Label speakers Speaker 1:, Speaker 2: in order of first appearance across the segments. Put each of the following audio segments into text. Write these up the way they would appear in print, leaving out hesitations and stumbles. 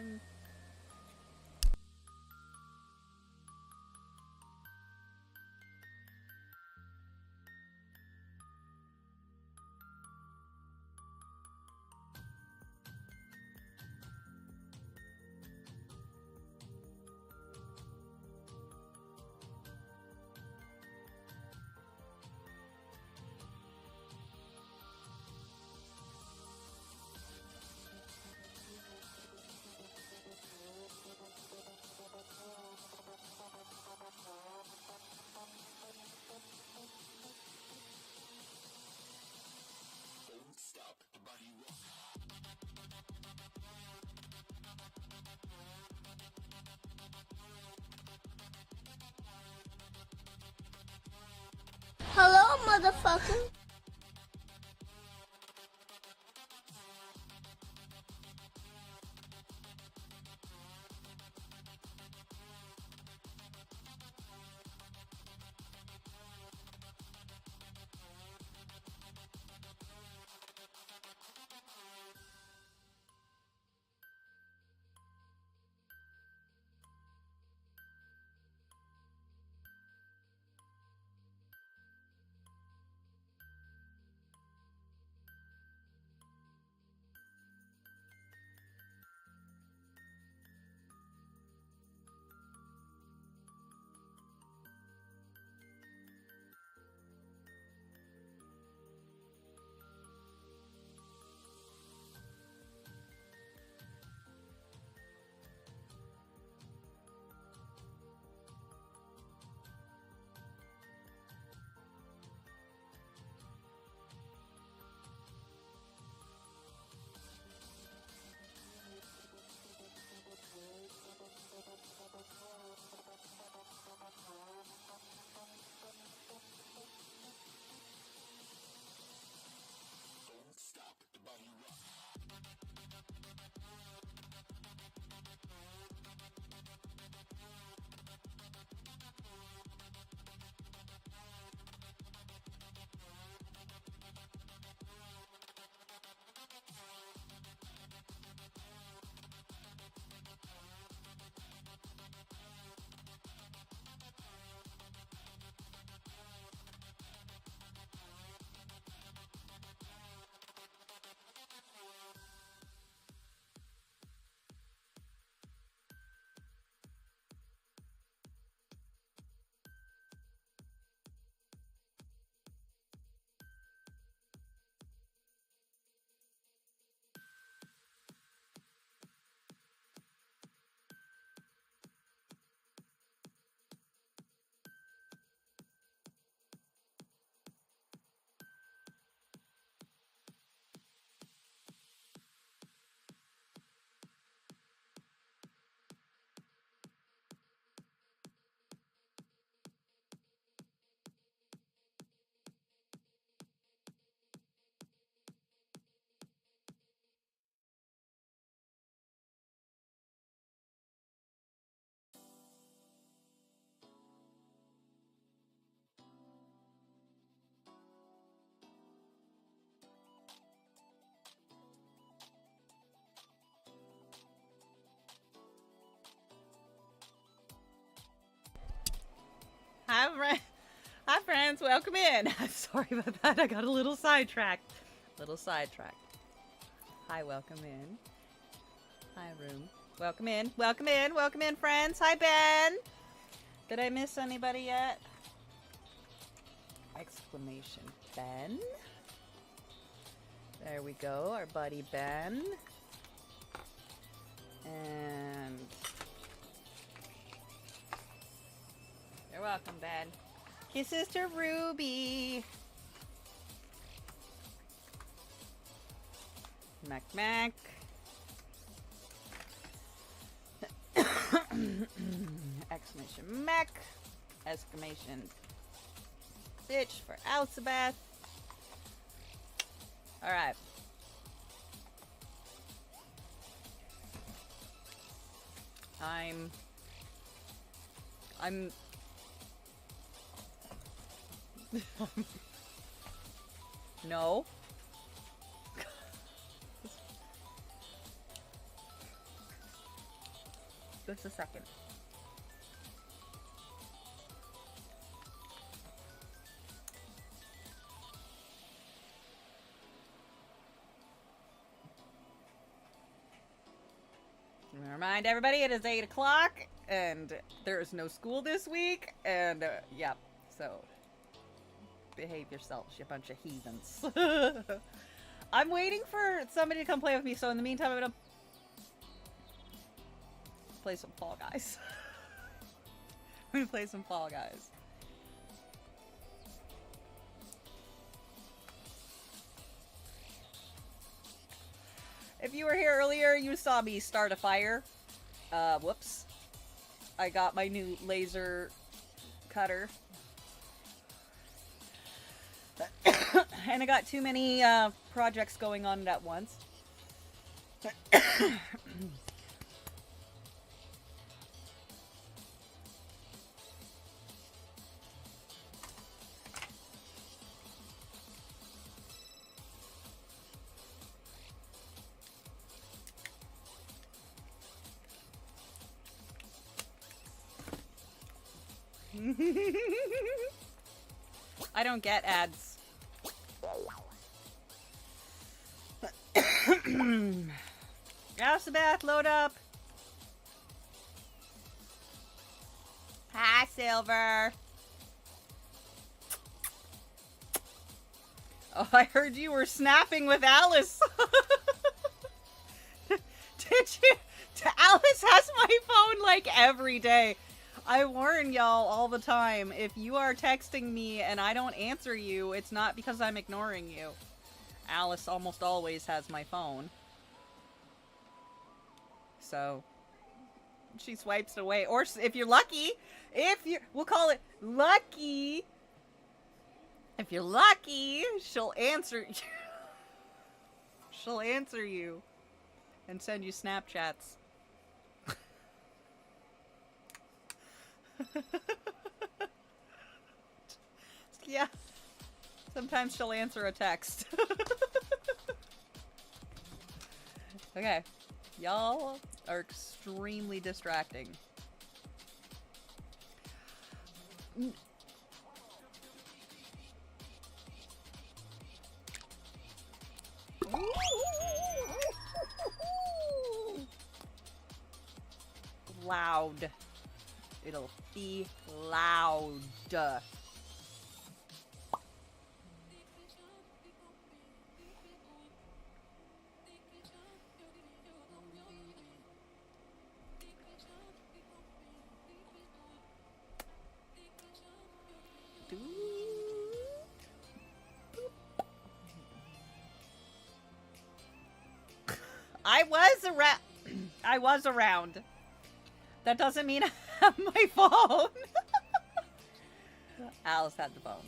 Speaker 1: time.
Speaker 2: Hello, motherfucker.
Speaker 1: Hi, friends. Welcome in. Sorry about that. I got a little sidetracked. Hi, welcome in. Hi, room. Welcome in. Welcome in. Welcome in, friends. Hi, Ben. Did I miss anybody yet? Exclamation. Ben. There we go. Our buddy Ben. And you're welcome, Ben. Kisses to Ruby. Mac Mac. Exclamation Mac. Exclamation bitch for Alcibeth. Alright. I'm no. Just a second. Remind everybody, it is 8 o'clock, and there is no school this week, and, yep, so, behave yourselves, you bunch of heathens. I'm waiting for somebody to come play with me, so in the meantime, I'm gonna play some Fall Guys. I'm gonna play some Fall Guys. If you were here earlier, you saw me start a fire. Whoops. I got my new laser cutter. And I got too many projects going on at once. I don't get ads. Alphabet, load up. Hi, Silver. Oh, I heard you were snapping with Alice. Did you? Alice has my phone like every day. I warn y'all all the time, if you are texting me and I don't answer you, it's not because I'm ignoring you. Alice almost always has my phone. So, she swipes it away. Or if you're lucky, we'll call it lucky. If you're lucky, she'll answer you. She'll answer you and send you Snapchats. Yeah. Sometimes she'll answer a text. Okay. Y'all are extremely distracting. Loud. It'll be loud. I was around. That doesn't mean I have my phone. Alice had the phone.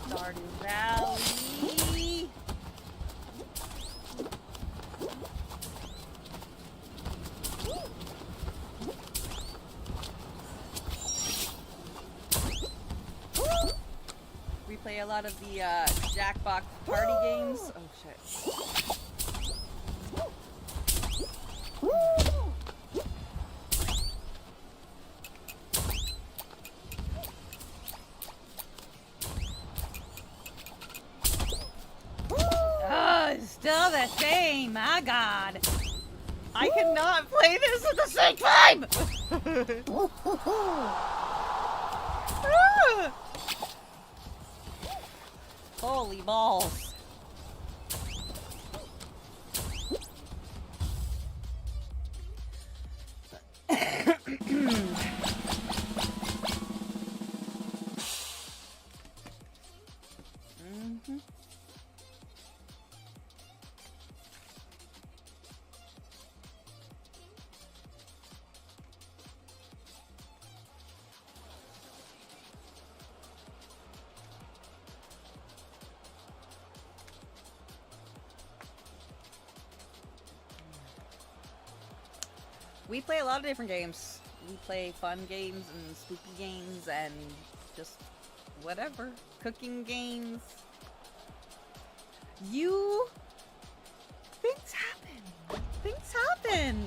Speaker 1: Stardew Valley. We play a lot of the Jackbox party games. Oh shit. still the same. My God. I cannot play this at the same time! Holy balls. We play a lot of different games. We play fun games and spooky games and just whatever. Cooking games. Things happen. Things happen.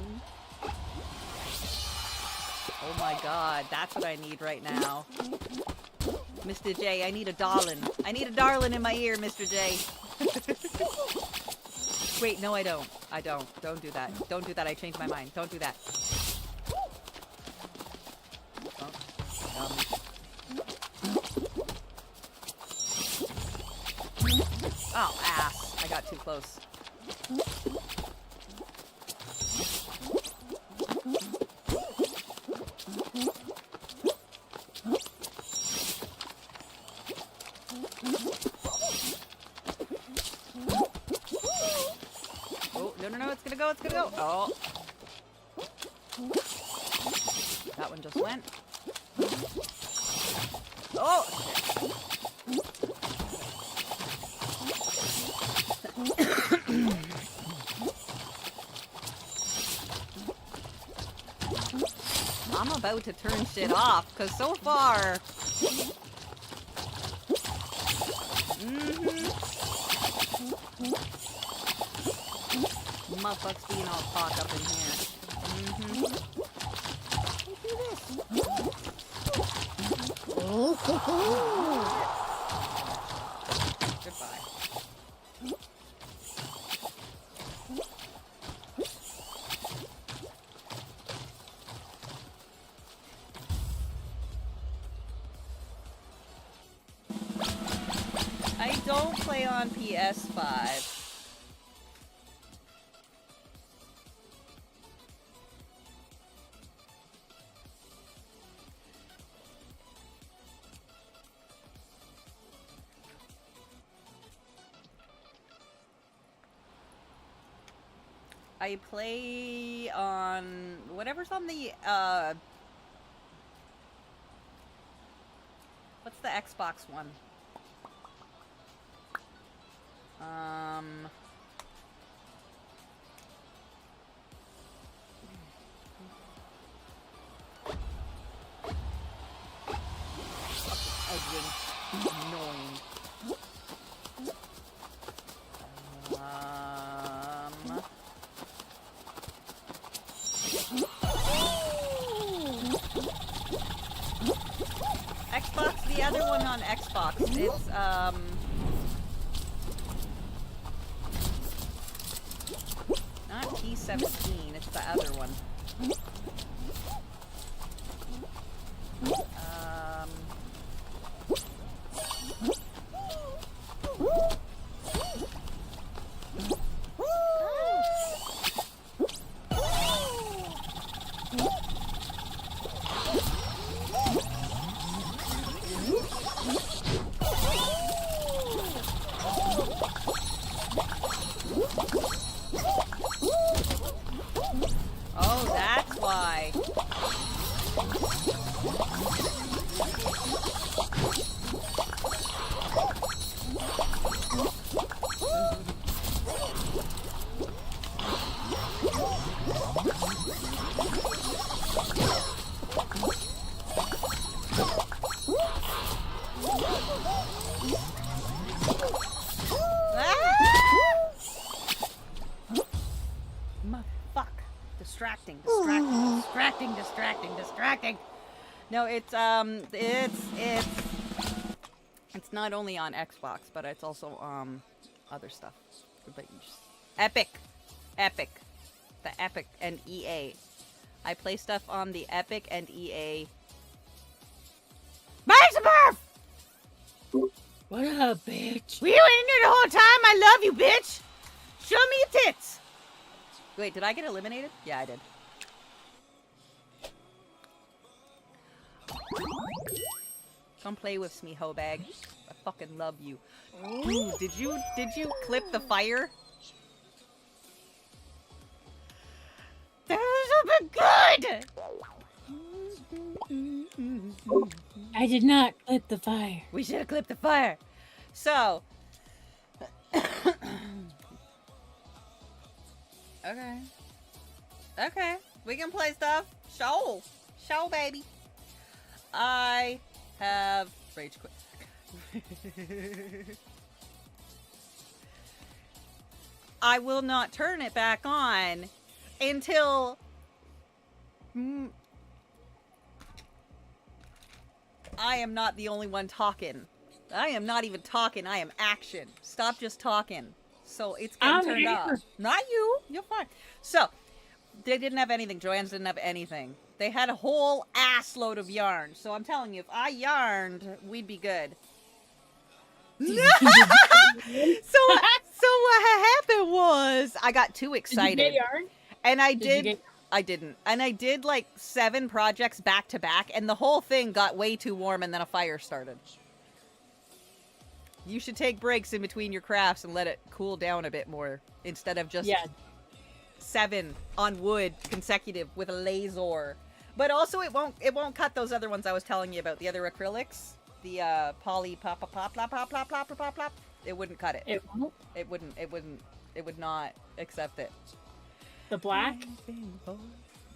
Speaker 1: Oh my God, that's what I need right now. Mr. J, I need a darling. I need a darling in my ear, Mr. J. Wait, no I don't. I don't. Don't do that. Don't do that. I changed my mind. Don't do that. Oh, ass. I got too close. No, it's gonna go, Oh. That one just went. Oh! I'm about to turn shit off, because so far... Motherfuckers being all caught up in here. Goodbye. I don't play on PS5. I play on whatever's on the, what's the Xbox one? Annoying. Xbox, the other one on Xbox, it's, not T17, it's the other one. Oh, that's why. Distracting. No, it's not only on Xbox, but it's also other stuff. But Epic. Epic. The Epic and EA. I play stuff on the Epic and EA. Maximurph!
Speaker 2: What up, bitch?
Speaker 1: We were in here the whole time. I love you, bitch. Show me your tits. Wait, did I get eliminated? Yeah, I did. Come play with me, hoe bag. I fucking love you. Ooh, did you clip the fire? That was good.
Speaker 2: I did not clip the fire.
Speaker 1: We should have clipped the fire. So. Okay. Okay. We can play stuff. Show. Show, baby. I have rage quit. I will not turn it back on until I am not the only one talking. I am not even talking. I am action. Stop just talking. So it's getting turned off. Not you. You're fine. So they didn't have anything. Joanne's didn't have anything. They had a whole ass load of yarn. So I'm telling you, if I yarned, we'd be good. So what happened was I got too excited.
Speaker 2: Did you get yarn?
Speaker 1: And I didn't. And I did like 7 projects back to back, and the whole thing got way too warm, and then a fire started. You should take breaks in between your crafts and let it cool down a bit more, instead of just 7 on wood consecutive with a laser. But also, it won't cut those other ones I was telling you about, the other acrylics, the poly pop pop pop pop pop pop pop pop pop. It wouldn't cut it.
Speaker 2: It won't.
Speaker 1: It wouldn't. It would not accept it.
Speaker 2: The black?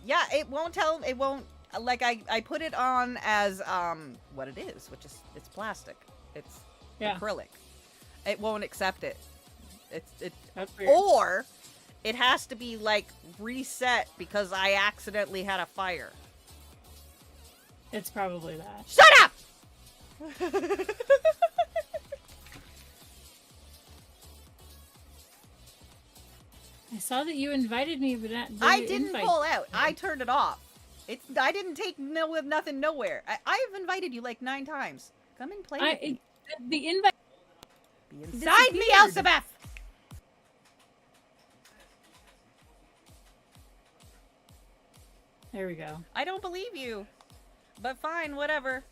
Speaker 1: Yeah, it won't tell. It won't. Like I put it on as what it is, which is it's plastic. It's acrylic. It won't accept it.
Speaker 2: That's weird.
Speaker 1: Or it has to be like reset because I accidentally had a fire.
Speaker 2: It's probably that.
Speaker 1: Shut up!
Speaker 2: I saw that you invited me, but
Speaker 1: I didn't pull out. I turned it off. I didn't take nothing nowhere. I've invited you like 9 times. Come and play with me.
Speaker 2: The invite.
Speaker 1: Be inside me, Elizabeth!
Speaker 2: There we go.
Speaker 1: I don't believe you. But fine, whatever.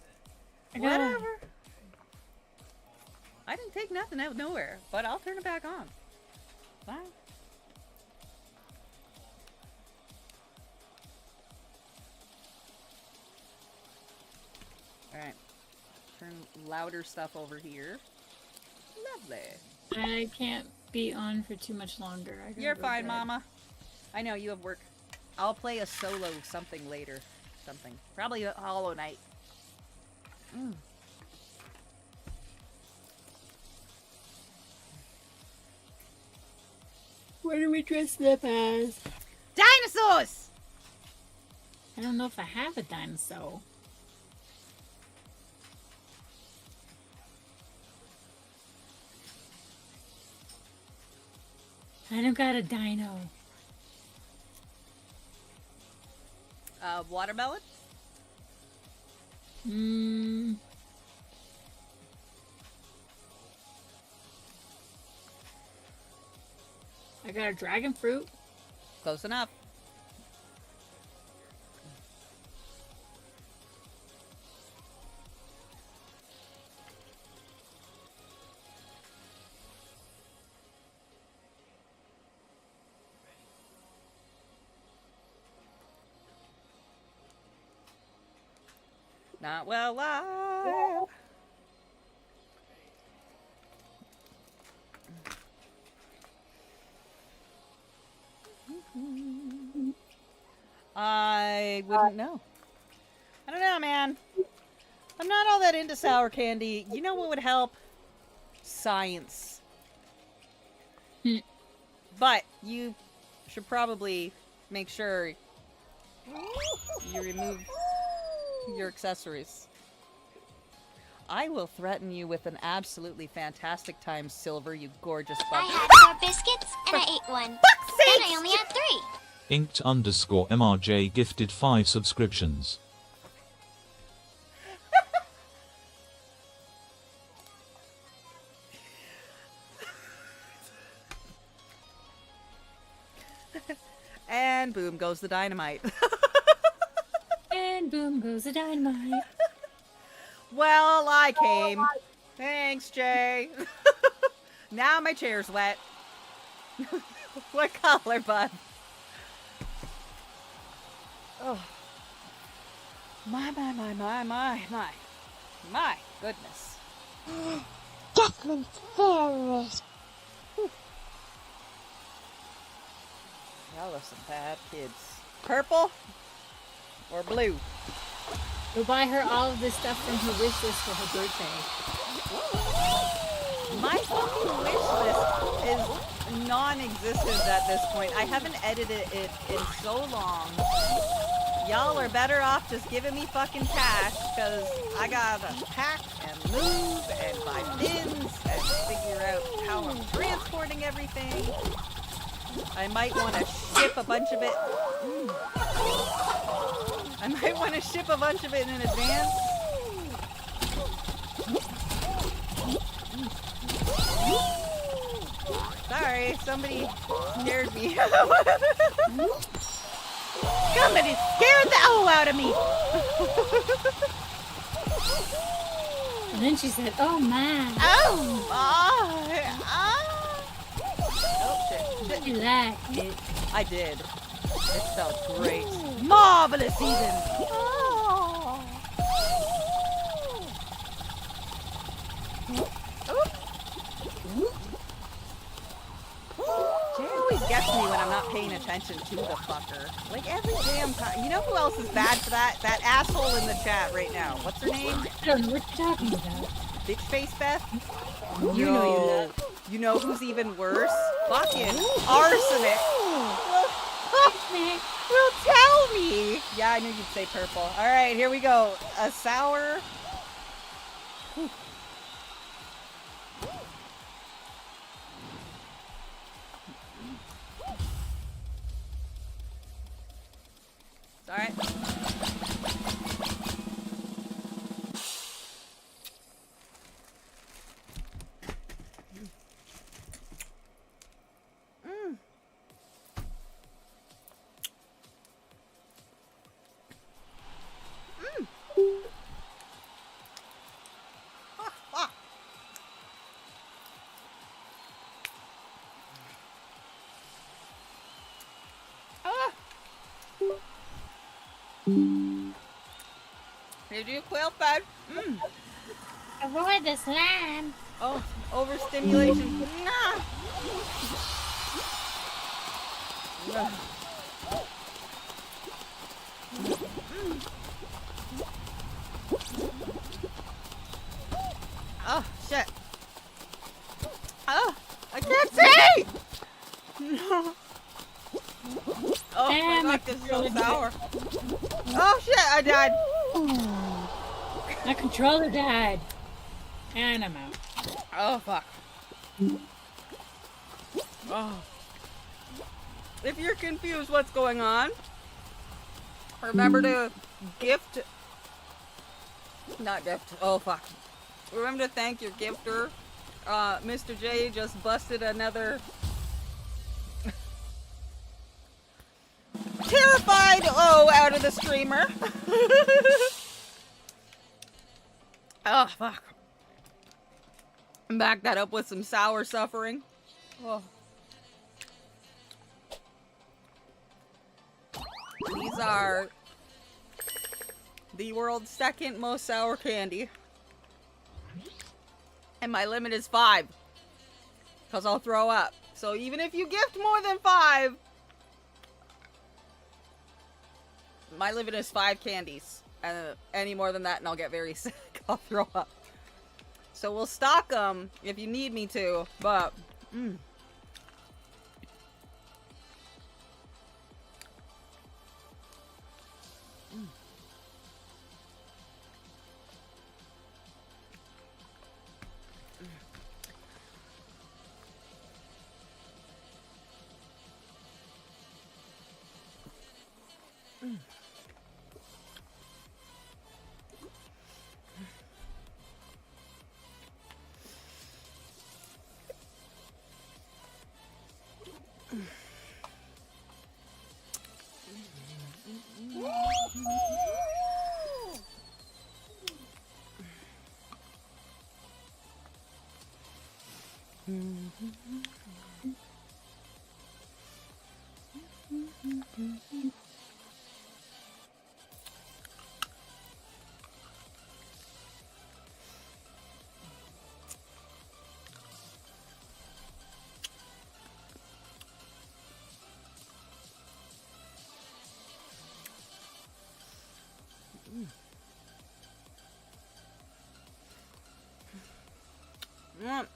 Speaker 2: Whatever.
Speaker 1: I didn't take nothing out nowhere, but I'll turn it back on. Fine. Alright. Turn louder stuff over here. Lovely.
Speaker 2: I can't be on for too much longer.
Speaker 1: You're fine, Mama. I know, you have work. I'll play a solo something later. Something. Probably a Hollow Knight.
Speaker 2: What do we dress up as?
Speaker 1: Dinosaurs!
Speaker 2: I don't know if I have a dinosaur. I don't got a dino.
Speaker 1: Watermelon?
Speaker 2: I got a dragon fruit.
Speaker 1: Close enough. Not well live. I wouldn't know. I don't know, man. I'm not all that into sour candy. You know what would help? Science. But you should probably make sure you remove your accessories. I will threaten you with an absolutely fantastic time, Silver, you gorgeous
Speaker 3: I
Speaker 1: bug.
Speaker 3: had 4 biscuits and I ate one.
Speaker 1: Fuck's
Speaker 3: Then
Speaker 1: sakes!
Speaker 3: I only had 3.
Speaker 4: Inked_MRJ gifted 5 subscriptions.
Speaker 1: And boom goes the dynamite.
Speaker 2: And boom goes the dynamite.
Speaker 1: Well, I came. Thanks, Jay. Now my chair's wet. What color, bud? Oh. My goodness.
Speaker 3: Deathman's favorite.
Speaker 1: Y'all are some bad kids. Purple or blue?
Speaker 2: We'll buy her all of this stuff from her wish list for her birthday.
Speaker 1: My fucking wish list is non-existent at this point. I haven't edited it in so long. Y'all are better off just giving me fucking cash, because I gotta pack and move and buy bins and figure out how I'm transporting everything. I might want to ship a bunch of it. I might want to ship a bunch of it in advance. Sorry, somebody scared me. Somebody scared the hell out of me.
Speaker 2: And then she said, "Oh my."
Speaker 1: Oh shit.
Speaker 2: You liked it.
Speaker 1: I did. It felt great. Marvelous even. Jay always gets me when I'm not paying attention to the fucker. Like every damn time. You know who else is bad for that? That asshole in the chat right now. What's her name?
Speaker 2: I don't know what you're talking about.
Speaker 1: Bitch face Beth?
Speaker 2: You know you love.
Speaker 1: You know who's even worse? Fucking arsenic. Will tell me. Yeah, I knew you'd say purple. All right, here we go. A sour. Whew. It's all right. Did you quail fed?
Speaker 2: Avoid the slime.
Speaker 1: Oh, overstimulation. Nah. Oh, shit. Oh, I can't see! No. Oh, my God, this is so sour. Oh, shit, I died.
Speaker 2: My controller died. And I'm out.
Speaker 1: Oh, fuck. Oh. If you're confused what's going on, remember to gift. Not gift. Oh, fuck. Remember to thank your gifter. Mr. J just busted another terrified out of the streamer. Oh, fuck. Back that up with some sour suffering. Oh. These are the world's second most sour candy. And my limit is 5. Because I'll throw up. So even if you gift more than 5, my limit is 5 candies. And any more than that and I'll get very sick. I'll throw up. So we'll stock them if you need me to, but...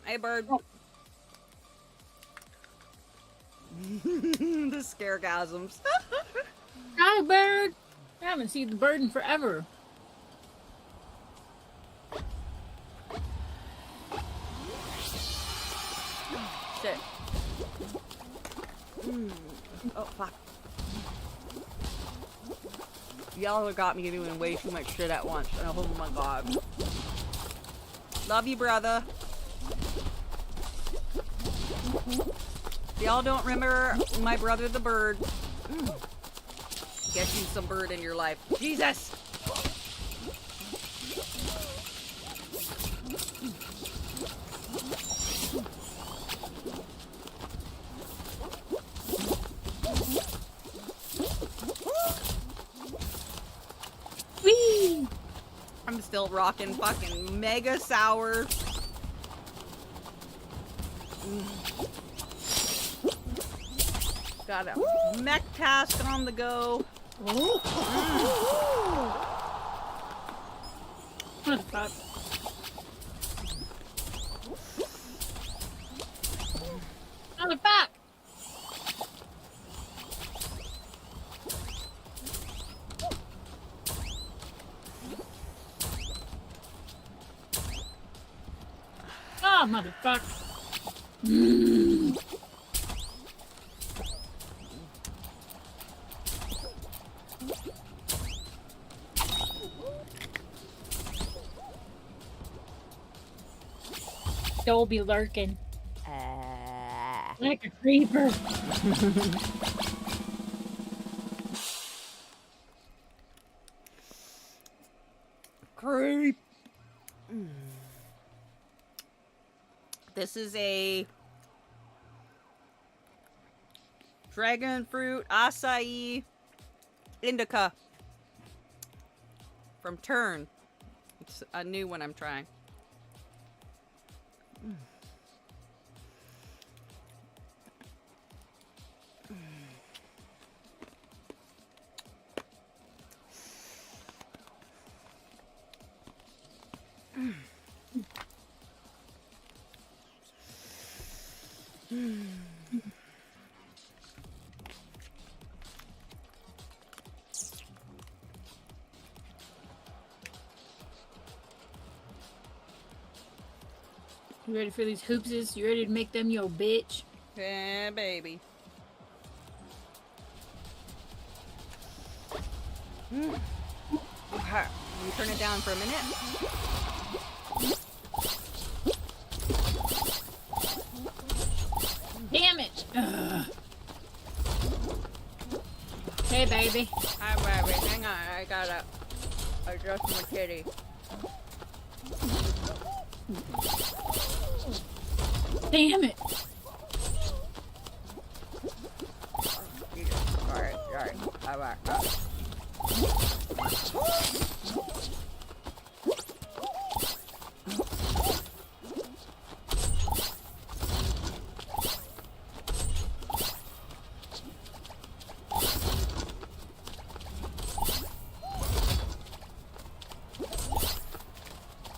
Speaker 1: Hey, bird. The scaregasms.
Speaker 2: Hi, bird. I haven't seen the bird in forever.
Speaker 1: Shit. Oh, fuck. Y'all have got me doing way too much shit at once. Oh my god. Love you, brother. Y'all don't remember my brother the bird. Get you some bird in your life. Jesus!
Speaker 2: Whee!
Speaker 1: I'm still rocking fucking mega sour. Got a mech task on the go.
Speaker 2: What the fuck? On the back! Oh, motherfucker. Don't be lurking. Like a creeper.
Speaker 1: Creep. This is a dragon fruit acai indica from Turn. It's a new one I'm trying.
Speaker 2: You ready for these hoopses? You ready to make them your bitch?
Speaker 1: Yeah, baby. Okay. You turn it down for a minute.
Speaker 2: Damn it! Ugh. Hey, baby.
Speaker 1: Hi, baby. Hang on. I gotta adjust my kitty.
Speaker 2: Damn it!
Speaker 1: Alright. Alright.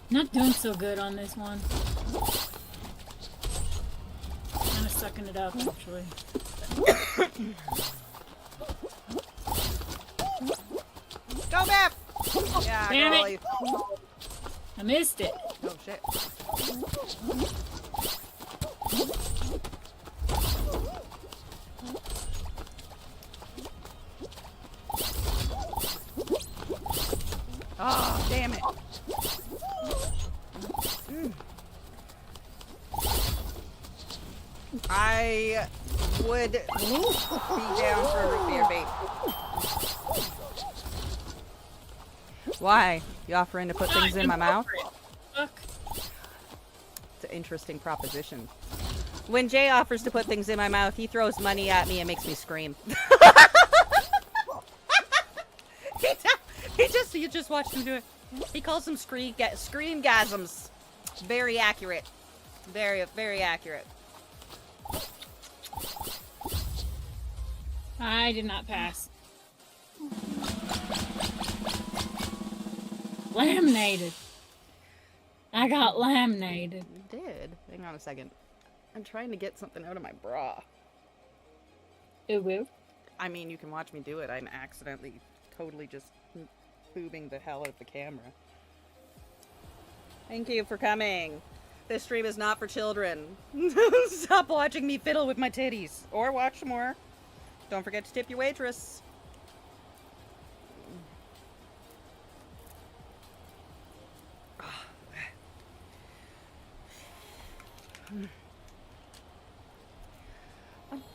Speaker 2: Not doing so good on this one. Kind of sucking it up, actually.
Speaker 1: Go, Beth! Yeah,
Speaker 2: Damn
Speaker 1: girlie.
Speaker 2: it! I missed it.
Speaker 1: Oh, shit. Oh, damn it. I would be down for a root beer bait. Why? You offering to put things in my mouth?
Speaker 2: Fuck.
Speaker 1: It's an interesting proposition. When Jay offers to put things in my mouth, he throws money at me and makes me scream. You just watched him do it. He calls them screamgasms. Very accurate. Very, very accurate.
Speaker 2: I did not pass. Laminated. I got laminated.
Speaker 1: You did. Hang on a second. I'm trying to get something out of my bra.
Speaker 2: Ooh, woo.
Speaker 1: I mean, you can watch me do it. I'm accidentally totally just boobing the hell out of the camera. Thank you for coming. This stream is not for children. Stop watching me fiddle with my titties. Or watch more. Don't forget to tip your waitress.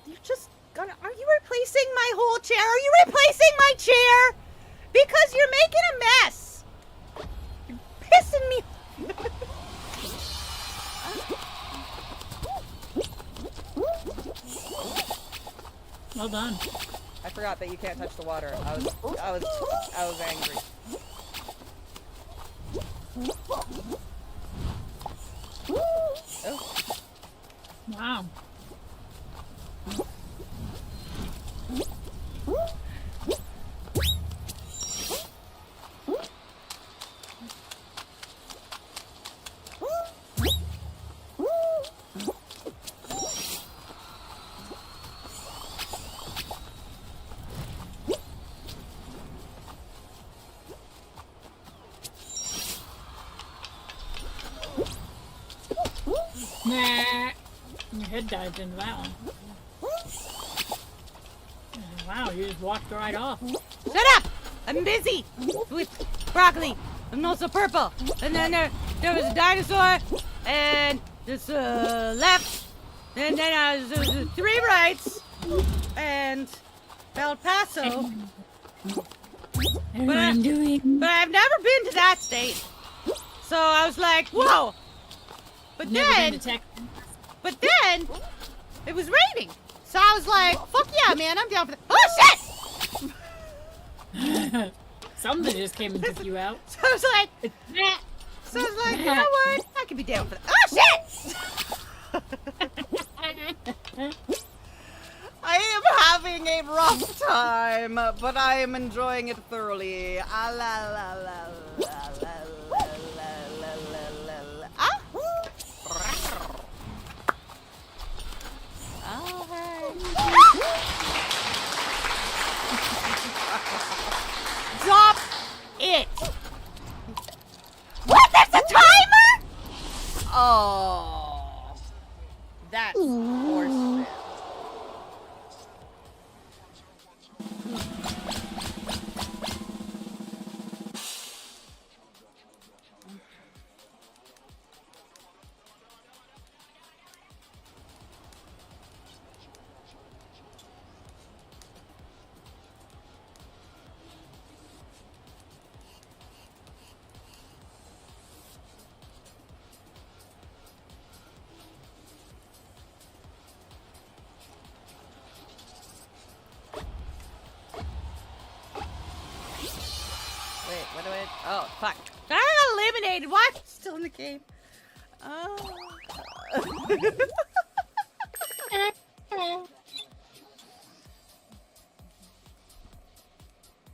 Speaker 1: You're just gonna... Are you replacing my whole chair? Are you replacing my chair? Because you're making a mess. You're pissing me...
Speaker 2: Well done.
Speaker 1: I forgot that you can't touch the water. I was angry. Oh.
Speaker 2: Wow. Nah. Your head dived into that one. Wow, you just walked right off.
Speaker 1: Shut up! I'm busy with broccoli and also purple. And then there was a dinosaur and this left. And then there was 3 rights and El Paso.
Speaker 2: What I'm doing.
Speaker 1: But I've never been to that state. So I was like, whoa! But then it was raining. So I was like, fuck yeah, man, I'm down for that. Oh shit!
Speaker 2: Something just came and took you out.
Speaker 1: So I was like, you know what? I could be down for that. Oh shit! I am having a rough time, but I am enjoying it thoroughly. Ah, la, la, la, la, la, la, la, la, la, la. Ah! Oh, hey. Stop it! What? There's a timer? Oh. That's horseshit. Wait, what do I... Oh, fuck. I got eliminated. What? Still in the game. Oh.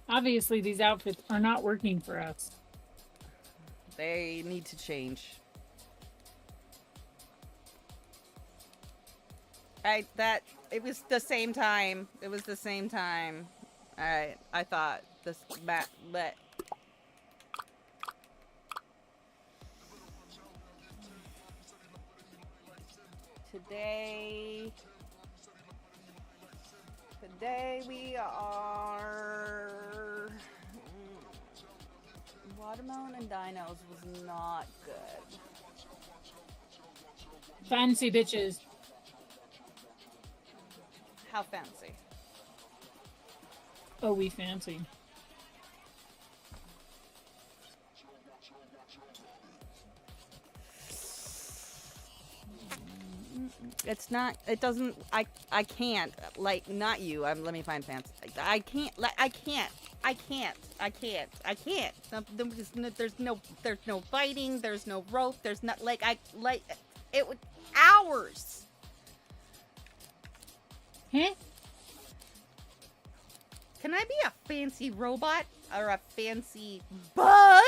Speaker 2: Obviously, these outfits are not working for us.
Speaker 1: They need to change. It was the same time. It was the same time. Alright, I thought this but today we are watermelon and dinos was not good.
Speaker 2: Fancy bitches.
Speaker 1: How fancy?
Speaker 2: Oh, we fancy.
Speaker 1: It's not. It doesn't. I can't. Like, not you. Let me find pants. I can't. Like, I can't. I can't. I can't. I can't. There's no fighting. There's no rope. There's not like it would hours.
Speaker 2: Huh?
Speaker 1: Can I be a fancy robot or a fancy bug?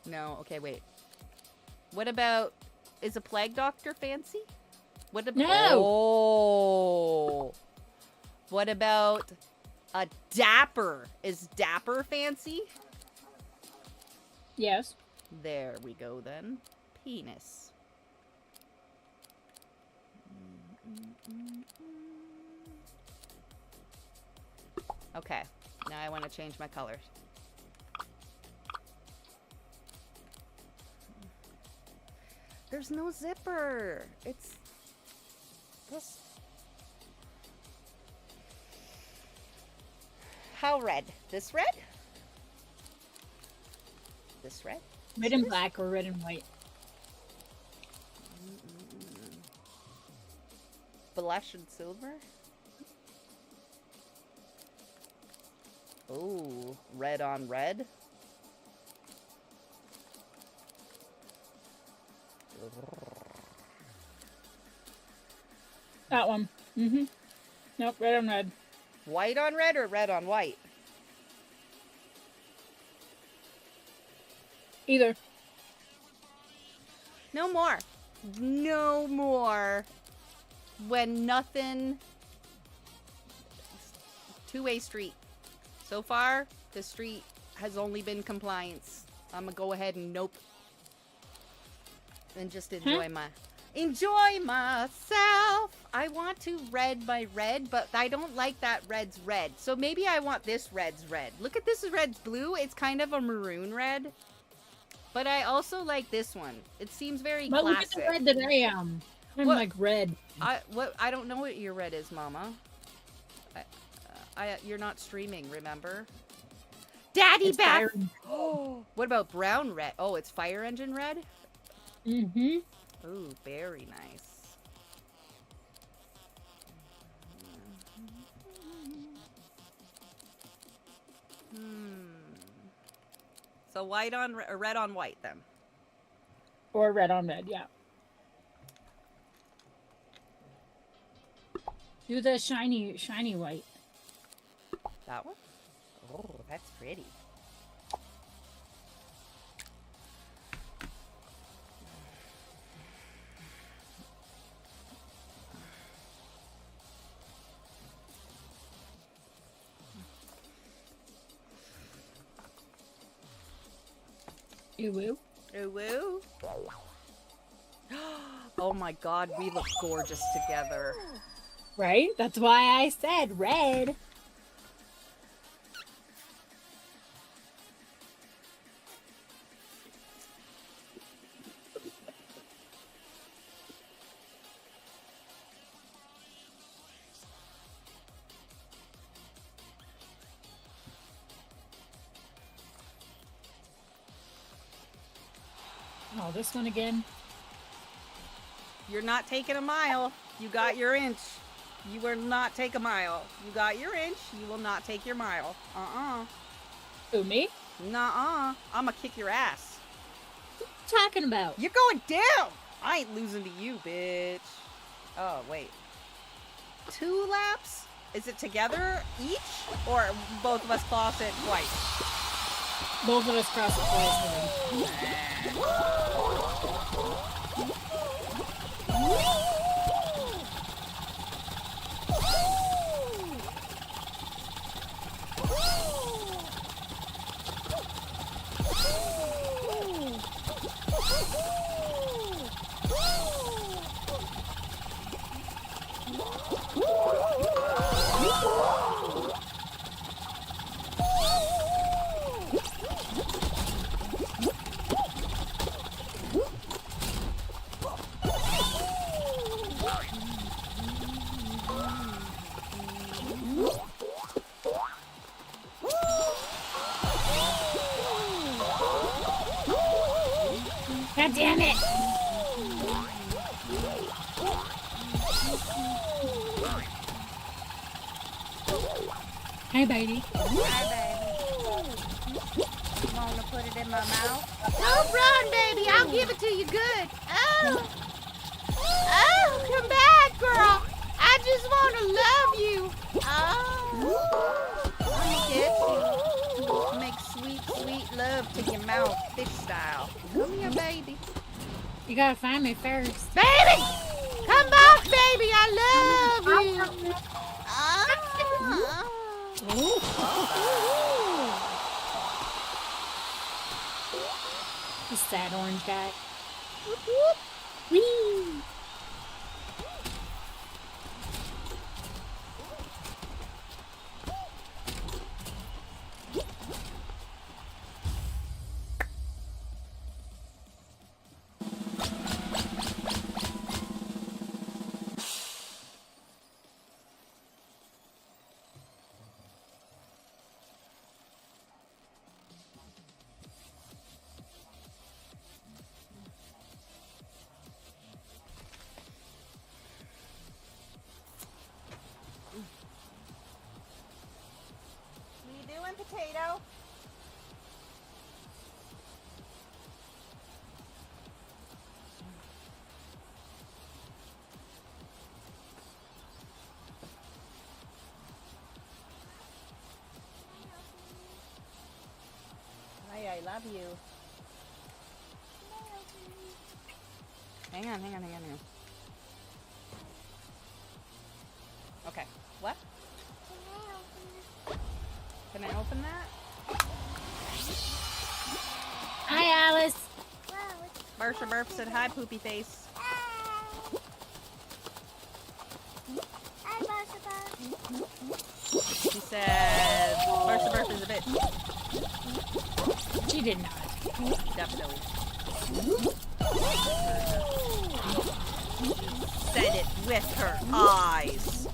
Speaker 1: No. Okay. Wait. What about? Is a plague doctor fancy? What about?
Speaker 2: No.
Speaker 1: Oh. What about a dapper? Is dapper fancy?
Speaker 2: Yes.
Speaker 1: There we go then. Penis. Okay. Now I want to change my colors. There's no zipper. It's this. How red? This red? This red?
Speaker 2: Red and black or red and white.
Speaker 1: Blush and silver? Oh, red on red?
Speaker 2: That one. Mm-hmm. Nope, red on red.
Speaker 1: White on red or red on white?
Speaker 2: Either.
Speaker 1: No more. No more. When nothing. Two-way street. So far, the street has only been compliance. I'm gonna go ahead and nope. And just enjoy myself. I want to red my red, but I don't like that red's red. So maybe I want this red's red. Look at this red's blue. It's kind of a maroon red. But I also like this one. It seems very
Speaker 2: But look
Speaker 1: classic.
Speaker 2: at the red that I am. I'm
Speaker 1: What?
Speaker 2: like red.
Speaker 1: I don't know what your red is, Mama. You're not streaming, remember? Daddy
Speaker 2: It's
Speaker 1: Beth.
Speaker 2: fire.
Speaker 1: Oh, what about brown red? Oh, it's fire engine red.
Speaker 2: Mm-hmm.
Speaker 1: Ooh, very nice. So white on or red on white then.
Speaker 2: Or red on red, yeah. Do the shiny white.
Speaker 1: That one? Oh, that's pretty.
Speaker 2: Ew, woo.
Speaker 1: Ooh, woo. Oh my god, we look gorgeous together.
Speaker 2: Right? That's why I said red. Oh, this one again.
Speaker 1: You're not taking a mile. You got your inch. You will not take a mile. You got your inch. You will not take your mile.
Speaker 2: Who, me?
Speaker 1: Nuh-uh. I'ma kick your ass.
Speaker 2: What are you talking about?
Speaker 1: You're going down. I ain't losing to you, bitch. Oh, wait. 2 laps? Is it together each? Or both of us cross it twice?
Speaker 2: Both of us cross the twice. God damn it! Hey, baby.
Speaker 1: Hi, baby. You want to put it in my mouth? Don't run, baby. I'll give it to you good. Oh. Oh, come back, girl. I just want to love you. Oh. Let me get you. Make sweet, sweet love to your mouth, fish style. Come here, baby.
Speaker 2: You gotta find me first.
Speaker 1: Baby! Come back, baby. I love you.
Speaker 2: The sad orange guy.
Speaker 1: Whoop, whoop.
Speaker 2: Whee!
Speaker 1: What you doing, potato? Hi, I love you. Hang on. Okay, what? Can I open that?
Speaker 2: Hi, Alice.
Speaker 1: Barsha Burp said hi, poopy face. She said Barsha Burp is a bitch.
Speaker 2: She did not.
Speaker 1: Definitely. Said it with her eyes.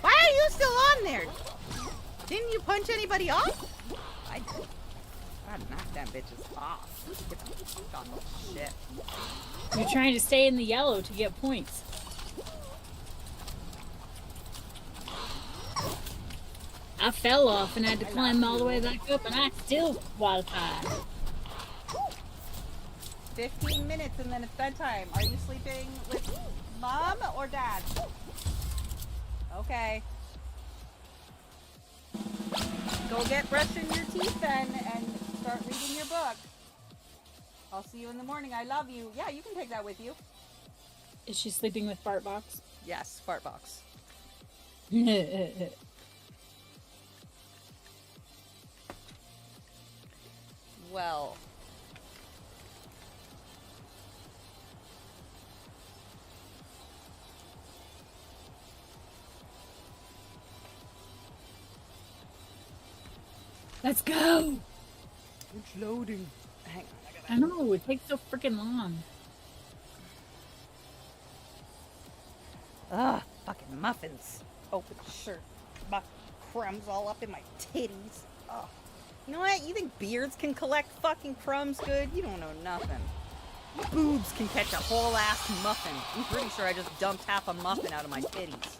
Speaker 1: Why are you still on there? Didn't you punch anybody off? I did. I knocked them bitches off. Get the fuck off of shit.
Speaker 2: You're trying to stay in the yellow to get points. I fell off and had to climb all the way back up, and I still qualified.
Speaker 1: 15 minutes and then it's bedtime. Are you sleeping with mom or dad? Okay. Go get brushing your teeth then and start reading your book. I'll see you in the morning. I love you. Yeah, you can take that with you.
Speaker 2: Is she sleeping with Bartbox?
Speaker 1: Yes, fart box. Well.
Speaker 2: Let's go!
Speaker 1: It's loading. Hang on,
Speaker 2: I know, it takes so freaking long.
Speaker 1: Ugh, fucking muffins. Open shirt. Fucking crumbs all up in my titties. Ugh. You know what? You think beards can collect fucking crumbs good? You don't know nothing. Boobs can catch a whole ass muffin. I'm pretty sure I just dumped half a muffin out of my titties.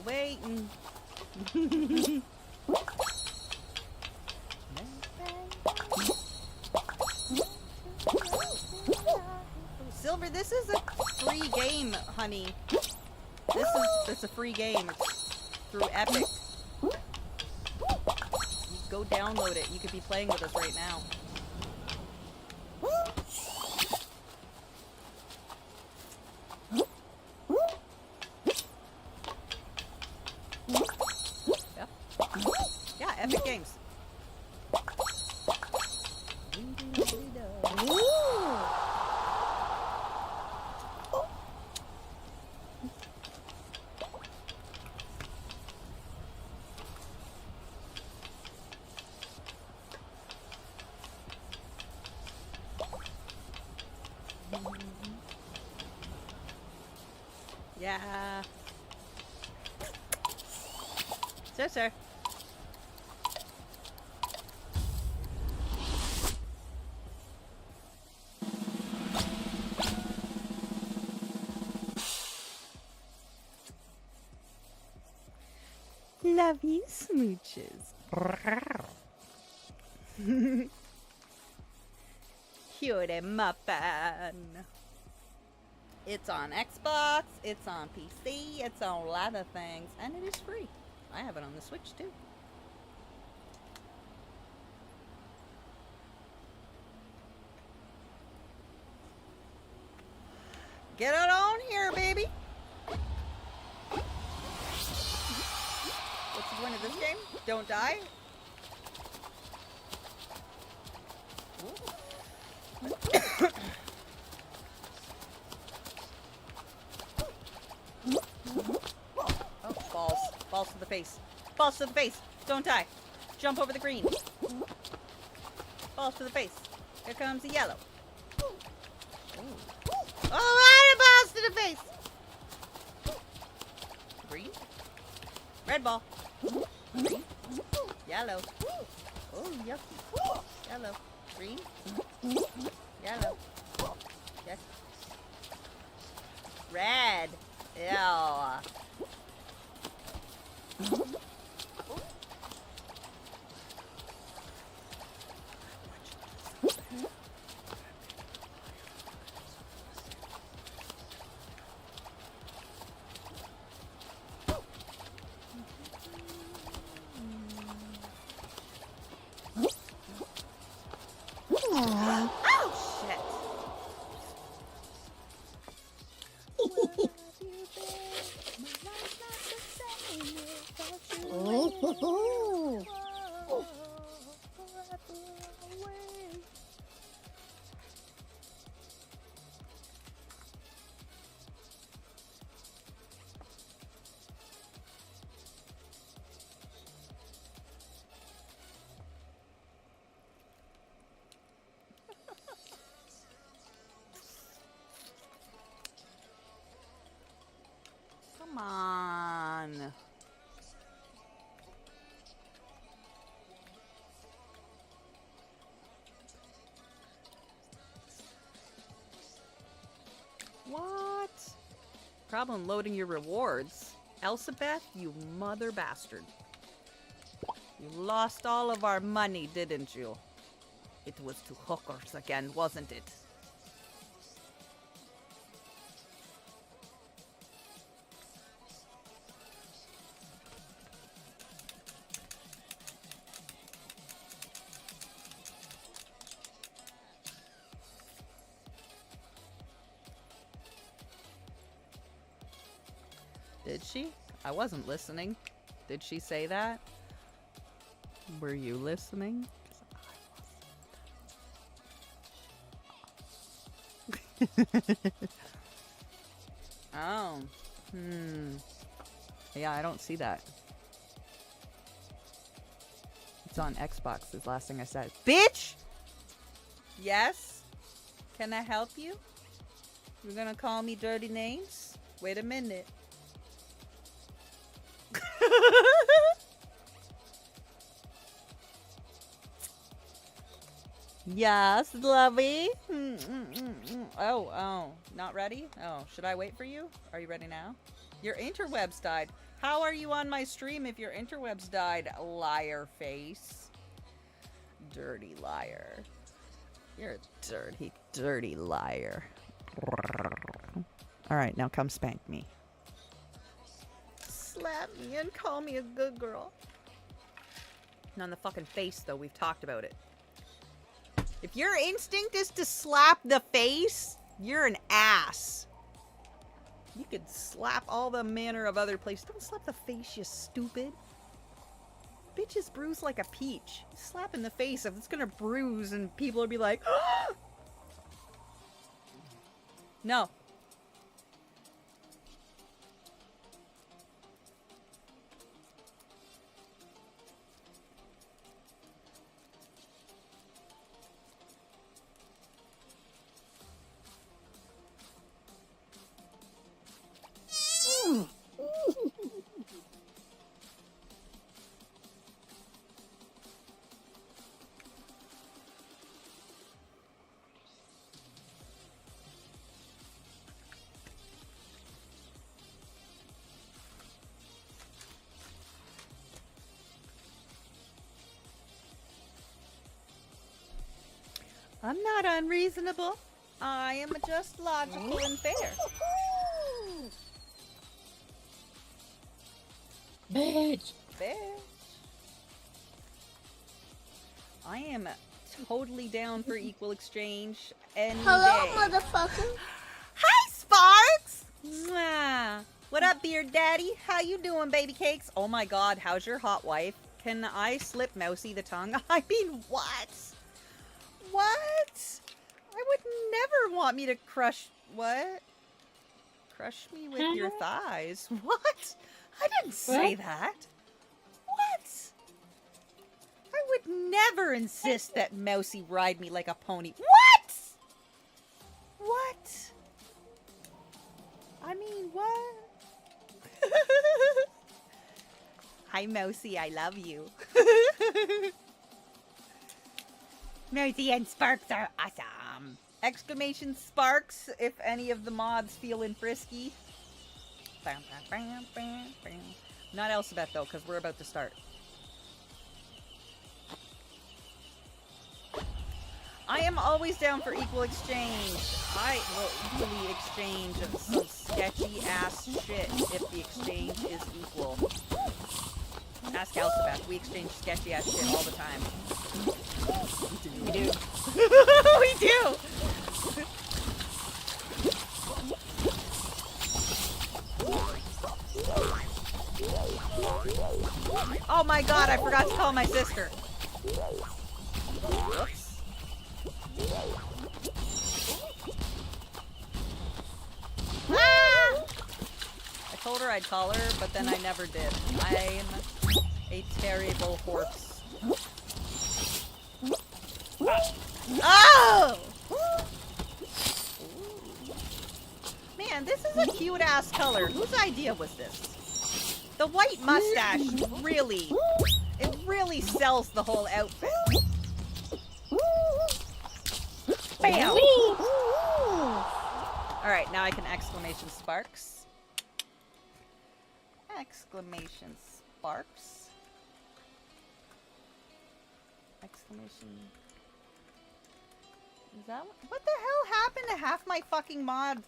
Speaker 1: Still waiting. Silver, this is a free game, honey. It's a free game. It's through Epic. You go download it. You could be playing with us right now. Yeah. Yeah, Epic Games. Yeah. Sir. Love you, smooches. Cutie muffin. It's on Xbox, it's on PC, it's on a lot of things, and it is free. I have it on the Switch too. Get it on here, baby. What's the point of this game? Don't die? Oh, balls. Balls to the face. Balls to the face. Don't die. Jump over the green. Balls to the face. Here comes the yellow. Oh, balls to the face. Green. Red ball. Green. Yellow. Oh, yucky. Yellow. Green. Yellow. Yes. Red. Ew. Oh, shit. Come on. What? Problem loading your rewards. Elsabeth, you mother bastard. You lost all of our money, didn't you? It was to hookers again, wasn't it? Did she? I wasn't listening. Did she say that? Were you listening? Oh. Yeah, I don't see that. It's on Xbox, is the last thing I said. Bitch! Yes? Can I help you? You're gonna call me dirty names? Wait a minute. Yes, lovey. Oh, not ready? Oh, should I wait for you? Are you ready now? Your interwebs died. How are you on my stream if your interwebs died, liar face? Dirty liar. You're a dirty, dirty liar. Alright, now come spank me. Slap me and call me a good girl. And on the fucking face, though, we've talked about it. If your instinct is to slap the face, you're an ass. You could slap all the manner of other places. Don't slap the face, you stupid. Bitch is bruised like a peach. Slap in the face if it's gonna bruise and people will be like, no. I'm not unreasonable. I am just logical and fair.
Speaker 2: Bitch.
Speaker 1: Bitch. I am totally down for equal exchange any
Speaker 3: Hello,
Speaker 1: day.
Speaker 3: motherfucker.
Speaker 1: Hi, Sparks! Mwah. What up, Beard Daddy? How you doing, baby cakes? Oh my god, how's your hot wife? Can I slip Mousy the tongue? I mean, what? What? I would never want me to crush... What? Crush me with your thighs? What? I didn't say that. What? I would never insist that Mousy ride me like a pony. What? What? I mean, what? Hi, Mousy. I love you. Mousy and Sparks are awesome. Exclamation Sparks if any of the mods feeling frisky. Bam, bam, bam, bam, bam. Not Elsabeth though, because we're about to start. I am always down for equal exchange. I will equally exchange some sketchy ass shit if the exchange is equal. Ask Elsabeth. We exchange sketchy ass shit all the time. We do. We do. Oh my god, I forgot to call my sister. Whoops. Ah! I told her I'd call her, but then I never did. I'm a terrible horse. Oh! Man, this is a cute ass color. Whose idea was this? The white mustache really, it really sells the whole outfit. Bam! Alright, now I can exclamation Sparks. Exclamation Sparks. Exclamation... Is that what the hell happened to half my fucking mods?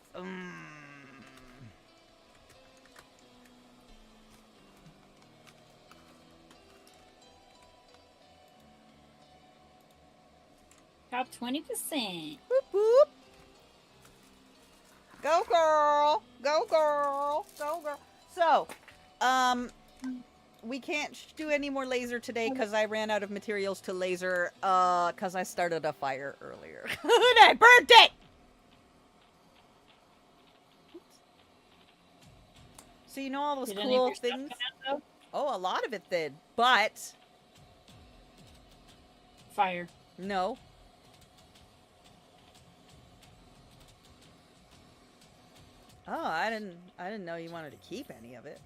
Speaker 2: Top 20%.
Speaker 1: Boop boop. Go girl. Go girl. Go girl. So, we can't do any more laser today because I ran out of materials to laser, because I started a fire earlier. And I burnt it! Oops. So you know all those
Speaker 2: Did any of
Speaker 1: cool
Speaker 2: your stuff
Speaker 1: things?
Speaker 2: come out, though?
Speaker 1: Oh, a lot of it did, but
Speaker 2: Fire.
Speaker 1: no. Oh, I didn't know you wanted to keep any of it.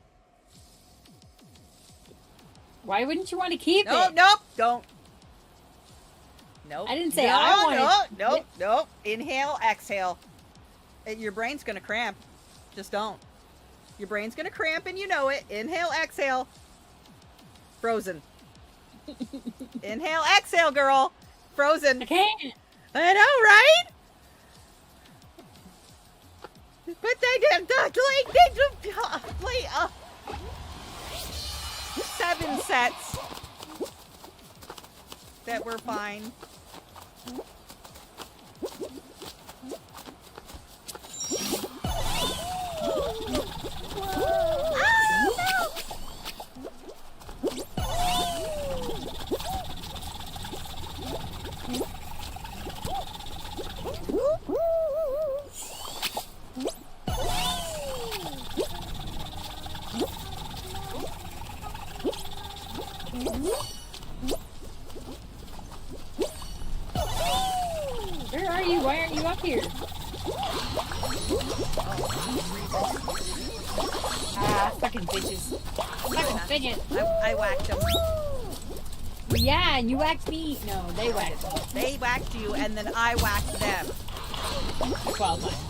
Speaker 2: Why wouldn't you want to keep
Speaker 1: Nope,
Speaker 2: it?
Speaker 1: nope, don't. Nope.
Speaker 2: I didn't say
Speaker 1: no,
Speaker 2: I wanted.
Speaker 1: No, nope, nope. Inhale, exhale. Your brain's gonna cramp. Just don't. Your brain's gonna cramp and you know it. Inhale, exhale. Frozen. Inhale, exhale, girl. Frozen.
Speaker 2: I can't.
Speaker 1: I know, right? But they did play 7 sets that were fine.
Speaker 2: Where are you? Why aren't you up here? Ah, fucking bitches. Fucking fidget.
Speaker 1: I whacked them.
Speaker 2: Yeah, you whacked me. No, they whacked me.
Speaker 1: They whacked you, and then I whacked them.
Speaker 2: 12 months.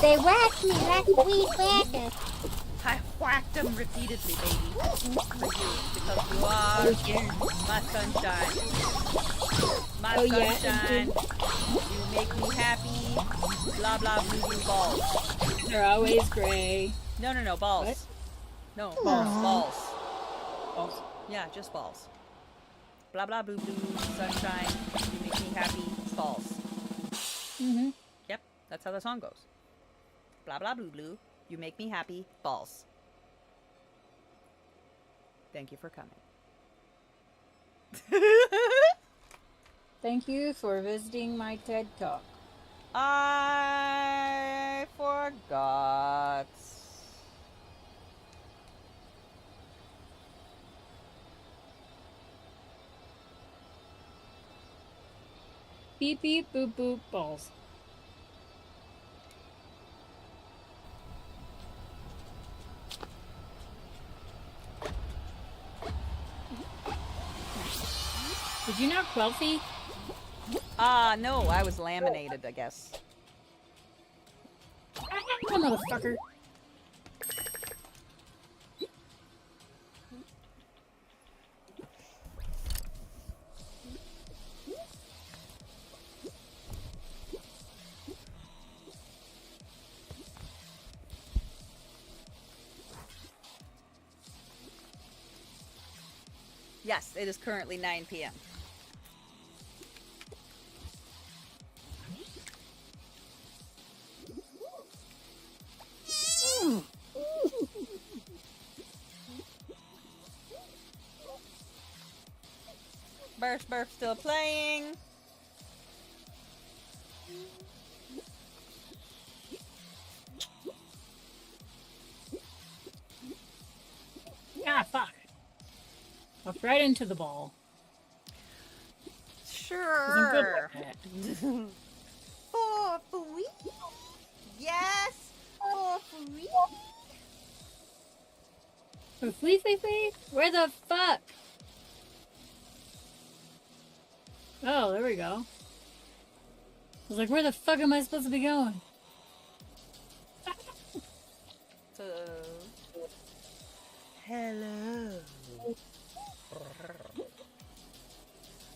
Speaker 3: They whacked me like a weed whacker.
Speaker 1: I whacked them repeatedly, baby. For you, because you are my sunshine. My
Speaker 2: Oh, yeah.
Speaker 1: sunshine. You make me happy. Blah, blah, blue, blue balls.
Speaker 2: They're always gray.
Speaker 1: No, balls.
Speaker 2: What?
Speaker 1: No, balls.
Speaker 2: Balls.
Speaker 1: Yeah, just balls. Blah, blah, blue, blue, sunshine. You make me happy. Balls.
Speaker 2: Mm-hmm.
Speaker 1: Yep, that's how the song goes. Blah, blah, blue, blue. You make me happy. Balls. Thank you for coming.
Speaker 2: Thank you for visiting my TED Talk.
Speaker 1: I forgot.
Speaker 2: Beep beep boop boop balls. Did you knock Quelfie?
Speaker 1: No, I was laminated, I guess.
Speaker 2: Come on, motherfucker.
Speaker 1: Yes, it is currently 9 p.m. Burf still playing.
Speaker 2: Ah, fuck. Walked right into the ball. 'Cause I'm good
Speaker 1: Sure.
Speaker 2: like that.
Speaker 1: For free? Yes, for free.
Speaker 2: Oh, flee, flee, flee? Where the fuck? Oh, there we go. I was like, where the fuck am I supposed to be going?
Speaker 1: So, hello.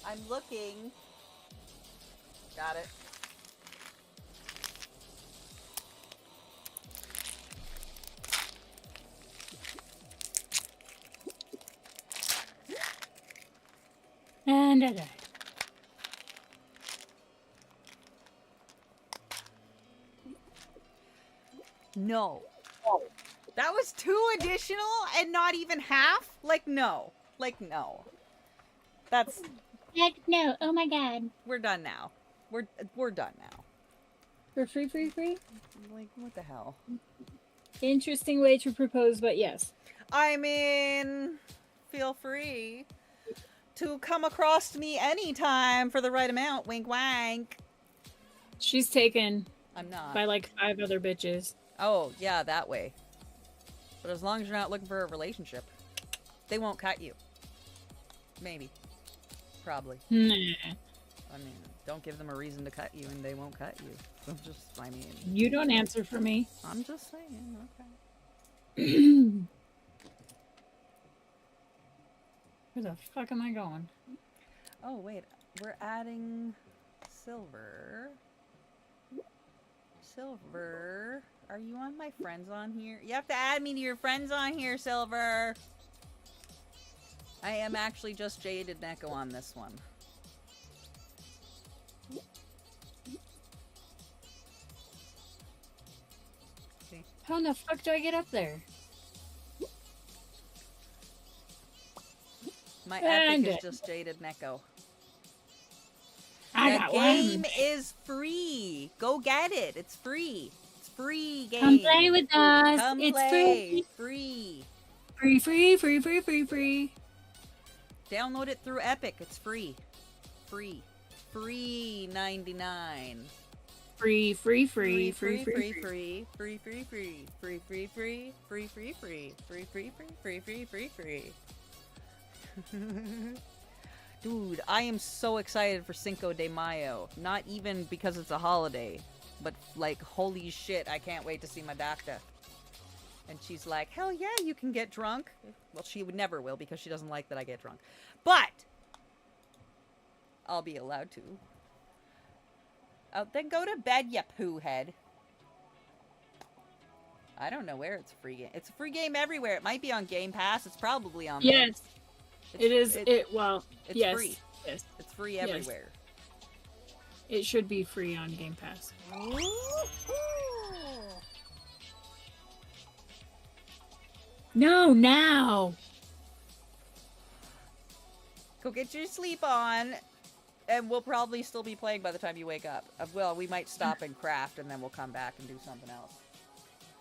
Speaker 1: I'm looking. Got it.
Speaker 2: And I died.
Speaker 1: No. That was 2 additional and not even half? Like, no. Like, no. That's...
Speaker 3: Heck no. Oh my god.
Speaker 1: We're done now. We're done now.
Speaker 2: For free, free, free?
Speaker 1: Like, what the hell?
Speaker 2: Interesting way to propose, but yes.
Speaker 1: I mean, feel free to come across me anytime for the right amount. Wink, wank.
Speaker 2: She's taken
Speaker 1: I'm not.
Speaker 2: by like 5 other bitches.
Speaker 1: Oh, yeah, that way. But as long as you're not looking for a relationship, they won't cut you. Maybe. Probably.
Speaker 2: Nah.
Speaker 1: I mean, don't give them a reason to cut you, and they won't cut you. So just, I mean,
Speaker 2: You don't answer for me.
Speaker 1: I'm just saying. Okay.
Speaker 2: Where the fuck am I going?
Speaker 1: Oh wait, we're adding Silver. Silver, are you on my friends on here? You have to add me to your friends on here, Silver. I am actually just Jaded Neko on this one. Okay.
Speaker 2: How in the fuck do I get up there?
Speaker 1: My
Speaker 2: And
Speaker 1: epic is just Jaded Neko.
Speaker 2: I
Speaker 1: The
Speaker 2: got
Speaker 1: game
Speaker 2: one.
Speaker 1: is free. Go get it. It's free. It's free game.
Speaker 2: Come play with us.
Speaker 1: Come
Speaker 2: It's
Speaker 1: play.
Speaker 2: free.
Speaker 1: Free.
Speaker 2: Free.
Speaker 1: Download it through Epic. It's free. Free. Free 99.
Speaker 2: Free.
Speaker 1: Free. Dude, I am so excited for Cinco de Mayo. Not even because it's a holiday, but like, holy shit, I can't wait to see my doctor. And she's like, hell yeah, you can get drunk. Well, she would never will because she doesn't like that I get drunk. But I'll be allowed to. Then go to bed, ya poo head. I don't know where it's a free game. It's a free game everywhere. It might be on Game Pass. It's probably on there.
Speaker 2: Yes. It is. Well,
Speaker 1: it's
Speaker 2: yes.
Speaker 1: free.
Speaker 2: Yes.
Speaker 1: It's free
Speaker 2: Yes.
Speaker 1: everywhere.
Speaker 2: It should be free on Game Pass. No, now.
Speaker 1: Go get your sleep on, and we'll probably still be playing by the time you wake up. Well, we might stop and craft, and then we'll come back and do something else.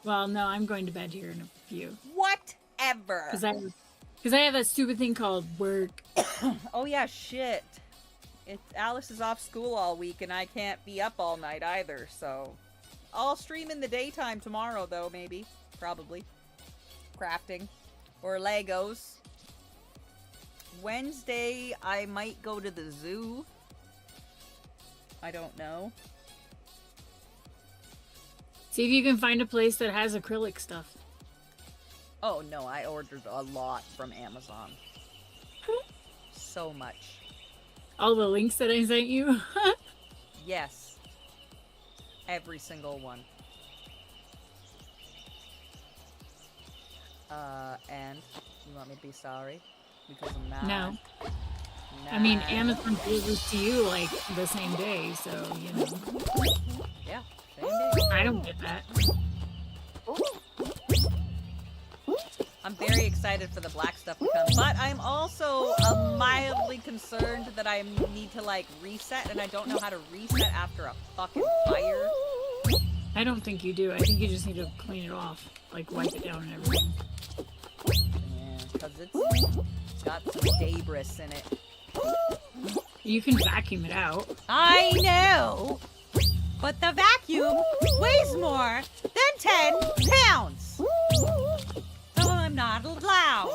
Speaker 2: Well, no, I'm going to bed here in a few.
Speaker 1: Whatever.
Speaker 2: Because I have that stupid thing called work.
Speaker 1: Oh yeah, shit. Alice is off school all week, and I can't be up all night either, so... I'll stream in the daytime tomorrow, though, maybe. Probably. Crafting. Or Legos. Wednesday, I might go to the zoo. I don't know.
Speaker 2: See if you can find a place that has acrylic stuff.
Speaker 1: Oh, no, I ordered a lot from Amazon. So much.
Speaker 2: All the links that I sent you?
Speaker 1: Yes. Every single one. And you want me to be sorry? Because I'm not.
Speaker 2: No.
Speaker 1: Nah.
Speaker 2: I mean, Amazon delivers to you like the same day, so, you know.
Speaker 1: Yeah, same day.
Speaker 2: I don't get that.
Speaker 1: I'm very excited for the black stuff to come, but I'm also mildly concerned that I need to, like, reset, and I don't know how to reset after a fucking fire.
Speaker 2: I don't think you do. I think you just need to clean it off. Like, wipe it down and everything.
Speaker 1: Yeah, because it's got some debris in it.
Speaker 2: You can vacuum it out.
Speaker 1: I know! But the vacuum weighs more than 10 pounds! So I'm not allowed.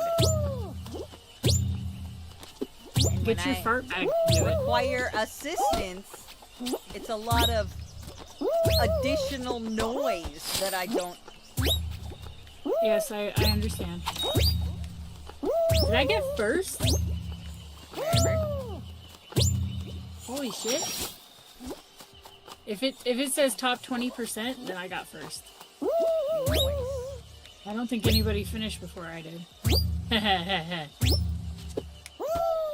Speaker 1: And
Speaker 2: Get
Speaker 1: when
Speaker 2: your
Speaker 1: I
Speaker 2: fart bag to do it.
Speaker 1: require assistance, it's a lot of additional noise that I don't...
Speaker 2: Yes, I understand. Did I get first?
Speaker 1: Whatever.
Speaker 2: Holy shit. If it says top 20%, then I got first. I don't think anybody finished before I did.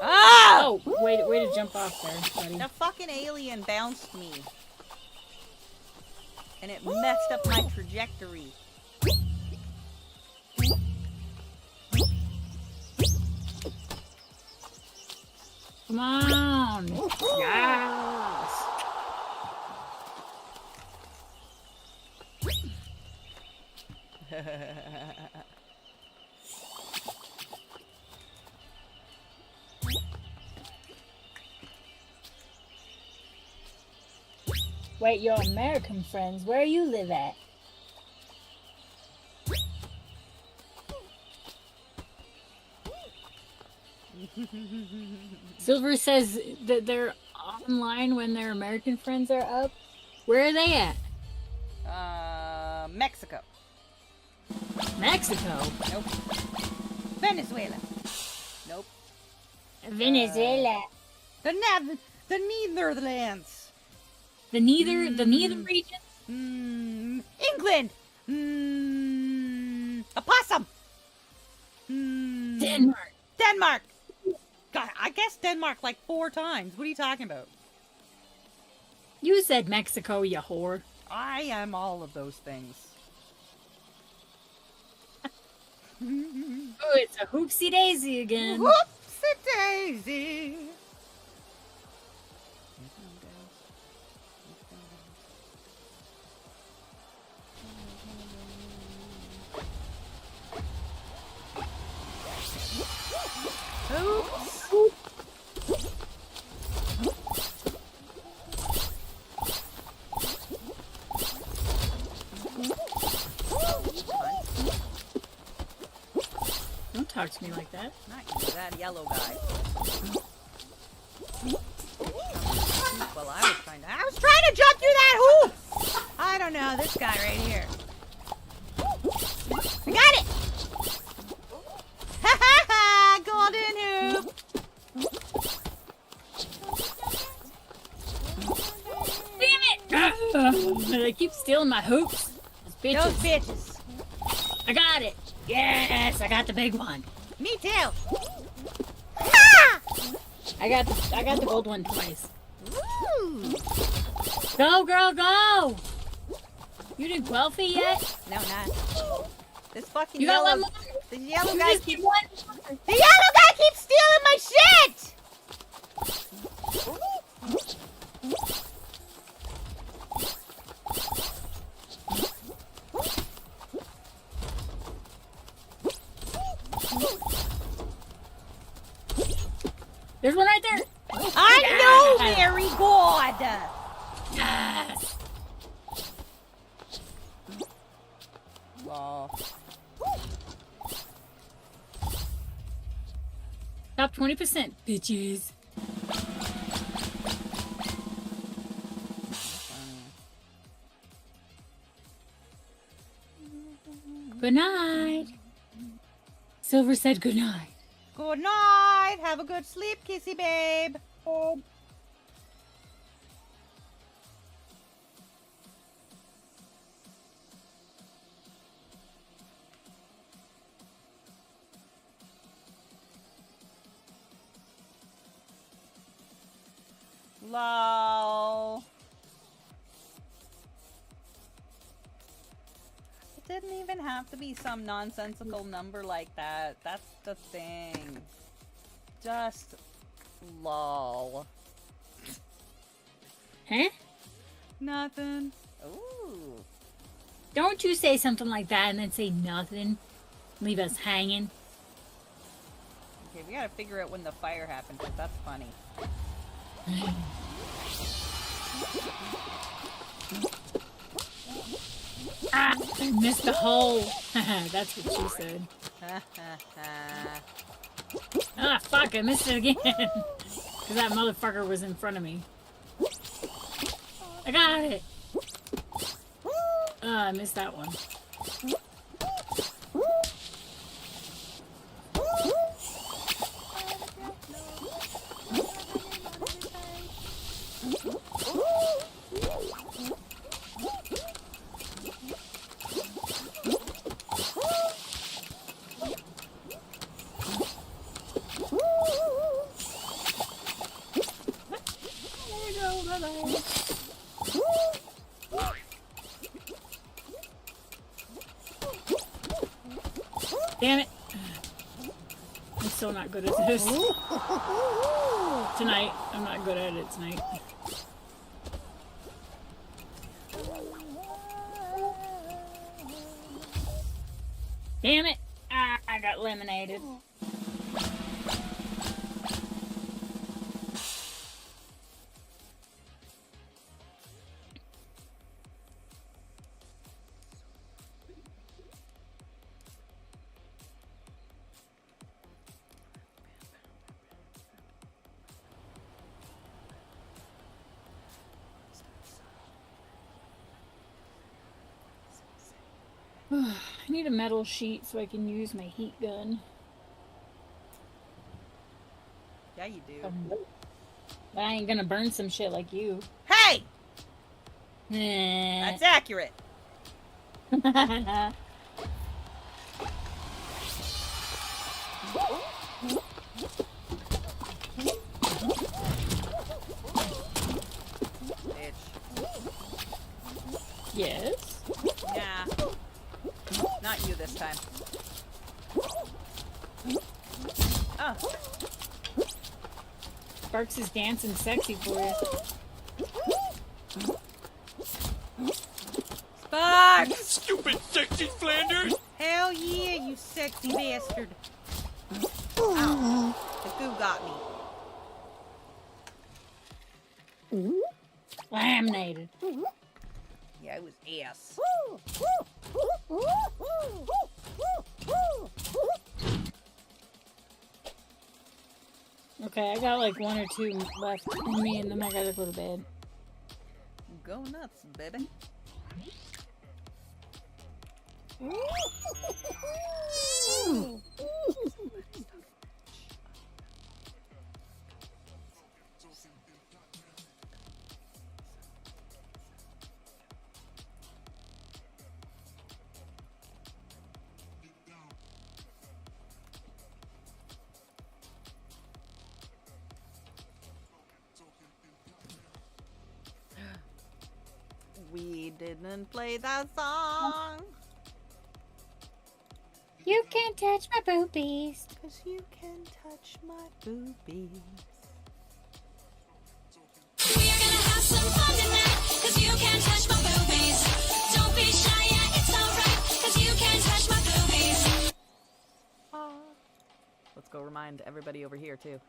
Speaker 1: Ah!
Speaker 2: Oh, way to jump off there, buddy.
Speaker 1: The fucking alien bounced me. And it messed up my trajectory.
Speaker 2: Come on! Yes! Wait, your American friends, where you live at? Silver says that they're on online when their American friends are up. Where are they at?
Speaker 1: Mexico.
Speaker 2: Mexico.
Speaker 1: Nope. Venezuela. Nope.
Speaker 3: Venezuela.
Speaker 1: The Netherlands.
Speaker 2: The neither region.
Speaker 1: England. A possum.
Speaker 2: Denmark.
Speaker 1: God, I guess Denmark like 4 times. What are you talking about?
Speaker 2: You said Mexico, you whore.
Speaker 1: I am all of those things.
Speaker 2: Oh, it's a hoopsie daisy again.
Speaker 1: Whoopsie daisy. Oops.
Speaker 2: Don't talk to me like that.
Speaker 1: Not you, that yellow guy. Well, I was trying to jump through that hoop! I don't know, this guy right here. I got it! Ha ha ha! Golden hoop!
Speaker 2: Damn it! They keep stealing my hoops. Those
Speaker 1: Those
Speaker 2: bitches.
Speaker 1: bitches.
Speaker 2: I got it. Yes, I got the big one.
Speaker 1: Me too.
Speaker 2: I got the gold one twice.
Speaker 1: Woo!
Speaker 2: Go, girl, go! You did wealthy yet?
Speaker 1: No, not. This fucking
Speaker 2: You got
Speaker 1: yellow.
Speaker 2: one more.
Speaker 1: The yellow
Speaker 2: You
Speaker 1: guy
Speaker 2: just
Speaker 1: keeps.
Speaker 2: did one more.
Speaker 1: The yellow guy keeps stealing my shit!
Speaker 2: There's one right there.
Speaker 1: I know, Mary God!
Speaker 2: Yes.
Speaker 1: Wow.
Speaker 2: Top 20%, bitches. Good night. Silver said good night.
Speaker 1: Good night. Have a good sleep, kissy babe. Lol. It didn't even have to be some nonsensical number like that. That's the thing. Just lol.
Speaker 2: Huh?
Speaker 1: Nothing. Ooh.
Speaker 2: Don't you say something like that and then say nothing. Leave us hanging.
Speaker 1: Okay, we gotta figure out when the fire happened, because that's funny.
Speaker 2: Ah, I missed the hole. That's what she said. Ah, fuck, I missed it again. Because that motherfucker was in front of me. I got it. I missed that one. Damn it. I'm still not good at this. Tonight. I'm not good at it tonight. Damn it. Ah, I got eliminated. I need a metal sheet so I can use my heat gun.
Speaker 1: Yeah, you do.
Speaker 2: But I ain't gonna burn some shit like you.
Speaker 1: Hey!
Speaker 2: Nah.
Speaker 1: That's accurate. Bitch.
Speaker 2: Yes.
Speaker 1: Yeah. Not you this time. Oh.
Speaker 2: Sparks is dancing sexy for you.
Speaker 1: Sparks!
Speaker 5: Stupid sexy Flanders!
Speaker 1: Hell yeah, you sexy bastard. Ow. The goo got me.
Speaker 2: Laminated.
Speaker 1: Yeah, it was ass.
Speaker 2: Okay, I got like 1 or 2 left in me and then I gotta go to bed.
Speaker 1: Go nuts, baby. We didn't play that song.
Speaker 3: You can't touch my boobies.
Speaker 1: 'Cause you can touch my boobies.
Speaker 6: We're gonna have some fun tonight, 'cause you can't touch my boobies. Don't be shy, yeah, it's alright, 'cause you can't touch my boobies.
Speaker 1: Let's go remind everybody over here, too.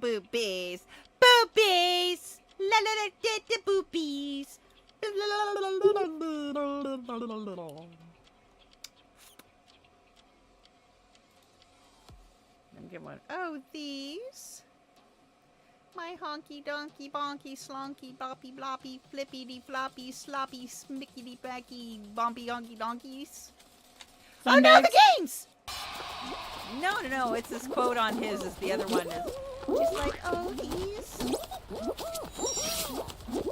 Speaker 1: Boobies. Boobies. La la la da da boobies. Let me get one. Oh, these. My honky donkey bonky slonky boppy bloppy flippity floppy sloppy smickety backy bompy honky donkeys. Oh no, the games! No, it's this quote on his is the other one is just like, oh these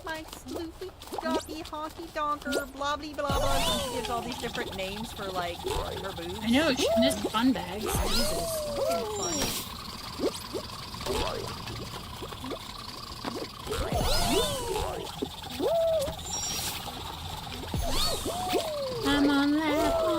Speaker 1: my sloopy donkey honky donker blah blah blah blah, and she gives all these different names for like her boobs.
Speaker 2: I know, she missed fun bags. Jesus. I'm on that one.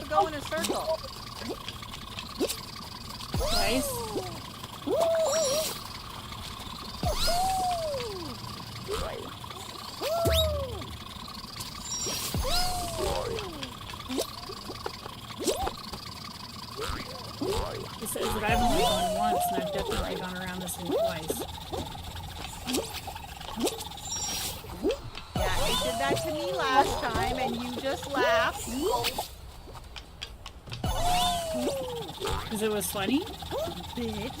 Speaker 1: Go in a circle.
Speaker 2: Twice. It says that I've only gone once, and I've definitely gone around this thing twice.
Speaker 1: Yeah, it did that to me last time, and you just laughed.
Speaker 2: Because it was funny?
Speaker 1: Bitch.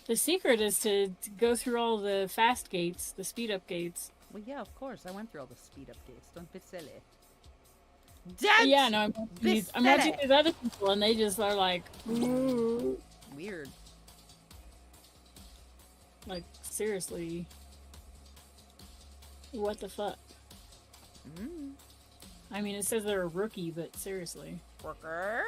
Speaker 2: The secret is to go through all the fast gates, the speed up gates.
Speaker 1: Well, yeah, of course. I went through all the speed up gates. Don't be silly. Dance!
Speaker 2: Yeah, no, I'm watching these other people, and they just are like, "Ooh."
Speaker 1: Weird.
Speaker 2: Like, seriously. What the fuck?
Speaker 1: Mm.
Speaker 2: I mean, it says they're a rookie, but seriously.
Speaker 1: Worker.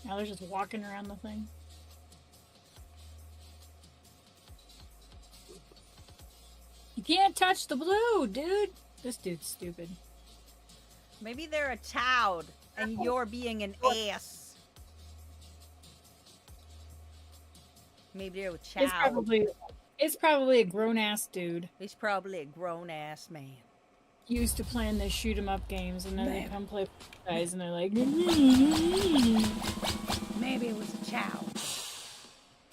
Speaker 2: Now they're just walking around the thing. You can't touch the blue, dude! This dude's stupid.
Speaker 1: Maybe they're a child and you're being an ass. Maybe they're a child.
Speaker 2: It's probably a grown-ass dude.
Speaker 1: He's probably a grown-ass man.
Speaker 2: Used to playing the shoot 'em up games, and then they come play with you guys, and they're like,
Speaker 1: Maybe it was a child.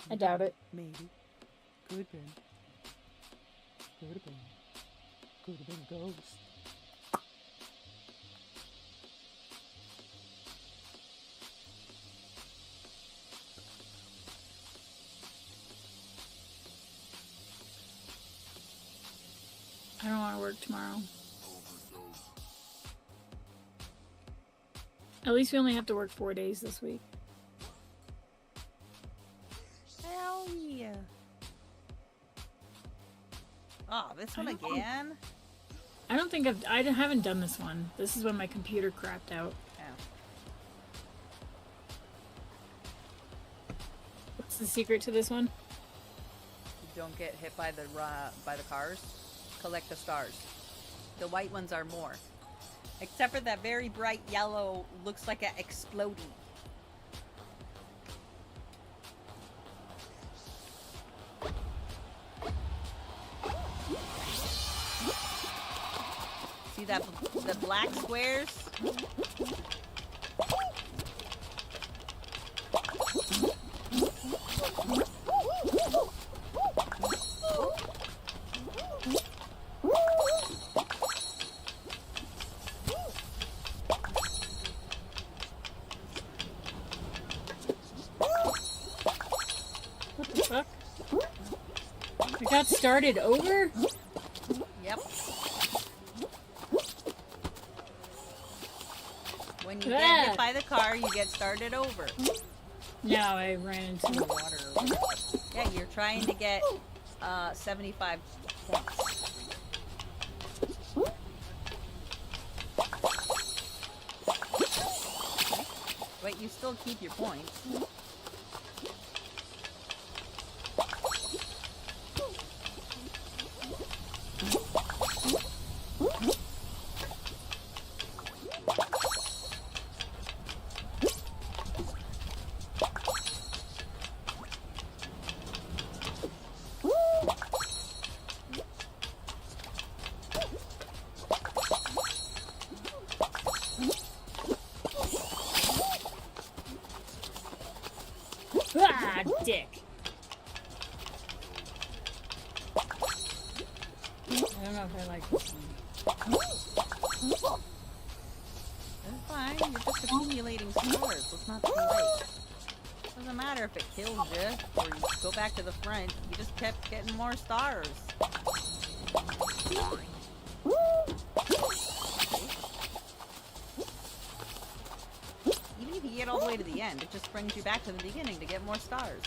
Speaker 2: I doubt it.
Speaker 1: Maybe. Could have been. Could have been. Could have been a ghost.
Speaker 2: I don't want to work tomorrow. At least we only have to work 4 days this week.
Speaker 1: Hell yeah. Oh, this one again?
Speaker 2: I don't think I haven't done this one. This is when my computer crapped out.
Speaker 1: Oh.
Speaker 2: What's the secret to this one?
Speaker 1: You don't get hit by the cars. Collect the stars. The white ones are more. Except for that very bright yellow, looks like a exploding. See that the black squares?
Speaker 2: What the fuck? I got started over?
Speaker 1: Yep. When you get hit by the car, you get started over.
Speaker 2: No, I ran into the water.
Speaker 1: Yeah, you're trying to get 75 points. Wait, you still keep your points.
Speaker 2: Ah, dick. I don't know if I like this one.
Speaker 1: It's fine, you're just accumulating scores. Let's not be late. Doesn't matter if it kills you, or you go back to the front. You just kept getting more stars. Even if you get all the way to the end, it just brings you back to the beginning to get more stars.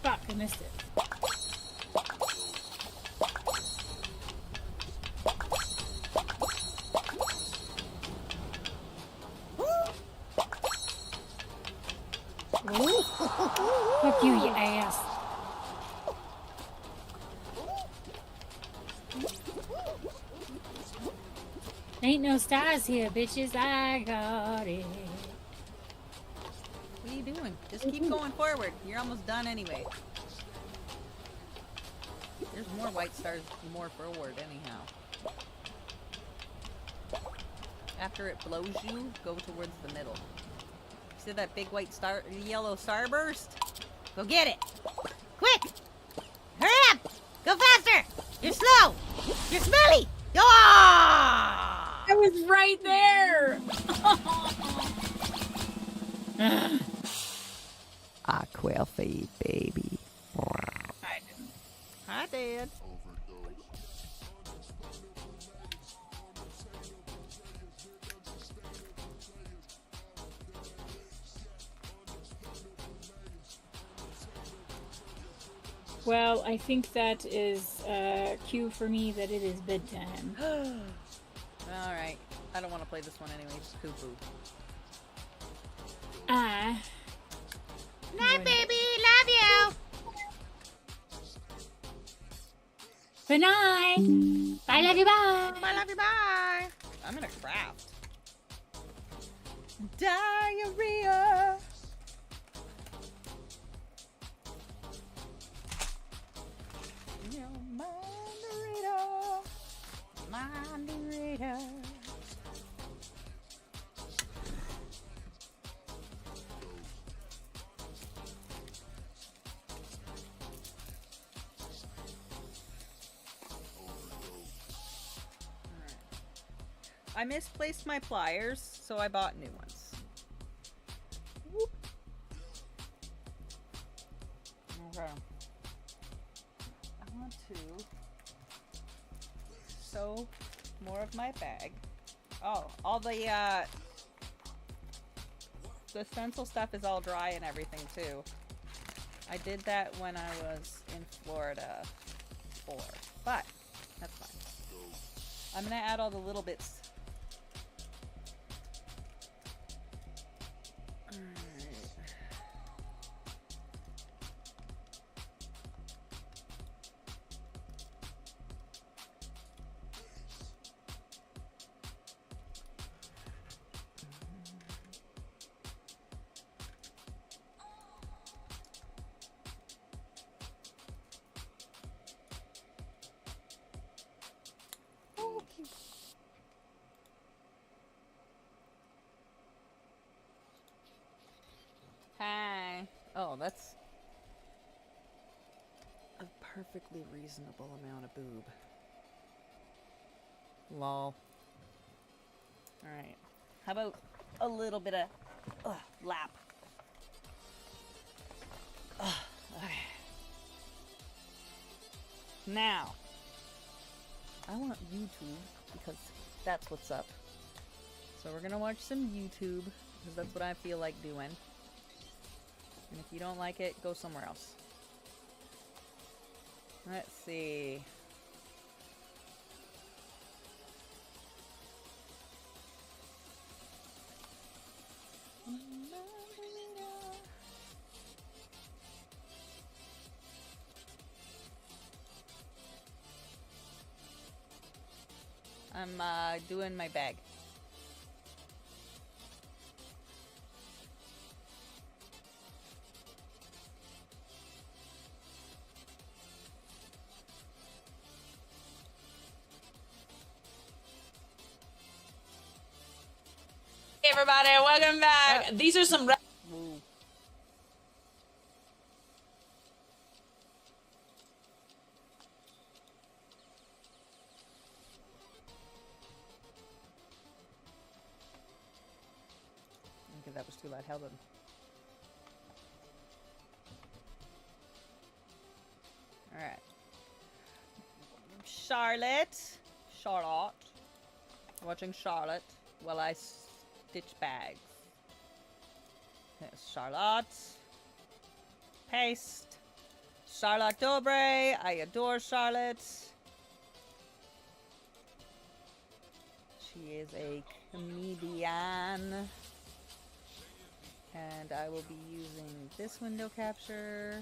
Speaker 2: Fuck, I missed it. Fuck you, you ass. Ain't no stars here, bitches. I got it.
Speaker 1: are you doing? Just keep going forward. You're almost done anyway. There's more white stars more forward anyhow. After it blows you, go towards the middle. See that big white star, yellow starburst? Go get it! Quick! Hurry up! Go faster! You're slow! You're smelly! Ah!
Speaker 2: I was right there.
Speaker 1: Aquafade, baby. I did.
Speaker 2: Well, I think that is cue for me that it is bedtime.
Speaker 1: Alright. I don't want to play this one anyway. Just poo-poo.
Speaker 2: Ah.
Speaker 1: Night, baby! Love you!
Speaker 2: Good night. Bye, love you, bye.
Speaker 1: I love you, bye! I'm gonna craft. Diarrhea! Your margarita. Margarita. I misplaced my pliers, so I bought new ones. Whoop. Okay. I want to sew more of my bag. Oh, all the stencil stuff is all dry and everything too. I did that when I was in Florida before, but that's fine. I'm gonna add all the little bits. Hi. Oh, that's a perfectly reasonable amount of boob. Lol. Alright. How about a little bit of lap? Okay. Now, I want YouTube because that's what's up. So we're gonna watch some YouTube because that's what I feel like doing. And if you don't like it, go somewhere else. Let's see. I'm doing my bag.
Speaker 7: Hey everybody, welcome back. These are some
Speaker 1: Woo. Okay, that was too loud. Held on. Alright. Charlotte. Watching Charlotte while I stitch bags. There's Charlotte. Paste. Charlotte Dobre. I adore Charlotte. She is a comedian. And I will be using this window capture.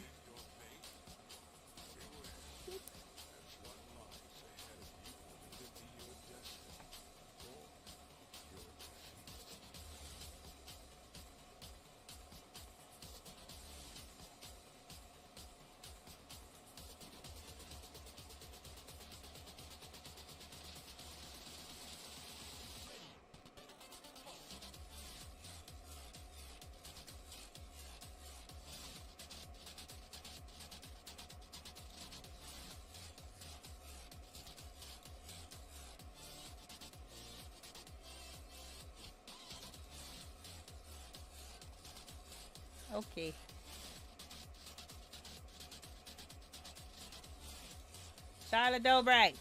Speaker 1: Okay. Charlotte Dobre.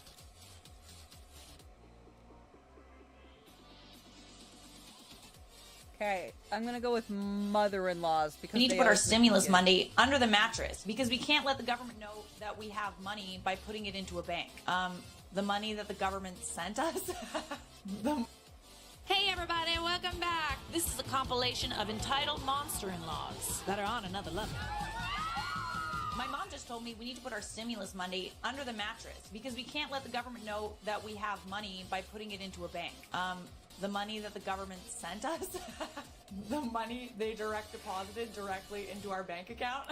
Speaker 1: Okay, I'm gonna go with mother-in-laws because
Speaker 7: We need to
Speaker 1: they
Speaker 7: put our
Speaker 1: always make
Speaker 7: stimulus
Speaker 1: me
Speaker 7: money under the mattress because we can't let the government know that we have money by putting it into a bank. The money that the government sent us. Hey everybody, welcome back. This is a compilation of entitled monster-in-laws that are on another level. My mom just told me we need to put our stimulus money under the mattress because we can't let the government know that we have money by putting it into a bank. The money that the government sent us, the money they direct deposited directly into our bank account.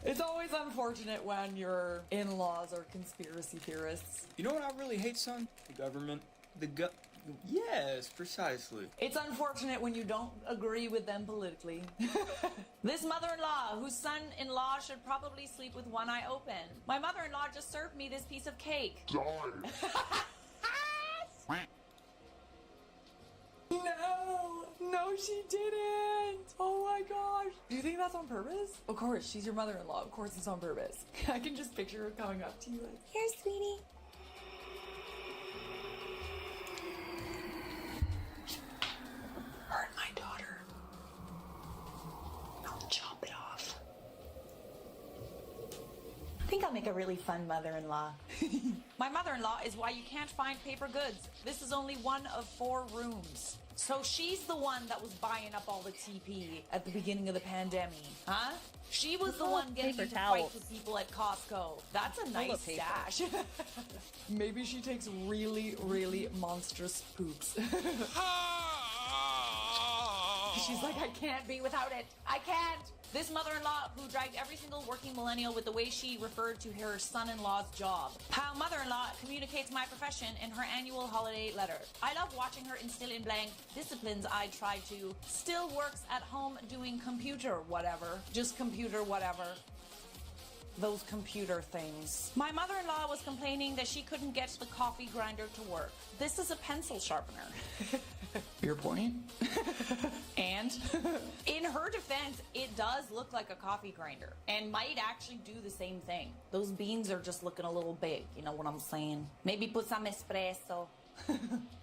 Speaker 7: It's always unfortunate when your in-laws are conspiracy theorists.
Speaker 5: You know what I really hate, son? The government. Yes, precisely.
Speaker 7: It's unfortunate when you don't agree with them politically. This mother-in-law, whose son-in-law should probably sleep with one eye open. My mother-in-law just served me this piece of cake. No, she didn't. Oh my gosh. Do you think that's on purpose? Of course, she's your mother-in-law. Of course it's on purpose. I can just picture her coming up to you like,
Speaker 3: Here, sweetie.
Speaker 7: hurt my daughter. I'll chop it off. I think I'll make a really fun mother-in-law. My mother-in-law is why you can't find paper goods. This is only one of 4 rooms. So she's the one that was buying up all the TP at the beginning of the pandemic, huh? She was the one getting
Speaker 1: paper
Speaker 7: into
Speaker 1: towels.
Speaker 7: fights with people at Costco. That's a nice
Speaker 1: of paper.
Speaker 7: stash. Maybe she takes really, really monstrous poops. She's like, I can't be without it. I can't. This mother-in-law who dragged every single working millennial with the way she referred to her son-in-law's job. How mother-in-law communicates my profession in her annual holiday letter. I love watching her instill in blank disciplines I try to. Still works at home doing computer whatever. Just computer whatever. Those computer things. My mother-in-law was complaining that she couldn't get the coffee grinder to work. This is a pencil sharpener. Your point? And in her defense, it does look like a coffee grinder and might actually do the same thing. Those beans are just looking a little big, you know what I'm saying? Maybe put some espresso.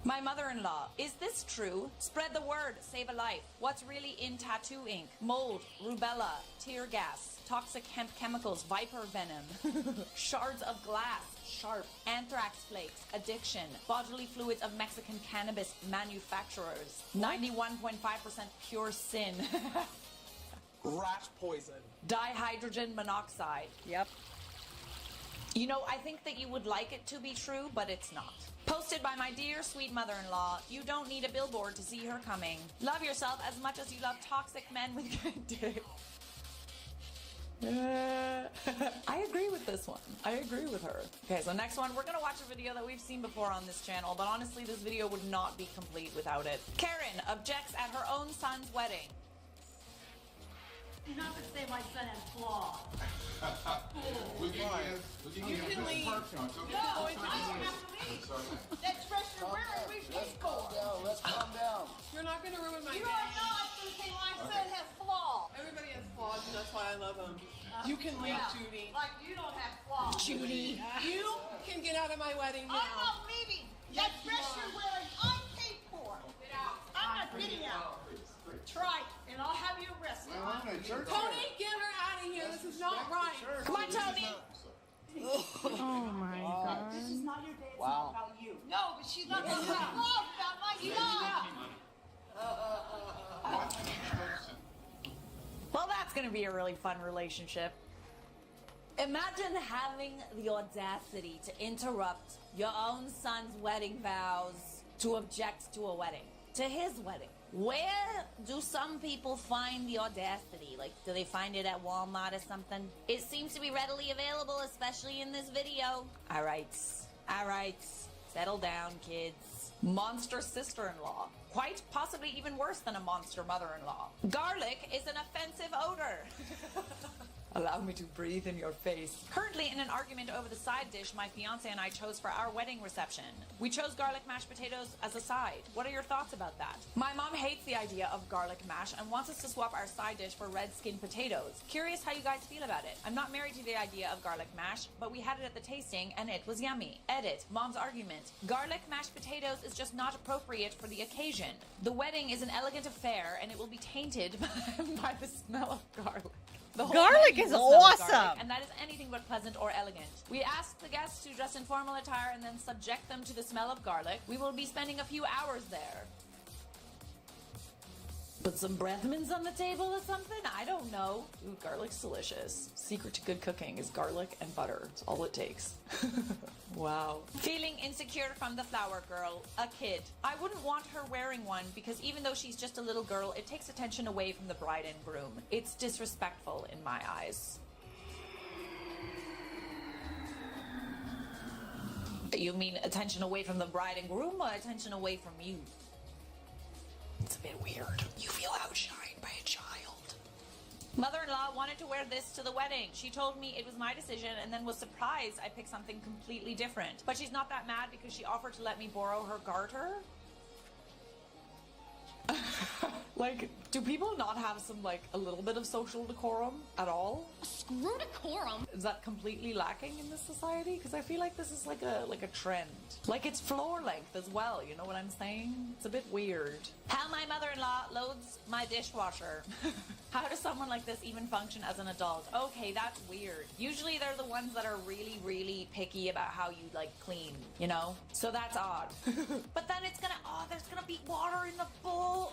Speaker 7: My mother-in-law, is this true? Spread the word, save a life. What's really in tattoo ink? Mold, rubella, tear gas, toxic hemp chemicals, viper venom, shards of glass, sharp, anthrax flakes, addiction, bodily fluids of Mexican cannabis manufacturers, 91.5% pure sin,
Speaker 8: Rat poison.
Speaker 7: dihydrogen monoxide.
Speaker 1: Yep.
Speaker 7: You know, I think that you would like it to be true, but it's not. Posted by my dear sweet mother-in-law. You don't need a billboard to see her coming. Love yourself as much as you love toxic men with good dick. I agree with this one. I agree with her. Okay, so next one, we're gonna watch a video that we've seen before on this channel, but honestly, this video would not be complete without it. Karen objects at her own son's wedding.
Speaker 9: You're not gonna say my son has flaws.
Speaker 8: You can leave.
Speaker 9: No, I don't have to leave. That dress you're wearing, we paid for.
Speaker 8: Let's calm down.
Speaker 9: You're not gonna ruin my day. You are not gonna say my son has flaws. Everybody has flaws, and that's why I love him. You can leave, Judy. Like you don't have flaws.
Speaker 7: Judy.
Speaker 9: You can get out of my wedding now. I'm not leaving. That dress you're wearing, I paid for. Get out. I'm not getting out. Try it, and I'll have you arrested. Tony, get her out of here. This is not right.
Speaker 7: Come on, Tony.
Speaker 2: Oh my god.
Speaker 9: This is not your day. It's not about you. No, but she's not gonna have flaws about my son.
Speaker 7: Well, that's gonna be a really fun relationship. Imagine having the audacity to interrupt your own son's wedding vows to object to a wedding, to his wedding. Where do some people find the audacity? Like, do they find it at Walmart or something? It seems to be readily available, especially in this video. All right, settle down, kids. Monster sister-in-law. Quite possibly even worse than a monster mother-in-law. Garlic is an offensive odor. Allow me to breathe in your face. Currently in an argument over the side dish my fiance and I chose for our wedding reception. We chose garlic mashed potatoes as a side. What are your thoughts about that? My mom hates the idea of garlic mash and wants us to swap our side dish for red skin potatoes. Curious how you guys feel about it. I'm not married to the idea of garlic mash, but we had it at the tasting and it was yummy. Edit. Mom's argument. Garlic mashed potatoes is just not appropriate for the occasion. The wedding is an elegant affair and it will be tainted by the smell of garlic. The whole
Speaker 1: Garlic
Speaker 7: menu
Speaker 1: is
Speaker 7: will smell of
Speaker 1: awesome.
Speaker 7: garlic, and that is anything but pleasant or elegant. We asked the guests to dress in formal attire and then subject them to the smell of garlic. We will be spending a few hours there. Put some breath mints on the table or something? I don't know. Ooh, garlic's delicious. Secret to good cooking is garlic and butter. It's all it takes. Wow. Feeling insecure from the flower girl, a kid. I wouldn't want her wearing one because even though she's just a little girl, it takes attention away from the bride and groom. It's disrespectful in my eyes. You mean attention away from the bride and groom or attention away from you? It's a bit weird. You feel outshined by a child. Mother-in-law wanted to wear this to the wedding. She told me it was my decision and then was surprised I picked something completely different. But she's not that mad because she offered to let me borrow her garter. Like, do people not have some, like, a little bit of social decorum at all?
Speaker 3: Screw decorum.
Speaker 7: Is that completely lacking in this society? Because I feel like this is like a trend. Like it's floor length as well, you know what I'm saying? It's a bit weird. How my mother-in-law loads my dishwasher. How does someone like this even function as an adult? Okay, that's weird. Usually they're the ones that are really, really picky about how you like clean, you know? So that's odd. But then it's gonna, there's gonna be water in the bowl.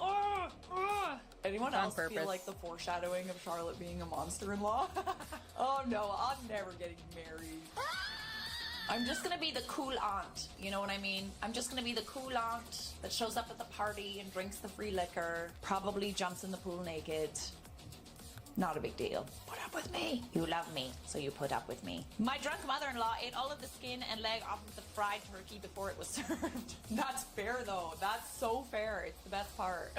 Speaker 7: Anyone
Speaker 1: On
Speaker 7: else
Speaker 1: purpose.
Speaker 7: feel like the foreshadowing of Charlotte being a monster-in-law? Oh no, I'm never getting married. I'm just gonna be the cool aunt, you know what I mean? I'm just gonna be the cool aunt that shows up at the party and drinks the free liquor, probably jumps in the pool naked. Not a big deal. Put up with me. You love me, so you put up with me. My drunk mother-in-law ate all of the skin and leg off of the fried turkey before it was served. That's fair though. That's so fair. It's the best part.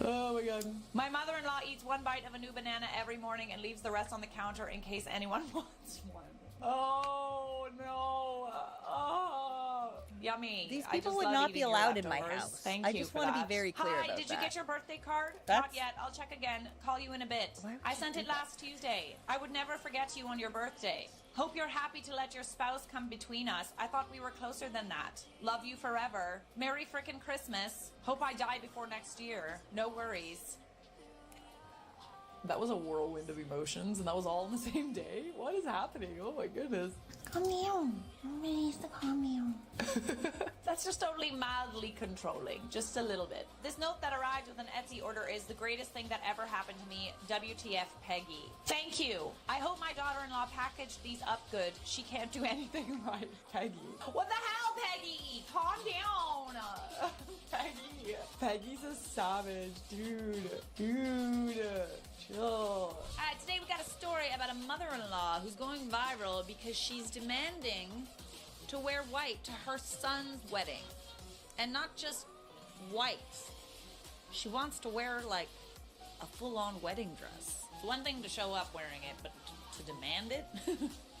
Speaker 7: Oh my god. My mother-in-law eats one bite of a new banana every morning and leaves the rest on the counter in case anyone wants one. Oh no. Oh. Yummy.
Speaker 1: These
Speaker 7: I
Speaker 1: people
Speaker 7: just
Speaker 1: would
Speaker 7: love
Speaker 1: not
Speaker 7: eating
Speaker 1: be
Speaker 7: your
Speaker 1: allowed in my
Speaker 7: leftovers.
Speaker 1: house.
Speaker 7: Thank
Speaker 1: I
Speaker 7: you
Speaker 1: just
Speaker 7: for
Speaker 1: want to
Speaker 7: that.
Speaker 1: be very clear
Speaker 7: Hi,
Speaker 1: about
Speaker 7: did you
Speaker 1: that.
Speaker 7: get your birthday card?
Speaker 1: That's-
Speaker 7: Not yet. I'll check again. Call you in a bit.
Speaker 1: Why would
Speaker 7: I
Speaker 1: you
Speaker 7: sent
Speaker 1: do
Speaker 7: it
Speaker 1: that?
Speaker 7: last Tuesday. I would never forget you on your birthday. Hope you're happy to let your spouse come between us. I thought we were closer than that. Love you forever. Merry frickin' Christmas. Hope I die before next year. No worries. That was a whirlwind of emotions, and that was all in the same day? What is happening? Oh my goodness.
Speaker 3: Calm down. Nobody needs to calm down.
Speaker 7: That's just only mildly controlling. Just a little bit. This note that arrived with an Etsy order is the greatest thing that ever happened to me. WTF Peggy. Thank you. I hope my daughter-in-law packaged these up good. She can't do anything right. Peggy. What the hell, Peggy? Calm down. Peggy. Peggy's a savage. Dude. Chill. Today we got a story about a mother-in-law who's going viral because she's demanding to wear white to her son's wedding. And not just white. She wants to wear like a full-on wedding dress. It's one thing to show up wearing it, but to demand it?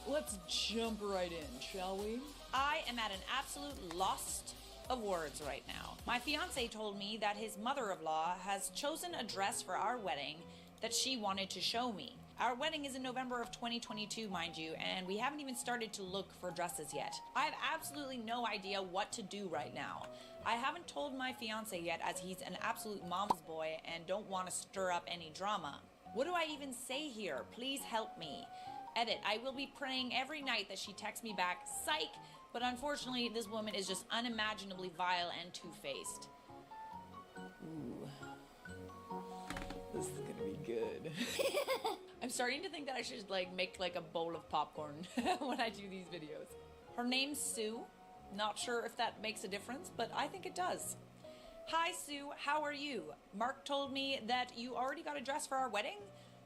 Speaker 7: Let's jump right in, shall we? I am at an absolute loss of words right now. My fiance told me that his mother-in-law has chosen a dress for our wedding that she wanted to show me. Our wedding is in November of 2022, mind you, and we haven't even started to look for dresses yet. I have absolutely no idea what to do right now. I haven't told my fiance yet as he's an absolute mama's boy and don't want to stir up any drama. What do I even say here? Please help me. Edit, I will be praying every night that she texts me back, psych, but unfortunately this woman is just unimaginably vile and two-faced. Ooh. This is gonna be good. I'm starting to think that I should like make like a bowl of popcorn when I do these videos. Her name's Sue. Not sure if that makes a difference, but I think it does. Hi Sue, how are you? Mark told me that you already got a dress for our wedding?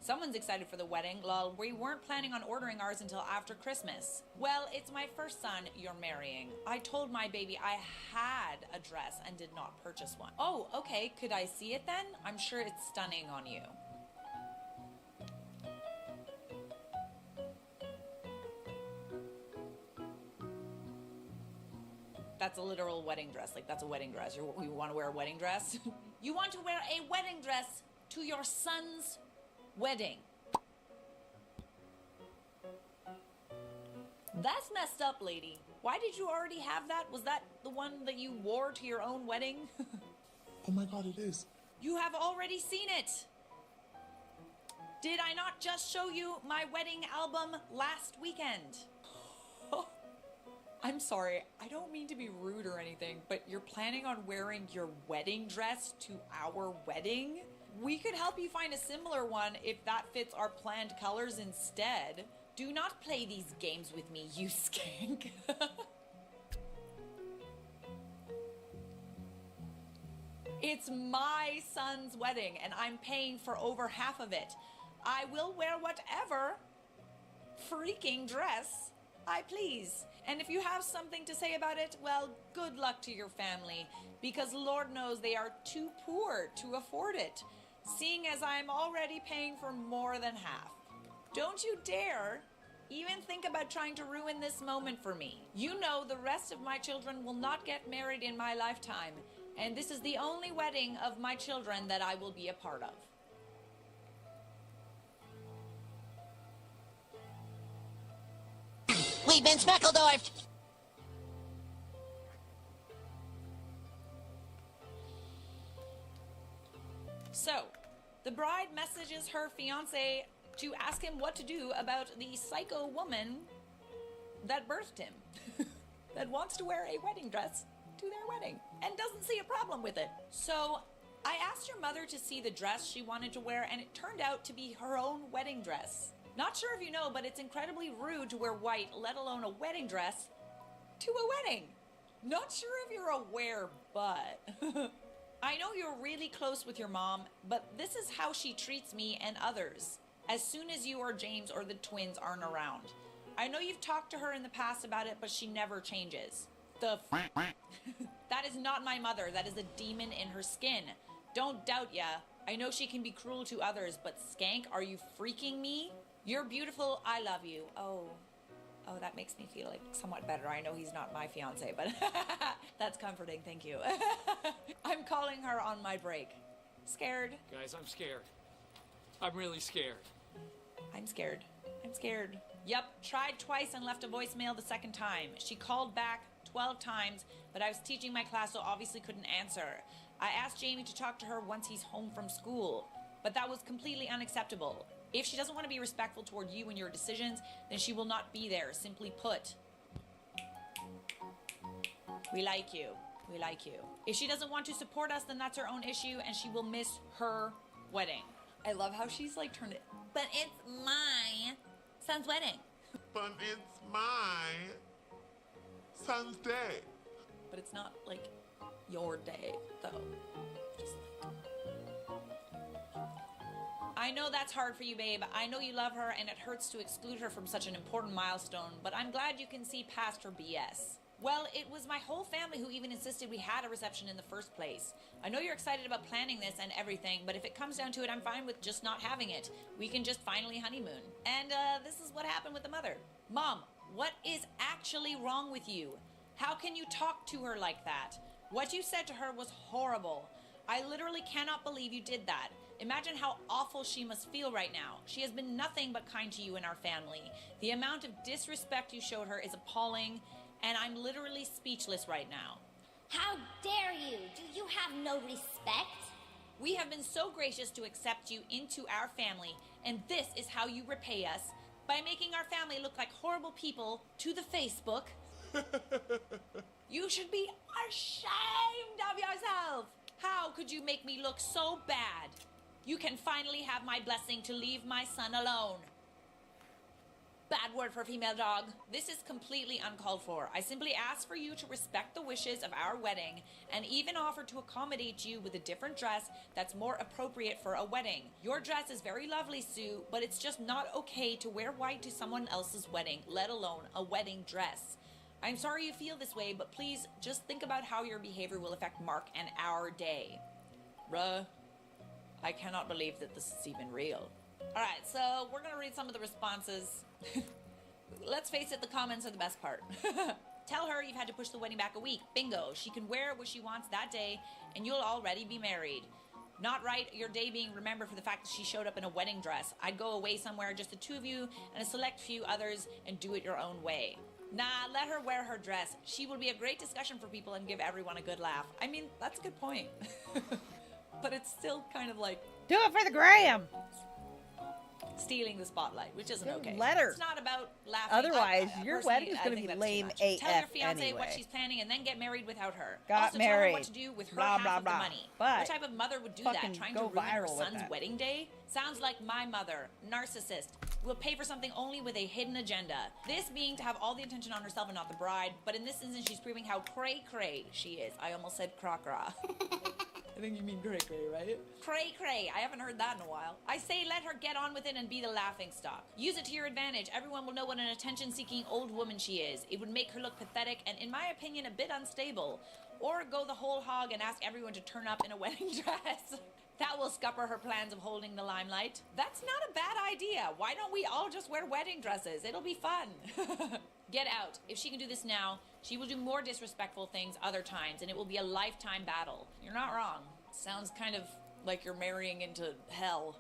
Speaker 7: Someone's excited for the wedding, lol. We weren't planning on ordering ours until after Christmas. Well, it's my first son you're marrying. I told my baby I had a dress and did not purchase one. Oh, okay, could I see it then? I'm sure it's stunning on you. That's a literal wedding dress. Like, that's a wedding dress. You want to wear a wedding dress? You want to wear a wedding dress to your son's wedding. That's messed up, lady. Why did you already have that? Was that the one that you wore to your own wedding?
Speaker 8: Oh my god, it is.
Speaker 7: You have already seen it. Did I not just show you my wedding album last weekend? I'm sorry, I don't mean to be rude or anything, but you're planning on wearing your wedding dress to our wedding? We could help you find a similar one if that fits our planned colors instead. Do not play these games with me, you skank. It's my son's wedding, and I'm paying for over half of it. I will wear whatever freaking dress I please. And if you have something to say about it, well, good luck to your family, because Lord knows they are too poor to afford it, seeing as I'm already paying for more than half. Don't you dare even think about trying to ruin this moment for me. You know the rest of my children will not get married in my lifetime, and this is the only wedding of my children that I will be a part of.
Speaker 3: We've been Speckledorfed.
Speaker 7: So, the bride messages her fiance to ask him what to do about the psycho woman that birthed him, that wants to wear a wedding dress to their wedding and doesn't see a problem with it. So, I asked your mother to see the dress she wanted to wear, and it turned out to be her own wedding dress. Not sure if you know, but it's incredibly rude to wear white, let alone a wedding dress, to a wedding. Not sure if you're aware, but I know you're really close with your mom, but this is how she treats me and others as soon as you or James or the twins aren't around. I know you've talked to her in the past about it, but she never changes. That is not my mother. That is a demon in her skin. Don't doubt ya. I know she can be cruel to others, but skank, are you freaking me? You're beautiful. I love you. Oh, that makes me feel like somewhat better. I know he's not my fiance, but that's comforting. Thank you. I'm calling her on my break. Scared?
Speaker 10: Guys, I'm scared. I'm really scared.
Speaker 7: I'm scared. I'm scared. Yep, tried twice and left a voicemail the second time. She called back 12 times, but I was teaching my class, so obviously couldn't answer. I asked Jamie to talk to her once he's home from school, but that was completely unacceptable. If she doesn't want to be respectful toward you and your decisions, then she will not be there. Simply put. We like you. We like you. If she doesn't want to support us, then that's her own issue, and she will miss her wedding. I love how she's like turned it. But it's my son's wedding.
Speaker 8: But it's my son's day.
Speaker 7: But it's not like your day, though. Just I know that's hard for you, babe. I know you love her, and it hurts to exclude her from such an important milestone, but I'm glad you can see past her BS. Well, it was my whole family who even insisted we had a reception in the first place. I know you're excited about planning this and everything, but if it comes down to it, I'm fine with just not having it. We can just finally honeymoon. And this is what happened with the mother. Mom, what is actually wrong with you? How can you talk to her like that? What you said to her was horrible. I literally cannot believe you did that. Imagine how awful she must feel right now. She has been nothing but kind to you and our family. The amount of disrespect you showed her is appalling, and I'm literally speechless right now.
Speaker 3: How dare you? Do you have no respect?
Speaker 7: We have been so gracious to accept you into our family, and this is how you repay us, by making our family look like horrible people to the Facebook. You should be ashamed of yourself. How could you make me look so bad? You can finally have my blessing to leave my son alone. Bad word for a female dog. This is completely uncalled for. I simply asked for you to respect the wishes of our wedding and even offered to accommodate you with a different dress that's more appropriate for a wedding. Your dress is very lovely, Sue, but it's just not okay to wear white to someone else's wedding, let alone a wedding dress. I'm sorry you feel this way, but please just think about how your behavior will affect Mark and our day. Bruh, I cannot believe that this is even real. Alright, so we're gonna read some of the responses. Let's face it, the comments are the best part. Tell her you've had to push the wedding back a week. Bingo. She can wear what she wants that day, and you'll already be married. Not right your day being remembered for the fact that she showed up in a wedding dress. I'd go away somewhere, just the two of you and a select few others, and do it your own way. Nah, let her wear her dress. She will be a great discussion for people and give everyone a good laugh. I mean, that's a good point. But it's still kind of like...
Speaker 1: Do it for the gram!
Speaker 7: stealing the spotlight, which isn't okay.
Speaker 1: Let her.
Speaker 7: It's not about laughing.
Speaker 1: Otherwise, your
Speaker 7: personally,
Speaker 1: wedding is
Speaker 7: I
Speaker 1: going to
Speaker 7: think
Speaker 1: be
Speaker 7: that's
Speaker 1: lame
Speaker 7: too much.
Speaker 1: AF
Speaker 7: Tell your fiance
Speaker 1: anyway.
Speaker 7: what she's planning and then get married without her.
Speaker 1: Got
Speaker 7: also
Speaker 1: married.
Speaker 7: tell her what to do with her
Speaker 1: Blah,
Speaker 7: half
Speaker 1: blah,
Speaker 7: of
Speaker 1: blah.
Speaker 7: the money.
Speaker 1: But
Speaker 7: what type of mother would do that?
Speaker 1: fucking
Speaker 7: Trying to
Speaker 1: go
Speaker 7: ruin her
Speaker 1: viral with
Speaker 7: son's
Speaker 1: that.
Speaker 7: wedding day? Sounds like my mother. Narcissist. Will pay for something only with a hidden agenda. This being to have all the attention on herself and not the bride. But in this instance, she's proving how cray-cray she is. I almost said cra-cra. I think you mean cray-cray, right? Cray-cray. I haven't heard that in a while. I say let her get on with it and be the laughing stock. Use it to your advantage. Everyone will know what an attention-seeking old woman she is. It would make her look pathetic and, in my opinion, a bit unstable. Or go the whole hog and ask everyone to turn up in a wedding dress. That will scupper her plans of holding the limelight. That's not a bad idea. Why don't we all just wear wedding dresses? It'll be fun. Get out. If she can do this now, she will do more disrespectful things other times, and it will be a lifetime battle. You're not wrong. Sounds kind of like you're marrying into hell.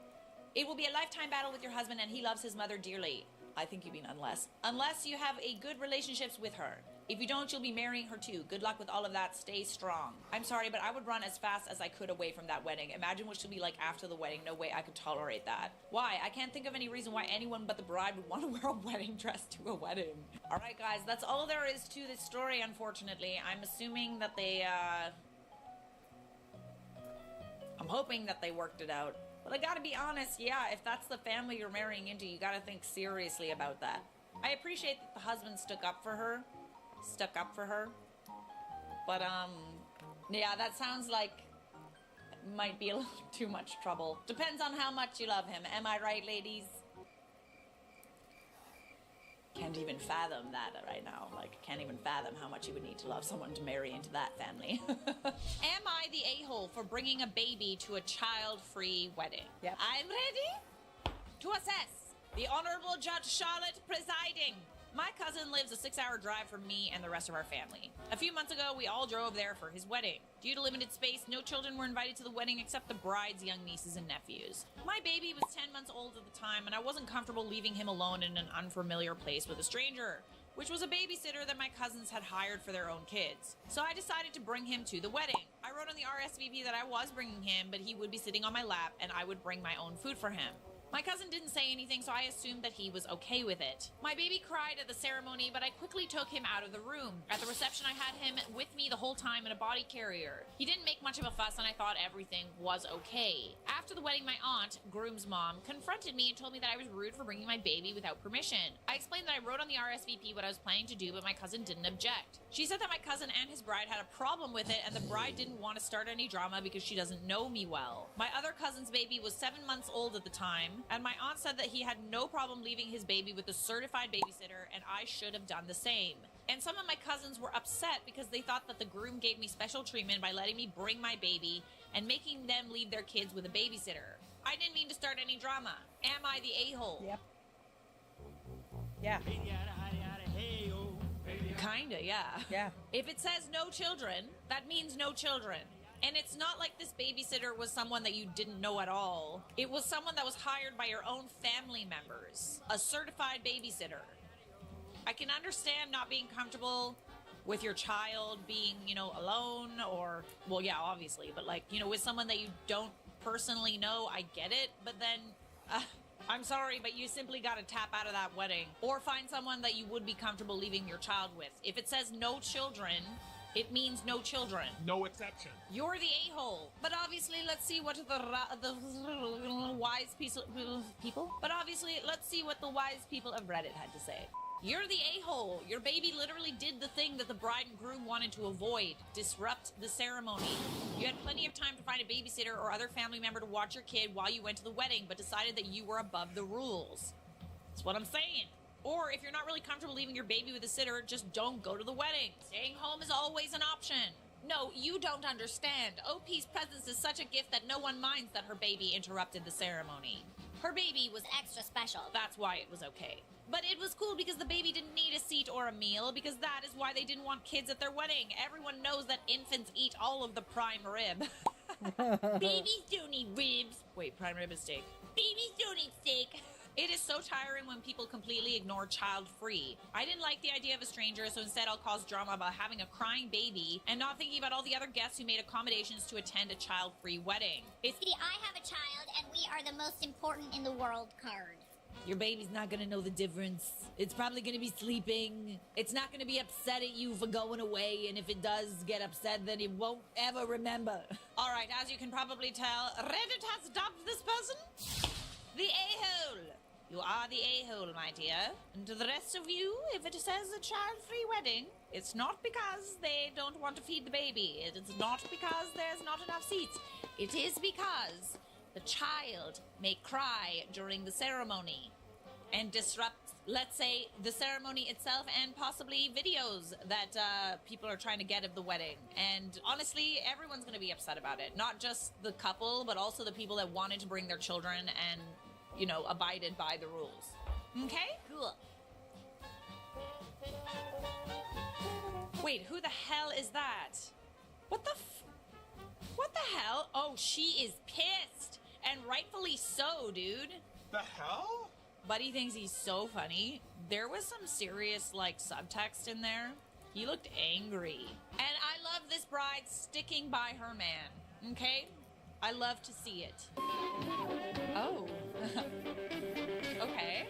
Speaker 7: It will be a lifetime battle with your husband, and he loves his mother dearly. I think you mean unless. Unless you have a good relationships with her. If you don't, you'll be marrying her too. Good luck with all of that. Stay strong. I'm sorry, but I would run as fast as I could away from that wedding. Imagine what she'll be like after the wedding. No way I could tolerate that. Why? I can't think of any reason why anyone but the bride would want to wear a wedding dress to a wedding. All right, guys, that's all there is to this story, unfortunately. I'm assuming that they, I'm hoping that they worked it out. But I gotta be honest, yeah, if that's the family you're marrying into, you gotta think seriously about that. I appreciate that the husband stuck up for her. But, yeah, that sounds like it might be a little too much trouble. Depends on how much you love him. Am I right, ladies? Can't even fathom that right now. Like, can't even fathom how much you would need to love someone to marry into that family. Am I the a-hole for bringing a baby to a child-free wedding?
Speaker 1: Yep.
Speaker 7: I'm ready to assess. The Honorable Judge Charlotte presiding. My cousin lives a 6-hour drive from me and the rest of our family. A few months ago, we all drove there for his wedding. Due to limited space, no children were invited to the wedding except the bride's young nieces and nephews. My baby was 10 months old at the time, and I wasn't comfortable leaving him alone in an unfamiliar place with a stranger, which was a babysitter that my cousins had hired for their own kids. So I decided to bring him to the wedding. I wrote on the RSVP that I was bringing him, but he would be sitting on my lap, and I would bring my own food for him. My cousin didn't say anything, so I assumed that he was okay with it. My baby cried at the ceremony, but I quickly took him out of the room. At the reception, I had him with me the whole time in a body carrier. He didn't make much of a fuss, and I thought everything was okay. After the wedding, my aunt, groom's mom, confronted me and told me that I was rude for bringing my baby without permission. I explained that I wrote on the RSVP what I was planning to do, but my cousin didn't object. She said that my cousin and his bride had a problem with it, and the bride didn't want to start any drama because she doesn't know me well. My other cousin's baby was 7 months old at the time, and my aunt said that he had no problem leaving his baby with a certified babysitter, and I should have done the same. And some of my cousins were upset because they thought that the groom gave me special treatment by letting me bring my baby and making them leave their kids with a babysitter. I didn't mean to start any drama. Am I the a-hole?
Speaker 1: Yep. Yeah.
Speaker 7: Kinda, yeah.
Speaker 1: Yeah.
Speaker 7: If it says no children, that means no children. And it's not like this babysitter was someone that you didn't know at all. It was someone that was hired by your own family members. A certified babysitter. I can understand not being comfortable with your child being, alone or, well, yeah, obviously, but with someone that you don't personally know, I get it. But then, I'm sorry, but you simply got to tap out of that wedding or find someone that you would be comfortable leaving your child with. If it says no children, it means no children.
Speaker 8: No exception.
Speaker 7: You're the a-hole. But obviously, let's see what the wise people. But obviously, let's see what the wise people of Reddit had to say. You're the a-hole. Your baby literally did the thing that the bride and groom wanted to avoid. Disrupt the ceremony. You had plenty of time to find a babysitter or other family member to watch your kid while you went to the wedding, but decided that you were above the rules. That's what I'm saying. Or if you're not really comfortable leaving your baby with a sitter, just don't go to the wedding. Staying home is always an option. No, you don't understand. OP's presence is such a gift that no one minds that her baby interrupted the ceremony. Her baby was
Speaker 3: Extra special.
Speaker 7: That's why it was okay. But it was cool because the baby didn't need a seat or a meal, because that is why they didn't want kids at their wedding. Everyone knows that infants eat all of the prime rib.
Speaker 3: Babies don't need ribs.
Speaker 7: Wait, prime rib is steak.
Speaker 3: Babies don't eat steak.
Speaker 7: It is so tiring when people completely ignore child-free. I didn't like the idea of a stranger, so instead I'll cause drama about having a crying baby and not thinking about all the other guests who made accommodations to attend a child-free wedding. It's
Speaker 3: See, I have a child, and we are the most important in the world card.
Speaker 7: Your baby's not gonna know the difference. It's probably gonna be sleeping. It's not gonna be upset at you for going away, and if it does get upset, then it won't ever remember. All right, as you can probably tell, Reddit has dubbed this person the a-hole. You are the a-hole, my dear. And to the rest of you, if it says a child-free wedding, it's not because they don't want to feed the baby. It is not because there's not enough seats. It is because the child may cry during the ceremony and disrupt, let's say, the ceremony itself and possibly videos that people are trying to get of the wedding. And honestly, everyone's going to be upset about it. Not just the couple, but also the people that wanted to bring their children and, you know, abided by the rules. Okay?
Speaker 3: Cool.
Speaker 7: Wait, who the hell is that? What the What the hell? Oh, she is pissed. And rightfully so, dude.
Speaker 5: The hell?
Speaker 7: Buddy thinks he's so funny. There was some serious, like, subtext in there. He looked angry. And I love this bride sticking by her man. Okay? I love to see it. Oh. Okay.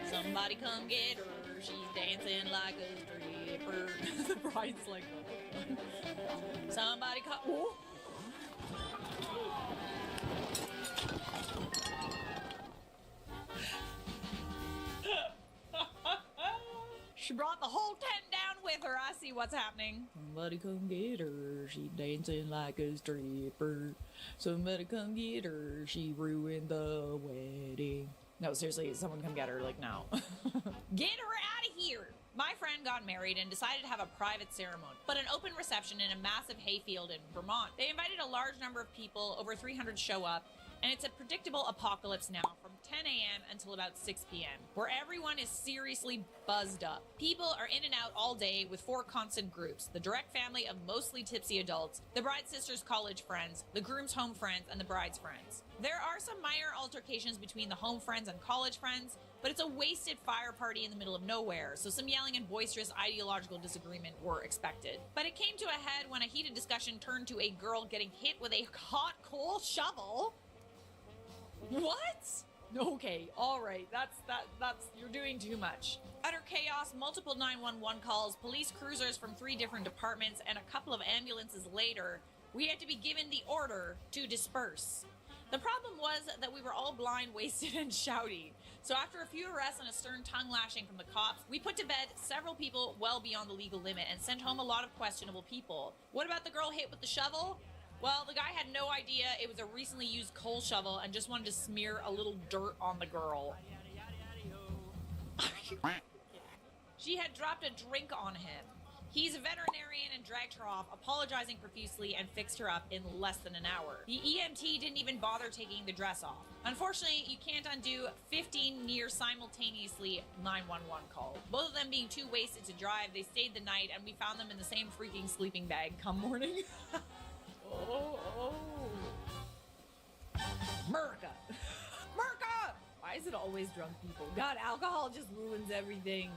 Speaker 7: Somebody come get her. She's dancing like a stripper. The bride's like, somebody come. Ooh. She brought the whole tent down with her. I see what's happening. Somebody come get her. She dancing like a stripper. Somebody come get her. She ruined the wedding. No, seriously, someone come get her, like, now. Get her out of here! My friend got married and decided to have a private ceremony, but an open reception in a massive hayfield in Vermont. They invited a large number of people, over 300 show up, and it's a predictable apocalypse now from 10 a.m. until about 6 p.m., where everyone is seriously buzzed up. People are in and out all day with 4 constant groups: the direct family of mostly tipsy adults, the bride's sister's college friends, the groom's home friends, and the bride's friends. There are some minor altercations between the home friends and college friends, but it's a wasted fire party in the middle of nowhere, so some yelling and boisterous ideological disagreement were expected. But it came to a head when a heated discussion turned to a girl getting hit with a hot coal shovel. What? Okay, alright, that's you're doing too much. Utter chaos, multiple 911 calls, police cruisers from 3 different departments, and a couple of ambulances later, we had to be given the order to disperse. The problem was that we were all blind, wasted, and shouty. So after a few arrests and a stern tongue lashing from the cops, we put to bed several people well beyond the legal limit and sent home a lot of questionable people. What about the girl hit with the shovel? Well, the guy had no idea it was a recently used coal shovel and just wanted to smear a little dirt on the girl. She had dropped a drink on him. He's a veterinarian and dragged her off, apologizing profusely, and fixed her up in less than an hour. The EMT didn't even bother taking the dress off. Unfortunately, you can't undo 15 near simultaneously 911 calls. Both of them being too wasted to drive, they stayed the night, and we found them in the same freaking sleeping bag come morning. Oh. Merca! Merca! Why is it always drunk people? God, alcohol just ruins everything.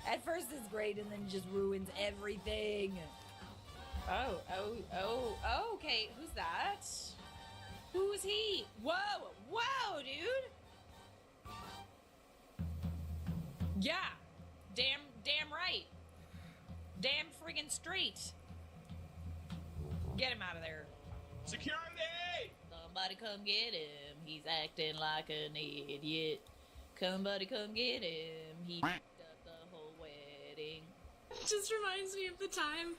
Speaker 7: At first it's great and then it just ruins everything. Oh, okay. Who's that? Who's he? Whoa, dude! Yeah. Damn right. Damn friggin' straight. Get him out of there.
Speaker 5: Security!
Speaker 7: Somebody come get him. He's acting like an idiot. Somebody come get him. He f***ed up the whole wedding.
Speaker 2: It just reminds me of the time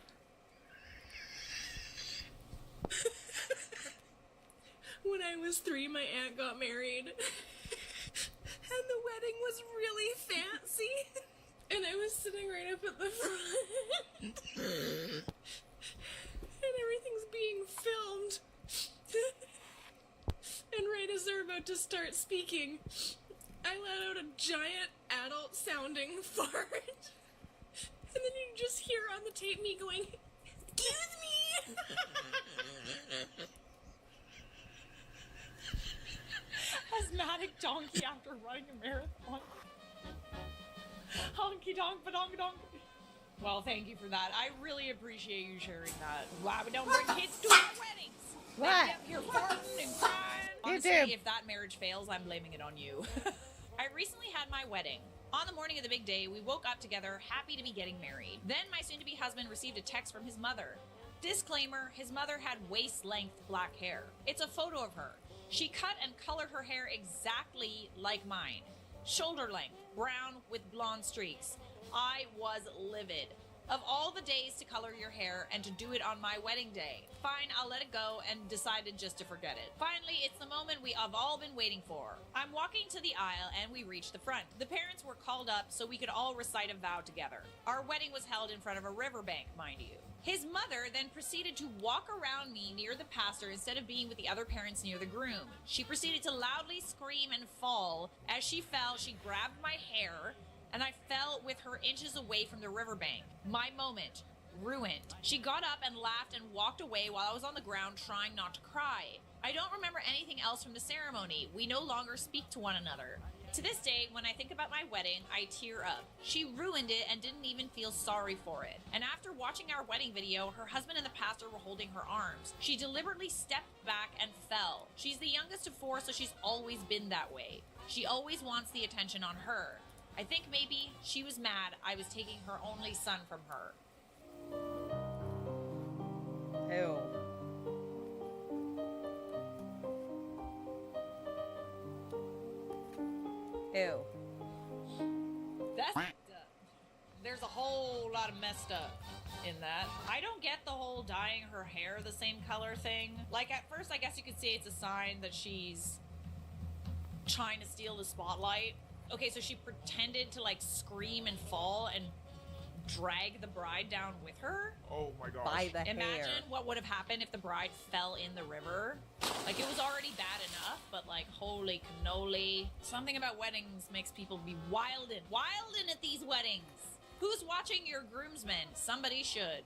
Speaker 2: when I was 3, my aunt got married. And the wedding was really fancy. And I was sitting right up at the front. And everything's being filmed. And right as they're about to start speaking, I let out a giant adult-sounding fart. And then you just hear on the tape me going, "Excuse me!"
Speaker 7: Asthmatic donkey after running a marathon. Honky donk, badonk donk. Well, thank you for that. I really appreciate you sharing that. Why we don't bring kids to our weddings?
Speaker 1: What?
Speaker 7: They get here farting and crying. Honestly,
Speaker 1: do.
Speaker 7: if that marriage fails, I'm blaming it on you. I recently had my wedding. On the morning of the big day, we woke up together, happy to be getting married. Then my soon-to-be husband received a text from his mother. Disclaimer, his mother had waist-length black hair. It's a photo of her. She cut and colored her hair exactly like mine. Shoulder length, brown with blonde streaks. I was livid. Of all the days to color your hair and to do it on my wedding day. Fine, I'll let it go and decided just to forget it. Finally, it's the moment we have all been waiting for. I'm walking to the aisle and we reach the front. The parents were called up so we could all recite a vow together. Our wedding was held in front of a riverbank, mind you. His mother then proceeded to walk around me near the pastor instead of being with the other parents near the groom. She proceeded to loudly scream and fall. As she fell, she grabbed my hair and I fell with her inches away from the riverbank. My moment. Ruined. She got up and laughed and walked away while I was on the ground trying not to cry. I don't remember anything else from the ceremony. We no longer speak to one another. To this day, when I think about my wedding, I tear up. She ruined it and didn't even feel sorry for it. And after watching our wedding video, her husband and the pastor were holding her arms. She deliberately stepped back and fell. She's the youngest of four, so she's always been that way. She always wants the attention on her. I think maybe she was mad I was taking her only son from her.
Speaker 1: Ew. Ew.
Speaker 7: That's messed up. There's a whole lot of messed up in that. I don't get the whole dyeing her hair the same color thing. Like, at first, I guess you could say it's a sign that she's trying to steal the spotlight. Okay, so she pretended to, like, scream and fall and drag the bride down with her?
Speaker 8: Oh my gosh.
Speaker 1: By the
Speaker 7: Imagine
Speaker 1: hair.
Speaker 7: what would have happened if the bride fell in the river. Like, it was already bad enough, but like, holy cannoli. Something about weddings makes people be wildin'. Wildin' at these weddings. Who's watching your groomsmen? Somebody should.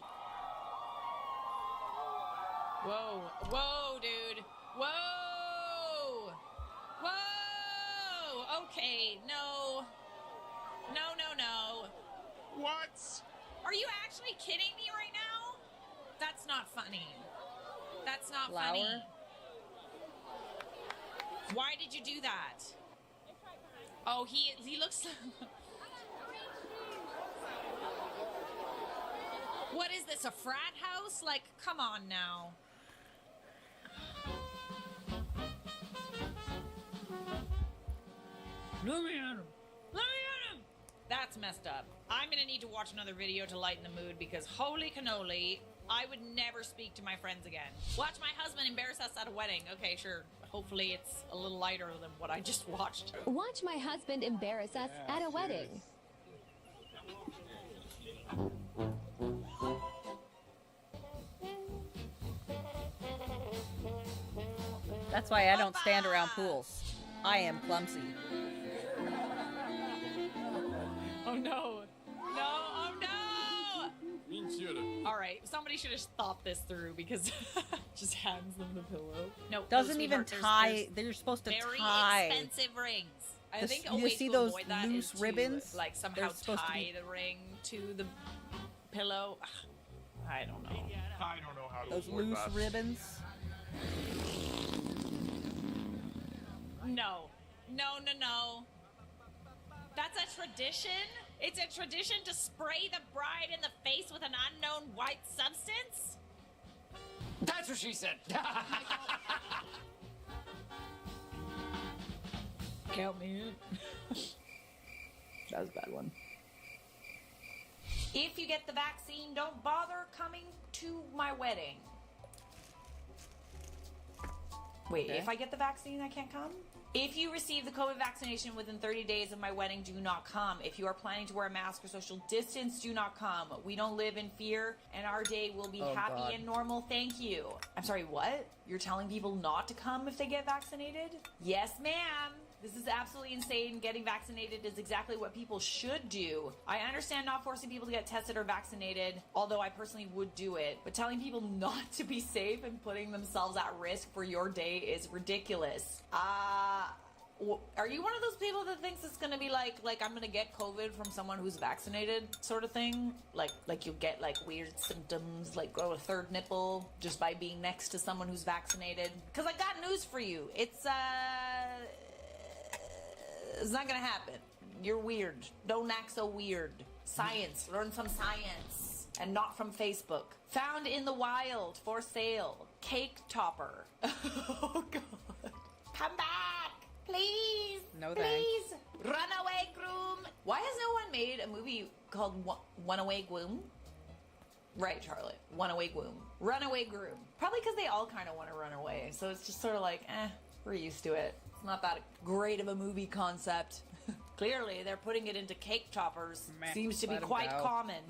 Speaker 7: Whoa. Whoa, dude. Whoa. Whoa. Okay, no. No, no, no.
Speaker 8: What?
Speaker 7: Are you actually kidding me right now? That's not funny. That's not
Speaker 1: Flower?
Speaker 7: funny. Why did you do that? Oh, he looks... What is this, a frat house? Like, come on now. Let me at him. Let me at him. That's messed up. I'm gonna need to watch another video to lighten the mood because holy cannoli, I would never speak to my friends again. Watch my husband embarrass us at a wedding. Okay, sure. Hopefully it's a little lighter than what I just watched.
Speaker 11: Watch my husband embarrass us at a wedding.
Speaker 1: That's why I don't stand around pools. I am clumsy.
Speaker 7: Oh no. No, oh no! All right, somebody should have thought this through because just hands them the pillow. No,
Speaker 1: Doesn't
Speaker 7: no,
Speaker 1: even
Speaker 7: sweetheart,
Speaker 1: tie. They're supposed to
Speaker 7: very
Speaker 1: tie.
Speaker 7: expensive rings. I
Speaker 1: The-
Speaker 7: think a
Speaker 1: you
Speaker 7: way
Speaker 1: see
Speaker 7: to
Speaker 1: those
Speaker 7: avoid that
Speaker 1: loose
Speaker 7: is to,
Speaker 1: ribbons?
Speaker 7: like, somehow
Speaker 1: They're supposed to
Speaker 7: tie
Speaker 1: be-
Speaker 7: the ring to the pillow. I don't know.
Speaker 8: I don't know how to
Speaker 1: Those
Speaker 8: avoid
Speaker 1: loose
Speaker 8: that.
Speaker 1: ribbons.
Speaker 7: No. No, no, no. That's a tradition? It's a tradition to spray the bride in the face with an unknown white substance?
Speaker 10: That's what she said.
Speaker 7: Count me in.
Speaker 1: That was a bad one.
Speaker 7: If you get the vaccine, don't bother coming to my wedding. Wait,
Speaker 1: Okay.
Speaker 7: if I get the vaccine, I can't come? If you receive the COVID vaccination within 30 days of my wedding, do not come. If you are planning to wear a mask or social distance, do not come. We don't live in fear, and our day will be
Speaker 1: Oh,
Speaker 7: happy
Speaker 1: God.
Speaker 7: and normal. Thank you. I'm sorry, what? You're telling people not to come if they get vaccinated? Yes, ma'am. This is absolutely insane. Getting vaccinated is exactly what people should do. I understand not forcing people to get tested or vaccinated, although I personally would do it. But telling people not to be safe and putting themselves at risk for your day is ridiculous. Are you one of those people that thinks it's gonna be like I'm gonna get COVID from someone who's vaccinated sort of thing? Like you'll get like weird symptoms, like grow a third nipple just by being next to someone who's vaccinated? Because I got news for you. It's not gonna happen. You're weird. Don't act so weird. Science. Learn some science. And not from Facebook. Found in the wild. For sale. Cake topper. Oh, God. Come back. Please.
Speaker 1: No
Speaker 7: Please. Runaway groom. Why has no one made a movie called Runaway Groom? Right, Charlotte. Runaway groom. Runaway groom. Probably because they all kind of want to run away. So it's just sort of like, we're used to it. It's not that great of a movie concept. Clearly, they're putting it into cake toppers.
Speaker 1: Meh,
Speaker 7: Seems to be
Speaker 1: let 'em
Speaker 7: quite
Speaker 1: go.
Speaker 7: common.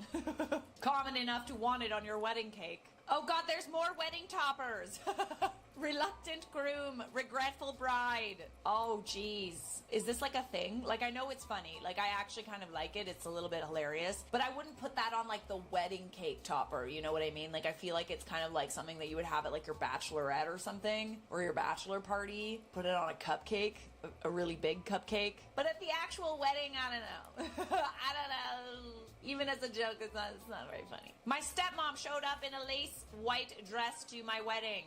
Speaker 7: Common enough to want it on your wedding cake. Oh God, there's more wedding toppers. Reluctant groom, regretful bride. Oh geez. Is this like a thing? Like, I know it's funny. Like, I actually kind of like it. It's a little bit hilarious. But I wouldn't put that on like the wedding cake topper. You know what I mean? Like, I feel like it's kind of like something that you would have at like your bachelorette or something, or your bachelor party. Put it on a cupcake, a really big cupcake. But at the actual wedding, I don't know. I don't know. Even as a joke, it's not very funny. My stepmom showed up in a lace white dress to my wedding.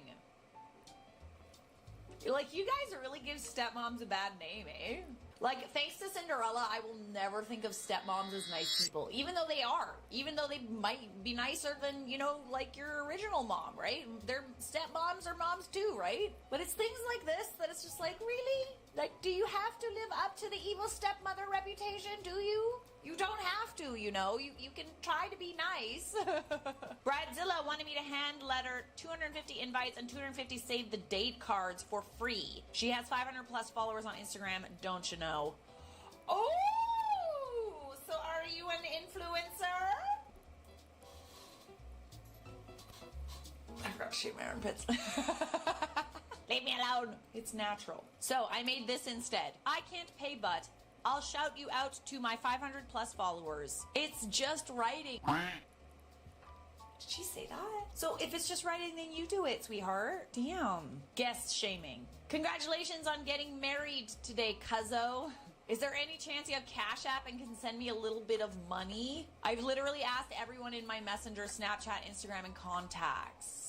Speaker 7: Like, you guys really give stepmoms a bad name, eh? Like, thanks to Cinderella, I will never think of stepmoms as nice people. Even though they are. Even though they might be nicer than, you know, like your original mom, right? Their stepmoms are moms too, right? But it's things like this that it's just like, really? Like, do you have to live up to the evil stepmother reputation? Do you? You don't have to, you know. You can try to be nice. Bridezilla wanted me to hand letter 250 invites and 250 save the date cards for free. She has 500 plus followers on Instagram, don't you know? Oh, so are you an influencer? I forgot to shave my armpits. Leave me alone. It's natural. So I made this instead. I can't pay, but I'll shout you out to my 500 plus followers. It's just writing. Did she say that? So if it's just writing, then you do it, sweetheart. Damn. Guest shaming. Congratulations on getting married today, cuzzo. Is there any chance you have Cash App and can send me a little bit of money? I've literally asked everyone in my Messenger, Snapchat, Instagram, and contacts.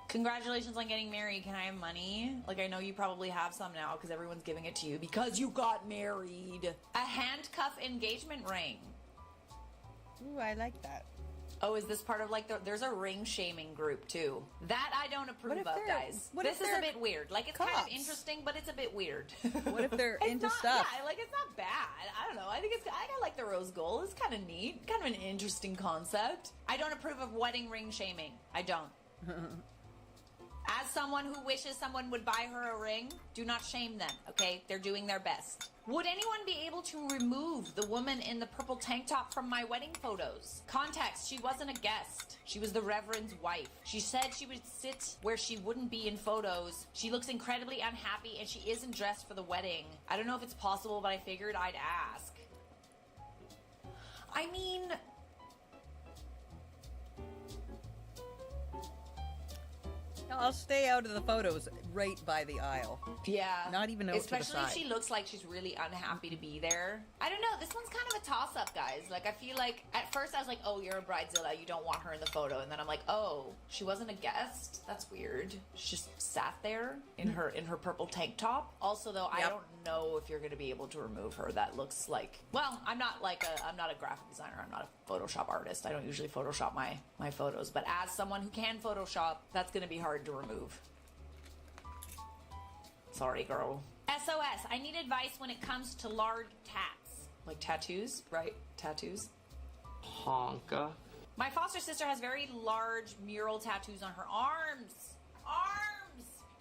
Speaker 7: Congratulations on getting married. Can I have money? Like, I know you probably have some now because everyone's giving it to you because you got married. A handcuff engagement ring.
Speaker 1: Ooh, I like that.
Speaker 7: Oh, is this part of like there's a ring shaming group too? That I don't approve of, guys. This is a bit weird. Like, it's kind of interesting, but it's a bit weird.
Speaker 1: What if they're
Speaker 7: It's
Speaker 1: into
Speaker 7: not,
Speaker 1: stuff?
Speaker 7: Yeah, like, it's not bad. I don't know. I think I like the rose gold. It's kind of neat. Kind of an interesting concept. I don't approve of wedding ring shaming. I don't. As someone who wishes someone would buy her a ring, do not shame them, okay? They're doing their best. Would anyone be able to remove the woman in the purple tank top from my wedding photos? Context, she wasn't a guest. She was the Reverend's wife. She said she would sit where she wouldn't be in photos. She looks incredibly unhappy and she isn't dressed for the wedding. I don't know if it's possible, but I figured I'd ask. I mean,
Speaker 1: I'll stay out of the photos right by the aisle.
Speaker 7: yeah.
Speaker 1: Not even out to the
Speaker 7: Especially if
Speaker 1: side.
Speaker 7: she looks like she's really unhappy to be there. I don't know. This one's kind of a toss-up, guys. Like, I feel like at first I was like, oh, you're a bridezilla. You don't want her in the photo. And then I'm like, oh, she wasn't a guest. That's weird. She just sat there in her purple tank top. Also, though, I
Speaker 1: Yep.
Speaker 7: don't know if you're going to be able to remove her. That looks like, well, I'm not a graphic designer. I'm not a Photoshop artist. I don't usually Photoshop my photos. But as someone who can Photoshop, that's going to be hard to remove. Sorry, girl. SOS, I need advice when it comes to large tats. Like tattoos, right? Tattoos.
Speaker 10: Honka.
Speaker 7: My foster sister has very large mural tattoos on her arms. Arms!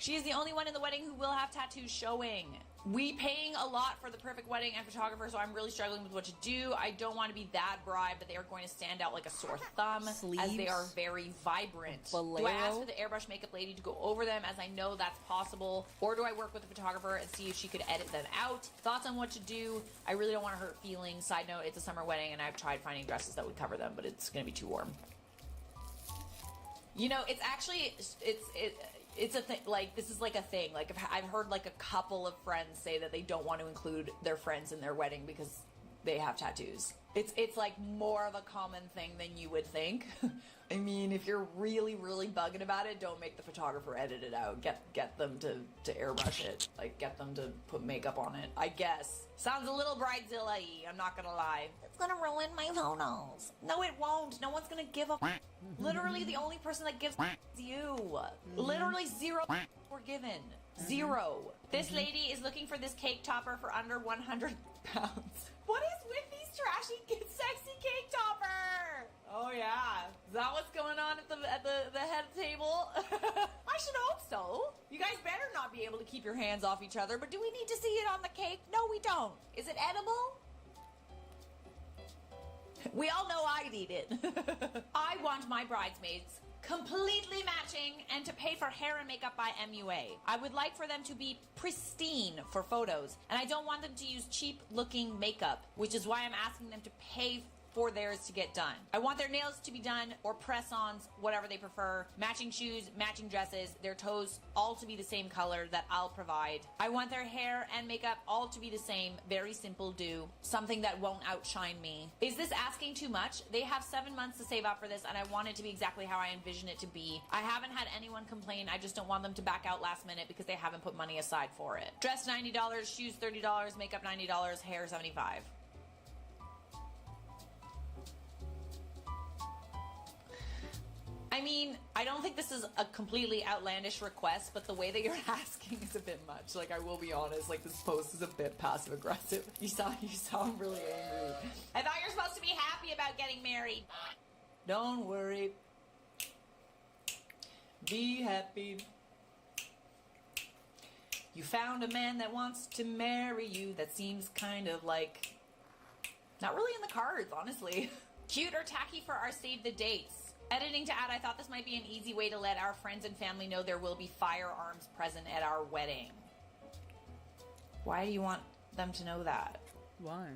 Speaker 7: She is the only one in the wedding who will have tattoos showing. We paying a lot for the perfect wedding and photographer, so I'm really struggling with what to do. I don't want to be that bride, but they are going to stand out like a sore thumb as they are very vibrant. Do I ask for the airbrush makeup lady to go over them, as I know that's possible? Or do I work with the photographer and see if she could edit them out? Thoughts on what to do? I really don't want to hurt feelings. Side note, it's a summer wedding and I've tried finding dresses that would cover them, but it's going to be too warm. You know, it's actually, it's a thing, like, this is like a thing. Like, I've heard like a couple of friends say that they don't want to include their friends in their wedding because they have tattoos. It's like more of a common thing than you would think. I mean, if you're really, really bugging about it, don't make the photographer edit it out. Get them to airbrush it. Like, get them to put makeup on it, I guess. Sounds a little Bridezilla-y, I'm not gonna lie. It's gonna ruin my photos. No, it won't. No one's gonna give a Literally, the only person that gives is you. Literally 0 were given. 0. This lady is looking for this cake topper for under 100 pounds. What is with these trashy, sexy cake topper? Oh yeah, is that what's going on at the head table? I should hope so. You guys better not be able to keep your hands off each other, but do we need to see it on the cake? No, we don't. Is it edible? We all know I'd eat it. I want my bridesmaids completely matching and to pay for hair and makeup by MUA. I would like for them to be pristine for photos, and I don't want them to use cheap looking makeup, which is why I'm asking them to pay for theirs to get done. I want their nails to be done, or press-ons, whatever they prefer, matching shoes, matching dresses, their toes all to be the same color that I'll provide. I want their hair and makeup all to be the same, very simple do, something that won't outshine me. Is this asking too much? They have 7 months to save up for this, and I want it to be exactly how I envision it to be. I haven't had anyone complain, I just don't want them to back out last minute because they haven't put money aside for it. Dress $90, shoes $30, makeup $90, hair $75. I mean, I don't think this is a completely outlandish request, but the way that you're asking is a bit much. Like, I will be honest, like, this post is a bit passive aggressive. You sound really angry. I thought you're supposed to be happy about getting married. Don't worry. Be happy. You found a man that wants to marry you. That seems kind of like not really in the cards, honestly. Cute or tacky for our save the dates. Editing to add, I thought this might be an easy way to let our friends and family know there will be firearms present at our wedding. Why do you want them to know that?
Speaker 1: Why?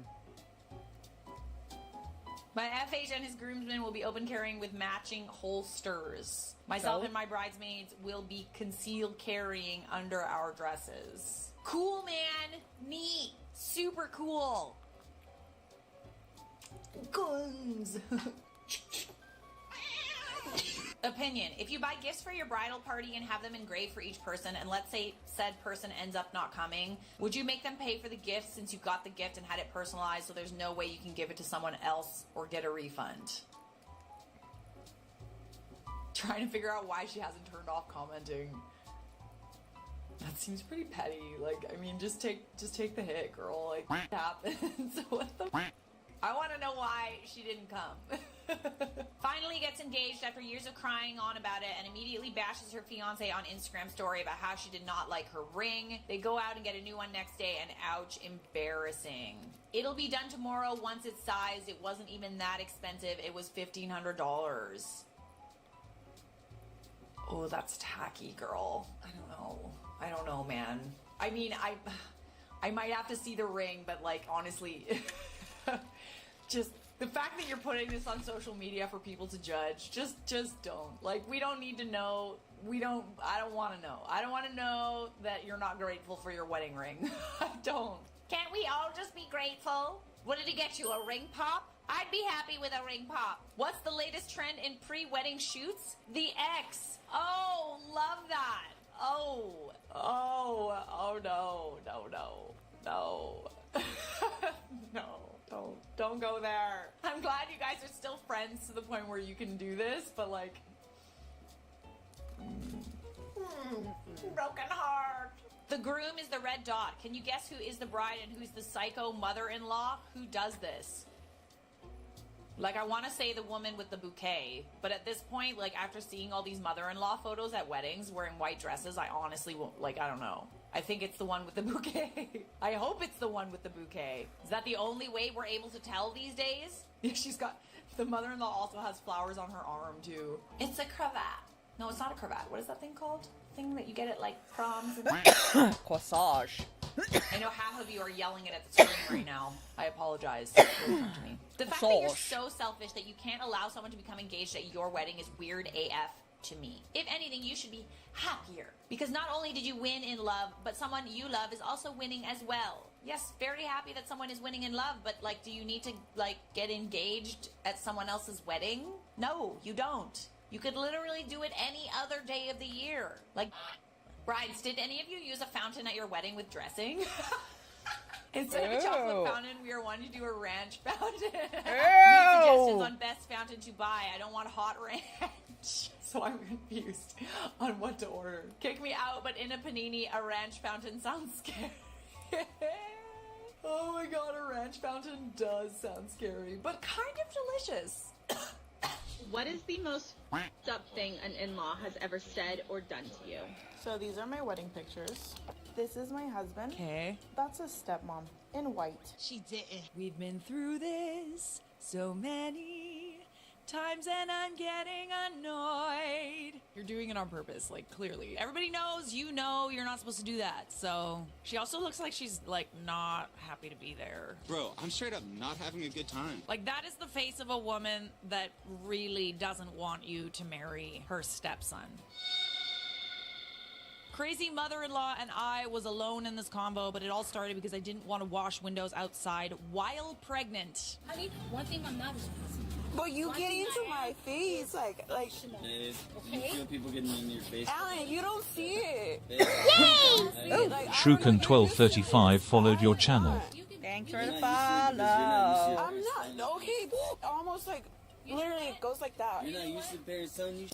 Speaker 7: My FH and his groomsmen will be open carrying with matching holsters. Myself and my bridesmaids will be concealed carrying under our dresses. Cool, man. Neat. Super cool. Guns. Opinion. If you buy gifts for your bridal party and have them engraved for each person, and let's say said person ends up not coming, would you make them pay for the gift since you got the gift and had it personalized so there's no way you can give it to someone else or get a refund? Trying to figure out why she hasn't turned off commenting. That seems pretty petty. Like, I mean, just take the hit, girl. Like, what happens? What the I want to know why she didn't come. Finally gets engaged after years of crying on about it and immediately bashes her fiance on Instagram story about how she did not like her ring. They go out and get a new one next day and ouch, embarrassing. It'll be done tomorrow once it's sized. It wasn't even that expensive. It was $1,500. Oh, that's tacky, girl. I don't know, man. I mean, I might have to see the ring, but like, honestly... Just the fact that you're putting this on social media for people to judge, just don't. Like, we don't need to know. I don't want to know. I don't want to know that you're not grateful for your wedding ring. I don't. Can't we all just be grateful? What did he get you, a ring pop? I'd be happy with a ring pop. What's the latest trend in pre-wedding shoots? The X. Oh, love that. Oh no. No. Don't go there. I'm glad you guys are still friends to the point where you can do this, but like... broken heart. The groom is the red dot. Can you guess who is the bride and who's the psycho mother-in-law? Who does this? Like, I want to say the woman with the bouquet, but at this point, like, after seeing all these mother-in-law photos at weddings wearing white dresses, I honestly won't, like, I don't know. I think it's the one with the bouquet. I hope it's the one with the bouquet. Is that the only way we're able to tell these days? Yeah, she's got, the mother-in-law also has flowers on her arm, too. It's a cravat. No, it's not a cravat. What is that thing called? Thing that you get at, like, proms and...
Speaker 1: Corsage.
Speaker 7: I know half of you are yelling it at the screen right now. I apologize. It will come to me. The fact that you're so selfish that you can't allow someone to become engaged at your wedding is weird AF to me. If anything, you should be happier. Because not only did you win in love, but someone you love is also winning as well. Yes, very happy that someone is winning in love, but, like, do you need to, like, get engaged at someone else's wedding? No, you don't. You could literally do it any other day of the year. Like... Brides, did any of you use a fountain at your wedding with dressing? Instead of a chocolate fountain, we are wanting to do a ranch fountain. Need suggestions on best fountain to buy. I don't want hot ranch. So I'm confused on what to order. Kick me out, but in a panini, a ranch fountain sounds scary. Oh my god, a ranch fountain does sound scary, but kind of delicious.
Speaker 12: What is the most f***ed up thing an in-law has ever said or done to you?
Speaker 13: So these are my wedding pictures. This is my husband.
Speaker 1: Okay.
Speaker 13: That's his stepmom in white.
Speaker 14: She didn't. We've been through this so many times and I'm getting annoyed. You're doing it on purpose, like, clearly. Everybody knows, you know, you're not supposed to do that. So she also looks like she's, like, not happy to be there.
Speaker 15: Bro, I'm straight up not having a good time.
Speaker 14: Like, that is the face of a woman that really doesn't want you to marry her stepson. Crazy mother-in-law and I was alone in this convo, but it all started because I didn't want to wash windows outside while pregnant.
Speaker 16: Honey, one thing I'm not is
Speaker 13: but you get into my face, like.
Speaker 5: Babe, you feel people getting in your face.
Speaker 13: Alan, you don't see it.
Speaker 4: Yay! Shrukan1235 followed your channel.
Speaker 1: Thanks for the follow.
Speaker 13: I'm not, okay, almost like, literally it goes like that.
Speaker 5: You're not used to parents telling you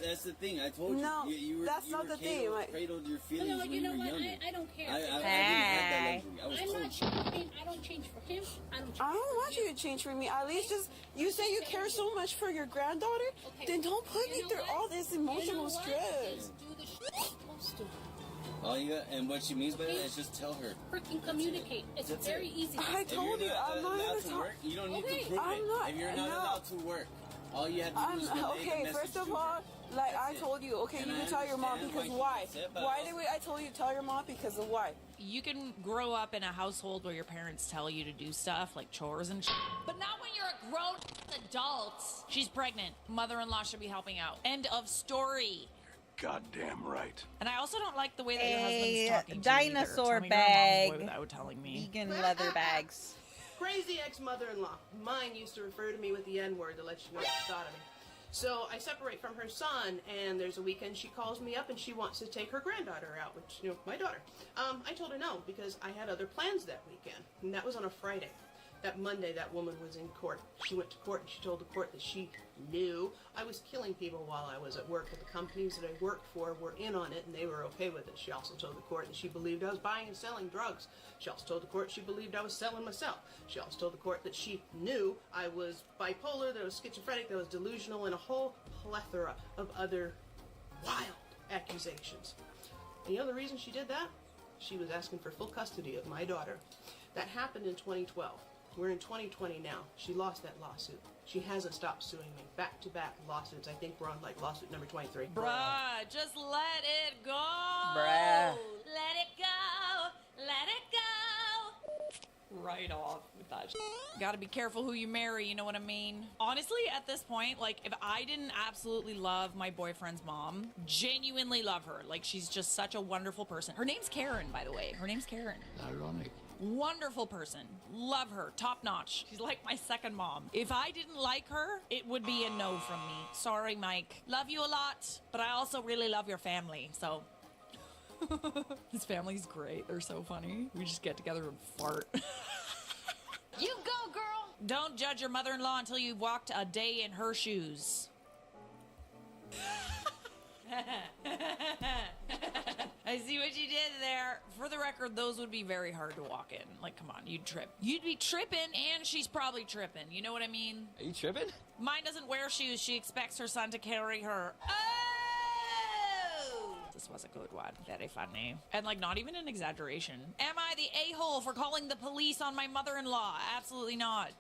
Speaker 5: that's the thing. I told you.
Speaker 13: No, that's
Speaker 5: you
Speaker 13: not the thing.
Speaker 5: Cradled your feelings when you were younger.
Speaker 16: I don't care.
Speaker 5: I didn't have that luxury. I was
Speaker 16: I'm
Speaker 5: told.
Speaker 16: not changing. I don't change for him. I don't change
Speaker 13: I don't want you to change for me. At least just, you say you care so much for your granddaughter, then don't put me through all this emotional stress.
Speaker 16: Just do the shit you're supposed to.
Speaker 5: All you got, and what she means by that is just tell her.
Speaker 16: Freaking communicate. It's very easy.
Speaker 13: I told you, I'm not
Speaker 5: allowed
Speaker 13: gonna
Speaker 5: to
Speaker 13: talk.
Speaker 5: work. You don't need to prove
Speaker 13: I'm
Speaker 5: it.
Speaker 13: not.
Speaker 5: If you're not allowed to work, all you have to do is relay
Speaker 13: okay,
Speaker 5: the message
Speaker 13: first of
Speaker 5: to
Speaker 13: all,
Speaker 5: her.
Speaker 13: like I told you, okay, you can tell your mom because why? I told you to tell your mom because of why?
Speaker 14: You can grow up in a household where your parents tell you to do stuff like chores and shit, but not when you're a grown adult. She's pregnant. Mother-in-law should be helping out. End of story.
Speaker 8: Goddamn right.
Speaker 14: And I also don't like the way that your husband's talking to
Speaker 1: dinosaur
Speaker 14: you either. Tell me
Speaker 1: bag.
Speaker 14: you're a mom's boy without telling me.
Speaker 1: Vegan leather bags.
Speaker 17: Crazy ex-mother-in-law. Mine used to refer to me with the N-word to let you know what she thought of me. So I separate from her son, and there's a weekend she calls me up and she wants to take her granddaughter out, which, you know, my daughter. I told her no, because I had other plans that weekend, and that was on a Friday. That Monday, that woman was in court. She went to court and she told the court that she knew I was killing people while I was at work, but the companies that I worked for were in on it and they were okay with it. She also told the court that she believed I was buying and selling drugs. She also told the court she believed I was selling myself. She also told the court that she knew I was bipolar, that I was schizophrenic, that I was delusional, and a whole plethora of other wild accusations. And you know the reason she did that? She was asking for full custody of my daughter. That happened in 2012. We're in 2020 now. She lost that lawsuit. She hasn't stopped suing me. Back-to-back lawsuits. I think we're on, like, lawsuit number 23.
Speaker 14: Bruh, just let it go.
Speaker 1: Bruh.
Speaker 14: Let it go. Let it go. Right off with that shit. Gotta be careful who you marry, you know what I mean? Honestly, at this point, like, if I didn't absolutely love my boyfriend's mom, genuinely love her, like, she's just such a wonderful person. Her name's Karen, by the way. Her name's Karen.
Speaker 15: Ironic.
Speaker 14: Wonderful person. Love her. Top notch. She's like my second mom. If I didn't like her, it would be a no from me. Sorry, Mike. Love you a lot, but I also really love your family, so. His family's great. They're so funny. We just get together and fart.
Speaker 3: You go, girl!
Speaker 14: Don't judge your mother-in-law until you've walked a day in her shoes. I see what you did there. For the record, those would be very hard to walk in. Like, come on, you'd trip. You'd be tripping, and she's probably tripping. You know what I mean?
Speaker 10: Are you tripping?
Speaker 14: Mine doesn't wear shoes. She expects her son to carry her. Oh! This was a good one. Very funny. And, like, not even an exaggeration. Am I the a-hole for calling the police on my mother-in-law? Absolutely not.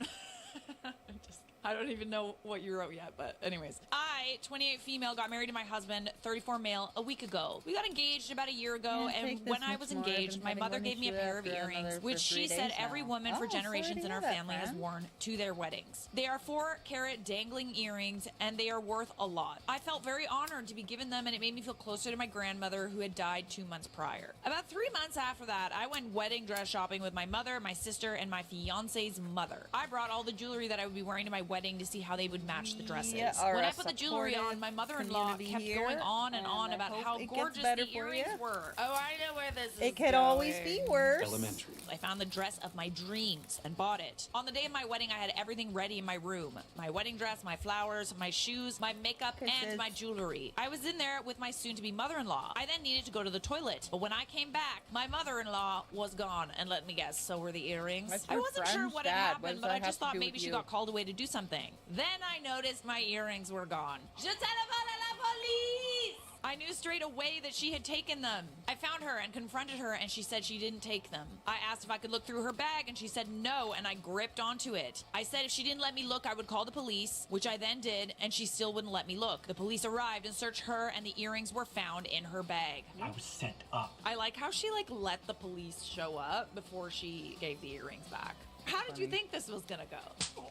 Speaker 14: I don't even know what you wrote yet, but anyways. I, 28 female, got married to my husband, 34 male, a week ago. We got engaged about a year ago, and when I was engaged, my mother gave me a pair of earrings, which she said every woman for generations in our family has worn to their weddings. They are 4-carat dangling earrings, and they are worth a lot. I felt very honored to be given them, and it made me feel closer to my grandmother, who had died 2 months prior. About 3 months after that, I went wedding dress shopping with my mother, my sister, and my fiance's mother. I brought all the jewelry that I would be wearing to my wedding to see how they would match the dresses. When I put the jewelry on, my mother-in-law kept going on and on about how gorgeous the earrings were. Oh, I know where this is
Speaker 1: It could always be worse.
Speaker 10: Elementary.
Speaker 14: I found the dress of my dreams and bought it. On the day of my wedding, I had everything ready in my room. My wedding dress, my flowers, my shoes, my makeup, and my jewelry. I was in there with my soon-to-be mother-in-law. I then needed to go to the toilet, but when I came back, my mother-in-law was gone, and let me guess, so were the earrings. I wasn't sure what had happened, but I just thought maybe she got called away to do something. Then I noticed my earrings were gone. Je téléphone à la police! I knew straight away that she had taken them. I found her and confronted her, and she said she didn't take them. I asked if I could look through her bag, and she said no, and I gripped onto it. I said if she didn't let me look, I would call the police, which I then did, and she still wouldn't let me look. The police arrived and searched her, and the earrings were found in her bag.
Speaker 18: I was set up.
Speaker 14: I like how she, like, let the police show up before she gave the earrings back. How did you think this was gonna go?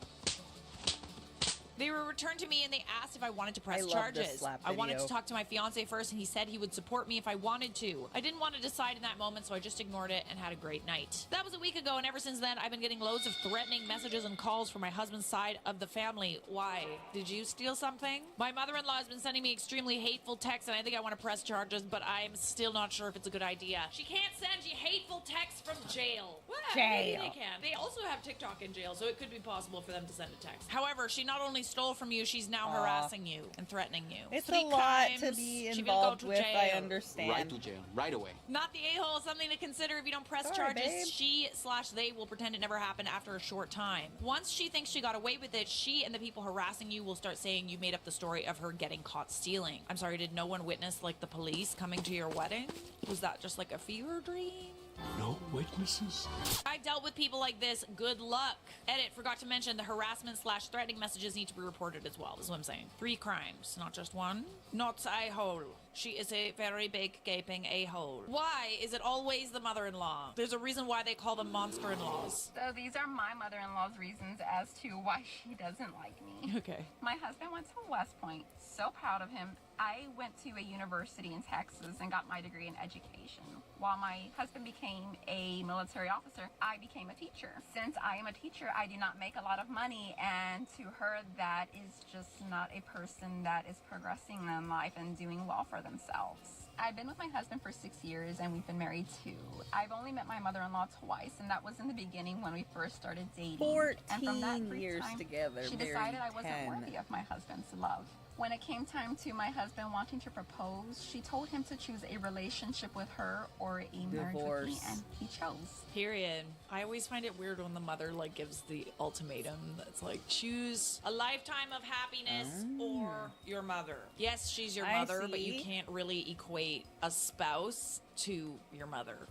Speaker 14: They were returned to me, and they asked if I wanted to press charges. I wanted to talk to my fiance first, and he said he would support me if I wanted to. I didn't want to decide in that moment, so I just ignored it and had a great night. That was a week ago, and ever since then, I've been getting loads of threatening messages and calls from my husband's side of the family. Why? Did you steal something? My mother-in-law has been sending me extremely hateful texts, and I think I want to press charges, but I'm still not sure if it's a good idea. She can't send you hateful texts from jail. Well, maybe they can. They also have TikTok in jail, so it could be possible for them to send a text. However, she not only stole from you, she's now harassing you and threatening you.
Speaker 1: It's
Speaker 14: 3
Speaker 1: a lot
Speaker 14: crimes,
Speaker 1: to be
Speaker 14: she will go
Speaker 1: involved
Speaker 14: to
Speaker 1: with,
Speaker 14: jail.
Speaker 1: I understand.
Speaker 15: Right to jail, right away.
Speaker 14: Not the a-hole, something to consider if you don't press charges.
Speaker 1: Babe.
Speaker 14: She/they will pretend it never happened after a short time. Once she thinks she got away with it, she and the people harassing you will start saying you made up the story of her getting caught stealing. I'm sorry, did no one witness, like, the police coming to your wedding? Was that just like a fever dream?
Speaker 18: No witnesses?
Speaker 14: I dealt with people like this. Good luck. Edit, forgot to mention the harassment/threatening messages need to be reported as well. That's what I'm saying. 3 crimes, not just one. Not a-hole. She is a very big, gaping a-hole. Why is it always the mother-in-law? There's a reason why they call them monster-in-laws.
Speaker 19: So these are my mother-in-law's reasons as to why she doesn't like me.
Speaker 14: Okay.
Speaker 19: My husband went to West Point. So proud of him. I went to a university in Texas and got my degree in education. While my husband became a military officer, I became a teacher. Since I am a teacher, I do not make a lot of money, and to her, that is just not a person that is progressing in life and doing well for themselves. I've been with my husband for 6 years, and we've been married 2. I've only met my mother-in-law twice, and that was in the beginning when we first started dating.
Speaker 1: 14
Speaker 19: and from that brief
Speaker 1: years
Speaker 19: time,
Speaker 1: together,
Speaker 19: she
Speaker 1: married
Speaker 19: decided I wasn't
Speaker 1: 10.
Speaker 19: worthy of my husband's love. When it came time to my husband wanting to propose, she told him to choose a relationship with her or a marriage with me, and he chose.
Speaker 14: Period. I always find it weird when the mother, like, gives the ultimatum that's like, choose a lifetime of happiness or your mother. Yes, she's your mother, but you can't really equate a spouse to your mother.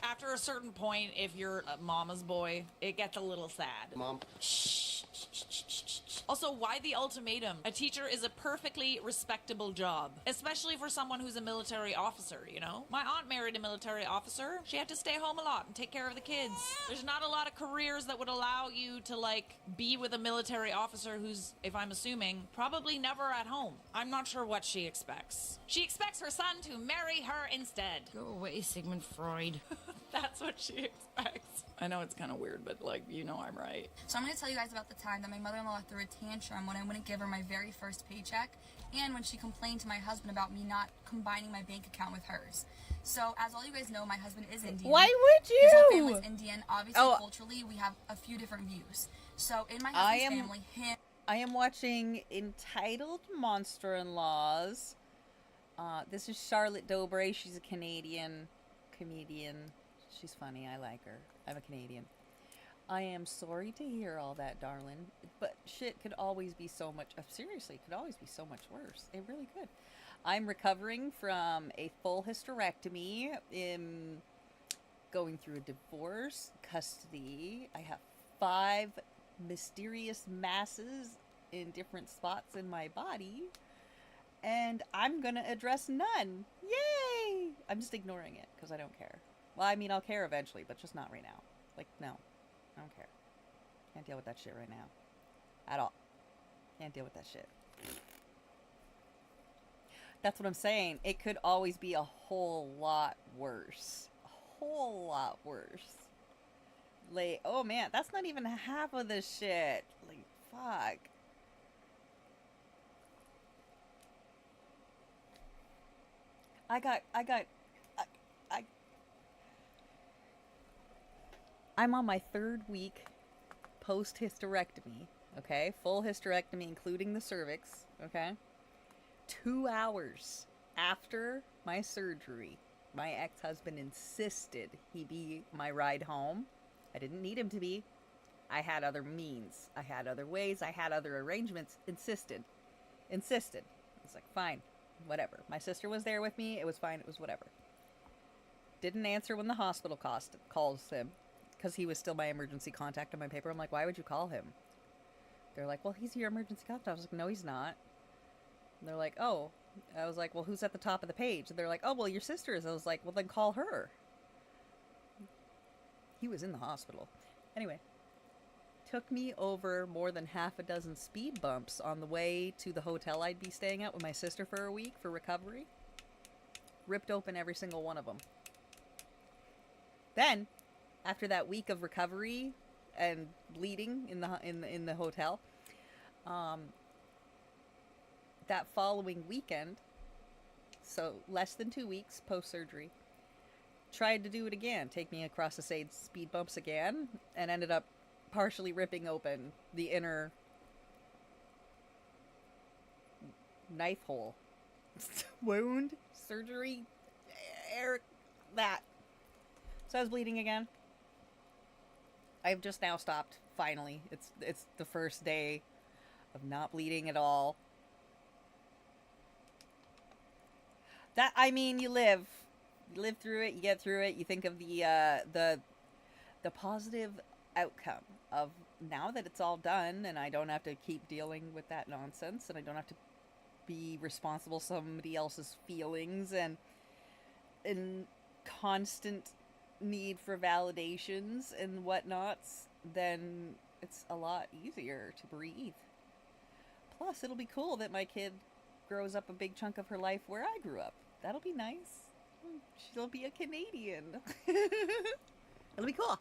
Speaker 14: After a certain point, if you're a mama's boy, it gets a little sad.
Speaker 15: Mom.
Speaker 14: Also, why the ultimatum? A teacher is a perfectly respectable job, especially for someone who's a military officer, you know? My aunt married a military officer. She had to stay home a lot and take care of the kids. There's not a lot of careers that would allow you to, like, be with a military officer who's, if I'm assuming, probably never at home. I'm not sure what she expects. She expects her son to marry her instead.
Speaker 20: Go away, Sigmund Freud.
Speaker 14: That's what she expects. I know it's kind of weird, but, like, you know I'm right.
Speaker 21: So I'm going to tell you guys about the time that my mother-in-law threw a tantrum when I wouldn't give her my very first paycheck, and when she complained to my husband about me not combining my bank account with hers. So, as all you guys know, my husband is Indian.
Speaker 1: Why would you?
Speaker 21: His whole family's Indian. Obviously, culturally, we have a few different views. So, in my husband's family,
Speaker 1: I am watching Entitled Monster-in-Laws, This is Charlotte Dobre. She's a Canadian comedian. She's funny. I like her. I'm a Canadian. I am sorry to hear all that, darling. But shit could always be so much... seriously, it could always be so much worse. It really could. I'm recovering from a full hysterectomy. Going through a divorce, custody. I have 5 mysterious masses in different spots in my body. And I'm gonna address none. Yay! I'm just ignoring it because I don't care. Well, I mean, I'll care eventually, but just not right now. Like, no. I don't care. Can't deal with that shit right now. At all. Can't deal with that shit. That's what I'm saying. It could always be a whole lot worse. A whole lot worse. Like, oh man, that's not even half of the shit. Like, fuck. I'm on my 3rd week post-hysterectomy, okay? Full hysterectomy, including the cervix, okay? 2 hours after my surgery, my ex-husband insisted he be my ride home. I didn't need him to be. I had other means. I had other ways. I had other arrangements. Insisted. It's like, fine. Whatever. My sister was there with me. It was fine. It was whatever. Didn't answer when the hospital calls him because he was still my emergency contact on my paper. I'm like, why would you call him? They're like, well, he's your emergency contact. I was like, no, he's not. And they're like, oh. I was like, well, who's at the top of the page? And they're like, oh, well, your sister is. I was like, well, then call her. He was in the hospital. Anyway. Took me over more than half a dozen speed bumps on the way to the hotel I'd be staying at with my sister for a week for recovery. Ripped open every single one of them. Then, after that week of recovery and bleeding in the hotel, that following weekend, so less than 2 weeks post-surgery, tried to do it again, take me across the same speed bumps again, and ended up partially ripping open the inner knife hole. Wound, surgery, that. So I was bleeding again. I've just now stopped, finally. It's the first day of not bleeding at all. That, I mean, you live through it, you get through it, you think of the positive outcome of now that it's all done and I don't have to keep dealing with that nonsense and I don't have to be responsible for somebody else's feelings and constant need for validations and whatnots, then it's a lot easier to breathe. Plus, it'll be cool that my kid grows up a big chunk of her life where I grew up. That'll be nice. She'll be a Canadian. It'll be cool.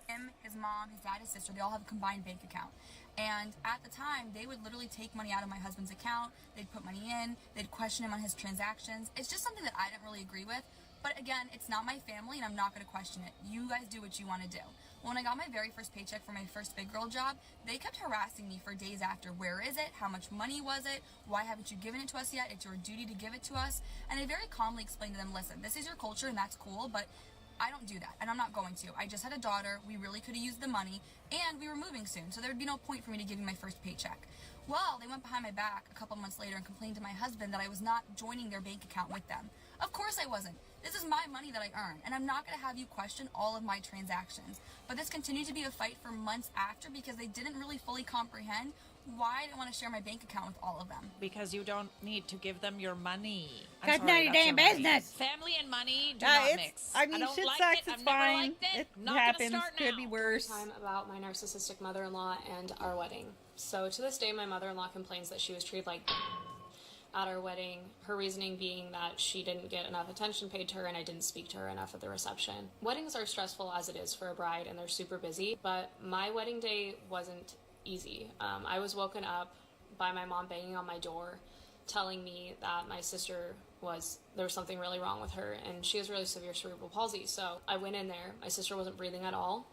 Speaker 21: Him, his mom, his dad, his sister, they all have a combined bank account. And at the time, they would literally take money out of my husband's account. They'd put money in. They'd question him on his transactions. It's just something that I didn't really agree with. But again, it's not my family, and I'm not going to question it. You guys do what you want to do. When I got my very first paycheck for my first big girl job, they kept harassing me for days after. Where is it? How much money was it? Why haven't you given it to us yet? It's your duty to give it to us. And I very calmly explained to them, listen, this is your culture, and that's cool, but I don't do that, and I'm not going to. I just had a daughter. We really could have used the money, and we were moving soon, so there would be no point for me to give you my first paycheck. Well, they went behind my back a couple months later and complained to my husband that I was not joining their bank account with them. Of course I wasn't. This is my money that I earn, and I'm not going to have you question all of my transactions. But this continued to be a fight for months after because they didn't really fully comprehend why I didn't want to share my bank account with all of them.
Speaker 14: Because you don't need to give them your money.
Speaker 1: That's not your damn business.
Speaker 14: Family and money do not mix.
Speaker 1: I mean,
Speaker 14: don't
Speaker 1: shit
Speaker 14: like
Speaker 1: sucks.
Speaker 14: it.
Speaker 1: It's
Speaker 14: I've never
Speaker 1: fine.
Speaker 14: liked it.
Speaker 1: It
Speaker 14: Not
Speaker 1: happens.
Speaker 14: Gonna start
Speaker 1: Could
Speaker 14: now.
Speaker 1: be worse.
Speaker 6: Time about my narcissistic mother-in-law and our wedding. So to this day, my mother-in-law complains that she was treated like at our wedding, her reasoning being that she didn't get enough attention paid to her and I didn't speak to her enough at the reception. Weddings are stressful as it is for a bride and they're super busy, but my wedding day wasn't easy. I was woken up by my mom banging on my door telling me that my sister there was something really wrong with her and she has really severe cerebral palsy. So I went in there, my sister wasn't breathing at all.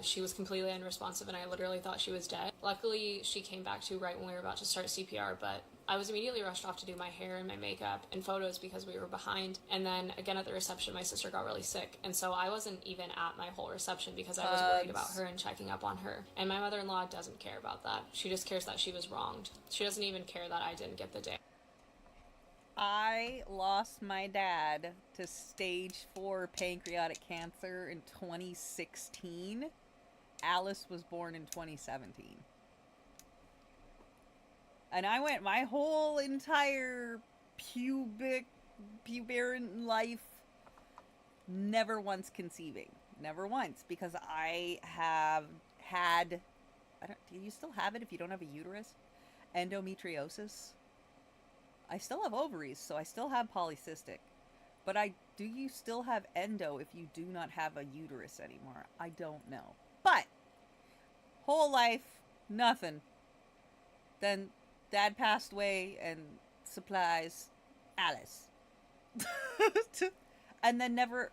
Speaker 6: She was completely unresponsive and I literally thought she was dead. Luckily, she came back to right when we were about to start CPR, but I was immediately rushed off to do my hair and my makeup and photos because we were behind. And then again at the reception, my sister got really sick. And so I wasn't even at my whole reception because I was worried about her and checking up on her. And my mother-in-law doesn't care about that. She just cares that she was wronged. She doesn't even care that I didn't get the day.
Speaker 1: I lost my dad to stage 4 pancreatic cancer in 2016. Alice was born in 2017. And I went my whole entire puberant life never once conceiving. Never once. Because I have had... do you still have it if you don't have a uterus? Endometriosis. I still have ovaries, so I still have polycystic. But do you still have endo if you do not have a uterus anymore? I don't know. But, whole life, nothing. Then, Dad passed away and supplies Alice. And then never,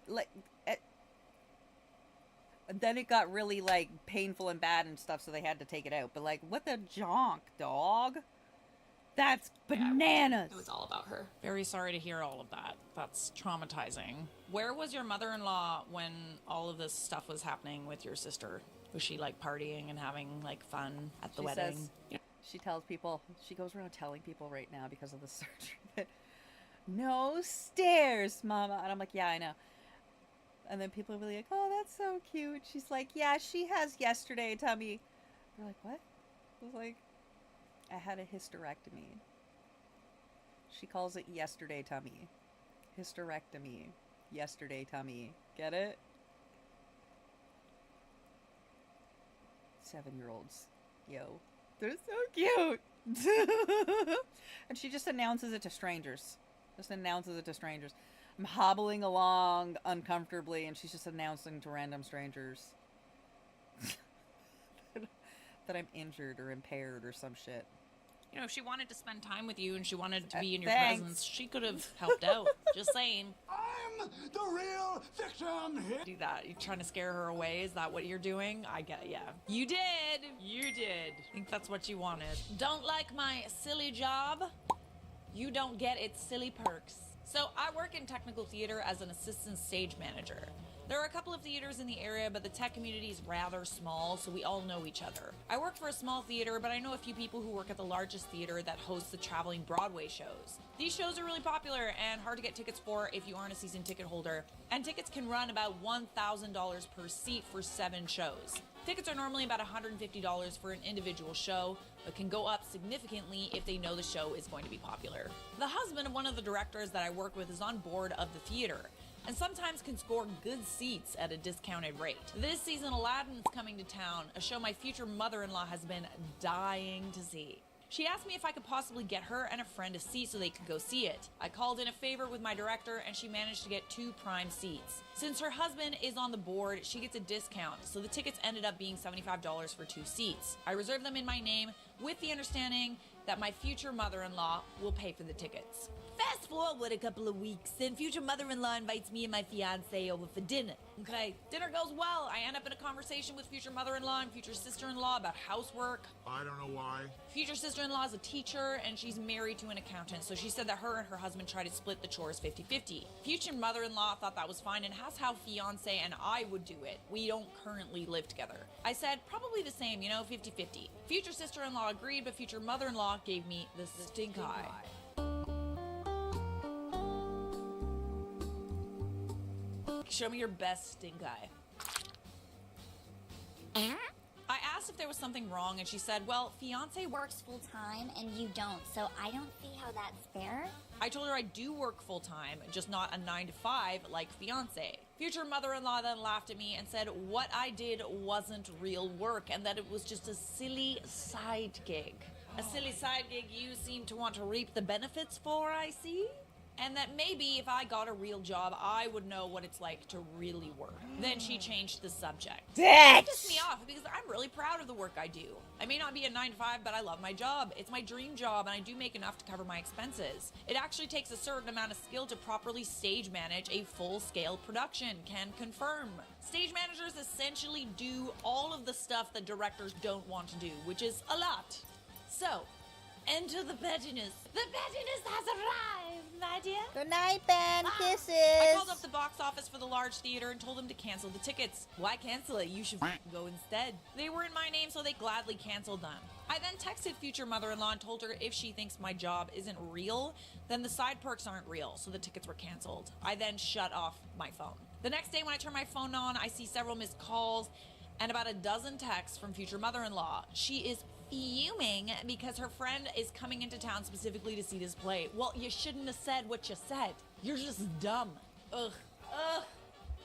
Speaker 1: then it got really, painful and bad and stuff, so they had to take it out. But, what the jonk, dog? That's bananas.
Speaker 6: It was all about her.
Speaker 14: Very sorry to hear all of that. That's traumatizing. Where was your mother-in-law when all of this stuff was happening with your sister? Was she partying and having fun at the wedding?
Speaker 1: She tells people, she goes around telling people right now because of the surgery that no stairs, Mama. And I'm like, yeah, I know. And then people will be like, oh, that's so cute. She's like, yeah, she has yesterday tummy. They're like, what? I was like, I had a hysterectomy. She calls it yesterday tummy. Hysterectomy. Yesterday tummy. Get it? 7-year-olds. Yo. They're so cute. And she just announces it to strangers. Just announces it to strangers. I'm hobbling along uncomfortably and she's just announcing to random strangers that I'm injured or impaired or some shit.
Speaker 14: You know, if she wanted to spend time with you and she wanted to be in your
Speaker 1: Thanks.
Speaker 14: presence, she could have helped out. Just saying.
Speaker 8: I'm the real victim here.
Speaker 14: Do that. You're trying to scare her away? Is that what you're doing? I get it, yeah. You did. You did. I think that's what you wanted. Don't like my silly job? You don't get its silly perks. So I work in technical theater as an assistant stage manager. There are a couple of theaters in the area, but the tech community is rather small, so we all know each other. I work for a small theater, but I know a few people who work at the largest theater that hosts the traveling Broadway shows. These shows are really popular and hard to get tickets for if you aren't a season ticket holder, and tickets can run about $1,000 per seat for 7 shows. Tickets are normally about $150 for an individual show, but can go up significantly if they know the show is going to be popular. The husband of one of the directors that I work with is on board of the theater, and sometimes can score good seats at a discounted rate. This season, Aladdin's coming to town, a show my future mother-in-law has been dying to see. She asked me if I could possibly get her and a friend a seat so they could go see it. I called in a favor with my director and she managed to get 2 prime seats. Since her husband is on the board, she gets a discount, so the tickets ended up being $75 for 2 seats. I reserved them in my name with the understanding that my future mother-in-law will pay for the tickets. Fast forward a couple of weeks, and future mother-in-law invites me and my fiance over for dinner. Okay, dinner goes well. I end up in a conversation with future mother-in-law and future sister-in-law about housework.
Speaker 8: I don't know why.
Speaker 14: Future sister-in-law is a teacher, and she's married to an accountant, so she said that her and her husband try to split the chores 50-50. Future mother-in-law thought that was fine and has how fiance and I would do it. We don't currently live together. I said, probably the same, 50-50. Future sister-in-law agreed, but future mother-in-law gave me the stink eye. Show me your best stink eye. I asked if there was something wrong, and she said, well, fiance
Speaker 3: Works full time and you don't, so I don't see how that's fair.
Speaker 14: I told her I do work full time, just not a 9 to 5 like fiance. Future mother-in-law then laughed at me and said what I did wasn't real work and that it was just a silly side gig. A silly side gig you seem to want to reap the benefits for, I see? and that maybe if I got a real job, I would know what it's like to really work. Then she changed the subject. It pissed me off because I'm really proud of the work I do. I may not be a 9 to 5, but I love my job. It's my dream job, and I do make enough to cover my expenses. It actually takes a certain amount of skill to properly stage manage a full-scale production. Can confirm. Stage managers essentially do all of the stuff that directors don't want to do, which is a lot. So, enter the pettiness. The pettiness has arrived, my dear.
Speaker 1: Good night, Ben. Kisses.
Speaker 14: I called up the box office for the large theater and told them to cancel the tickets. Why cancel it? You should go instead. They were in my name, so they gladly canceled them. I then texted future mother-in-law and told her if she thinks my job isn't real, then the side perks aren't real, so the tickets were canceled. I then shut off my phone. The next day when I turn my phone on, I see several missed calls and about a dozen texts from future mother-in-law. She is fuming because her friend is coming into town specifically to see this play. Well, you shouldn't have said what you said. You're just dumb. Ugh.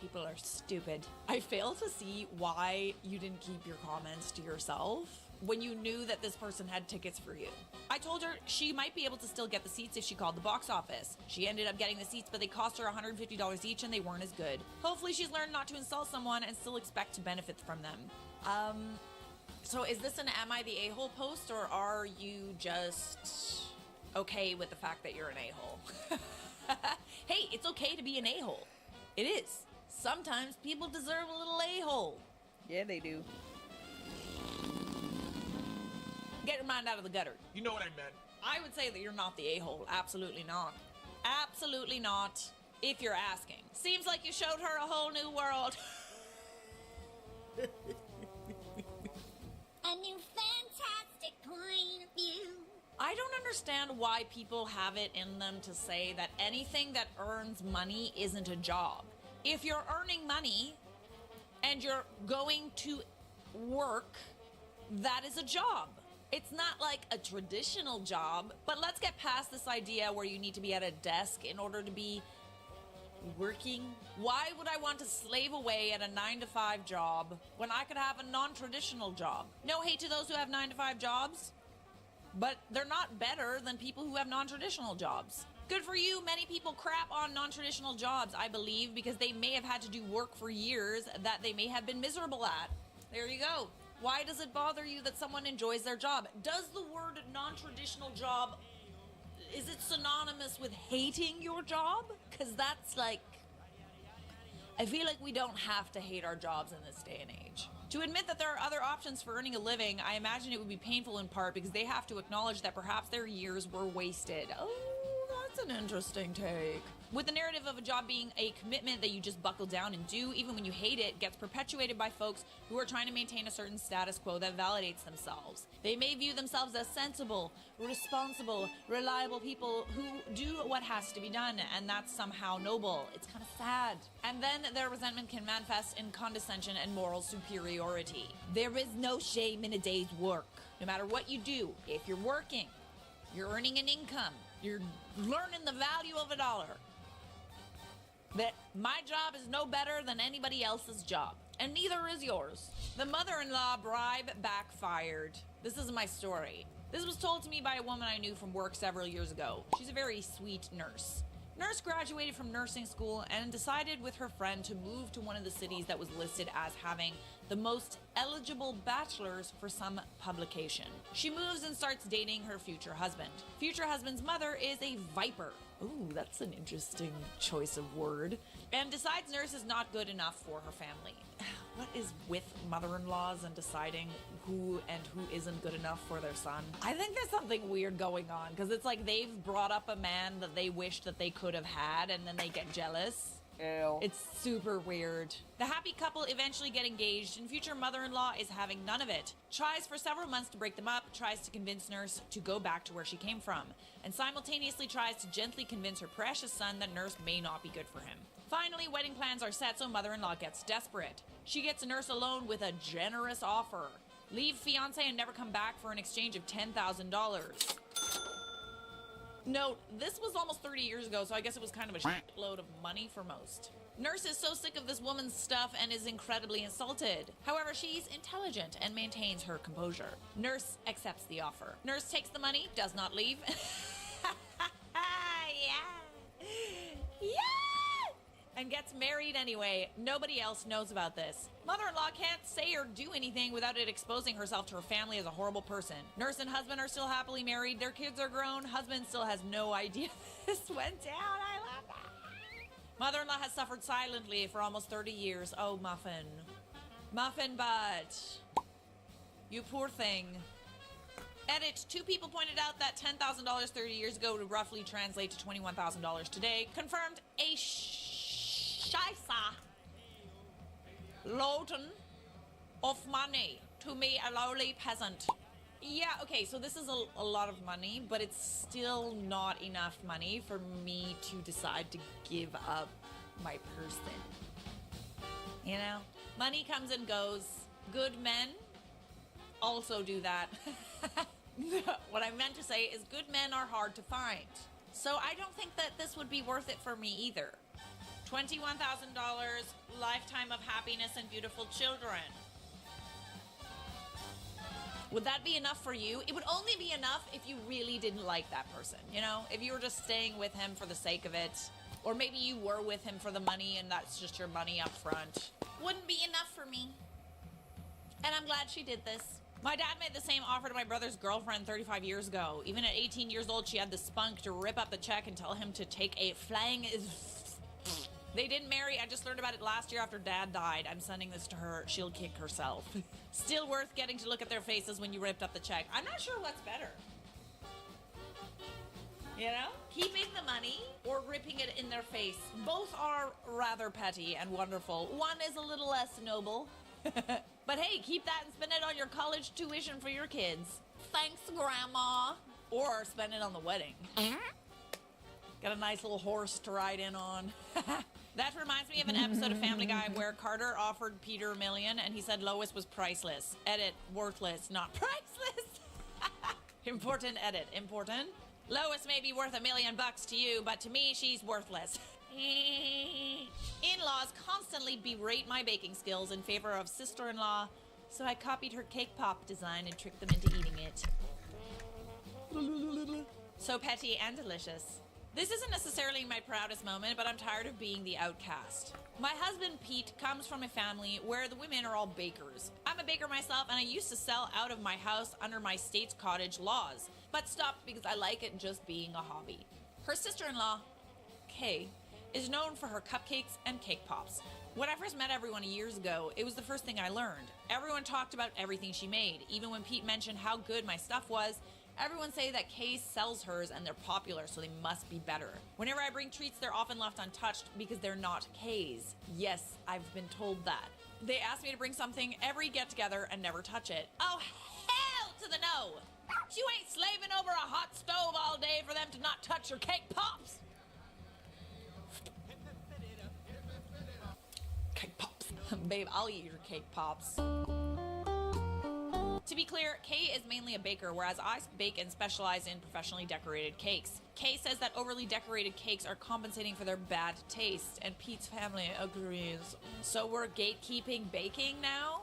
Speaker 14: People are stupid. I fail to see why you didn't keep your comments to yourself when you knew that this person had tickets for you. I told her she might be able to still get the seats if she called the box office. She ended up getting the seats, but they cost her $150 each and they weren't as good. Hopefully she's learned not to insult someone and still expect to benefit from them. So is this an Am I the A-hole post, or are you just okay with the fact that you're an a-hole? Hey, it's okay to be an a-hole. It is. Sometimes people deserve a little a-hole.
Speaker 1: Yeah, they do.
Speaker 14: Get your mind out of the gutter.
Speaker 8: You know what I meant.
Speaker 14: I would say that you're not the a-hole. Absolutely not. Absolutely not, if you're asking. Seems like you showed her a whole new world.
Speaker 3: A new fantastic point of view.
Speaker 14: I don't understand why people have it in them to say that anything that earns money isn't a job. If you're earning money and you're going to work, that is a job. It's not like a traditional job, but let's get past this idea where you need to be at a desk in order to be working. Why would I want to slave away at a 9 to 5 job when I could have a non-traditional job? No hate to those who have 9 to 5 jobs, but they're not better than people who have non-traditional jobs. Good for you. Many people crap on non-traditional jobs, I believe, because they may have had to do work for years that they may have been miserable at. There you go. Why does it bother you that someone enjoys their job? Does the word non-traditional job, is it synonymous with hating your job? Because that's like, I feel like we don't have to hate our jobs in this day and age. To admit that there are other options for earning a living, I imagine it would be painful in part because they have to acknowledge that perhaps their years were wasted. Oh, that's an interesting take. With the narrative of a job being a commitment that you just buckle down and do, even when you hate it, gets perpetuated by folks who are trying to maintain a certain status quo that validates themselves. They may view themselves as sensible, responsible, reliable people who do what has to be done, and that's somehow noble. It's kind of sad. And then their resentment can manifest in condescension and moral superiority. There is no shame in a day's work. No matter what you do, if you're working, you're earning an income, you're learning the value of a dollar, that my job is no better than anybody else's job, and neither is yours. The mother-in-law bribe backfired. This is my story. This was told to me by a woman I knew from work several years ago. She's a very sweet nurse. Nurse graduated from nursing school and decided with her friend to move to one of the cities that was listed as having the most eligible bachelors for some publication. She moves and starts dating her future husband. Future husband's mother is a viper. Ooh, that's an interesting choice of word. And decides nurse is not good enough for her family. What is with mother-in-laws and deciding who and who isn't good enough for their son? I think there's something weird going on, because it's like they've brought up a man that they wish that they could have had, and then they get jealous.
Speaker 1: Ew.
Speaker 14: It's super weird. The happy couple eventually get engaged, and future mother-in-law is having none of it. Tries for several months to break them up, tries to convince nurse to go back to where she came from, and simultaneously tries to gently convince her precious son that nurse may not be good for him. Finally, wedding plans are set, so mother-in-law gets desperate. She gets a nurse alone with a generous offer. Leave fiancé and never come back for an exchange of $10,000. Note, this was almost 30 years ago, so I guess it was kind of a shitload of money for most. Nurse is so sick of this woman's stuff and is incredibly insulted. However, she's intelligent and maintains her composure. Nurse accepts the offer. Nurse takes the money, does not leave. Yeah. and gets married anyway. Nobody else knows about this. Mother-in-law can't say or do anything without it exposing herself to her family as a horrible person. Nurse and husband are still happily married. Their kids are grown. Husband still has no idea this went down. I love that. Mother-in-law has suffered silently for almost 30 years. Oh, Muffin. Muffin butt. You poor thing. Edit. 2 people pointed out that $10,000 30 years ago would roughly translate to $21,000 today. Confirmed a scheisse loaden of money to me, a lowly peasant. Yeah, okay, so this is a lot of money, but it's still not enough money for me to decide to give up my person. You know? Money comes and goes. Good men also do that. What I meant to say is good men are hard to find. So I don't think that this would be worth it for me either. $21,000, lifetime of happiness and beautiful children. Would that be enough for you? It would only be enough if you really didn't like that person, you know? If you were just staying with him for the sake of it. Or maybe you were with him for the money and that's just your money up front. Wouldn't be enough for me. And I'm glad she did this. My dad made the same offer to my brother's girlfriend 35 years ago. Even at 18 years old, she had the spunk to rip up the check and tell him to take a flying... They didn't marry. I just learned about it last year after Dad died. I'm sending this to her. She'll kick herself. Still worth getting to look at their faces when you ripped up the check. I'm not sure what's better. You know? Keeping the money or ripping it in their face. Both are rather petty and wonderful. One is a little less noble. But hey, keep that and spend it on your college tuition for your kids. Thanks, Grandma. Or spend it on the wedding. Got a nice little horse to ride in on. That reminds me of an episode of Family Guy where Carter offered Peter $1 million and he said Lois was priceless. Edit, worthless, not priceless. Important edit, important. Lois may be worth $1 million to you, but to me, she's worthless. In-laws constantly berate my baking skills in favor of sister-in-law, so I copied her cake pop design and tricked them into eating it. So petty and delicious. This isn't necessarily my proudest moment, but I'm tired of being the outcast. My husband, Pete, comes from a family where the women are all bakers. I'm a baker myself, and I used to sell out of my house under my state's cottage laws, but stopped because I like it just being a hobby. Her sister-in-law, Kay, is known for her cupcakes and cake pops. When I first met everyone years ago, it was the first thing I learned. Everyone talked about everything she made. Even when Pete mentioned how good my stuff was, everyone say that Kay sells hers and they're popular, so they must be better. Whenever I bring treats, they're often left untouched because they're not Kay's. Yes, I've been told that. They ask me to bring something every get-together and never touch it. Oh, hell to the no! You ain't slaving over a hot stove all day for them to not touch your cake pops! Cake pops. Babe, I'll eat your cake pops. To be clear, Kay is mainly a baker, whereas I bake and specialize in professionally decorated cakes. Kay says that overly decorated cakes are compensating for their bad taste, and Pete's family agrees. So we're gatekeeping baking now?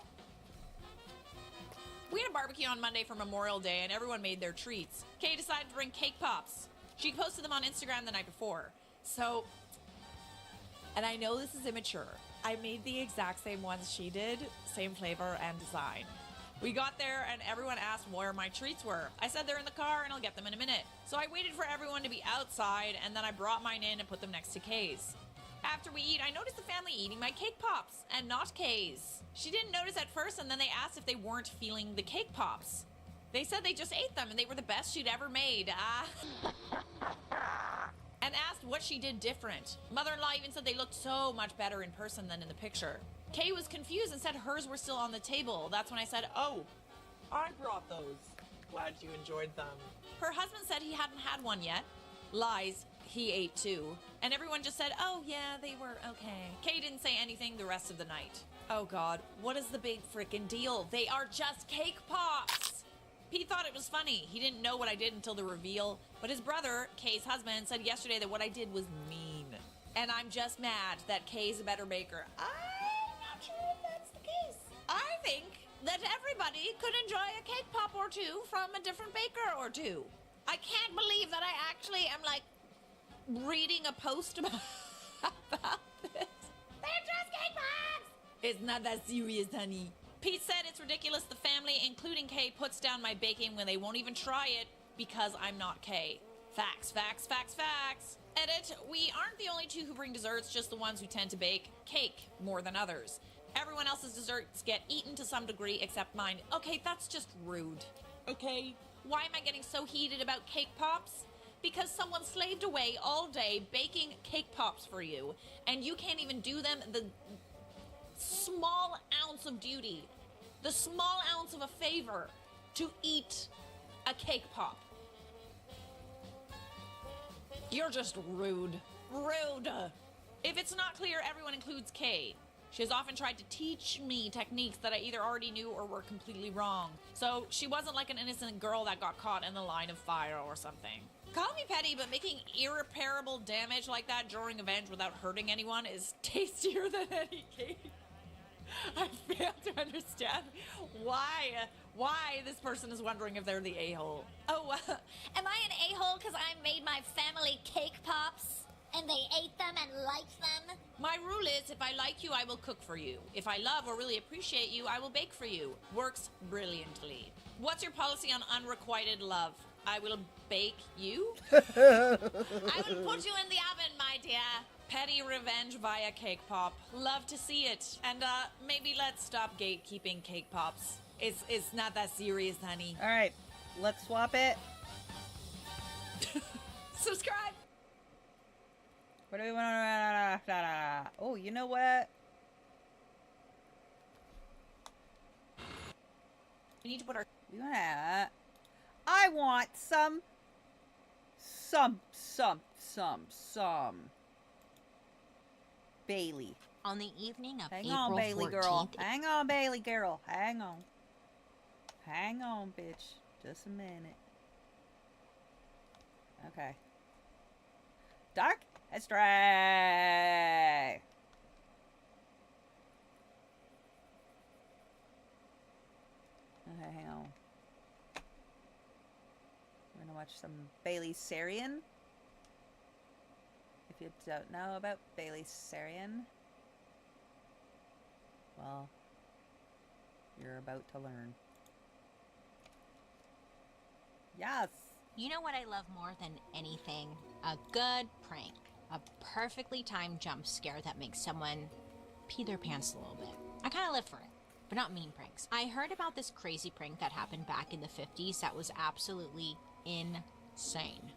Speaker 14: We had a barbecue on Monday for Memorial Day, and everyone made their treats. Kay decided to bring cake pops. She posted them on Instagram the night before. So, and I know this is immature, I made the exact same ones she did, same flavor and design. We got there and everyone asked where my treats were. I said they're in the car and I'll get them in a minute. So I waited for everyone to be outside and then I brought mine in and put them next to Kay's. After we eat, I noticed the family eating my cake pops and not Kay's. She didn't notice at first and then they asked if they weren't feeling the cake pops. They said they just ate them and they were the best she'd ever made. And asked what she did different. Mother-in-law even said they looked so much better in person than in the picture. Kay was confused and said hers were still on the table. That's when I said, oh, I brought those. Glad you enjoyed them. Her husband said he hadn't had one yet. Lies, he ate too. And everyone just said, oh yeah, they were okay. Kay didn't say anything the rest of the night. Oh God, what is the big frickin' deal? They are just cake pops. Pete thought it was funny. He didn't know what I did until the reveal. But his brother, Kay's husband, said yesterday that what I did was mean. And I'm just mad that Kay's a better baker. I'm not sure if that's the case. I think that everybody could enjoy a cake pop or two from a different baker or two. I can't believe that I actually am like reading a post about They're just cake pops! It's not that serious, honey. Pete said it's ridiculous the family, including Kay, puts down my baking when they won't even try it because I'm not Kay. Facts, facts, facts, facts. Edit, we aren't the only two who bring desserts, just the ones who tend to bake cake more than others. Everyone else's desserts get eaten to some degree except mine. Okay, that's just rude. Okay? Why am I getting so heated about cake pops? Because someone slaved away all day baking cake pops for you, and you can't even do them the small ounce of duty, the small ounce of a favor to eat a cake pop. You're just rude. Rude. If it's not clear, everyone includes Kay. She has often tried to teach me techniques that I either already knew or were completely wrong. So she wasn't like an innocent girl that got caught in the line of fire or something. Call me petty, but making irreparable damage like that during revenge without hurting anyone is tastier than any cake. I fail to understand why this person is wondering if they're the a-hole.
Speaker 3: Oh, am I an a-hole because I made my family cake pops and they ate them and liked them?
Speaker 14: My rule is, if I like you, I will cook for you. If I love or really appreciate you, I will bake for you. Works brilliantly. What's your policy on unrequited love? I will bake you? I will put you in the oven, my dear. Petty revenge via cake pop. Love to see it. And maybe let's stop gatekeeping cake pops. It's not that serious, honey.
Speaker 1: All right, let's swap it.
Speaker 14: Subscribe.
Speaker 1: What do we want to... Oh, you know what?
Speaker 14: We need to put our...
Speaker 1: We want to... I want some... Bailey.
Speaker 9: On the evening of
Speaker 1: Hang
Speaker 9: April
Speaker 1: on, Bailey
Speaker 9: 14th,
Speaker 1: girl. Hang on, Bailey girl. Hang on. Hang on, bitch. Just a minute. Okay. Dark history. Okay, hang on. We're gonna watch some Bailey Sarian. If you don't know about Bailey Sarian, well, you're about to learn. Yes!
Speaker 9: You know what I love more than anything? A good prank. A perfectly timed jump scare that makes someone pee their pants a little bit. I kind of live for it, but not mean pranks. I heard about this crazy prank that happened back in the 50s that was absolutely insane.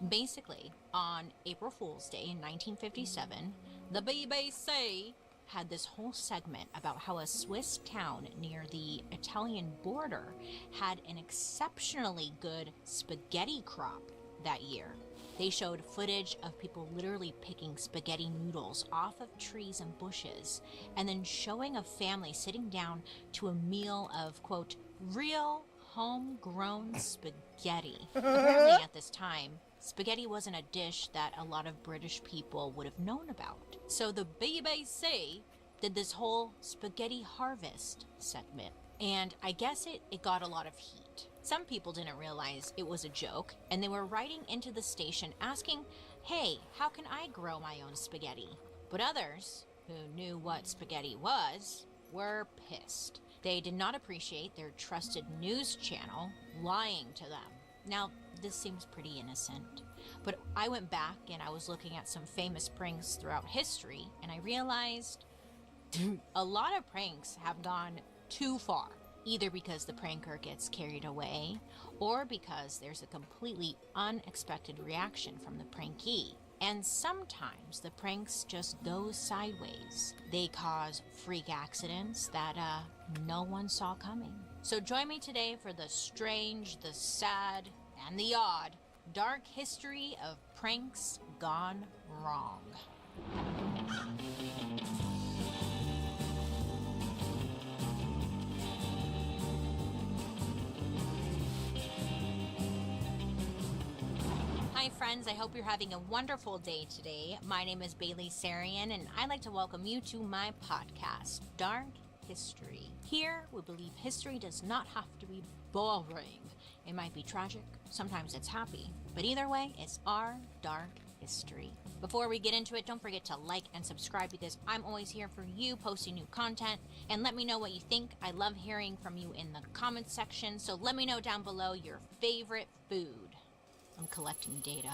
Speaker 9: Basically, on April Fool's Day in 1957, the BBC had this whole segment about how a Swiss town near the Italian border had an exceptionally good spaghetti crop that year. They showed footage of people literally picking spaghetti noodles off of trees and bushes, and then showing a family sitting down to a meal of, quote, real homegrown spaghetti. Apparently at this time, spaghetti wasn't a dish that a lot of British people would have known about. So the BBC did this whole spaghetti harvest segment, and I guess it got a lot of heat. Some people didn't realize it was a joke, and they were writing into the station asking, hey, how can I grow my own spaghetti? But others, who knew what spaghetti was, were pissed. They did not appreciate their trusted news channel lying to them. Now, this seems pretty innocent, but I went back and I was looking at some famous pranks throughout history, and I realized a lot of pranks have gone too far, either because the pranker gets carried away or because there's a completely unexpected reaction from the prankee. And sometimes the pranks just go sideways. They cause freak accidents that no one saw coming. So join me today for the strange, the sad, and the odd dark history of pranks gone wrong. Hi friends, I hope you're having a wonderful day today. My name is Bailey Sarian, and I'd like to welcome you to my podcast, Dark History. Here, we believe history does not have to be boring. It might be tragic, sometimes it's happy, but either way, it's our dark history. Before we get into it, don't forget to like and subscribe because I'm always here for you posting new content. And let me know what you think. I love hearing from you in the comments section, so let me know down below your favorite food. I'm collecting data.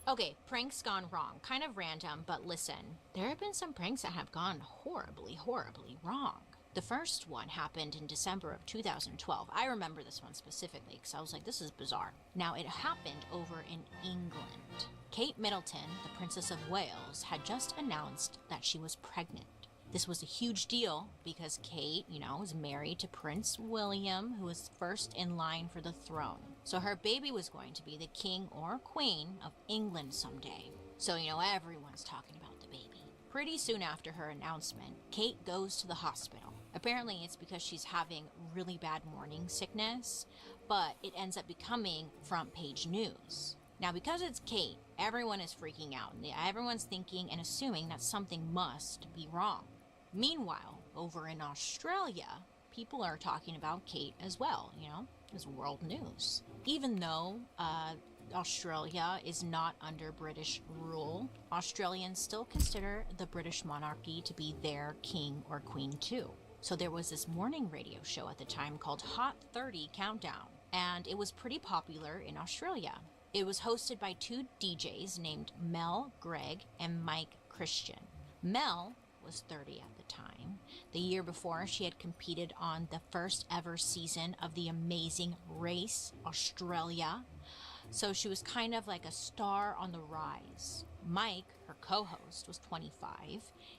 Speaker 9: Okay, pranks gone wrong. Kind of random, but listen. There have been some pranks that have gone horribly, horribly wrong. The first one happened in December of 2012. I remember this one specifically because I was like, this is bizarre. Now, it happened over in England. Kate Middleton, the Princess of Wales, had just announced that she was pregnant. This was a huge deal because Kate, was married to Prince William, who was first in line for the throne. So her baby was going to be the king or queen of England someday. So, everyone's talking about the baby. Pretty soon after her announcement, Kate goes to the hospital. Apparently it's because she's having really bad morning sickness, but it ends up becoming front page news. Now, because it's Kate, everyone is freaking out. Everyone's thinking and assuming that something must be wrong. Meanwhile, over in Australia, people are talking about Kate as well, it's world news. Even though Australia is not under British rule, Australians still consider the British monarchy to be their king or queen too. So there was this morning radio show at the time called Hot 30 Countdown, and it was pretty popular in Australia. It was hosted by two DJs named Mel Gregg and Mike Christian. Mel was 30 at the time. The year before, she had competed on the first ever season of The Amazing Race Australia. So she was kind of like a star on the rise. Mike, her co-host, was 25.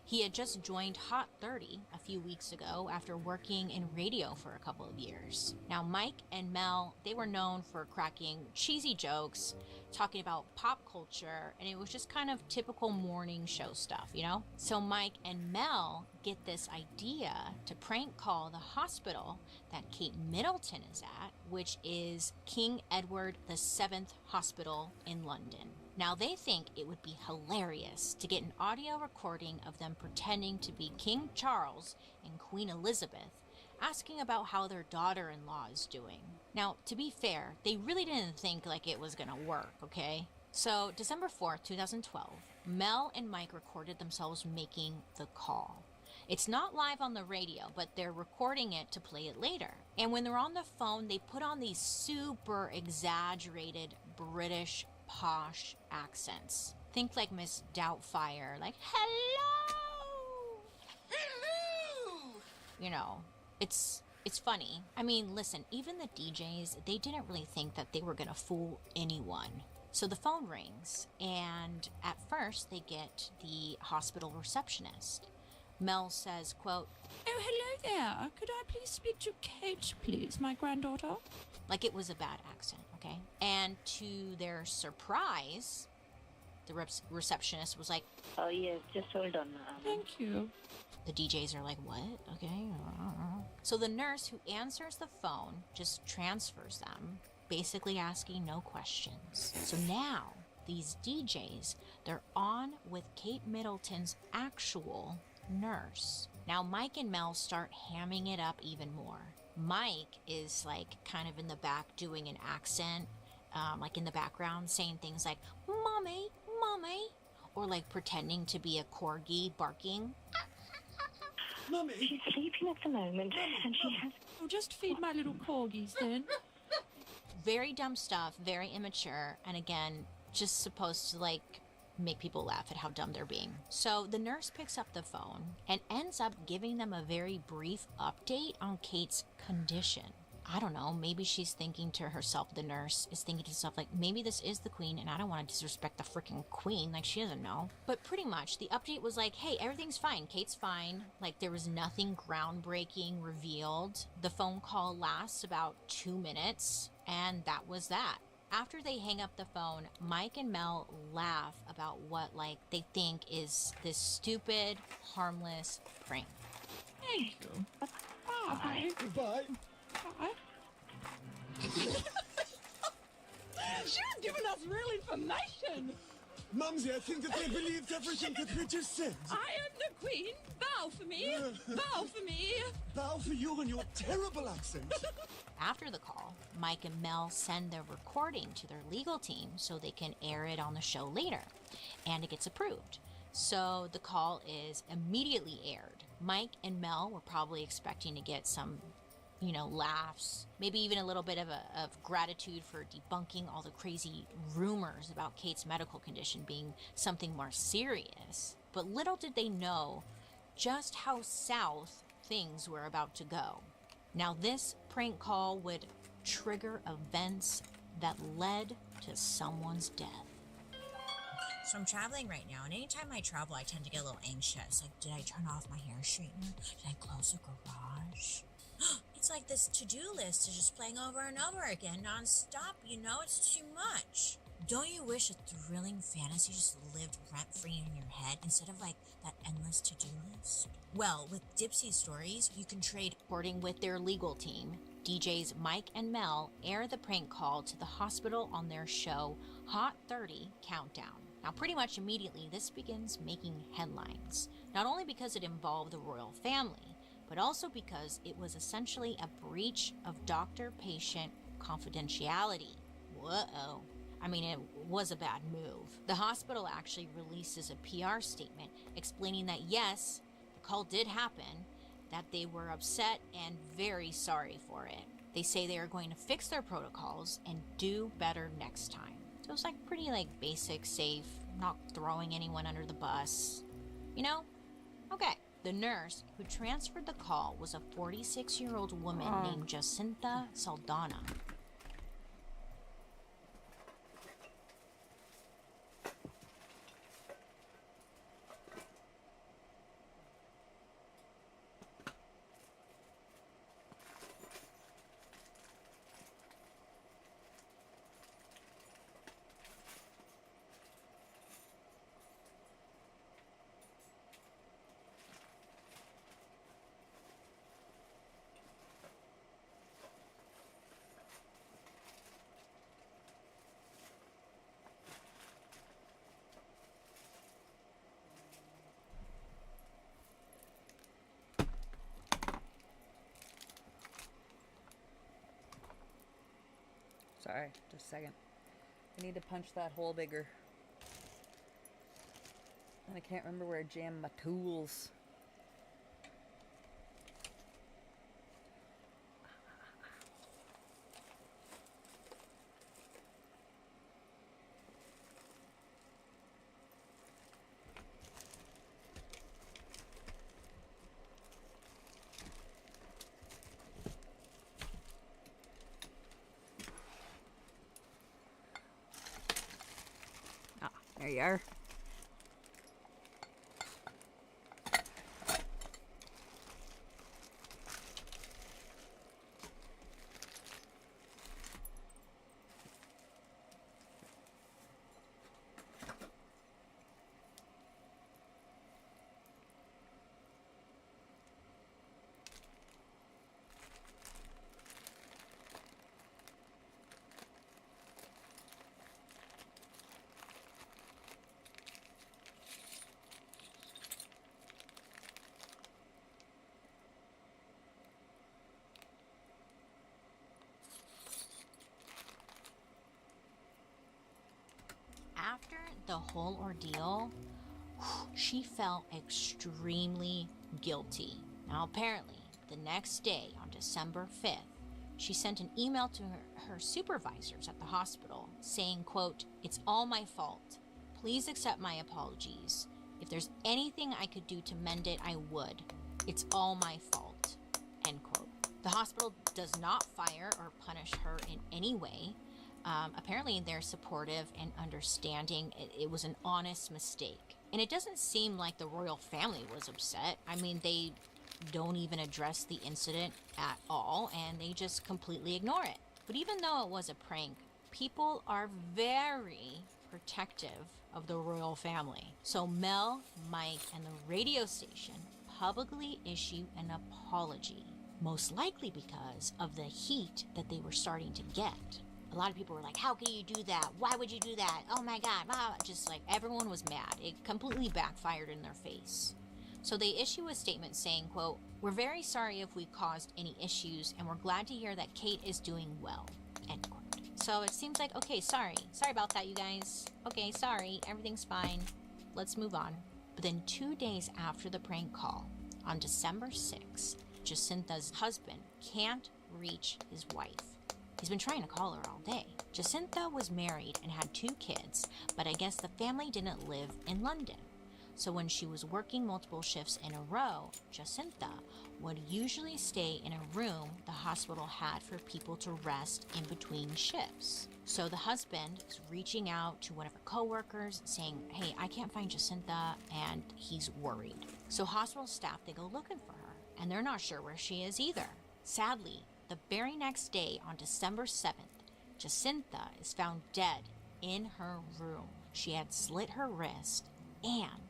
Speaker 9: He had just joined Hot 30 a few weeks ago after working in radio for a couple of years. Now, Mike and Mel, they were known for cracking cheesy jokes, talking about pop culture, and it was just kind of typical morning show stuff, So Mike and Mel get this idea to prank call the hospital that Kate Middleton is at, which is King Edward VII Hospital in London. Now, they think it would be hilarious to get an audio recording of them pretending to be King Charles and Queen Elizabeth, asking about how their daughter-in-law is doing. Now, to be fair, they really didn't think like it was gonna work, okay? So, December 4th, 2012, Mel and Mike recorded themselves making the call. It's not live on the radio, but they're recording it to play it later. And when they're on the phone, they put on these super exaggerated British posh accents. Think like Miss Doubtfire, like, hello! Hello! It's funny. I mean, listen, even the DJs, they didn't really think that they were gonna fool anyone. So the phone rings, and at first they get the hospital receptionist. Mel says, quote,
Speaker 2: "Oh, hello there. Could I please speak to Kate, please, my granddaughter?"
Speaker 9: Like it was a bad accent, okay? And to their surprise, the receptionist was like,
Speaker 22: "Oh, yes, just hold on.
Speaker 2: Thank you."
Speaker 9: The DJs are like, what? Okay. So the nurse who answers the phone just transfers them, basically asking no questions. So now, these DJs, they're on with Kate Middleton's actual nurse. Now, Mike and Mel start hamming it up even more. Mike is like kind of in the back doing an accent, like in the background saying things like, "Mommy, mommy," or like pretending to be a corgi barking.
Speaker 22: Mummy, she's sleeping at the moment, and she has...
Speaker 2: "Oh, just feed my little corgis then."
Speaker 9: Very dumb stuff, very immature, and again, just supposed to like make people laugh at how dumb they're being. So the nurse picks up the phone and ends up giving them a very brief update on Kate's condition. I don't know, maybe she's thinking to herself, the nurse is thinking to herself, like, maybe this is the queen and I don't want to disrespect the freaking queen, like she doesn't know. But pretty much the update was like, hey, everything's fine, Kate's fine. Like there was nothing groundbreaking revealed. The phone call lasts about 2 minutes and that was that. After they hang up the phone, Mike and Mel laugh about what like they think is this stupid, harmless prank.
Speaker 2: Thank you. Bye.
Speaker 8: Goodbye.
Speaker 2: Bye.
Speaker 13: She was giving us real information.
Speaker 8: Mumsy, I think that they believed everything that we just said.
Speaker 2: I am the queen. Bow for me. Bow for me.
Speaker 8: Bow for you and your terrible accent.
Speaker 9: After the call, Mike and Mel send their recording to their legal team so they can air it on the show later, and it gets approved. So the call is immediately aired. Mike and Mel were probably expecting to get some, laughs, maybe even a little bit of gratitude for debunking all the crazy rumors about Kate's medical condition being something more serious. But little did they know just how south things were about to go. Now, this prank call would trigger events that led to someone's death.
Speaker 7: So I'm traveling right now, and anytime I travel, I tend to get a little anxious. Like, did I turn off my hair straightener? Did I close the garage? It's like this to-do list is just playing over and over again, non-stop, It's too much. Don't you wish a thrilling fantasy just lived rent-free in your head instead of, that endless to-do list? Well, with Dipsy Stories, you can trade.
Speaker 9: Recording with their legal team, DJs Mike and Mel air the prank call to the hospital on their show Hot 30 Countdown. Now, pretty much immediately, this begins making headlines, not only because it involved the royal family, but also because it was essentially a breach of doctor-patient confidentiality. Whoa. I mean, it was a bad move. The hospital actually releases a PR statement explaining that yes, the call did happen, that they were upset and very sorry for it. They say they are going to fix their protocols and do better next time. So it's pretty basic, safe, not throwing anyone under the bus. Okay. The nurse who transferred the call was a 46-year-old woman named Jacinta Saldana.
Speaker 1: Sorry, just a second. I need to punch that hole bigger. And I can't remember where I jammed my tools. There you are.
Speaker 9: After the whole ordeal, she felt extremely guilty. Now, apparently, the next day, on December 5th, she sent an email to her supervisors at the hospital saying, quote, "It's all my fault. Please accept my apologies. If there's anything I could do to mend it, I would. It's all my fault," end quote. The hospital does not fire or punish her in any way. Apparently they're supportive and understanding. It was an honest mistake. And it doesn't seem like the royal family was upset. I mean, they don't even address the incident at all, and they just completely ignore it. But even though it was a prank, people are very protective of the royal family. So Mel, Mike, and the radio station publicly issue an apology, most likely because of the heat that they were starting to get. A lot of people were like, how can you do that? Why would you do that? Oh my God. Just like everyone was mad. It completely backfired in their face. So they issue a statement saying, quote, "We're very sorry if we caused any issues, and we're glad to hear that Kate is doing well," end quote. So it seems like, okay, sorry about that, you guys. Okay, sorry, everything's fine. Let's move on. But then 2 days after the prank call, on December 6th, Jacinta's husband can't reach his wife. He's been trying to call her all day. Jacinta was married and had 2 kids, but I guess the family didn't live in London. So when she was working multiple shifts in a row, Jacinta would usually stay in a room the hospital had for people to rest in between shifts. So the husband is reaching out to one of her coworkers saying, "Hey, I can't find Jacinta," and he's worried. So hospital staff, they go looking for her, and they're not sure where she is either. Sadly, the very next day, on December 7th, Jacinta is found dead in her room. She had slit her wrist, and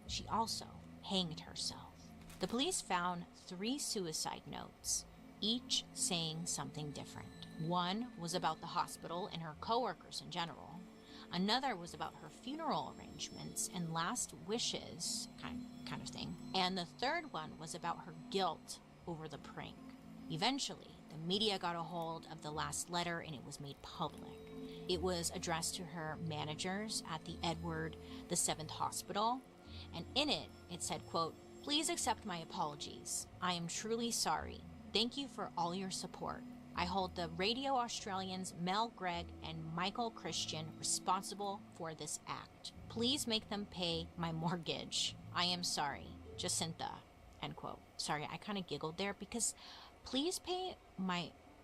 Speaker 9: she also hanged herself. The police found 3 suicide notes, each saying something different. One was about the hospital and her coworkers in general. Another was about her funeral arrangements and last wishes, kind of thing. And the third one was about her guilt over the prank. Eventually, the media got a hold of the last letter and it was made public. It was addressed to her managers at the Edward VII Hospital, and in it, it said, quote, "Please accept my apologies. I am truly sorry. Thank you for all your support. I hold the Radio Australians Mel Gregg and Michael Christian responsible for this act. Please make them pay my mortgage. I am sorry. Jacinta," end quote. Sorry, I kind of giggled there because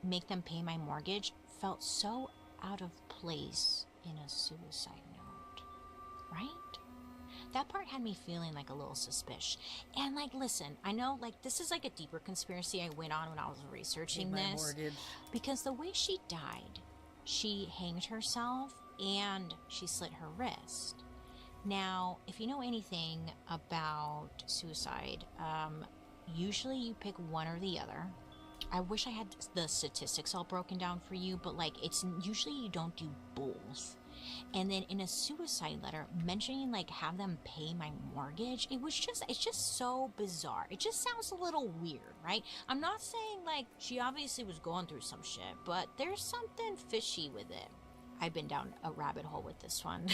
Speaker 9: make them pay my mortgage felt so out of place in a suicide note, right? That part had me feeling like a little suspicious. And like, listen, I know like this is like a deeper conspiracy I went on when I was researching
Speaker 1: My
Speaker 9: this.
Speaker 1: mortgage.
Speaker 9: Because the way she died, she hanged herself and she slit her wrist. Now, if you know anything about suicide, usually you pick one or the other. I wish I had the statistics all broken down for you, but like it's usually you don't do both. And then in a suicide letter mentioning like have them pay my mortgage, it's just so bizarre. It just sounds a little weird, right? I'm not saying like she obviously was going through some shit, but there's something fishy with it. I've been down a rabbit hole with this one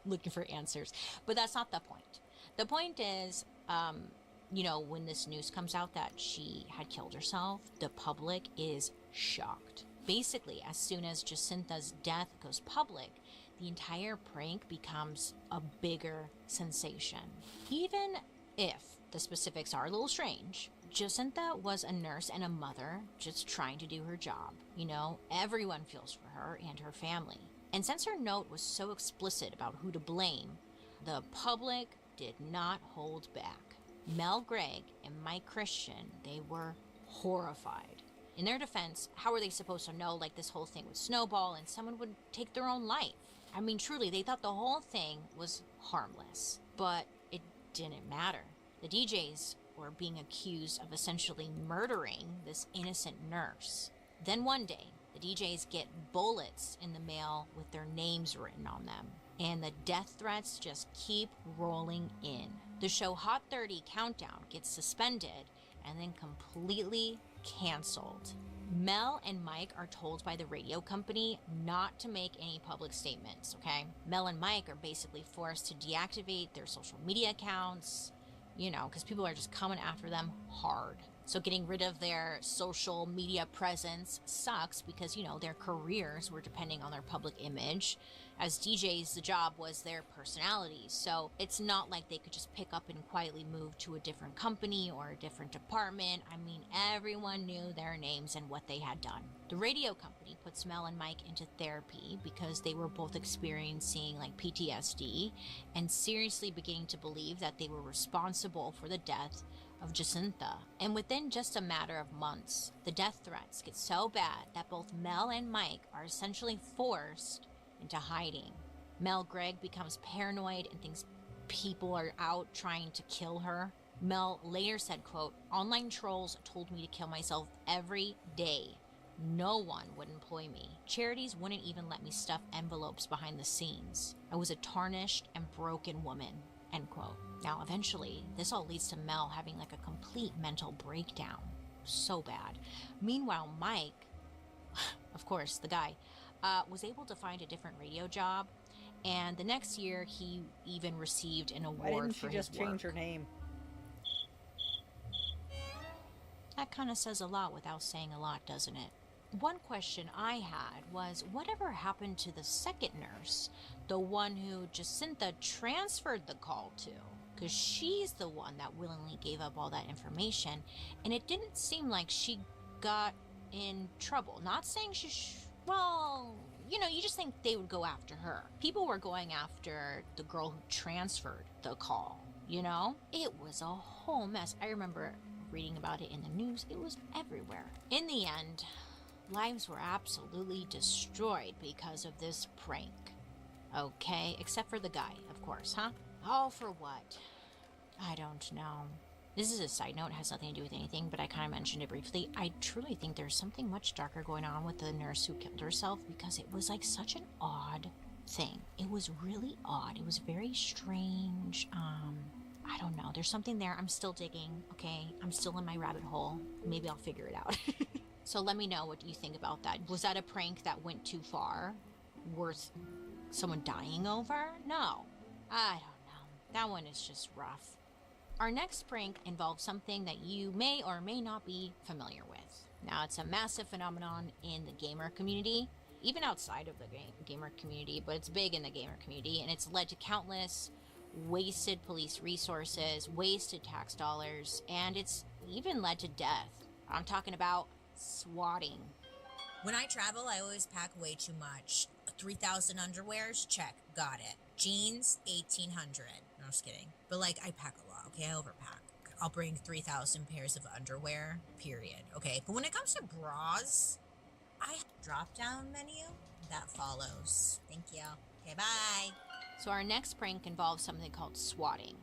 Speaker 9: looking for answers, but that's not the point. The point is, when this news comes out that she had killed herself, the public is shocked. Basically, as soon as Jacinta's death goes public, the entire prank becomes a bigger sensation. Even if the specifics are a little strange, Jacinta was a nurse and a mother just trying to do her job. Everyone feels for her and her family. And since her note was so explicit about who to blame, the public did not hold back. Mel Gregg and Mike Christian, they were horrified. In their defense, how were they supposed to know like this whole thing would snowball and someone would take their own life? I mean, truly, they thought the whole thing was harmless, but it didn't matter. The DJs were being accused of essentially murdering this innocent nurse. Then one day, the DJs get bullets in the mail with their names written on them, and the death threats just keep rolling in. The show Hot 30 Countdown gets suspended and then completely canceled. Mel and Mike are told by the radio company not to make any public statements, okay? Mel and Mike are basically forced to deactivate their social media accounts, because people are just coming after them hard. So getting rid of their social media presence sucks because, their careers were depending on their public image. As DJs, the job was their personalities. So it's not like they could just pick up and quietly move to a different company or a different department. I mean, everyone knew their names and what they had done. The radio company puts Mel and Mike into therapy because they were both experiencing like PTSD and seriously beginning to believe that they were responsible for the death of Jacinta. And within just a matter of months, the death threats get so bad that both Mel and Mike are essentially forced into hiding. Mel Gregg becomes paranoid and thinks people are out trying to kill her. Mel later said, quote, "Online trolls told me to kill myself every day. No one would employ me. Charities wouldn't even let me stuff envelopes behind the scenes. I was a tarnished and broken woman." end quote. Now, eventually, this all leads to Mel having like a complete mental breakdown. So bad. Meanwhile, Mike, of course, the guy, was able to find a different radio job, and the next year he even received an
Speaker 1: Why
Speaker 9: award
Speaker 1: didn't
Speaker 9: for
Speaker 1: she
Speaker 9: his
Speaker 1: just
Speaker 9: work.
Speaker 1: change her name?
Speaker 9: That kind of says a lot without saying a lot, doesn't it? One question I had was, whatever happened to the second nurse, the one who Jacinta transferred the call to? Because she's the one that willingly gave up all that information, and it didn't seem like she got in trouble. Not saying well, you know, you just think they would go after her. People were going after the girl who transferred the call, you know? It was a whole mess. I remember reading about it in the news. It was everywhere. In the end, lives were absolutely destroyed because of this prank. Okay, except for the guy, of course, huh? All for what? I don't know. This is a side note, it has nothing to do with anything, but I kind of mentioned it briefly. I truly think there's something much darker going on with the nurse who killed herself, because it was like such an odd thing. It was really odd. It was very strange. I don't know. There's something there. I'm still digging, okay? I'm still in my rabbit hole. Maybe I'll figure it out. So let me know, what do you think about that? Was that a prank that went too far? Worth someone dying over? No. I don't know. That one is just rough. Our next prank involves something that you may or may not be familiar with. Now, it's a massive phenomenon in the gamer community, even outside of the gamer community, but it's big in the gamer community, and it's led to countless wasted police resources, wasted tax dollars, and it's even led to death. I'm talking about swatting.
Speaker 7: When I travel, I always pack way too much. 3,000 underwears? Check. Got it. Jeans? 1,800. No, I'm just kidding. But like, I pack a lot, okay? I overpack. I'll bring 3,000 pairs of underwear, period. Okay? But when it comes to bras, I have a drop-down menu that follows. Thank you. Okay, bye.
Speaker 9: So our next prank involves something called swatting.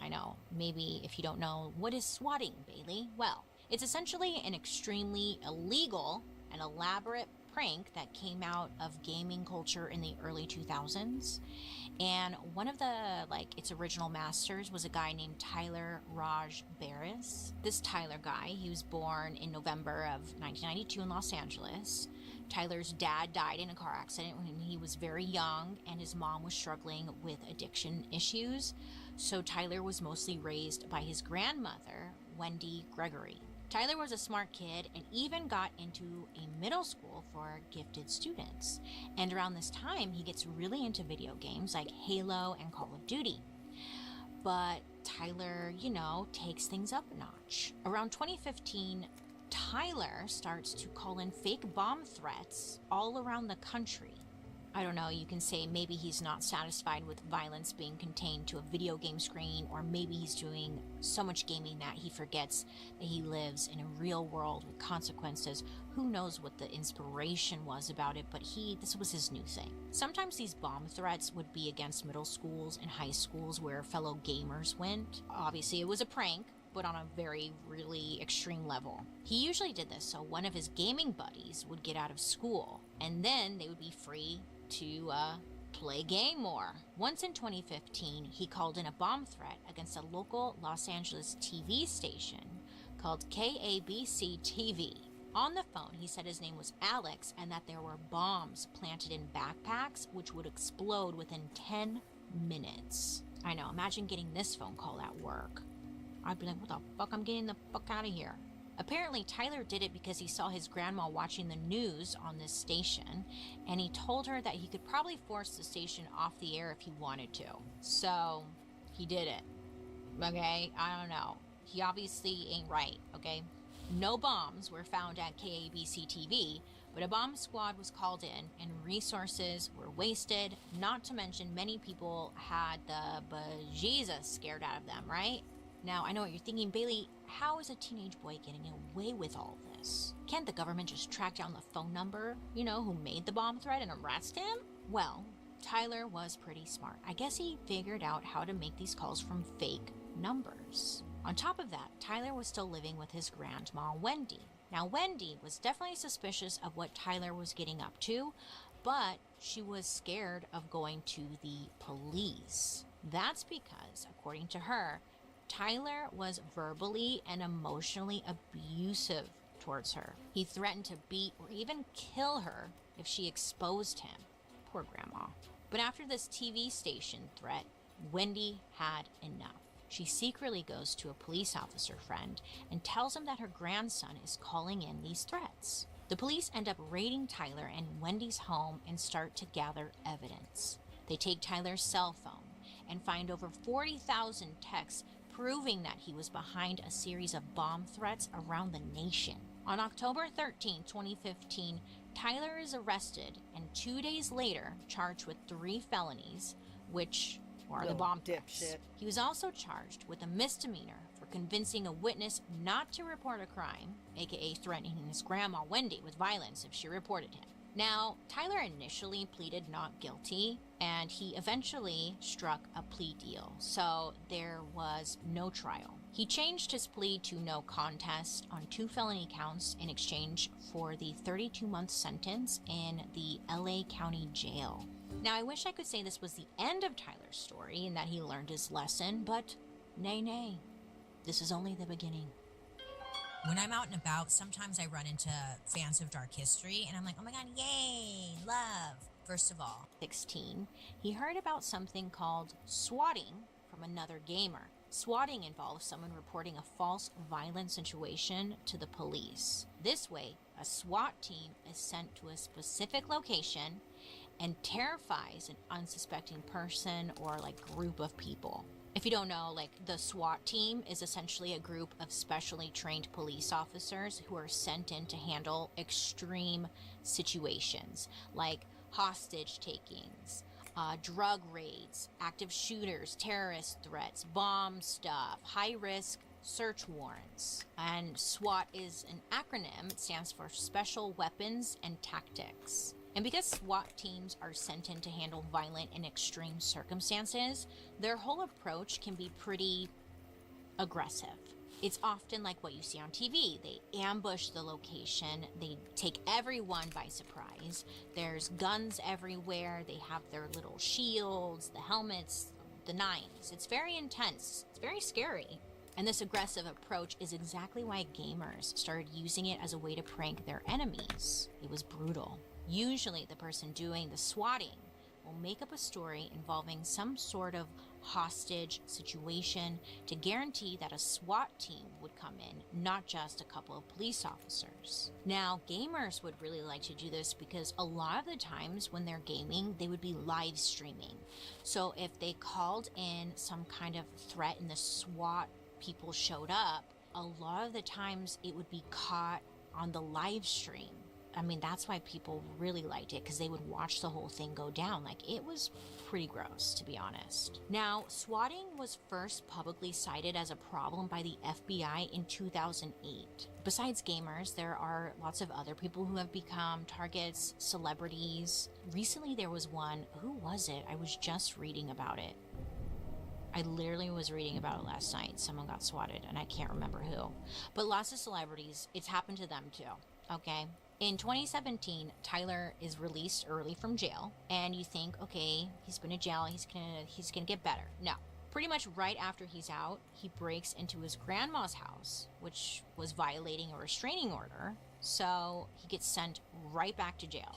Speaker 9: I know, maybe if you don't know, what is swatting, Bailey? Well, it's essentially an extremely illegal and elaborate prank that came out of gaming culture in the early 2000s. And one of the, its original masters was a guy named Tyler Raj Barris. This Tyler guy, he was born in November of 1992 in Los Angeles. Tyler's dad died in a car accident when he was very young, and his mom was struggling with addiction issues. So Tyler was mostly raised by his grandmother, Wendy Gregory. Tyler was a smart kid and even got into a middle school for gifted students. And around this time, he gets really into video games like Halo and Call of Duty. But Tyler, takes things up a notch. Around 2015, Tyler starts to call in fake bomb threats all around the country. I don't know, you can say maybe he's not satisfied with violence being contained to a video game screen, or maybe he's doing so much gaming that he forgets that he lives in a real world with consequences. Who knows what the inspiration was about it, but this was his new thing. Sometimes these bomb threats would be against middle schools and high schools where fellow gamers went. Obviously, it was a prank, but on a very, really extreme level. He usually did this so one of his gaming buddies would get out of school, and then they would be free to play game more. Once in 2015, he called in a bomb threat against a local Los Angeles TV station called KABC TV. On the phone, he said his name was Alex and that there were bombs planted in backpacks which would explode within 10 minutes. I know, imagine getting this phone call at work. I'd be like, what the fuck, I'm getting the fuck out of here. Apparently, Tyler did it because he saw his grandma watching the news on this station, and he told her that he could probably force the station off the air if he wanted to. So, he did it. Okay? I don't know. He obviously ain't right, okay? No bombs were found at KABC TV, but a bomb squad was called in, and resources were wasted, not to mention many people had the bejesus scared out of them, right? Now, I know what you're thinking, Bailey, how is a teenage boy getting away with all this? Can't the government just track down the phone number, who made the bomb threat and arrest him? Well, Tyler was pretty smart. I guess he figured out how to make these calls from fake numbers. On top of that, Tyler was still living with his grandma, Wendy. Now, Wendy was definitely suspicious of what Tyler was getting up to, but she was scared of going to the police. That's because, according to her, Tyler was verbally and emotionally abusive towards her. He threatened to beat or even kill her if she exposed him. Poor grandma. But after this TV station threat, Wendy had enough. She secretly goes to a police officer friend and tells him that her grandson is calling in these threats. The police end up raiding Tyler and Wendy's home and start to gather evidence. They take Tyler's cell phone and find over 40,000 texts proving that he was behind a series of bomb threats around the nation. On October 13, 2015, Tyler is arrested and 2 days later charged with 3 felonies, which are the bomb threats.
Speaker 1: Dipshit.
Speaker 9: He was also charged with a misdemeanor for convincing a witness not to report a crime, aka threatening his grandma Wendy with violence if she reported him. Now, Tyler initially pleaded not guilty, and he eventually struck a plea deal, so there was no trial. He changed his plea to no contest on 2 felony counts in exchange for the 32-month sentence in the LA County Jail. Now, I wish I could say this was the end of Tyler's story and that he learned his lesson, but nay. This is only the beginning.
Speaker 7: When I'm out and about, sometimes I run into fans of Dark History, and I'm like, oh my god, yay, love. First of all,
Speaker 9: 16, he heard about something called swatting from another gamer. Swatting involves someone reporting a false violent situation to the police. This way, a SWAT team is sent to a specific location and terrifies an unsuspecting person or group of people. If you don't know, the SWAT team is essentially a group of specially trained police officers who are sent in to handle extreme situations like hostage takings, drug raids, active shooters, terrorist threats, bomb stuff, high-risk search warrants. And SWAT is an acronym. It stands for Special Weapons and Tactics. And because SWAT teams are sent in to handle violent and extreme circumstances, their whole approach can be pretty aggressive. It's often like what you see on TV. They ambush the location, they take everyone by surprise. There's guns everywhere, they have their little shields, the helmets, the nines. It's very intense, it's very scary. And this aggressive approach is exactly why gamers started using it as a way to prank their enemies. It was brutal. Usually the person doing the swatting will make up a story involving some sort of hostage situation to guarantee that a SWAT team would come in, not just a couple of police officers. Now, gamers would really like to do this because a lot of the times when they're gaming, they would be live streaming. So if they called in some kind of threat and the SWAT people showed up, a lot of the times it would be caught on the live stream. I mean, that's why people really liked it, because they would watch the whole thing go down. It was pretty gross, to be honest. Now, swatting was first publicly cited as a problem by the FBI in 2008. Besides gamers, there are lots of other people who have become targets, celebrities. Recently, there was one. Who was it? I was just reading about it. I literally was reading about it last night. Someone got swatted, and I can't remember who. But lots of celebrities, it's happened to them too, okay? In 2017, Tyler is released early from jail, and you think, okay, he's been in jail, he's gonna get better. No. Pretty much right after he's out, he breaks into his grandma's house, which was violating a restraining order, so he gets sent right back to jail.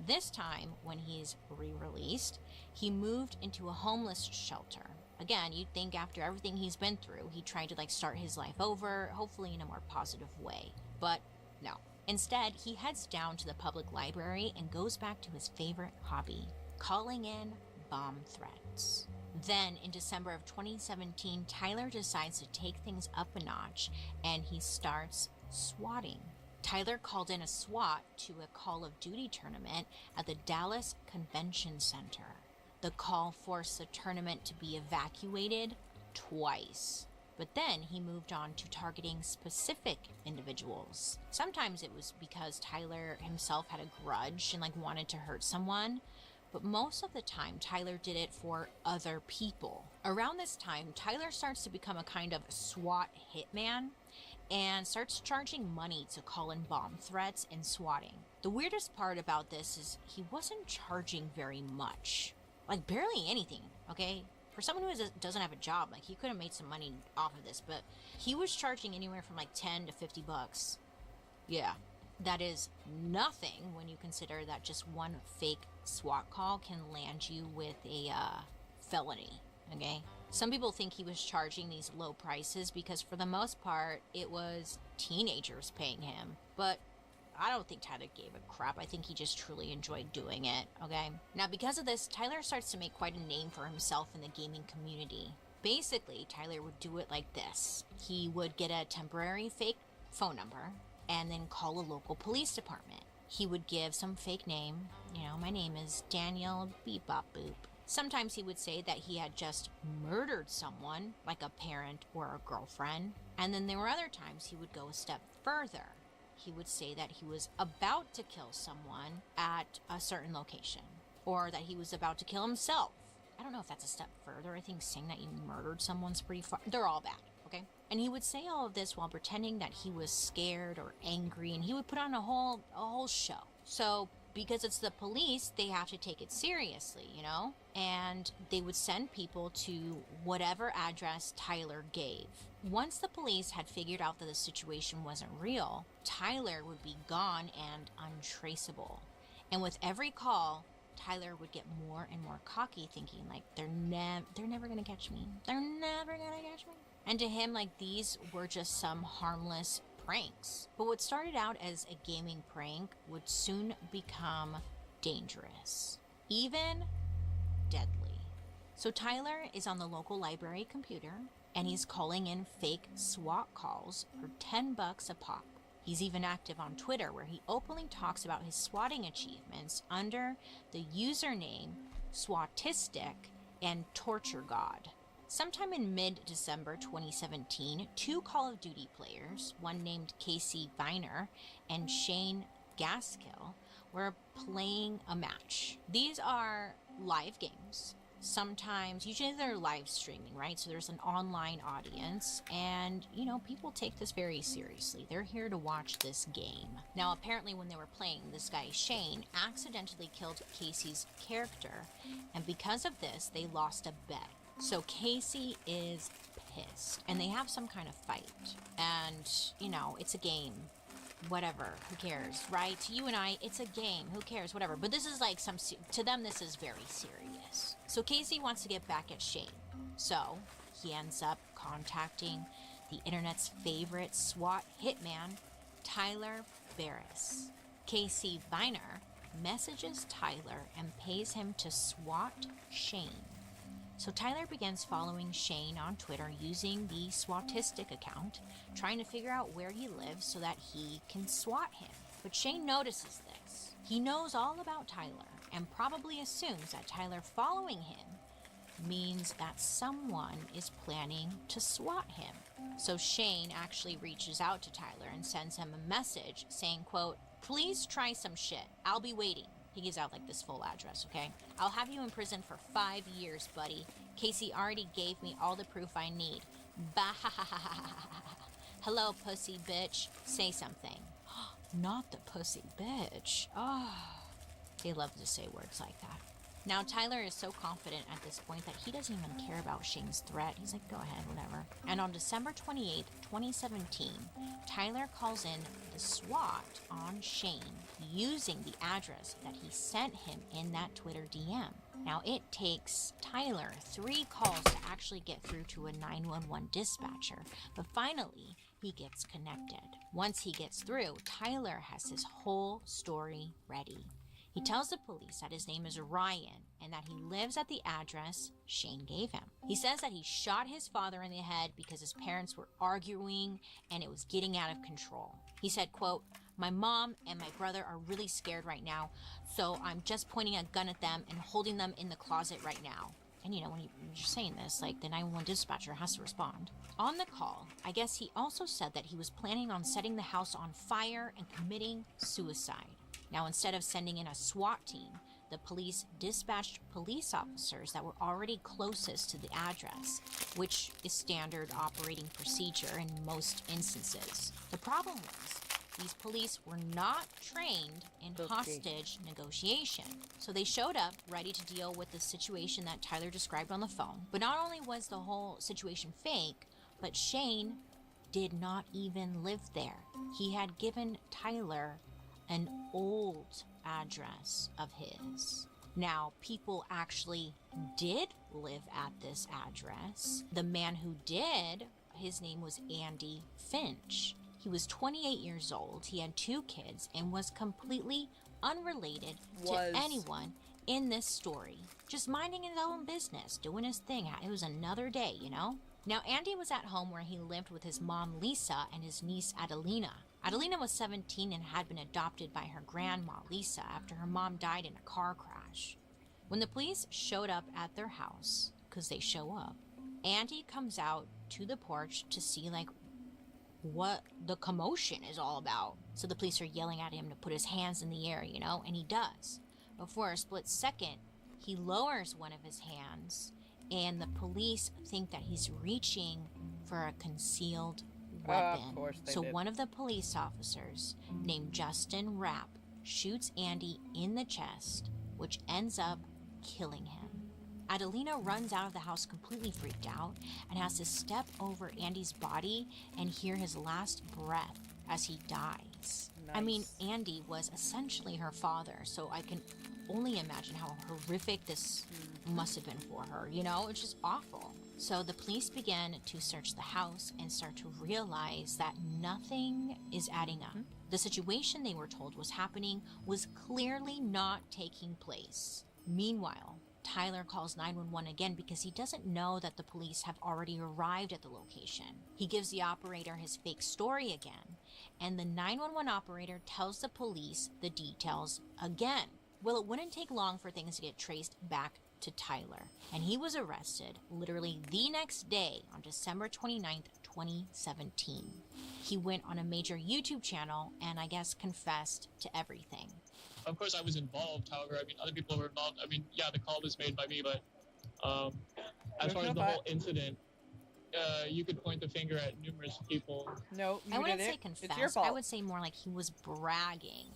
Speaker 9: This time, when he's re-released, he moved into a homeless shelter. Again, you'd think after everything he's been through, he'd try to start his life over, hopefully in a more positive way. But no. Instead, he heads down to the public library and goes back to his favorite hobby, calling in bomb threats. Then, in December of 2017, Tyler decides to take things up a notch, and he starts swatting. Tyler called in a SWAT to a Call of Duty tournament at the Dallas Convention Center. The call forced the tournament to be evacuated twice. But then he moved on to targeting specific individuals. Sometimes it was because Tyler himself had a grudge and wanted to hurt someone, but most of the time Tyler did it for other people. Around this time, Tyler starts to become a kind of SWAT hitman and starts charging money to call in bomb threats and swatting. The weirdest part about this is he wasn't charging very much. Barely anything, okay? for someone who doesn't have a job, like, he could have made some money off of this, but he was charging anywhere from like 10 to 50 bucks. Yeah, that is nothing when you consider that just one fake SWAT call can land you with a felony, okay? Some people think he was charging these low prices because for the most part, it was teenagers paying him. But I don't think Tyler gave a crap. I think he just truly enjoyed doing it, okay? Now, because of this, Tyler starts to make quite a name for himself in the gaming community. Basically, Tyler would do it like this. He would get a temporary fake phone number and then call a local police department. He would give some fake name. You know, my name is Daniel Beep Bop Boop. Sometimes he would say that he had just murdered someone, like a parent or a girlfriend. And then there were other times he would go a step further. He would say that he was about to kill someone at a certain location, or that he was about to kill himself. I don't know if that's a step further. I think saying that you murdered someone's pretty far. They're all bad, okay? And he would say all of this while pretending that he was scared or angry, and he would put on a whole show. So because it's the police, they have to take it seriously, you know? And they would send people to whatever address Tyler gave. Once the police had figured out that the situation wasn't real, Tyler would be gone and untraceable. And with every call, Tyler would get more and more cocky, thinking like, they're never gonna catch me. They're never gonna catch me. And to him, like, these were just some harmless pranks. But what started out as a gaming prank would soon become dangerous, even deadly. So Tyler is on the local library computer, and he's calling in fake SWAT calls for 10 bucks a pop. He's even active on Twitter, where he openly talks about his swatting achievements under the username Swatistic and Torture God. Sometime in mid-December 2017, two Call of Duty players, one named Casey Viner and Shane Gaskill, were playing a match. These are live games. Sometimes, usually they're live streaming, right? So there's an online audience, and, you know, people take this very seriously. They're here to watch this game. Now, apparently when they were playing, this guy, Shane, accidentally killed Casey's character, and because of this, they lost a bet. So Casey is pissed, and they have some kind of fight. And, you know, it's a game. Whatever, who cares, right? To you and I, it's a game, who cares, whatever. But this is like to them, this is very serious. So Casey wants to get back at Shane. So he ends up contacting the internet's favorite SWAT hitman, Tyler Barris. Casey Viner messages Tyler and pays him to SWAT Shane. So Tyler begins following Shane on Twitter using the Swatistic account, trying to figure out where he lives so that he can SWAT him. But Shane notices this. He knows all about Tyler and probably assumes that Tyler following him means that someone is planning to SWAT him. So Shane actually reaches out to Tyler and sends him a message saying, quote, "Please try some shit. I'll be waiting." He gives out like this full address, okay? "I'll have you in prison for 5 years, buddy. Casey already gave me all the proof I need. Bah ha ha ha ha ha. Hello, pussy bitch. Say something." Not the pussy bitch. Oh, they love to say words like that. Now, Tyler is so confident at this point that he doesn't even care about Shane's threat. He's like, go ahead, whatever. And on December 28th, 2017, Tyler calls in the SWAT on Shane using the address that he sent him in that Twitter DM. Now, it takes Tyler 3 calls to actually get through to a 911 dispatcher, but finally, he gets connected. Once he gets through, Tyler has his whole story ready. He tells the police that his name is Ryan and that he lives at the address Shane gave him. He says that he shot his father in the head because his parents were arguing and it was getting out of control. He said, quote, "My mom and my brother are really scared right now, so I'm just pointing a gun at them and holding them in the closet right now." And you know, when you're saying this, like, the 911 dispatcher has to respond. On the call, I guess he also said that he was planning on setting the house on fire and committing suicide. Now, instead of sending in a SWAT team, the police dispatched police officers that were already closest to the address, which is standard operating procedure in most instances. The problem was, these police were not trained in hostage negotiation. So they showed up ready to deal with the situation that Tyler described on the phone. But not only was the whole situation fake, but Shane did not even live there. He had given Tyler an old address of his. Now, people actually did live at this address. The man who did, his name was Andy Finch. He was 28 years old, he had 2 kids, and was completely unrelated to anyone in this story. Just minding his own business, doing his thing. It was another day, you know? Now, Andy was at home where he lived with his mom, Lisa, and his niece, Adelina. Adelina was 17 and had been adopted by her grandma, Lisa, after her mom died in a car crash. When the police showed up at their house, because they show up, Andy comes out to the porch to see, like, what the commotion is all about. So the police are yelling at him to put his hands in the air, you know, and he does. But for a split second, he lowers one of his hands, and the police think that he's reaching for a concealed weapon.
Speaker 1: Of course they
Speaker 9: So
Speaker 1: did.
Speaker 9: one of the police officers, named Justin Rapp, shoots Andy in the chest, which ends up killing him. Adelina runs out of the house completely freaked out and has to step over Andy's body and hear his last breath as he dies. I mean, Andy was essentially her father, so I can only imagine how horrific this must have been for her, you know? It's just awful. So the police began to search the house and start to realize that nothing is adding up. The situation they were told was happening was clearly not taking place. Meanwhile, Tyler calls 911 again because he doesn't know that the police have already arrived at the location. He gives the operator his fake story again, and the 911 operator tells the police the details again. Well, it wouldn't take long for things to get traced back to Tyler, and he was arrested literally the next day on December 29th, 2017. He went on a major YouTube channel and I guess confessed to everything.
Speaker 11: Of course, I was involved. However, I mean, other people were involved. I mean, yeah, the call was made by me, but as far as the whole incident, you could point the finger at numerous people.
Speaker 1: No,
Speaker 9: I wouldn't say confess. I would say more like he was bragging.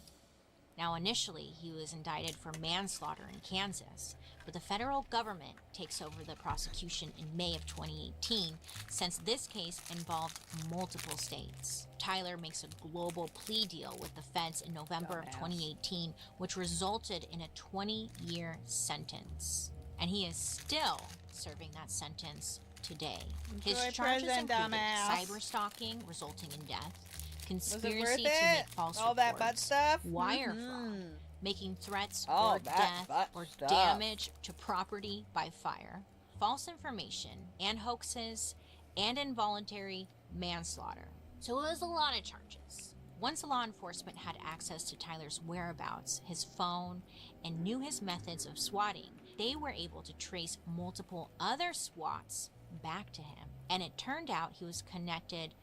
Speaker 9: Now, initially, he was indicted for manslaughter in Kansas, but the federal government takes over the prosecution in May of 2018, since this case involved multiple states. Tyler makes a global plea deal with the feds in November of 2018, which resulted in a 20-year sentence. And he is still serving that sentence today. His charges included cyber stalking, resulting in death, conspiracy to make false
Speaker 1: all that butt
Speaker 9: reports,
Speaker 1: stuff,
Speaker 9: wire fraud, making threats
Speaker 1: All
Speaker 9: or
Speaker 1: that
Speaker 9: death
Speaker 1: butt
Speaker 9: or
Speaker 1: stuff.
Speaker 9: damage to property by fire, false information and hoaxes, and involuntary manslaughter. So it was a lot of charges. Once law enforcement had access to Tyler's whereabouts, his phone, and knew his methods of swatting, they were able to trace multiple other swats back to him. And it turned out he was connected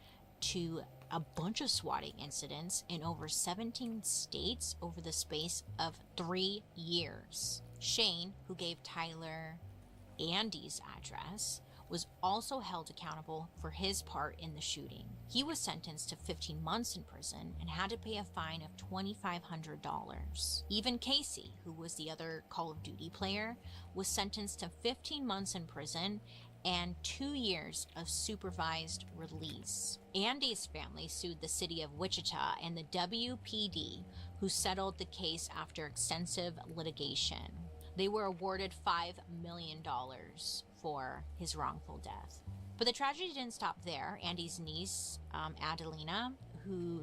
Speaker 9: to a bunch of swatting incidents in over 17 states over the space of 3 years. Shane, who gave Tyler Andy's address, was also held accountable for his part in the shooting. He was sentenced to 15 months in prison and had to pay a fine of $2,500. Even Casey, who was the other Call of Duty player, was sentenced to 15 months in prison and 2 years of supervised release. Andy's family sued the city of Wichita and the WPD, who settled the case after extensive litigation. They were awarded $5 million for his wrongful death. But the tragedy didn't stop there. Andy's niece, Adelina,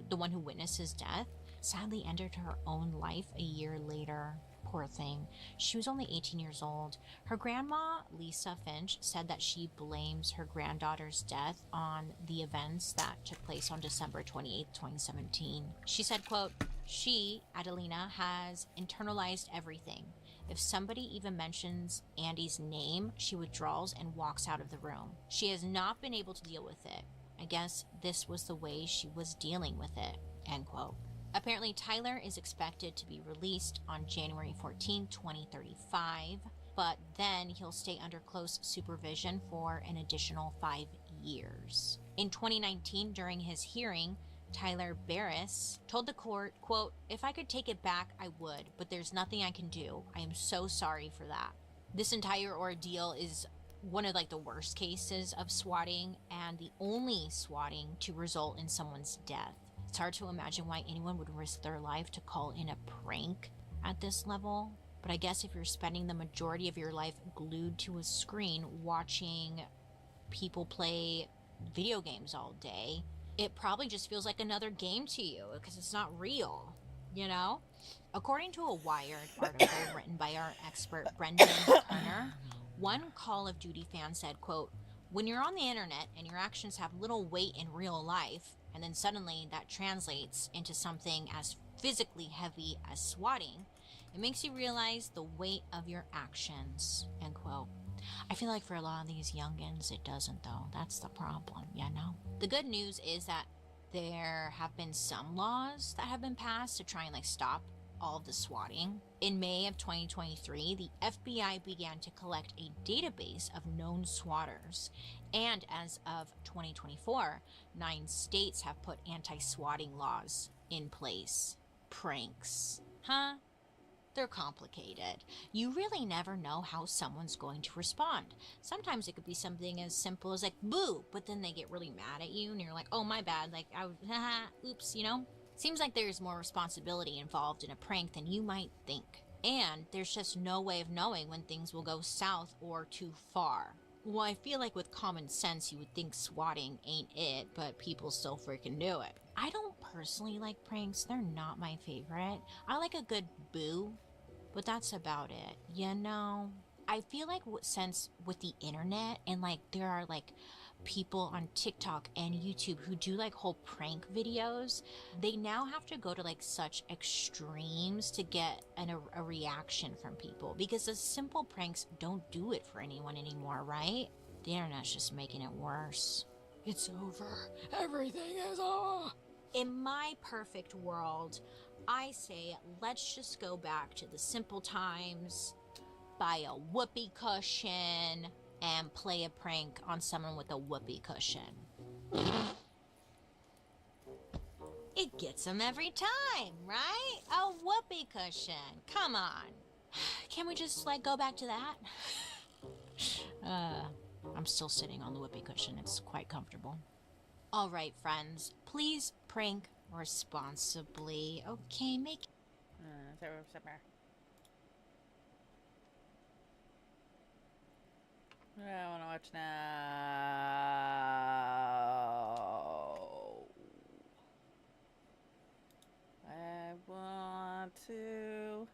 Speaker 9: the one who witnessed his death, sadly ended her own life a year later. Poor thing. She was only 18 years old. Her grandma, Lisa Finch, said that she blames her granddaughter's death on the events that took place on December 28, 2017. She said, quote, "She, Adelina, has internalized everything. If somebody even mentions Andy's name, she withdraws and walks out of the room. She has not been able to deal with it. I guess this was the way she was dealing with it," end quote. Apparently, Tyler is expected to be released on January 14, 2035, but then he'll stay under close supervision for an additional 5 years. In 2019, during his hearing, Tyler Barris, told the court, quote, "If I could take it back, I would, but there's nothing I can do. I am so sorry for that." This entire ordeal is one of like the worst cases of swatting and the only swatting to result in someone's death. It's hard to imagine why anyone would risk their life to call in a prank at this level. But I guess if you're spending the majority of your life glued to a screen watching people play video games all day, it probably just feels like another game to you because it's not real, you know? According to a Wired article written by our expert Brendan Turner, one Call of Duty fan said, quote, "When you're on the internet and your actions have little weight in real life, and then suddenly that translates into something as physically heavy as swatting, it makes you realize the weight of your actions," end quote. I feel like for a lot of these youngins, it doesn't though. That's the problem, you know? The good news is that there have been some laws that have been passed to try and like stop all of the swatting. In May of 2023, the FBI began to collect a database of known swatters. And as of 2024, 9 states have put anti-swatting laws in place. Pranks. Huh? They're complicated. You really never know how someone's going to respond. Sometimes it could be something as simple as like, boo, but then they get really mad at you and you're like, oh, my bad, like, oops, you know? Seems like there's more responsibility involved in a prank than you might think. And there's just no way of knowing when things will go south or too far. Well, I feel like with common sense, you would think swatting ain't it, but people still freaking do it. I don't personally like pranks. They're not my favorite. I like a good boo, but that's about it, you know? I feel like since with the internet and like there are like people on TikTok and YouTube who do like whole prank videos, they now have to go to like such extremes to get a reaction from people, because the simple pranks don't do it for anyone anymore, right? The internet's just making it worse. It's over. Everything is over. In my perfect world, I say let's just go back to the simple times, buy a whoopee cushion, and play a prank on someone with a whoopee cushion. It gets them every time, right? A whoopee cushion. Come on. Can we just like go back to that? I'm still sitting on the whoopee cushion. It's quite comfortable. All right, friends, please prank responsibly. Okay, make
Speaker 1: I want to watch now. I want to.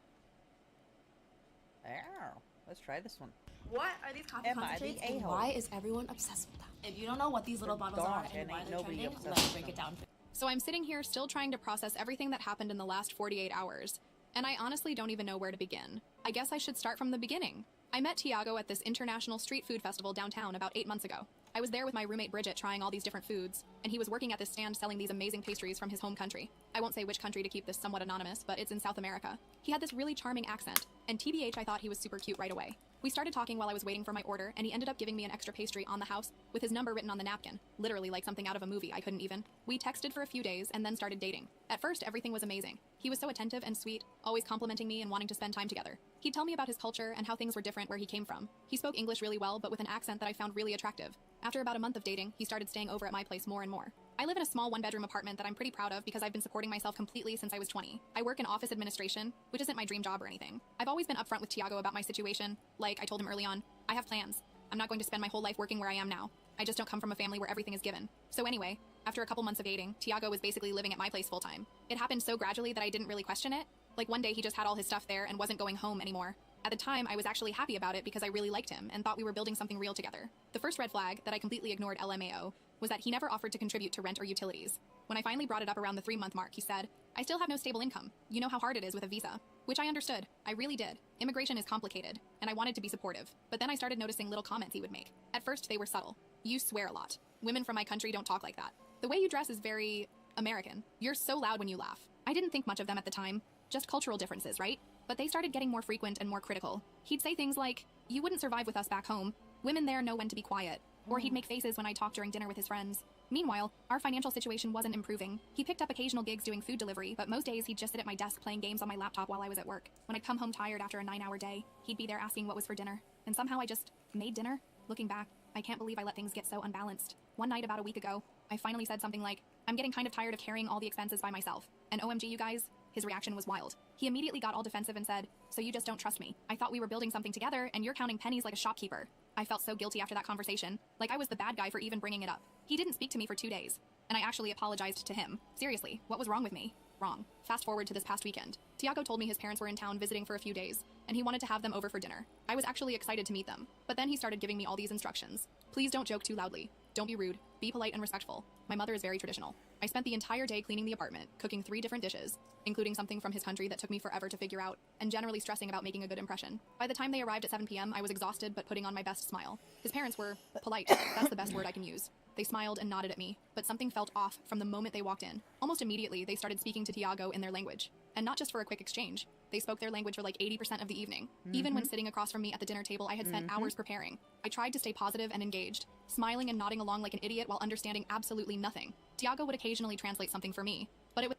Speaker 1: Let's try this one.
Speaker 4: What are these coffee concentrates and why is everyone obsessed with them? If you don't know what these little bottles are and why they're trending, let's break it down.
Speaker 12: So I'm sitting here still trying to process everything that happened in the last 48 hours, and I honestly don't even know where to begin. I guess I should start from the beginning. I met Tiago at this international street food festival downtown about 8 months ago. I was there with my roommate Bridget trying all these different foods, and he was working at this stand selling these amazing pastries from his home country. I won't say which country to keep this somewhat anonymous, but it's in South America. He had this really charming accent, and TBH I thought he was super cute right away. We started talking while I was waiting for my order, and he ended up giving me an extra pastry on the house with his number written on the napkin, literally like something out of a movie. I couldn't even. We texted for a few days and then started dating. At first, everything was amazing. He was so attentive and sweet, always complimenting me and wanting to spend time together. He'd tell me about his culture and how things were different where he came from. He spoke English really well, but with an accent that I found really attractive. After about a month of dating, he started staying over at my place more and more. I live in a small one-bedroom apartment that I'm pretty proud of because I've been supporting myself completely since I was 20. I work in office administration, which isn't my dream job or anything. I've always been upfront with Tiago about my situation. Like, I told him early on, I have plans. I'm not going to spend my whole life working where I am now. I just don't come from a family where everything is given. So anyway, after a couple months of dating, Tiago was basically living at my place full-time. It happened so gradually that I didn't really question it. Like one day he just had all his stuff there and wasn't going home anymore. At the time, I was actually happy about it because I really liked him and thought we were building something real together. The first red flag that I completely ignored LMAO was that he never offered to contribute to rent or utilities. When I finally brought it up around the 3-month mark, he said, I still have no stable income. You know how hard it is with a visa. Which I understood. I really did. Immigration is complicated, and I wanted to be supportive. But then I started noticing little comments he would make. At first, they were subtle. You swear a lot. Women from my country don't talk like that. The way you dress is very American. You're so loud when you laugh. I didn't think much of them at the time. Just cultural differences, right? But they started getting more frequent and more critical. He'd say things like, you wouldn't survive with us back home. Women there know when to be quiet. Or he'd make faces when I talked during dinner with his friends. Meanwhile, our financial situation wasn't improving. He picked up occasional gigs doing food delivery, but most days he'd just sit at my desk playing games on my laptop while I was at work. When I'd come home tired after a 9-hour day, he'd be there asking what was for dinner. And somehow I just made dinner. Looking back, I can't believe I let things get so unbalanced. One night about a week ago, I finally said something like, I'm getting kind of tired of carrying all the expenses by myself. And OMG, you guys, his reaction was wild. He immediately got all defensive and said, so you just don't trust me. I thought we were building something together and you're counting pennies like a shopkeeper. I felt so guilty after that conversation, like I was the bad guy for even bringing it up. He didn't speak to me for 2 days, and I actually apologized to him. Seriously, what was wrong with me? Wrong. Fast forward to this past weekend. Tiago told me his parents were in town visiting for a few days, and he wanted to have them over for dinner. I was actually excited to meet them, but then he started giving me all these instructions. Please don't joke too loudly. Don't be rude. Be polite and respectful. My mother is very traditional. I spent the entire day cleaning the apartment, cooking 3 different dishes, including something from his country that took me forever to figure out, and generally stressing about making a good impression. By the time they arrived at 7 p.m., I was exhausted but putting on my best smile. His parents were polite. That's the best word I can use. They smiled and nodded at me, but something felt off from the moment they walked in. Almost immediately, they started speaking to Tiago in their language. And not just for a quick exchange. They spoke their language for like 80% of the evening. Even when sitting across from me at the dinner table, I had spent hours preparing. I tried to stay positive and engaged, smiling and nodding along like an idiot while understanding absolutely nothing. Tiago would occasionally translate something for me, but it was...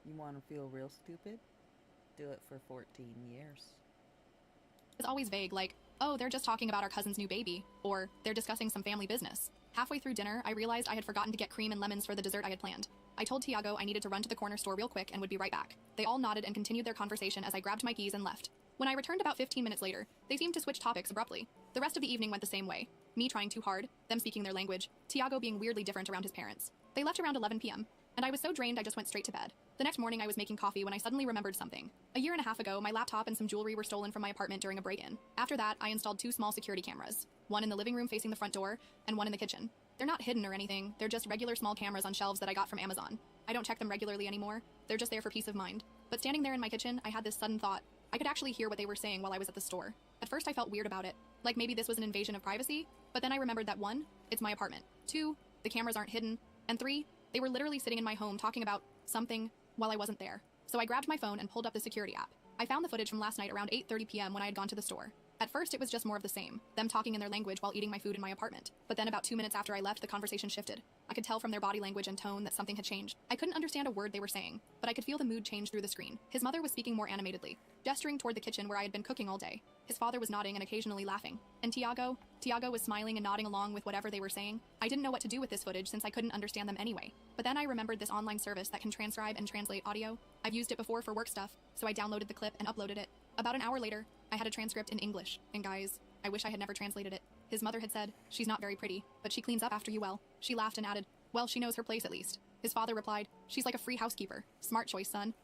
Speaker 1: You want to feel real stupid? Do it for 14 years.
Speaker 12: It was always vague, like, oh, they're just talking about our cousin's new baby, or they're discussing some family business. Halfway through dinner, I realized I had forgotten to get cream and lemons for the dessert I had planned. I told Tiago I needed to run to the corner store real quick and would be right back. They all nodded and continued their conversation as I grabbed my keys and left. When I returned about 15 minutes later, they seemed to switch topics abruptly. The rest of the evening went the same way. Me trying too hard, them speaking their language, Tiago being weirdly different around his parents. They left around 11 p.m., and I was so drained I just went straight to bed. The next morning I was making coffee when I suddenly remembered something. A year and a half ago, my laptop and some jewelry were stolen from my apartment during a break-in. After that, I installed 2 small security cameras, one in the living room facing the front door, and one in the kitchen. They're not hidden or anything, they're just regular small cameras on shelves that I got from Amazon. I don't check them regularly anymore, they're just there for peace of mind. But standing there in my kitchen, I had this sudden thought. I could actually hear what they were saying while I was at the store. At first I felt weird about it, like maybe this was an invasion of privacy, but then I remembered that 1, it's my apartment, 2, the cameras aren't hidden, and 3, they were literally sitting in my home talking about something while I wasn't there. So I grabbed my phone and pulled up the security app. I found the footage from last night around 8:30 p.m. when I had gone to the store. At first, it was just more of the same, them talking in their language while eating my food in my apartment. But then about 2 minutes after I left, the conversation shifted. I could tell from their body language and tone that something had changed. I couldn't understand a word they were saying, but I could feel the mood change through the screen. His mother was speaking more animatedly, gesturing toward the kitchen where I had been cooking all day. His father was nodding and occasionally laughing. And Tiago was smiling and nodding along with whatever they were saying. I didn't know what to do with this footage since I couldn't understand them anyway. But then I remembered this online service that can transcribe and translate audio. I've used it before for work stuff, so I downloaded the clip and uploaded it. About an hour later, I had a transcript in English. And guys, I wish I had never translated it. His mother had said, she's not very pretty, but she cleans up after you well. She laughed and added, well, she knows her place at least. His father replied, she's like a free housekeeper. Smart choice, son.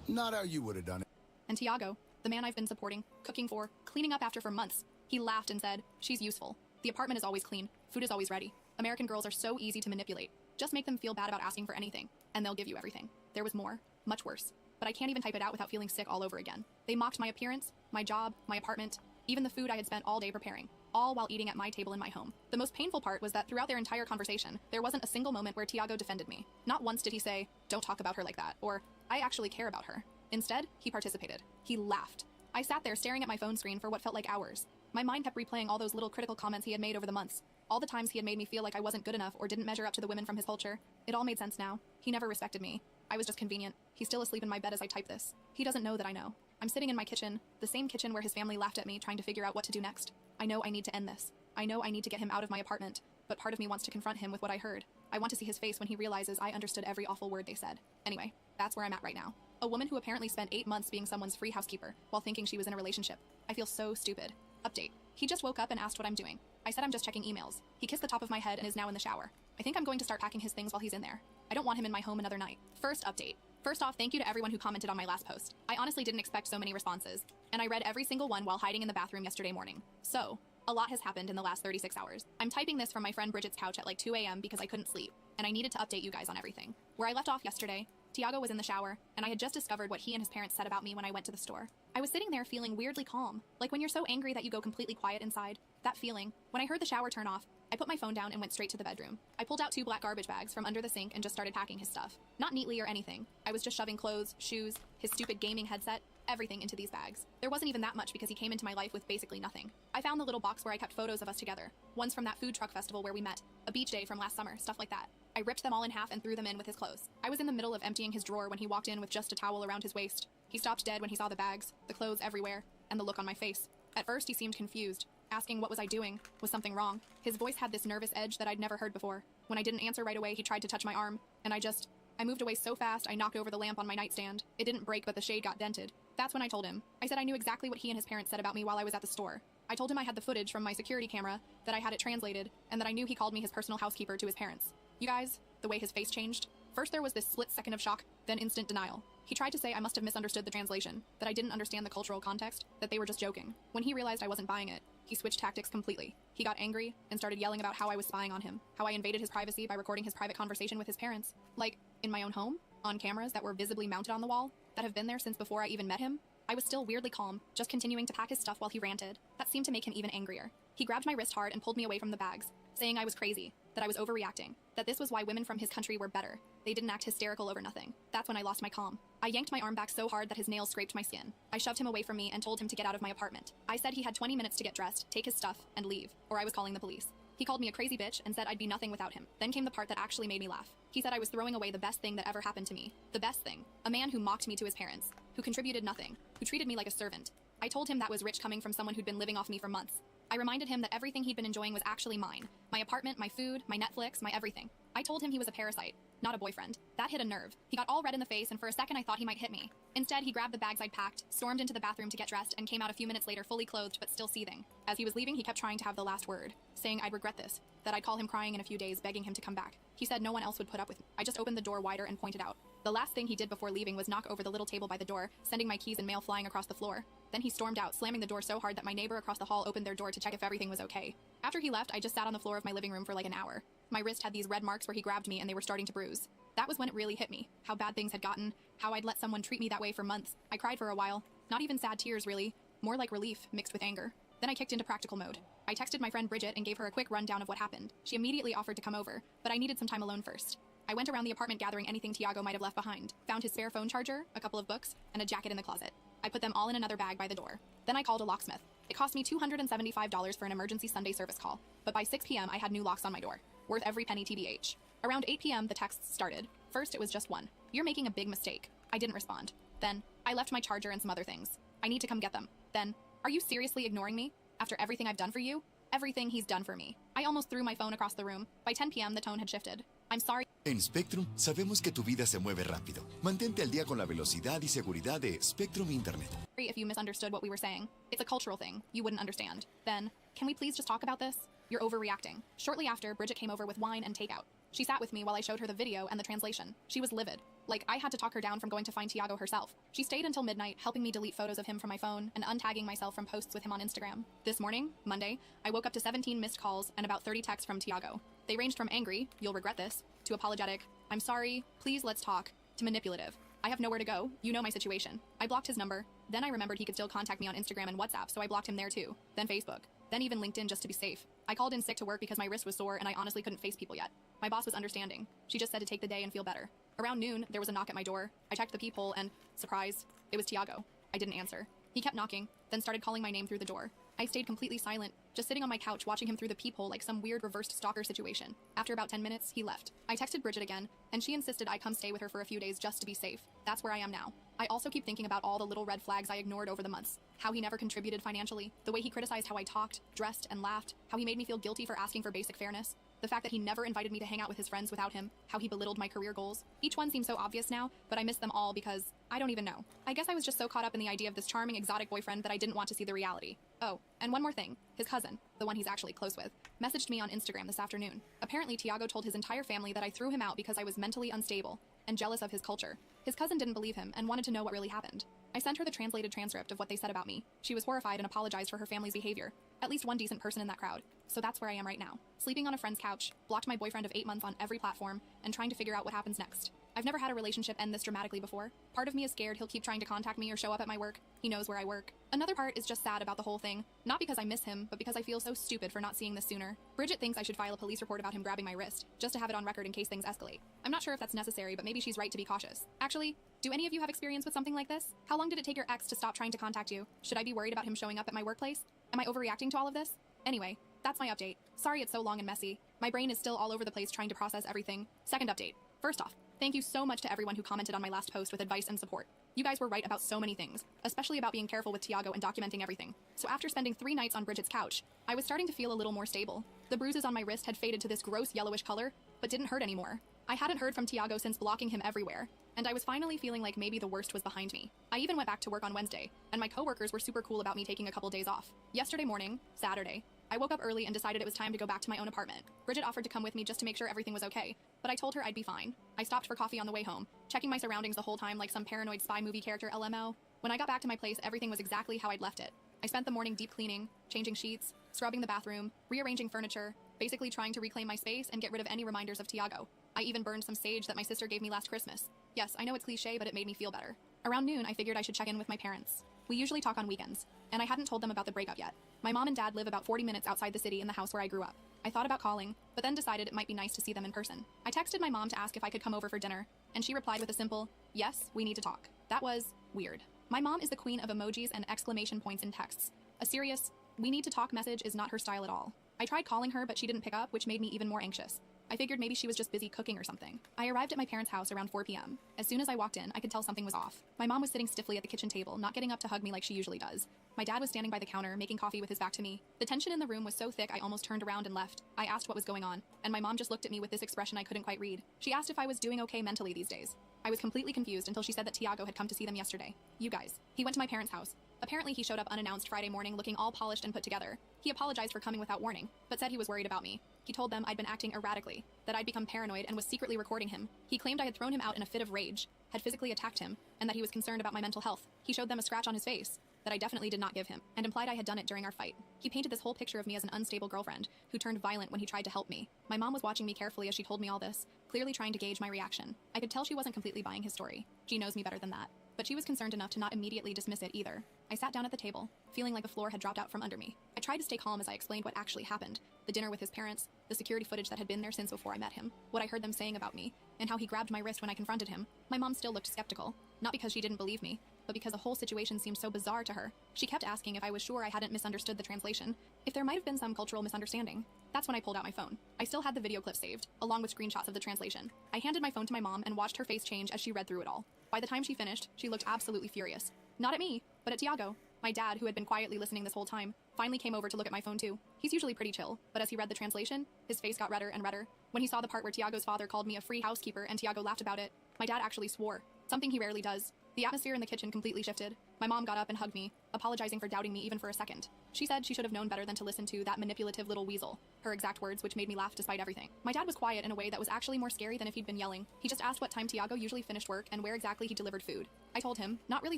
Speaker 8: Not how you would have done it.
Speaker 12: And Tiago, the man I've been supporting, cooking for, cleaning up after for months, he laughed and said, she's useful. The apartment is always clean. Food is always ready. American girls are so easy to manipulate. Just make them feel bad about asking for anything, and they'll give you everything. There was more, much worse. But I can't even type it out without feeling sick all over again. They mocked my appearance, my job, my apartment, even the food I had spent all day preparing, all while eating at my table in my home. The most painful part was that throughout their entire conversation, there wasn't a single moment where Tiago defended me. Not once did he say, don't talk about her like that, or I actually care about her. Instead, he participated. He laughed. I sat there staring at my phone screen for what felt like hours. My mind kept replaying all those little critical comments he had made over the months, all the times he had made me feel like I wasn't good enough or didn't measure up to the women from his culture. It all made sense now. He never respected me. I was just convenient. He's still asleep in my bed as I type this. He doesn't know that I know. I'm sitting in my kitchen, the same kitchen where his family laughed at me, trying to figure out what to do next. I know I need to end this. I know I need to get him out of my apartment, but part of me wants to confront him with what I heard. I want to see his face when he realizes I understood every awful word they said. Anyway, that's where I'm at right now. A woman who apparently spent 8 months being someone's free housekeeper while thinking she was in a relationship. I feel so stupid. Update. He just woke up and asked what I'm doing. I said I'm just checking emails. He kissed the top of my head and is now in the shower. I think I'm going to start packing his things while he's in there. I don't want him in my home another night. First update. First off, thank you to everyone who commented on my last post. I honestly didn't expect so many responses, and I read every single one while hiding in the bathroom yesterday morning. So, a lot has happened in the last 36 hours. I'm typing this from my friend Bridget's couch at like 2 a.m. because I couldn't sleep, and I needed to update you guys on everything. Where I left off yesterday, Tiago was in the shower, and I had just discovered what he and his parents said about me when I went to the store. I was sitting there feeling weirdly calm, like when you're so angry that you go completely quiet inside. That feeling. When I heard the shower turn off, I put my phone down and went straight to the bedroom. I pulled out 2 black garbage bags from under the sink and just started packing his stuff. Not neatly or anything. I was just shoving clothes, shoes, his stupid gaming headset, everything into these bags. There wasn't even that much because he came into my life with basically nothing. I found the little box where I kept photos of us together. Ones from that food truck festival where we met, a beach day from last summer, stuff like that. I ripped them all in half and threw them in with his clothes. I was in the middle of emptying his drawer when he walked in with just a towel around his waist. He stopped dead when he saw the bags, the clothes everywhere, and the look on my face. At first, he seemed confused, asking what was I doing, was something wrong. His voice had this nervous edge that I'd never heard before. When I didn't answer right away, he tried to touch my arm, and I moved away so fast I knocked over the lamp on my nightstand. It didn't break, but the shade got dented. That's when I told him. I said I knew exactly what he and his parents said about me while I was at the store. I told him I had the footage from my security camera, that I had it translated, and that I knew he called me his personal housekeeper to his parents. You guys, the way his face changed. First there was this split second of shock, then instant denial. He tried to say I must have misunderstood the translation, that I didn't understand the cultural context, that they were just joking. When he realized I wasn't buying it, he switched tactics completely. He got angry and started yelling about how I was spying on him, how I invaded his privacy by recording his private conversation with his parents. Like, in my own home, on cameras that were visibly mounted on the wall, that have been there since before I even met him. I was still weirdly calm, just continuing to pack his stuff while he ranted. That seemed to make him even angrier. He grabbed my wrist hard and pulled me away from the bags, saying I was crazy, that I was overreacting, that this was why women from his country were better. They didn't act hysterical over nothing. That's when I lost my calm. I yanked my arm back so hard that his nails scraped my skin. I shoved him away from me and told him to get out of my apartment. I said he had 20 minutes to get dressed, take his stuff, and leave, or I was calling the police. He called me a crazy bitch and said I'd be nothing without him. Then came the part that actually made me laugh. He said I was throwing away the best thing that ever happened to me. The best thing. A man who mocked me to his parents, who contributed nothing, who treated me like a servant. I told him that was rich coming from someone who'd been living off me for months. I reminded him that everything he'd been enjoying was actually mine. My apartment, my food, my Netflix, my everything. I told him he was a parasite, not a boyfriend. That hit a nerve. He got all red in the face, and for a second I thought he might hit me. Instead, he grabbed the bags I'd packed, stormed into the bathroom to get dressed, and came out a few minutes later fully clothed but still seething. As he was leaving, he kept trying to have the last word, saying I'd regret this, that I'd call him crying in a few days, begging him to come back. He said no one else would put up with me. I just opened the door wider and pointed out. The last thing he did before leaving was knock over the little table by the door, sending my keys and mail flying across the floor. Then he stormed out, slamming the door so hard that my neighbor across the hall opened their door to check if everything was okay. After he left, I just sat on the floor of my living room for like an hour. My wrist had these red marks where he grabbed me and they were starting to bruise. That was when it really hit me, how bad things had gotten, how I'd let someone treat me that way for months. I cried for a while. Not even sad tears, really. More like relief, mixed with anger. Then I kicked into practical mode. I texted my friend Bridget and gave her a quick rundown of what happened. She immediately offered to come over, but I needed some time alone first. I went around the apartment gathering anything Tiago might have left behind, found his spare phone charger, a couple of books, and a jacket in the closet. I put them all in another bag by the door. Then I called a locksmith. It cost me $275 for an emergency Sunday service call, but by 6 p.m. I had new locks on my door, worth every penny TBH. Around 8 p.m. the texts started. First it was just one. You're making a big mistake. I didn't respond. Then, I left my charger and some other things. I need to come get them. Then, are you seriously ignoring me? After everything I've done for you? Everything he's done for me. I almost threw my phone across the room. By 10 p.m. the tone had shifted. I'm sorry.
Speaker 5: En Spectrum sabemos que tu vida se mueve rápido. Mantente al día con la velocidad y seguridad de Spectrum Internet.
Speaker 12: If you misunderstood what we were saying. It's a cultural thing. You wouldn't understand. Then, can we please just talk about this? You're overreacting. Shortly after, Bridget came over with wine and takeout. She sat with me while I showed her the video and the translation. She was livid. Like, I had to talk her down from going to find Tiago herself. She stayed until midnight, helping me delete photos of him from my phone and untagging myself from posts with him on Instagram. This morning, Monday, I woke up to 17 missed calls and about 30 texts from Tiago. They ranged from angry, you'll regret this, to apologetic, I'm sorry, please let's talk, to manipulative. I have nowhere to go, you know my situation. I blocked his number. Then I remembered he could still contact me on Instagram and WhatsApp, so I blocked him there too. Then Facebook. Then even LinkedIn just to be safe. I called in sick to work because my wrist was sore and I honestly couldn't face people yet. My boss was understanding. She just said to take the day and feel better. Around noon, there was a knock at my door. I checked the peephole and, surprise, it was Tiago. I didn't answer. He kept knocking, then started calling my name through the door. I stayed completely silent, just sitting on my couch watching him through the peephole like some weird reversed stalker situation. After about 10 minutes, he left. I texted Bridget again, and she insisted I come stay with her for a few days just to be safe. That's where I am now. I also keep thinking about all the little red flags I ignored over the months. How he never contributed financially, the way he criticized how I talked, dressed, and laughed, how he made me feel guilty for asking for basic fairness, the fact that he never invited me to hang out with his friends without him, how he belittled my career goals. Each one seems so obvious now, but I miss them all because I don't even know. I guess I was just so caught up in the idea of this charming, exotic boyfriend that I didn't want to see the reality. Oh, and one more thing. His cousin, the one he's actually close with, messaged me on Instagram this afternoon. Apparently, Tiago told his entire family that I threw him out because I was mentally unstable and jealous of his culture. His cousin didn't believe him and wanted to know what really happened. I sent her the translated transcript of what they said about me. She was horrified and apologized for her family's behavior. At least one decent person in that crowd. So that's where I am right now. Sleeping on a friend's couch, blocked my boyfriend of 8 months on every platform, and trying to figure out what happens next. I've never had a relationship end this dramatically before. Part of me is scared he'll keep trying to contact me or show up at my work. He knows where I work. Another part is just sad about the whole thing. Not because I miss him, but because I feel so stupid for not seeing this sooner. Bridget thinks I should file a police report about him grabbing my wrist, just to have it on record in case things escalate. I'm not sure if that's necessary, but maybe she's right to be cautious. Actually, do any of you have experience with something like this? How long did it take your ex to stop trying to contact you? Should I be worried about him showing up at my workplace? Am I overreacting to all of this? Anyway, that's my update. Sorry it's so long and messy. My brain is still all over the place trying to process everything. Second update. First off, thank you so much to everyone who commented on my last post with advice and support. You guys were right about so many things, especially about being careful with Tiago and documenting everything. So after spending 3 nights on Bridget's couch, I was starting to feel a little more stable. The bruises on my wrist had faded to this gross yellowish color, but didn't hurt anymore. I hadn't heard from Tiago since blocking him everywhere, and I was finally feeling like maybe the worst was behind me. I even went back to work on Wednesday, and my coworkers were super cool about me taking a couple days off. Yesterday morning, Saturday, I woke up early and decided it was time to go back to my own apartment. Bridget offered to come with me just to make sure everything was okay, but I told her I'd be fine. I stopped for coffee on the way home, checking my surroundings the whole time like some paranoid spy movie character LMO. When I got back to my place, everything was exactly how I'd left it. I spent the morning deep cleaning, changing sheets, scrubbing the bathroom, rearranging furniture, basically trying to reclaim my space and get rid of any reminders of Tiago. I even burned some sage that my sister gave me last Christmas. Yes, I know it's cliche, but it made me feel better. Around noon, I figured I should check in with my parents. We usually talk on weekends, and I hadn't told them about the breakup yet. My mom and dad live about 40 minutes outside the city in the house where I grew up. I thought about calling, but then decided it might be nice to see them in person. I texted my mom to ask if I could come over for dinner, and she replied with a simple, "Yes, we need to talk." That was weird. My mom is the queen of emojis and exclamation points in texts. A serious, "we need to talk" message is not her style at all. I tried calling her, but she didn't pick up, which made me even more anxious. I figured maybe she was just busy cooking or something. I arrived at my parents' house around 4 p.m. As soon as I walked in, I could tell something was off. My mom was sitting stiffly at the kitchen table, not getting up to hug me like she usually does. My dad was standing by the counter, making coffee with his back to me. The tension in the room was so thick I almost turned around and left. I asked what was going on, and my mom just looked at me with this expression I couldn't quite read. She asked if I was doing okay mentally these days. I was completely confused until she said that Tiago had come to see them yesterday. You guys. He went to my parents' house. Apparently he showed up unannounced Friday morning looking all polished and put together. He apologized for coming without warning, but said he was worried about me. He told them I'd been acting erratically, that I'd become paranoid and was secretly recording him. He claimed I had thrown him out in a fit of rage, had physically attacked him, and that he was concerned about my mental health. He showed them a scratch on his face that I definitely did not give him, and implied I had done it during our fight. He painted this whole picture of me as an unstable girlfriend who turned violent when he tried to help me. My mom was watching me carefully as she told me all this, clearly trying to gauge my reaction. I could tell she wasn't completely buying his story. She knows me better than that. But she was concerned enough to not immediately dismiss it either. I sat down at the table, feeling like the floor had dropped out from under me. I tried to stay calm as I explained what actually happened. The dinner with his parents, the security footage that had been there since before I met him, what I heard them saying about me, and how he grabbed my wrist when I confronted him. My mom still looked skeptical, not because she didn't believe me, but because the whole situation seemed so bizarre to her. She kept asking if I was sure I hadn't misunderstood the translation, if there might have been some cultural misunderstanding. That's when I pulled out my phone. I still had the video clip saved, along with screenshots of the translation. I handed my phone to my mom and watched her face change as she read through it all. By the time she finished, she looked absolutely furious. Not at me, but at Tiago. My dad, who had been quietly listening this whole time, finally came over to look at my phone too. He's usually pretty chill, but as he read the translation, his face got redder and redder. When he saw the part where Tiago's father called me a free housekeeper and Tiago laughed about it, my dad actually swore, something he rarely does. The atmosphere in the kitchen completely shifted. My mom got up and hugged me, apologizing for doubting me even for a second. She said she should have known better than to listen to that manipulative little weasel, her exact words, which made me laugh despite everything. My dad was quiet in a way that was actually more scary than if he'd been yelling. He just asked what time Tiago usually finished work and where exactly he delivered food. I told him, not really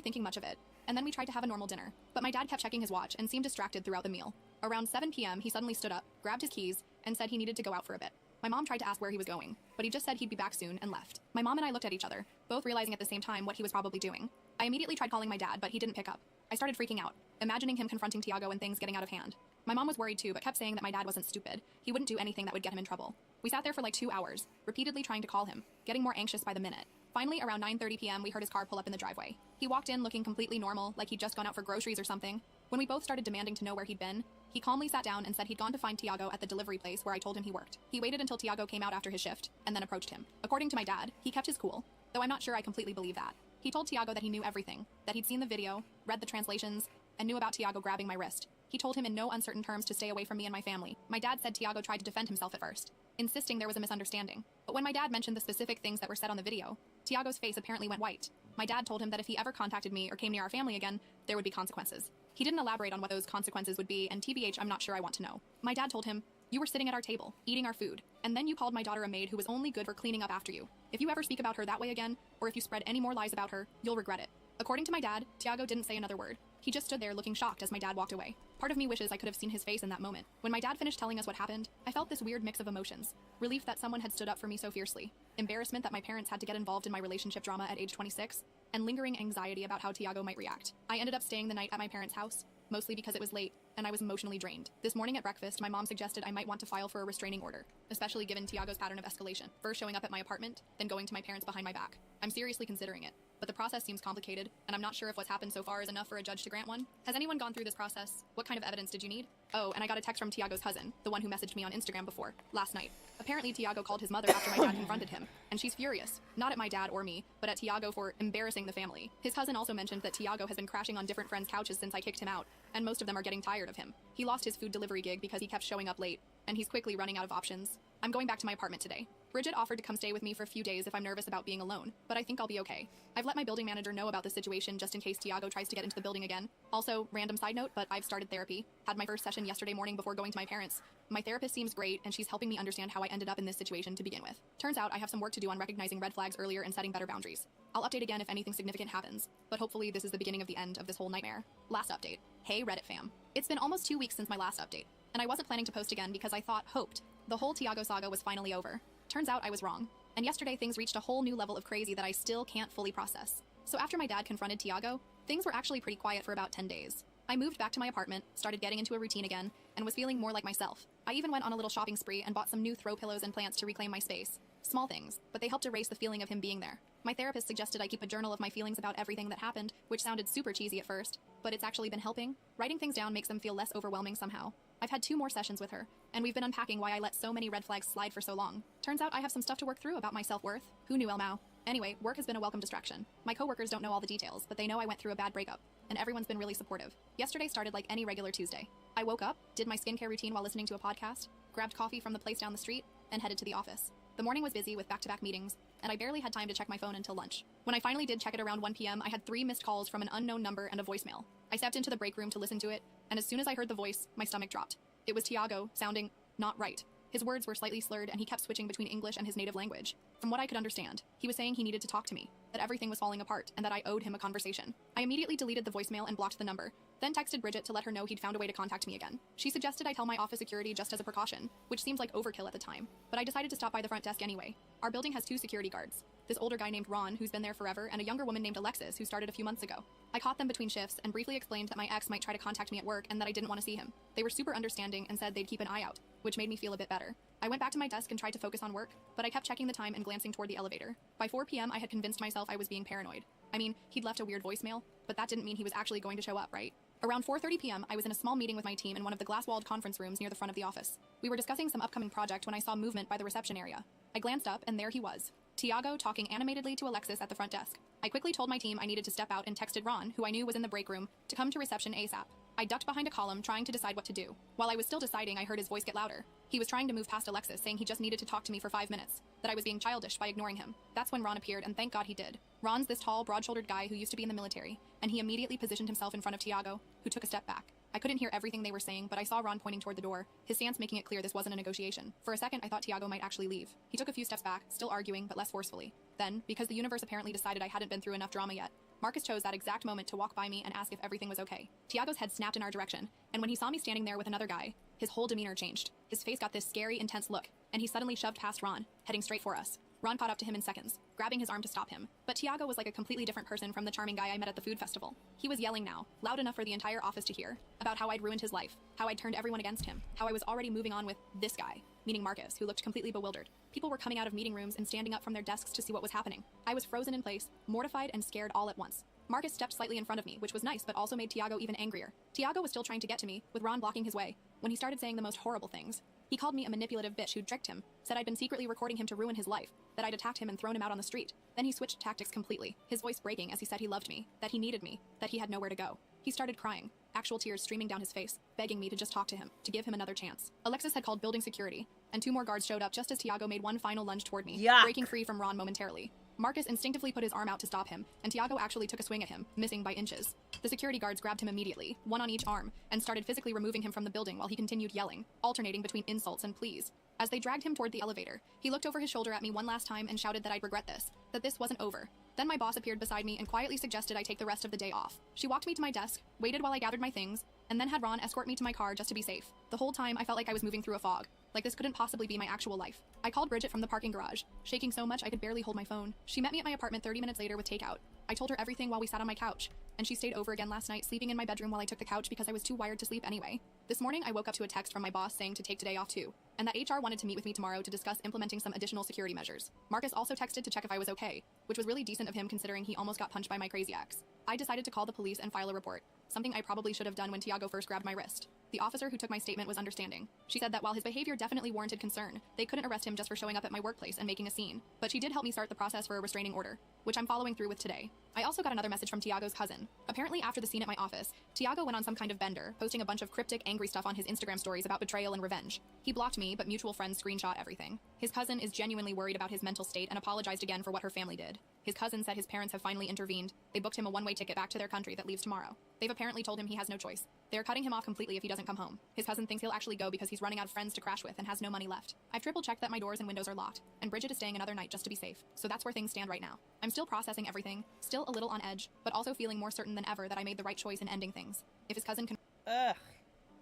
Speaker 12: thinking much of it, and then we tried to have a normal dinner. But my dad kept checking his watch and seemed distracted throughout the meal. Around 7 p.m., he suddenly stood up, grabbed his keys, and said he needed to go out for a bit. My mom tried to ask where he was going, but he just said he'd be back soon and left. My mom and I looked at each other, both realizing at the same time what he was probably doing. I immediately tried calling my dad, but he didn't pick up. I started freaking out, imagining him confronting Tiago and things getting out of hand. My mom was worried too, but kept saying that my dad wasn't stupid. He wouldn't do anything that would get him in trouble. We sat there for like 2 hours, repeatedly trying to call him, getting more anxious by the minute. Finally, around 9:30 p.m., we heard his car pull up in the driveway. He walked in looking completely normal, like he'd just gone out for groceries or something. When we both started demanding to know where he'd been, he calmly sat down and said he'd gone to find Tiago at the delivery place where I told him he worked. He waited until Tiago came out after his shift, and then approached him. According to my dad, he kept his cool, though I'm not sure I completely believe that. He told Tiago that he knew everything, that he'd seen the video, read the translations, and knew about Tiago grabbing my wrist. He told him in no uncertain terms to stay away from me and my family. My dad said Tiago tried to defend himself at first, insisting there was a misunderstanding. But when my dad mentioned the specific things that were said on the video, Tiago's face apparently went white. My dad told him that if he ever contacted me or came near our family again, there would be consequences. He didn't elaborate on what those consequences would be, and TBH, I'm not sure I want to know. My dad told him, "You were sitting at our table, eating our food, and then you called my daughter a maid who was only good for cleaning up after you. If you ever speak about her that way again, or if you spread any more lies about her, you'll regret it." According to my dad, Tiago didn't say another word. He just stood there looking shocked as my dad walked away. Part of me wishes I could have seen his face in that moment. When my dad finished telling us what happened, I felt this weird mix of emotions. Relief that someone had stood up for me so fiercely. embarrassment that my parents had to get involved in my relationship drama at age 26, and lingering anxiety about how Tiago might react. I ended up staying the night at my parents' house, mostly because it was late and I was emotionally drained. This morning at breakfast, my mom suggested I might want to file for a restraining order, especially given Tiago's pattern of escalation, first showing up at my apartment, then going to my parents behind my back. I'm seriously considering it, but the process seems complicated, and I'm not sure if what's happened so far is enough for a judge to grant one. Has anyone gone through this process? What kind of evidence did you need? Oh, and I got a text from Tiago's cousin, the one who messaged me on Instagram before, last night. Apparently Tiago called his mother after my dad confronted him, and she's furious. Not at my dad or me, but at Tiago for embarrassing the family. His cousin also mentioned that Tiago has been crashing on different friends' couches since I kicked him out, and most of them are getting tired of him. He lost his food delivery gig because he kept showing up late, and he's quickly running out of options. I'm going back to my apartment today. Bridget offered to come stay with me for a few days if I'm nervous about being alone, but I think I'll be okay. I've let my building manager know about the situation just in case Tiago tries to get into the building again. Also, random side note, but I've started therapy. Had my first session yesterday morning before going to my parents. My therapist seems great, and she's helping me understand how I ended up in this situation to begin with. Turns out I have some work to do on recognizing red flags earlier and setting better boundaries. I'll update again if anything significant happens, but hopefully this is the beginning of the end of this whole nightmare. Last update. Hey Reddit fam. It's been almost 2 weeks since my last update, and I wasn't planning to post again because I hoped, the whole Tiago saga was finally over. Turns out I was wrong. And yesterday things reached a whole new level of crazy that I still can't fully process. So after my dad confronted Tiago, things were actually pretty quiet for about 10 days. I moved back to my apartment, started getting into a routine again, and was feeling more like myself. I even went on a little shopping spree and bought some new throw pillows and plants to reclaim my space. Small things, but they helped erase the feeling of him being there. My therapist suggested I keep a journal of my feelings about everything that happened, which sounded super cheesy at first, but it's actually been helping. Writing things down makes them feel less overwhelming somehow. I've had 2 more sessions with her, and we've been unpacking why I let so many red flags slide for so long. Turns out I have some stuff to work through about my self-worth. Who knew, Elmao? Anyway, work has been a welcome distraction. My coworkers don't know all the details, but they know I went through a bad breakup, and everyone's been really supportive. Yesterday started like any regular Tuesday. I woke up, did my skincare routine while listening to a podcast, grabbed coffee from the place down the street, and headed to the office. The morning was busy with back-to-back meetings, and I barely had time to check my phone until lunch. When I finally did check it around 1 p.m., I had 3 missed calls from an unknown number and a voicemail. I stepped into the break room to listen to it, and as soon as I heard the voice, my stomach dropped. It was Tiago, sounding not right. His words were slightly slurred, and he kept switching between English and his native language. From what I could understand, he was saying he needed to talk to me, that everything was falling apart, and that I owed him a conversation. I immediately deleted the voicemail and blocked the number, then texted Bridget to let her know he'd found a way to contact me again. She suggested I tell my office security just as a precaution, which seems like overkill at the time, but I decided to stop by the front desk anyway. Our building has 2 security guards. This older guy named Ron, who's been there forever, and a younger woman named Alexis, who started a few months ago. I caught them between shifts and briefly explained that my ex might try to contact me at work and that I didn't want to see him. They were super understanding and said they'd keep an eye out, which made me feel a bit better. I went back to my desk and tried to focus on work, but I kept checking the time and glancing toward the elevator. By 4 p.m., I had convinced myself I was being paranoid. I mean, he'd left a weird voicemail, but that didn't mean he was actually going to show up, right? Around 4:30 p.m., I was in a small meeting with my team in one of the glass-walled conference rooms near the front of the office. We were discussing some upcoming project when I saw movement by the reception area. I glanced up, and there he was, Tiago talking animatedly to Alexis at the front desk. I quickly told my team I needed to step out and texted Ron, who I knew was in the break room, to come to reception ASAP. I ducked behind a column, trying to decide what to do. While I was still deciding, I heard his voice get louder. He was trying to move past Alexis, saying he just needed to talk to me for 5 minutes, that I was being childish by ignoring him. That's when Ron appeared, and thank God he did. Ron's this tall, broad-shouldered guy who used to be in the military, and he immediately positioned himself in front of Tiago, who took a step back. I couldn't hear everything they were saying, but I saw Ron pointing toward the door, his stance making it clear this wasn't a negotiation. For a second, I thought Tiago might actually leave. He took a few steps back, still arguing, but less forcefully. Then, because the universe apparently decided I hadn't been through enough drama yet, Marcus chose that exact moment to walk by me and ask if everything was okay. Tiago's head snapped in our direction, and when he saw me standing there with another guy, his whole demeanor changed. His face got this scary, intense look, and he suddenly shoved past Ron, heading straight for us. Ron caught up to him in seconds, grabbing his arm to stop him. But Tiago was like a completely different person from the charming guy I met at the food festival. He was yelling now, loud enough for the entire office to hear, about how I'd ruined his life, how I'd turned everyone against him, how I was already moving on with this guy, meaning Marcus, who looked completely bewildered. People were coming out of meeting rooms and standing up from their desks to see what was happening. I was frozen in place, mortified and scared all at once. Marcus stepped slightly in front of me, which was nice, but also made Tiago even angrier. Tiago was still trying to get to me, with Ron blocking his way, when he started saying the most horrible things. He called me a manipulative bitch who'd tricked him, said I'd been secretly recording him to ruin his life, that I'd attacked him and thrown him out on the street. Then he switched tactics completely, his voice breaking as he said he loved me, that he needed me, that he had nowhere to go. He started crying, actual tears streaming down his face, begging me to just talk to him, to give him another chance. Alexis had called building security, and 2 more guards showed up just as Tiago made one final lunge toward me, breaking free from Ron momentarily. Marcus instinctively put his arm out to stop him, and Tiago actually took a swing at him, missing by inches. The security guards grabbed him immediately, one on each arm, and started physically removing him from the building while he continued yelling, alternating between insults and pleas. As they dragged him toward the elevator, he looked over his shoulder at me one last time and shouted that I'd regret this, that this wasn't over. Then my boss appeared beside me and quietly suggested I take the rest of the day off. She walked me to my desk, waited while I gathered my things, and then had Ron escort me to my car just to be safe. The whole time, I felt like I was moving through a fog. Like this couldn't possibly be my actual life. I called Bridget from the parking garage, shaking so much I could barely hold my phone. She met me at my apartment 30 minutes later with takeout. I told her everything while we sat on my couch, and she stayed over again last night, sleeping in my bedroom while I took the couch because I was too wired to sleep anyway. This morning, I woke up to a text from my boss saying to take today off too, and that HR wanted to meet with me tomorrow to discuss implementing some additional security measures. Marcus also texted to check if I was okay, which was really decent of him considering he almost got punched by my crazy ex. I decided to call the police and file a report, something I probably should have done when Tiago first grabbed my wrist. The officer who took my statement was understanding. She said that while his behavior definitely warranted concern, they couldn't arrest him just for showing up at my workplace and making a scene. But she did help me start the process for a restraining order, which I'm following through with today. I also got another message from Tiago's cousin. Apparently after the scene at my office, Tiago went on some kind of bender, posting a bunch of cryptic, angry stuff on his Instagram stories about betrayal and revenge. He blocked me, but mutual friends screenshot everything. His cousin is genuinely worried about his mental state and apologized again for what her family did. His cousin said his parents have finally intervened. They booked him a one-way ticket back to their country that leaves tomorrow. They've apparently told him he has no choice. They're cutting him off completely if he doesn't come home. His cousin thinks he'll actually go because he's running out of friends to crash with and has no money left. I've triple-checked that my doors and windows are locked, and Bridget is staying another night just to be safe. So that's where things stand right now. I'm still processing everything, still a little on edge, but also feeling more certain than ever that I made the right choice in ending things. If his cousin can—
Speaker 1: Ugh.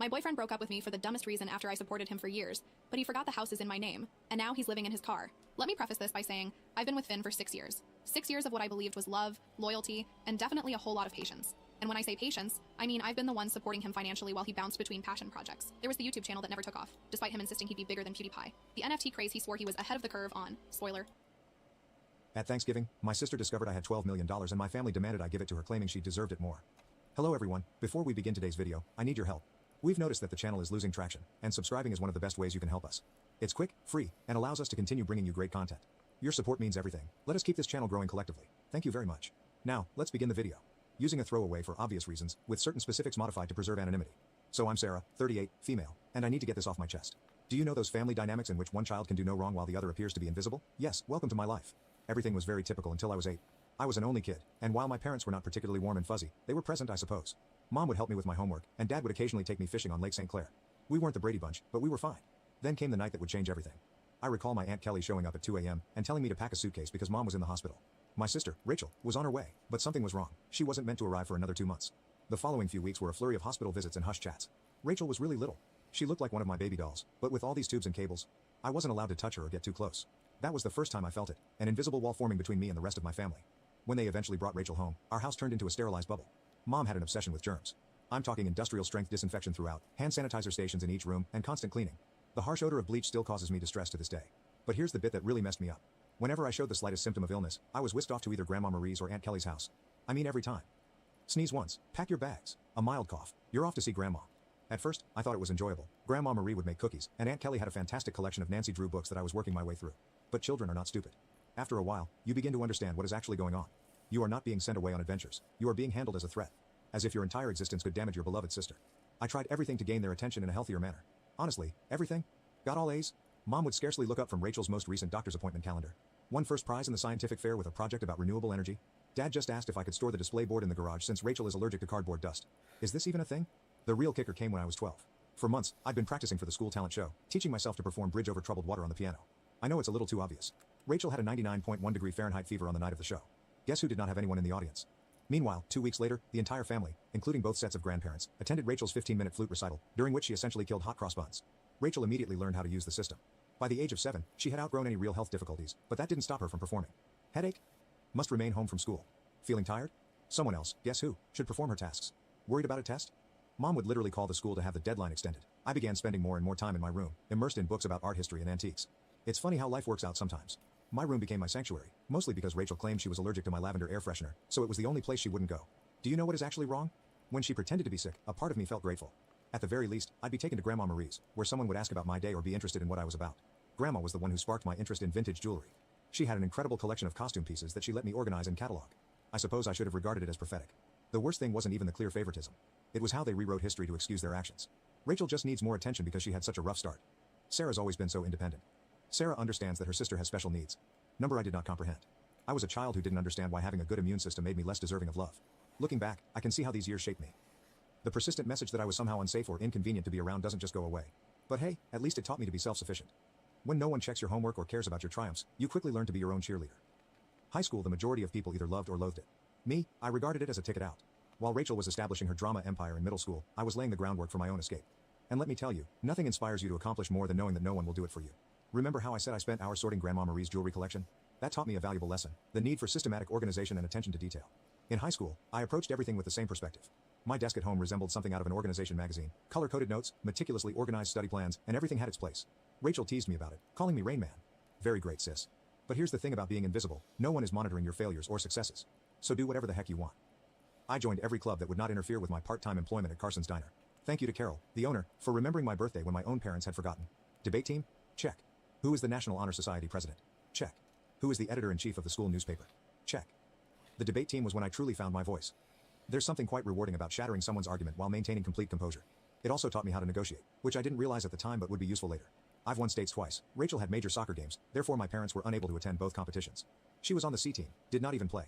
Speaker 12: My boyfriend broke up with me for the dumbest reason after I supported him for years, but he forgot the house is in my name, and now he's living in his car. Let me preface this by saying, I've been with Finn for 6 years. 6 years of what I believed was love, loyalty, and definitely a whole lot of patience. And when I say patience, I mean I've been the one supporting him financially while he bounced between passion projects. There was the YouTube channel that never took off, despite him insisting he'd be bigger than PewDiePie. The NFT craze he swore he was ahead of the curve on. Spoiler.
Speaker 16: At Thanksgiving, my sister discovered I had $12 million and my family demanded I give it to her, claiming she deserved it more. Hello everyone, before we begin today's video, I need your help. We've noticed that the channel is losing traction, and subscribing is one of the best ways you can help us. It's quick, free, and allows us to continue bringing you great content. Your support means everything. Let us keep this channel growing collectively. Thank you very much. Now, let's begin the video. Using a throwaway for obvious reasons, with certain specifics modified to preserve anonymity. So I'm Sarah, 38, female, and I need to get this off my chest. Do you know those family dynamics in which one child can do no wrong while the other appears to be invisible? Yes, welcome to my life. Everything was very typical until I was 8. I was an only kid, and while my parents were not particularly warm and fuzzy, they were present, I suppose. Mom would help me with my homework, and Dad would occasionally take me fishing on Lake St. Clair. We weren't the Brady Bunch, but we were fine. Then came the night that would change everything. I recall my Aunt Kelly showing up at 2 a.m. and telling me to pack a suitcase because Mom was in the hospital. My sister, Rachel, was on her way, but something was wrong. She wasn't meant to arrive for another 2 months. The following few weeks were a flurry of hospital visits and hush chats. Rachel was really little. She looked like one of my baby dolls, but with all these tubes and cables, I wasn't allowed to touch her or get too close. That was the first time I felt it, an invisible wall forming between me and the rest of my family. When they eventually brought Rachel home, our house turned into a sterilized bubble. Mom had an obsession with germs. I'm talking industrial strength disinfection throughout, hand sanitizer stations in each room, and constant cleaning. The harsh odor of bleach still causes me distress to this day. But here's the bit that really messed me up. Whenever I showed the slightest symptom of illness, I was whisked off to either Grandma Marie's or Aunt Kelly's house. I mean every time. Sneeze once, pack your bags. A mild cough, you're off to see Grandma. At first, I thought it was enjoyable. Grandma Marie would make cookies, and Aunt Kelly had a fantastic collection of Nancy Drew books that I was working my way through. But children are not stupid. After a while, you begin to understand what is actually going on. You are not being sent away on adventures. You are being handled as a threat. As if your entire existence could damage your beloved sister. I tried everything to gain their attention in a healthier manner. Honestly, everything. Got all A's. Mom would scarcely look up from Rachel's most recent doctor's appointment calendar. Won first prize in the scientific fair with a project about renewable energy. Dad just asked if I could store the display board in the garage since Rachel is allergic to cardboard dust. Is this even a thing? The real kicker came when I was 12. For months, I'd been practicing for the school talent show, teaching myself to perform Bridge Over Troubled Water on the piano. I know it's a little too obvious. Rachel had a 99.1 degree Fahrenheit fever on the night of the show. Guess who did not have anyone in the audience? Meanwhile, 2 weeks later, the entire family, including both sets of grandparents, attended Rachel's 15-minute flute recital, during which she essentially killed hot cross buns. Rachel immediately learned how to use the system. By the age of 7, she had outgrown any real health difficulties, but that didn't stop her from performing. Headache? Must remain home from school. Feeling tired? Someone else, guess who, should perform her tasks. Worried about a test? Mom would literally call the school to have the deadline extended. I began spending more and more time in my room, immersed in books about art history and antiques. It's funny how life works out sometimes. My room became my sanctuary, mostly because Rachel claimed she was allergic to my lavender air freshener, so it was the only place she wouldn't go. Do you know what is actually wrong? When she pretended to be sick, a part of me felt grateful. At the very least, I'd be taken to Grandma Marie's, where someone would ask about my day or be interested in what I was about. Grandma was the one who sparked my interest in vintage jewelry. She had an incredible collection of costume pieces that she let me organize and catalog. I suppose I should have regarded it as prophetic. The worst thing wasn't even the clear favoritism. It was how they rewrote history to excuse their actions. Rachel just needs more attention because she had such a rough start. Sarah's always been so independent. Sarah understands that her sister has special needs. Number I did not comprehend. I was a child who didn't understand why having a good immune system made me less deserving of love. Looking back, I can see how these years shaped me. The persistent message that I was somehow unsafe or inconvenient to be around doesn't just go away. But hey, at least it taught me to be self-sufficient. When no one checks your homework or cares about your triumphs, you quickly learn to be your own cheerleader. High school, the majority of people either loved or loathed it. Me, I regarded it as a ticket out. While Rachel was establishing her drama empire in middle school, I was laying the groundwork for my own escape. And let me tell you, nothing inspires you to accomplish more than knowing that no one will do it for you. Remember how I said I spent hours sorting Grandma Marie's jewelry collection? That taught me a valuable lesson, the need for systematic organization and attention to detail. In high school, I approached everything with the same perspective. My desk at home resembled something out of an organization magazine, color-coded notes, meticulously organized study plans, and everything had its place. Rachel teased me about it, calling me Rain Man. Very great, sis. But here's the thing about being invisible, no one is monitoring your failures or successes. So do whatever the heck you want. I joined every club that would not interfere with my part-time employment at Carson's Diner. Thank you to Carol, the owner, for remembering my birthday when my own parents had forgotten. Debate team? Check. Who is the National Honor Society president? Check. Who is the editor-in-chief of the school newspaper? Check. The debate team was when I truly found my voice. There's something quite rewarding about shattering someone's argument while maintaining complete composure. It also taught me how to negotiate, which I didn't realize at the time but would be useful later. I've won states twice. Rachel had major soccer games, therefore my parents were unable to attend both competitions. She was on the C team, did not even play.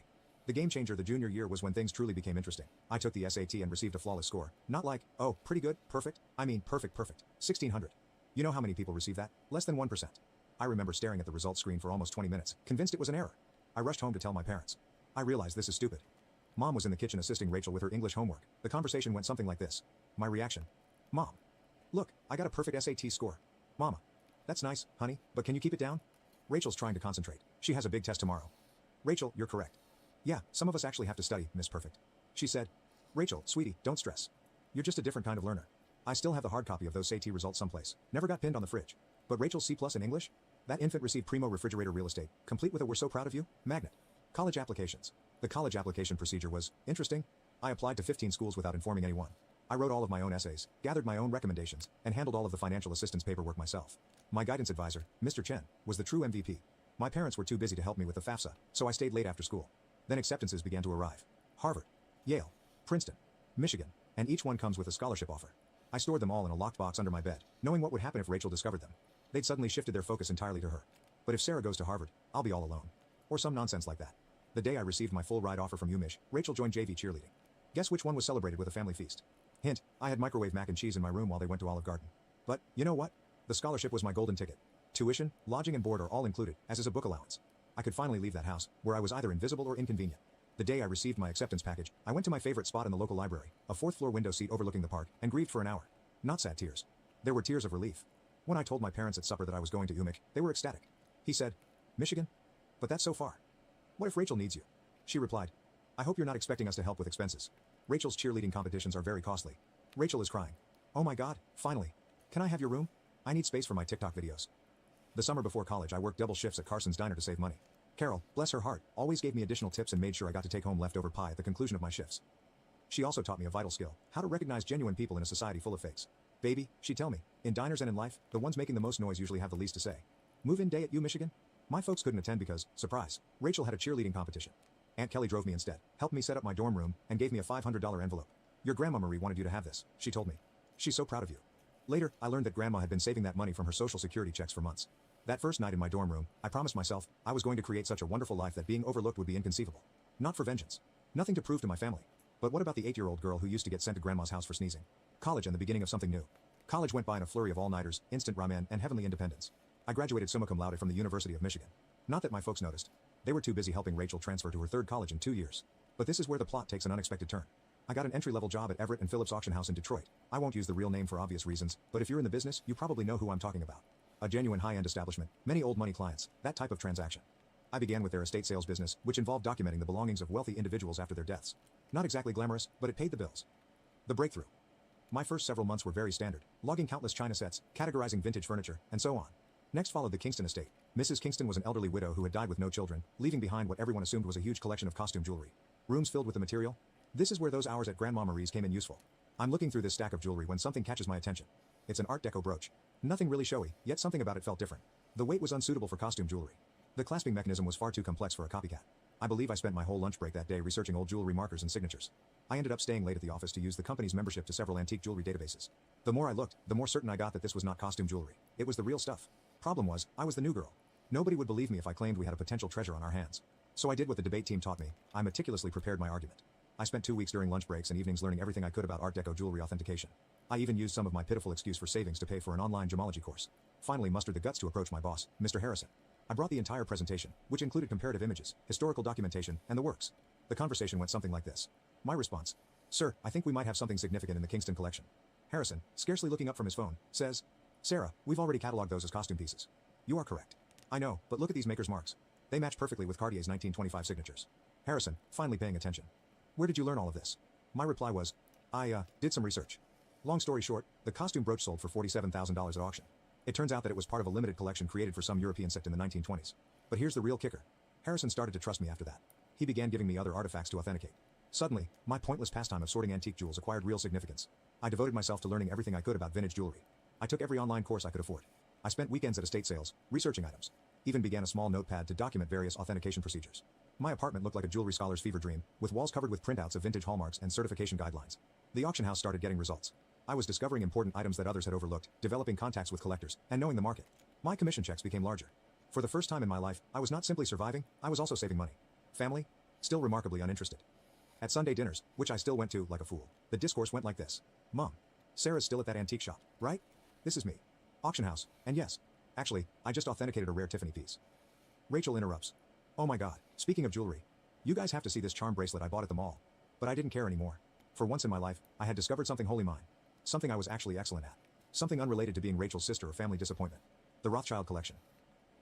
Speaker 16: The game changer the junior year was when things truly became interesting. I took the SAT and received a flawless score. Not like, oh, pretty good, perfect. I mean perfect. 1600. You know how many people receive that? Less than 1%. I remember staring at the results screen for almost 20 minutes, convinced it was an error. I rushed home to tell my parents. I realized this is stupid. Mom was in the kitchen assisting Rachel with her English homework. The conversation went something like this. My reaction. Mom. Look, I got a perfect SAT score. Mama. That's nice, honey, but can you keep it down? Rachel's trying to concentrate. She has a big test tomorrow. Rachel, you're correct. Yeah, some of us actually have to study, Miss Perfect. She said. Rachel, sweetie, don't stress. You're just a different kind of learner. I still have the hard copy of those SAT results someplace. Never got pinned on the fridge. But Rachel's C+ in English? That infant received primo refrigerator real estate, complete with a "we're so proud of you" magnet. College applications. The college application procedure was interesting. I applied to 15 schools without informing anyone. I wrote all of my own essays, gathered my own recommendations, and handled all of the financial assistance paperwork myself. My guidance advisor, Mr. Chen, was the true MVP. My parents were too busy to help me with the FAFSA, so I stayed late after school. Then acceptances began to arrive. Harvard, Yale, Princeton, Michigan, and each one comes with a scholarship offer. I stored them all in a locked box under my bed, knowing what would happen if Rachel discovered them. They'd suddenly shifted their focus entirely to her. But if Sarah goes to Harvard, I'll be all alone. Or some nonsense like that. The day I received my full ride offer from UMich, Rachel joined JV cheerleading. Guess which one was celebrated with a family feast? Hint, I had microwave mac and cheese in my room while they went to Olive Garden. But, you know what? The scholarship was my golden ticket. Tuition, lodging and board are all included, as is a book allowance. I could finally leave that house, where I was either invisible or inconvenient. The day I received my acceptance package, I went to my favorite spot in the local library, a 4th-floor window seat overlooking the park, and grieved for an hour. Not sad tears. There were tears of relief. When I told my parents at supper that I was going to UMich, they were ecstatic. He said, Michigan? But that's so far. What if Rachel needs you? She replied, I hope you're not expecting us to help with expenses. Rachel's cheerleading competitions are very costly. Rachel is crying. Oh my God, finally. Can I have your room? I need space for my TikTok videos. The summer before college, I worked double shifts at Carson's Diner to save money. Carol, bless her heart, always gave me additional tips and made sure I got to take home leftover pie at the conclusion of my shifts. She also taught me a vital skill, how to recognize genuine people in a society full of fakes. Baby, she'd tell me, in diners and in life, the ones making the most noise usually have the least to say. Move-in day at U Michigan? My folks couldn't attend because, surprise, Rachel had a cheerleading competition. Aunt Kelly drove me instead, helped me set up my dorm room, and gave me a $500 envelope. Your Grandma Marie wanted you to have this, she told me. She's so proud of you. Later, I learned that Grandma had been saving that money from her Social Security checks for months. That first night in my dorm room, I promised myself I was going to create such a wonderful life that being overlooked would be inconceivable. Not for vengeance. Nothing to prove to my family. But what about the 8-year-old girl who used to get sent to Grandma's house for sneezing? College and the beginning of something new. College went by in a flurry of all-nighters, instant ramen, and heavenly independence. I graduated summa cum laude from the University of Michigan. Not that my folks noticed. They were too busy helping Rachel transfer to her 3rd college in 2 years. But this is where the plot takes an unexpected turn. I got an entry-level job at Everett and Phillips Auction House in Detroit. I won't use the real name for obvious reasons, but if you're in the business, you probably know who I'm talking about. A genuine high-end establishment, many old money clients, that type of transaction. I began with their estate sales business, which involved documenting the belongings of wealthy individuals after their deaths. Not exactly glamorous, but it paid the bills. The breakthrough. My first several months were very standard, logging countless china sets, categorizing vintage furniture, and so on. Next followed the Kingston estate. Mrs. Kingston was an elderly widow who had died with no children, leaving behind what everyone assumed was a huge collection of costume jewelry. Rooms filled with the material. This is where those hours at Grandma Marie's came in useful. I'm looking through this stack of jewelry when something catches my attention. It's an Art Deco brooch. Nothing really showy, yet something about it felt different. The weight was unsuitable for costume jewelry. The clasping mechanism was far too complex for a copycat. I believe I spent my whole lunch break that day researching old jewelry markers and signatures. I ended up staying late at the office to use the company's membership to several antique jewelry databases. The more I looked, the more certain I got that this was not costume jewelry. It was the real stuff. Problem was, I was the new girl. Nobody would believe me if I claimed we had a potential treasure on our hands. So I did what the debate team taught me. I meticulously prepared my argument. I spent 2 weeks during lunch breaks and evenings learning everything I could about Art Deco jewelry authentication. I even used some of my pitiful excuse for savings to pay for an online gemology course. Finally mustered the guts to approach my boss, Mr. Harrison. I brought the entire presentation, which included comparative images, historical documentation, and the works. The conversation went something like this. My response. Sir, I think we might have something significant in the Kingston collection. Harrison, scarcely looking up from his phone, says, Sarah, we've already cataloged those as costume pieces. You are correct. I know, but look at these maker's marks. They match perfectly with Cartier's 1925 signatures. Harrison, finally paying attention. Where did you learn all of this? My reply was, I did some research. Long story short, the costume brooch sold for $47,000 at auction. It turns out that it was part of a limited collection created for some European sect in the 1920s. But here's the real kicker. Harrison started to trust me after that. He began giving me other artifacts to authenticate. Suddenly, my pointless pastime of sorting antique jewels acquired real significance. I devoted myself to learning everything I could about vintage jewelry. I took every online course I could afford. I spent weekends at estate sales, researching items. Even began a small notepad to document various authentication procedures. My apartment looked like a jewelry scholar's fever dream, with walls covered with printouts of vintage hallmarks and certification guidelines. The auction house started getting results. I was discovering important items that others had overlooked, developing contacts with collectors, and knowing the market. My commission checks became larger. For the first time in my life, I was not simply surviving, I was also saving money. Family? Still remarkably uninterested. At Sunday dinners, which I still went to like a fool, the discourse went like this. Mom, Sarah's still at that antique shop, right? This is me. Auction house, and yes, actually, I just authenticated a rare Tiffany piece. Rachel interrupts. Oh my god, speaking of jewelry. You guys have to see this charm bracelet I bought at the mall. But I didn't care anymore. For once in my life, I had discovered something wholly mine. Something I was actually excellent at. Something unrelated to being Rachel's sister or family disappointment. The Rothschild collection.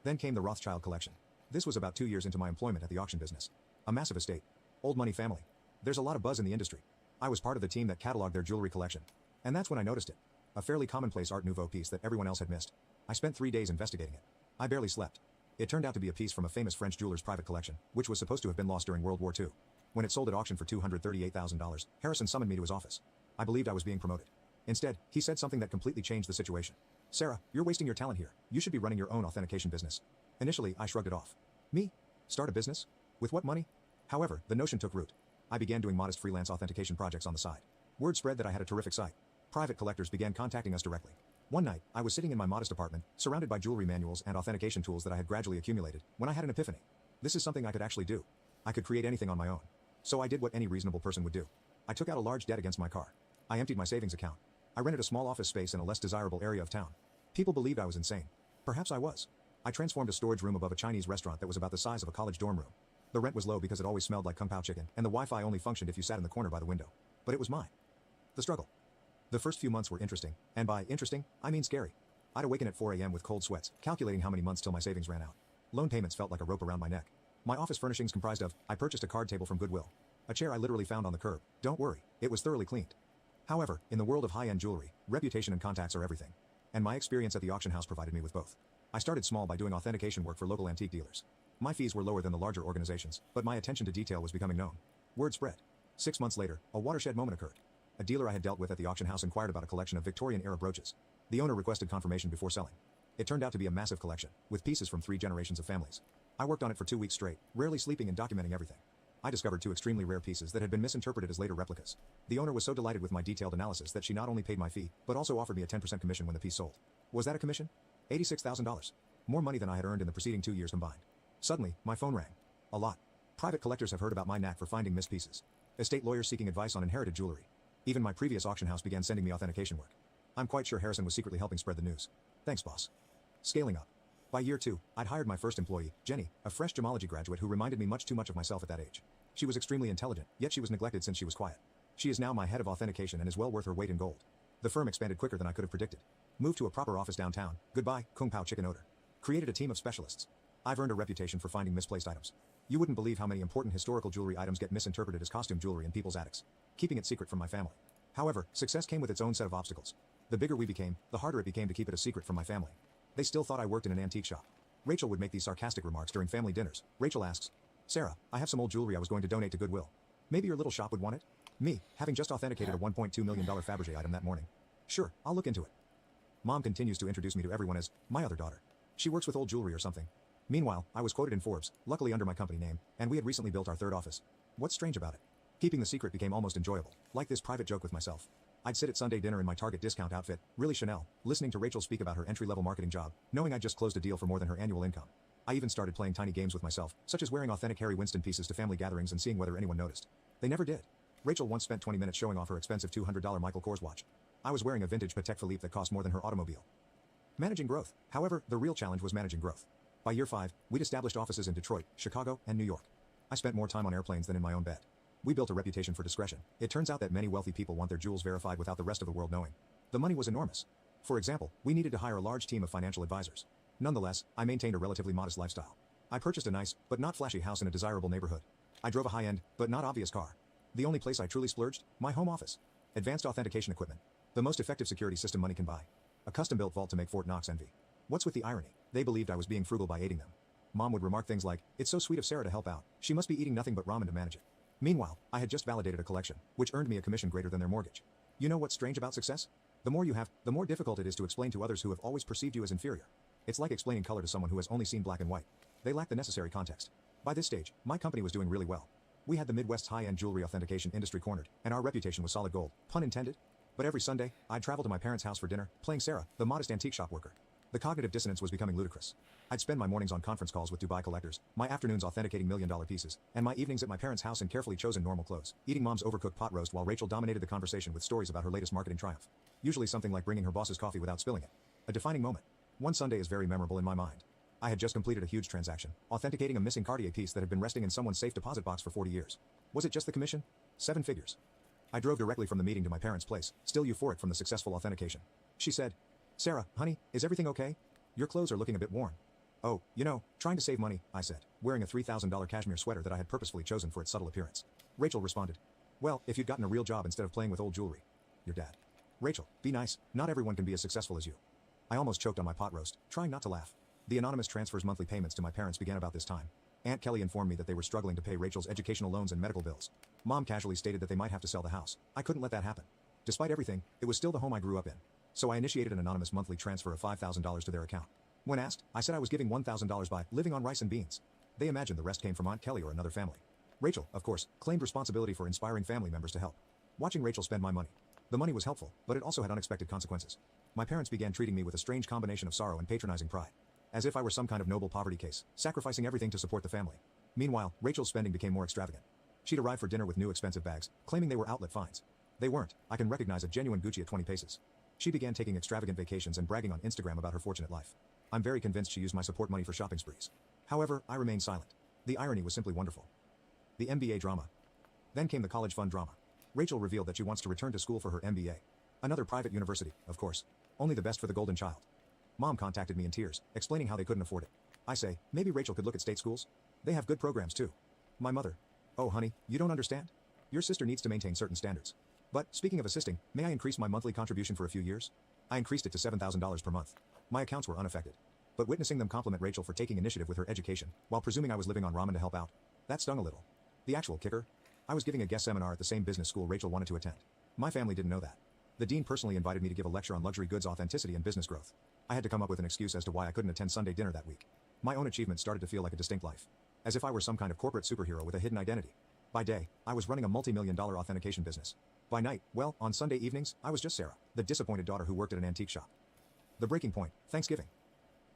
Speaker 16: Then came the Rothschild collection. This was about 2 years into my employment at the auction business. A massive estate. Old money family. There's a lot of buzz in the industry. I was part of the team that cataloged their jewelry collection. And that's when I noticed it. A fairly commonplace Art Nouveau piece that everyone else had missed. I spent 3 days investigating it. I barely slept. It turned out to be a piece from a famous French jeweler's private collection, which was supposed to have been lost during World War II. When it sold at auction for $238,000, Harrison summoned me to his office. I believed I was being promoted. Instead, he said something that completely changed the situation. Sarah, you're wasting your talent here. You should be running your own authentication business. Initially, I shrugged it off. Me? Start a business? With what money? However, the notion took root. I began doing modest freelance authentication projects on the side. Word spread that I had a terrific site. Private collectors began contacting us directly. One night, I was sitting in my modest apartment, surrounded by jewelry manuals and authentication tools that I had gradually accumulated, when I had an epiphany. This is something I could actually do. I could create anything on my own. So I did what any reasonable person would do. I took out a large debt against my car. I emptied my savings account. I rented a small office space in a less desirable area of town. People believed I was insane. Perhaps I was. I transformed a storage room above a Chinese restaurant that was about the size of a college dorm room. The rent was low because it always smelled like Kung Pao chicken, and the Wi-Fi only functioned if you sat in the corner by the window. But it was mine. The struggle. The first few months were interesting, and by interesting, I mean scary. I'd awaken at 4 a.m. with cold sweats, calculating how many months till my savings ran out. Loan payments felt like a rope around my neck. My office furnishings comprised of, I purchased a card table from Goodwill. A chair I literally found on the curb. Don't worry, it was thoroughly cleaned. However, in the world of high-end jewelry, reputation and contacts are everything. And my experience at the auction house provided me with both. I started small by doing authentication work for local antique dealers. My fees were lower than the larger organizations, but my attention to detail was becoming known. Word spread. 6 months later, a watershed moment occurred. A dealer I had dealt with at the auction house inquired about a collection of Victorian-era brooches. The owner requested confirmation before selling. It turned out to be a massive collection, with pieces from 3 generations of families. I worked on it for 2 weeks straight, rarely sleeping and documenting everything. I discovered 2 extremely rare pieces that had been misinterpreted as later replicas. The owner was so delighted with my detailed analysis that she not only paid my fee, but also offered me a 10% commission when the piece sold. Was that a commission? $86,000. More money than I had earned in the preceding 2 years combined. Suddenly, my phone rang. A lot. Private collectors have heard about my knack for finding missed pieces. Estate lawyers seeking advice on inherited jewelry. Even my previous auction house began sending me authentication work. I'm quite sure Harrison was secretly helping spread the news. Thanks, boss. Scaling up. By year 2, I'd hired my first employee, Jenny, a fresh gemology graduate who reminded me much too much of myself at that age. She was extremely intelligent, yet she was neglected since she was quiet. She is now my head of authentication and is well worth her weight in gold. The firm expanded quicker than I could have predicted. Moved to a proper office downtown. Goodbye, Kung Pao chicken odor. Created a team of specialists. I've earned a reputation for finding misplaced items. You wouldn't believe how many important historical jewelry items get misinterpreted as costume jewelry in people's attics. Keeping it secret from my family. However, success came with its own set of obstacles. The bigger we became, the harder it became to keep it a secret from my family. They still thought I worked in an antique shop. Rachel would make these sarcastic remarks during family dinners. Rachel asks, Sarah, I have some old jewelry I was going to donate to Goodwill. Maybe your little shop would want it? Me, having just authenticated a $1.2 million Fabergé item that morning. Sure, I'll look into it. Mom continues to introduce me to everyone as my other daughter. She works with old jewelry or something. Meanwhile, I was quoted in Forbes, luckily under my company name, and we had recently built our 3rd office. What's strange about it? Keeping the secret became almost enjoyable, like this private joke with myself. I'd sit at Sunday dinner in my Target discount outfit, really Chanel, listening to Rachel speak about her entry-level marketing job, knowing I'd just closed a deal for more than her annual income. I even started playing tiny games with myself, such as wearing authentic Harry Winston pieces to family gatherings and seeing whether anyone noticed. They never did. Rachel once spent 20 minutes showing off her expensive $200 Michael Kors watch. I was wearing a vintage Patek Philippe that cost more than her automobile. Managing growth. However, the real challenge was managing growth. By year 5, we'd established offices in Detroit, Chicago, and New York. I spent more time on airplanes than in my own bed. We built a reputation for discretion. It turns out that many wealthy people want their jewels verified without the rest of the world knowing. The money was enormous. For example, we needed to hire a large team of financial advisors. Nonetheless, I maintained a relatively modest lifestyle. I purchased a nice, but not flashy house in a desirable neighborhood. I drove a high-end, but not obvious car. The only place I truly splurged? My home office. Advanced authentication equipment. The most effective security system money can buy. A custom-built vault to make Fort Knox envy. What's with the irony? They believed I was being frugal by aiding them. Mom would remark things like, "It's so sweet of Sarah to help out. She must be eating nothing but ramen to manage it." Meanwhile, I had just validated a collection, which earned me a commission greater than their mortgage. You know what's strange about success? The more you have, the more difficult it is to explain to others who have always perceived you as inferior. It's like explaining color to someone who has only seen black and white. They lack the necessary context. By this stage, my company was doing really well. We had the Midwest's high-end jewelry authentication industry cornered, and our reputation was solid gold, pun intended. But every Sunday, I'd travel to my parents' house for dinner, playing Sarah, the modest antique shop worker. The cognitive dissonance was becoming ludicrous. I'd spend my mornings on conference calls with Dubai collectors, my afternoons authenticating million-dollar pieces, and my evenings at my parents' house in carefully chosen normal clothes, eating Mom's overcooked pot roast while Rachel dominated the conversation with stories about her latest marketing triumph. Usually something like bringing her boss's coffee without spilling it. A defining moment. One Sunday is very memorable in my mind. I had just completed a huge transaction, authenticating a missing Cartier piece that had been resting in someone's safe deposit box for 40 years. Was it just the commission? 7 figures. I drove directly from the meeting to my parents' place, still euphoric from the successful authentication. She said, "Sarah, honey, is everything okay? Your clothes are looking a bit worn." "Oh, trying to save money," I said, wearing a $3,000 cashmere sweater that I had purposefully chosen for its subtle appearance. Rachel responded, "Well, if you'd gotten a real job instead of playing with old jewelry. Your dad." "Rachel, be nice, not everyone can be as successful as you." I almost choked on my pot roast, trying not to laugh. The anonymous transfers monthly payments to my parents began about this time. Aunt Kelly informed me that they were struggling to pay Rachel's educational loans and medical bills. Mom casually stated that they might have to sell the house. I couldn't let that happen. Despite everything, it was still the home I grew up in. So I initiated an anonymous monthly transfer of $5,000 to their account. When asked, I said I was giving $1,000 by living on rice and beans. They imagined the rest came from Aunt Kelly or another family. Rachel, of course, claimed responsibility for inspiring family members to help. Watching Rachel spend my money. The money was helpful, but it also had unexpected consequences. My parents began treating me with a strange combination of sorrow and patronizing pride. As if I were some kind of noble poverty case, sacrificing everything to support the family. Meanwhile, Rachel's spending became more extravagant. She'd arrive for dinner with new expensive bags, claiming they were outlet finds. They weren't. I can recognize a genuine Gucci at 20 pesos. She began taking extravagant vacations and bragging on Instagram about her fortunate life. I'm very convinced she used my support money for shopping sprees. However, I remained silent. The irony was simply wonderful. The MBA drama. Then came the college fund drama. Rachel revealed that she wants to return to school for her MBA. Another private university, of course. Only the best for the golden child. Mom contacted me in tears, explaining how they couldn't afford it. I say, maybe Rachel could look at state schools? They have good programs too. My mother. Oh honey, you don't understand? Your sister needs to maintain certain standards. But, speaking of assisting, may I increase my monthly contribution for a few years? I increased it to $7,000 per month. My accounts were unaffected. But witnessing them compliment Rachel for taking initiative with her education, while presuming I was living on ramen to help out, that stung a little. The actual kicker? I was giving a guest seminar at the same business school Rachel wanted to attend. My family didn't know that. The dean personally invited me to give a lecture on luxury goods authenticity and business growth. I had to come up with an excuse as to why I couldn't attend Sunday dinner that week. My own achievement started to feel like a distinct life. As if I were some kind of corporate superhero with a hidden identity. By day, I was running a multi-million-dollar authentication business. By night, well, on Sunday evenings, I was just Sarah, the disappointed daughter who worked at an antique shop. The breaking point, Thanksgiving.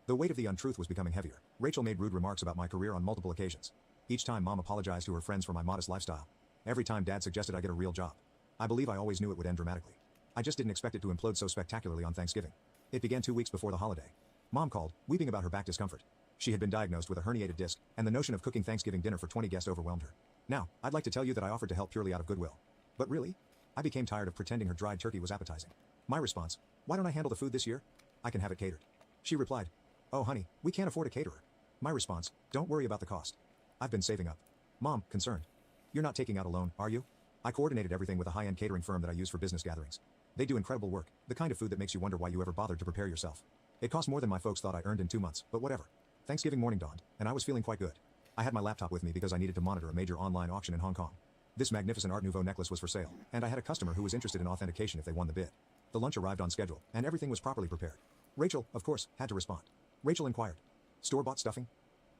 Speaker 16: The weight of the untruth was becoming heavier. Rachel made rude remarks about my career on multiple occasions. Each time Mom apologized to her friends for my modest lifestyle. Every time Dad suggested I get a real job. I believe I always knew it would end dramatically. I just didn't expect it to implode so spectacularly on Thanksgiving. It began 2 weeks before the holiday. Mom called, weeping about her back discomfort. She had been diagnosed with a herniated disc, and the notion of cooking Thanksgiving dinner for 20 guests overwhelmed her. Now, I'd like to tell you that I offered to help purely out of goodwill. But really? I became tired of pretending her dried turkey was appetizing. My response, why don't I handle the food this year? I can have it catered. She replied, oh honey, we can't afford a caterer. My response, don't worry about the cost. I've been saving up. Mom, concerned. You're not taking out a loan, are you? I coordinated everything with a high-end catering firm that I use for business gatherings. They do incredible work, the kind of food that makes you wonder why you ever bothered to prepare yourself. It cost more than my folks thought I earned in 2 months, but whatever. Thanksgiving morning dawned, and I was feeling quite good. I had my laptop with me because I needed to monitor a major online auction in Hong Kong. This magnificent Art Nouveau necklace was for sale, and I had a customer who was interested in authentication if they won the bid. The lunch arrived on schedule, and everything was properly prepared. Rachel, of course, had to respond. Rachel inquired, store-bought stuffing?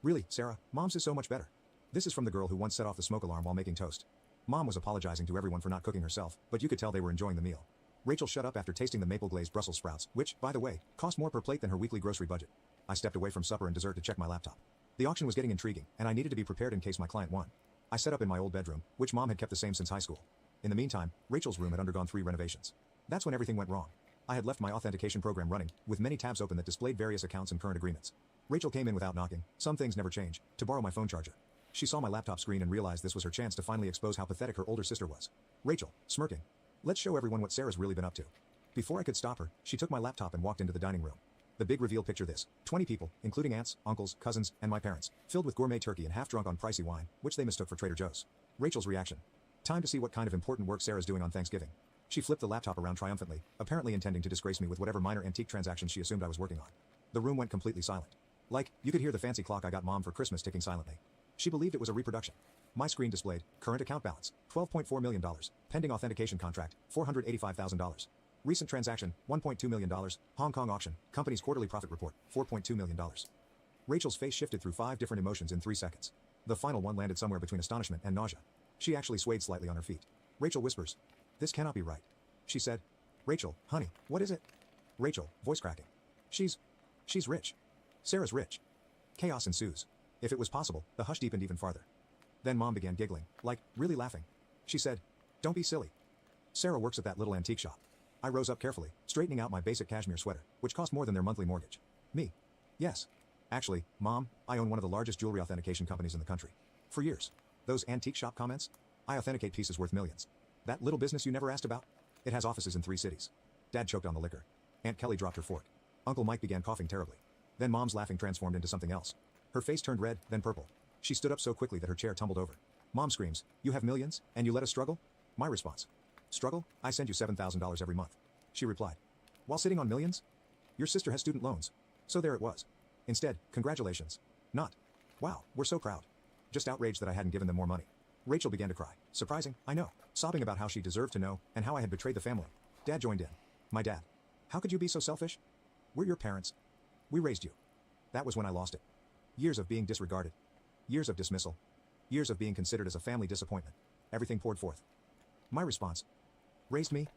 Speaker 16: Really, Sarah, Mom's is so much better. This is from the girl who once set off the smoke alarm while making toast. Mom was apologizing to everyone for not cooking herself, but you could tell they were enjoying the meal. Rachel shut up after tasting the maple-glazed Brussels sprouts, which, by the way, cost more per plate than her weekly grocery budget. I stepped away from supper and dessert to check my laptop. The auction was getting intriguing, and I needed to be prepared in case my client won. I set up in my old bedroom, which Mom had kept the same since high school. In the meantime, Rachel's room had undergone 3 renovations. That's when everything went wrong. I had left my authentication program running, with many tabs open that displayed various accounts and current agreements. Rachel came in without knocking, some things never change, to borrow my phone charger. She saw my laptop screen and realized this was her chance to finally expose how pathetic her older sister was. Rachel, smirking. Let's show everyone what Sarah's really been up to. Before I could stop her, she took my laptop and walked into the dining room. The big reveal, picture this: 20 people, including aunts, uncles, cousins, and my parents, filled with gourmet turkey and half drunk on pricey wine, which they mistook for Trader Joe's. Rachel's reaction. Time to see what kind of important work Sarah's doing on Thanksgiving. She flipped the laptop around triumphantly, apparently intending to disgrace me with whatever minor antique transactions she assumed I was working on. The room went completely silent. Like, you could hear the fancy clock I got Mom for Christmas ticking silently. She believed it was a reproduction. My screen displayed, current account balance, $12.4 million, pending authentication contract, $485,000. Recent transaction, $1.2 million, Hong Kong auction, company's quarterly profit report, $4.2 million. Rachel's face shifted through 5 different emotions in 3 seconds. The final one landed somewhere between astonishment and nausea. She actually swayed slightly on her feet. Rachel whispers, "This cannot be right." She said, "Rachel, honey, what is it?" Rachel, voice cracking. She's rich. Sarah's rich." Chaos ensues. If it was possible, the hush deepened even farther. Then Mom began giggling, like, really laughing. She said, "Don't be silly. Sarah works at that little antique shop." I rose up carefully, straightening out my basic cashmere sweater, which cost more than their monthly mortgage. Me. Yes. Actually, Mom, I own one of the largest jewelry authentication companies in the country. For years. Those antique shop comments? I authenticate pieces worth millions. That little business you never asked about? It has offices in 3 cities. Dad choked on the liquor. Aunt Kelly dropped her fork. Uncle Mike began coughing terribly. Then Mom's laughing transformed into something else. Her face turned red, then purple. She stood up so quickly that her chair tumbled over. Mom screams, "You have millions, and you let us struggle?" My response. "Struggle? I send you $7,000 every month." She replied. "While sitting on millions? Your sister has student loans." So there it was. Instead, congratulations. Not, "Wow, we're so proud." Just outraged that I hadn't given them more money. Rachel began to cry. Surprising, I know. Sobbing about how she deserved to know, and how I had betrayed the family. Dad joined in. My dad. "How could you be so selfish? We're your parents. We raised you." That was when I lost it. Years of being disregarded. Years of dismissal. Years of being considered as a family disappointment. Everything poured forth. My response. "Raised me?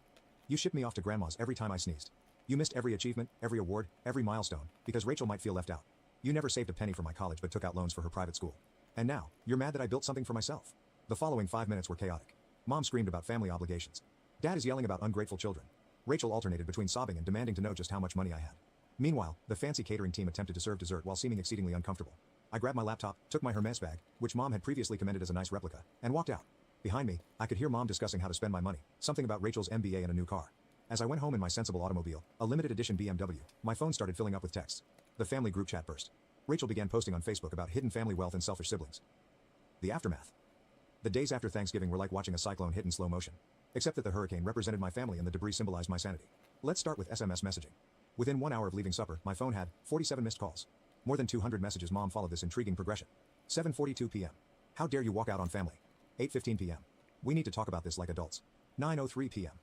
Speaker 16: You shipped me off to grandma's every time I sneezed. You missed every achievement, every award, every milestone, because Rachel might feel left out. You never saved a penny for my college but took out loans for her private school. And now, you're mad that I built something for myself." The following 5 minutes were chaotic. Mom screamed about family obligations. Dad is yelling about ungrateful children. Rachel alternated between sobbing and demanding to know just how much money I had. Meanwhile, the fancy catering team attempted to serve dessert while seeming exceedingly uncomfortable. I grabbed my laptop, took my Hermes bag, which Mom had previously commended as a nice replica, and walked out. Behind me, I could hear Mom discussing how to spend my money, something about Rachel's MBA and a new car. As I went home in my sensible automobile, a limited edition BMW, my phone started filling up with texts. The family group chat burst. Rachel began posting on Facebook about hidden family wealth and selfish siblings. The aftermath. The days after Thanksgiving were like watching a cyclone hit in slow motion. Except that the hurricane represented my family and the debris symbolized my sanity. Let's start with SMS messaging. Within 1 hour of leaving supper, my phone had 47 missed calls. More than 200 messages. Mom followed this intriguing progression. 7:42 p.m. How dare you walk out on family? 8:15 p.m. We need to talk about this like adults. 9:03 p.m.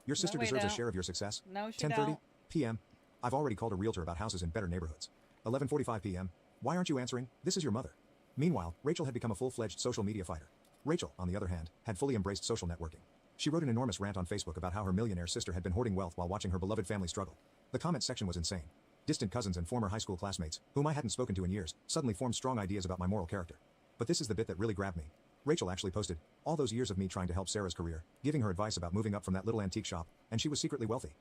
Speaker 16: Your sister
Speaker 1: No, we
Speaker 16: deserves a
Speaker 1: don't.
Speaker 16: share of your success.
Speaker 1: No, she
Speaker 16: 10:30
Speaker 1: don't.
Speaker 16: p.m. I've already called a realtor about houses in better neighborhoods. 11:45 p.m. Why aren't you answering? This is your mother. Meanwhile, Rachel had become a full-fledged social media fighter. Rachel, on the other hand, had fully embraced social networking. She wrote an enormous rant on Facebook about how her millionaire sister had been hoarding wealth while watching her beloved family struggle. The comment section was insane. Distant cousins and former high school classmates, whom I hadn't spoken to in years, suddenly formed strong ideas about my moral character. But this is the bit that really grabbed me. Rachel actually posted, all those years of me trying to help Sarah's career, giving her advice about moving up from that little antique shop, and she was secretly wealthy.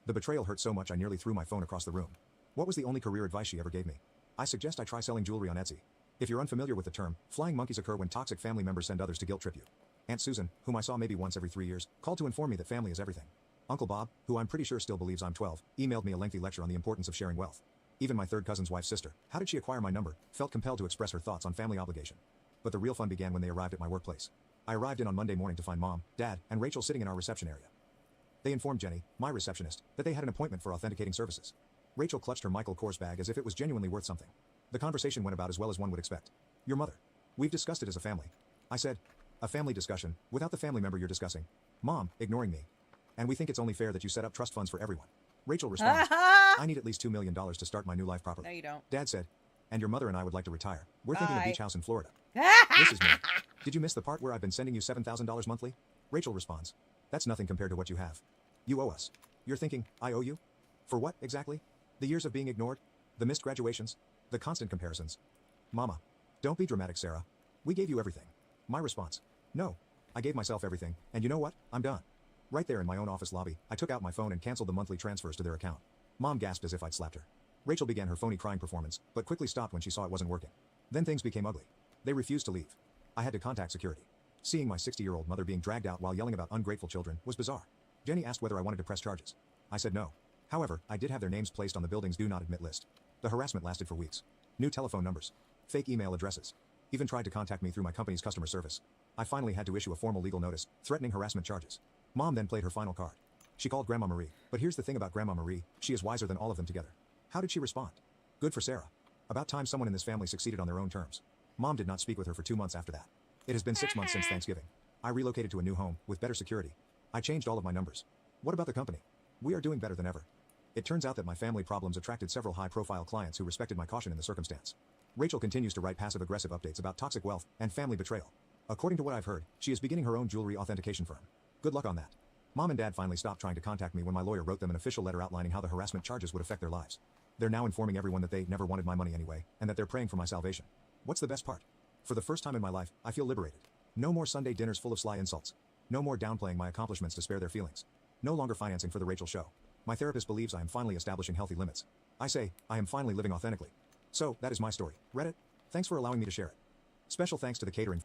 Speaker 16: The betrayal hurt so much I nearly threw my phone across the room. What was the only career advice she ever gave me? I suggest I try selling jewelry on Etsy. If you're unfamiliar with the term, flying monkeys occur when toxic family members send others to guilt trip you. Aunt Susan, whom I saw maybe once every 3 years, called to inform me that family is everything. Uncle Bob, who I'm pretty sure still believes I'm 12, emailed me a lengthy lecture on the importance of sharing wealth. Even my third cousin's wife's sister, how did she acquire my number, felt compelled to express her thoughts on family obligation. But the real fun began when they arrived at my workplace. I arrived in on Monday morning to find Mom, Dad, and Rachel sitting in our reception area. They informed Jenny, my receptionist, that they had an appointment for authenticating services. Rachel clutched her Michael Kors bag as if it was genuinely worth something. The conversation went about as well as one would expect. Your mother. We've discussed it as a family. I said, a family discussion, without the family member you're discussing. Mom, ignoring me. And we think it's only fair that you set up trust funds for everyone. Rachel responds, I need at least $2 million to start my new life properly.
Speaker 1: No, you don't.
Speaker 16: Dad said, and your mother and I would like to retire. We're thinking a
Speaker 1: Bye.
Speaker 16: beach house in Florida. This is me. Did you miss the part where I've been sending you $7,000 monthly? Rachel responds, that's nothing compared to what you have. You owe us. You're thinking, I owe you? For what, exactly? The years of being ignored? The missed graduations? The constant comparisons? Mama. Don't be dramatic, Sarah. We gave you everything. My response. No. I gave myself everything, and you know what? I'm done. Right there in my own office lobby, I took out my phone and canceled the monthly transfers to their account. Mom gasped as if I'd slapped her. Rachel began her phony crying performance, but quickly stopped when she saw it wasn't working. Then things became ugly. They refused to leave. I had to contact security. Seeing my 60-year-old mother being dragged out while yelling about ungrateful children was bizarre. Jenny asked whether I wanted to press charges. I said no. However, I did have their names placed on the building's do not admit list. The harassment lasted for weeks. New telephone numbers. Fake email addresses. Even tried to contact me through my company's customer service. I finally had to issue a formal legal notice, threatening harassment charges. Mom then played her final card. She called Grandma Marie. But here's the thing about Grandma Marie, she is wiser than all of them together. How did she respond? Good for Sarah. About time someone in this family succeeded on their own terms. Mom did not speak with her for 2 months after that. It has been 6 months since Thanksgiving. I relocated to a new home, with better security. I changed all of my numbers. What about the company? We are doing better than ever. It turns out that my family problems attracted several high-profile clients who respected my caution in the circumstance. Rachel continues to write passive-aggressive updates about toxic wealth and family betrayal. According to what I've heard, she is beginning her own jewelry authentication firm. Good luck on that. Mom and Dad finally stopped trying to contact me when my lawyer wrote them an official letter outlining how the harassment charges would affect their lives. They're now informing everyone that they never wanted my money anyway, and that they're praying for my salvation. What's the best part? For the first time in my life, I feel liberated. No more Sunday dinners full of sly insults. No more downplaying my accomplishments to spare their feelings. No longer financing for the Rachel show. My therapist believes I am finally establishing healthy limits. I say, I am finally living authentically. So, that is my story. Reddit? Thanks for allowing me to share it. Special thanks to the catering.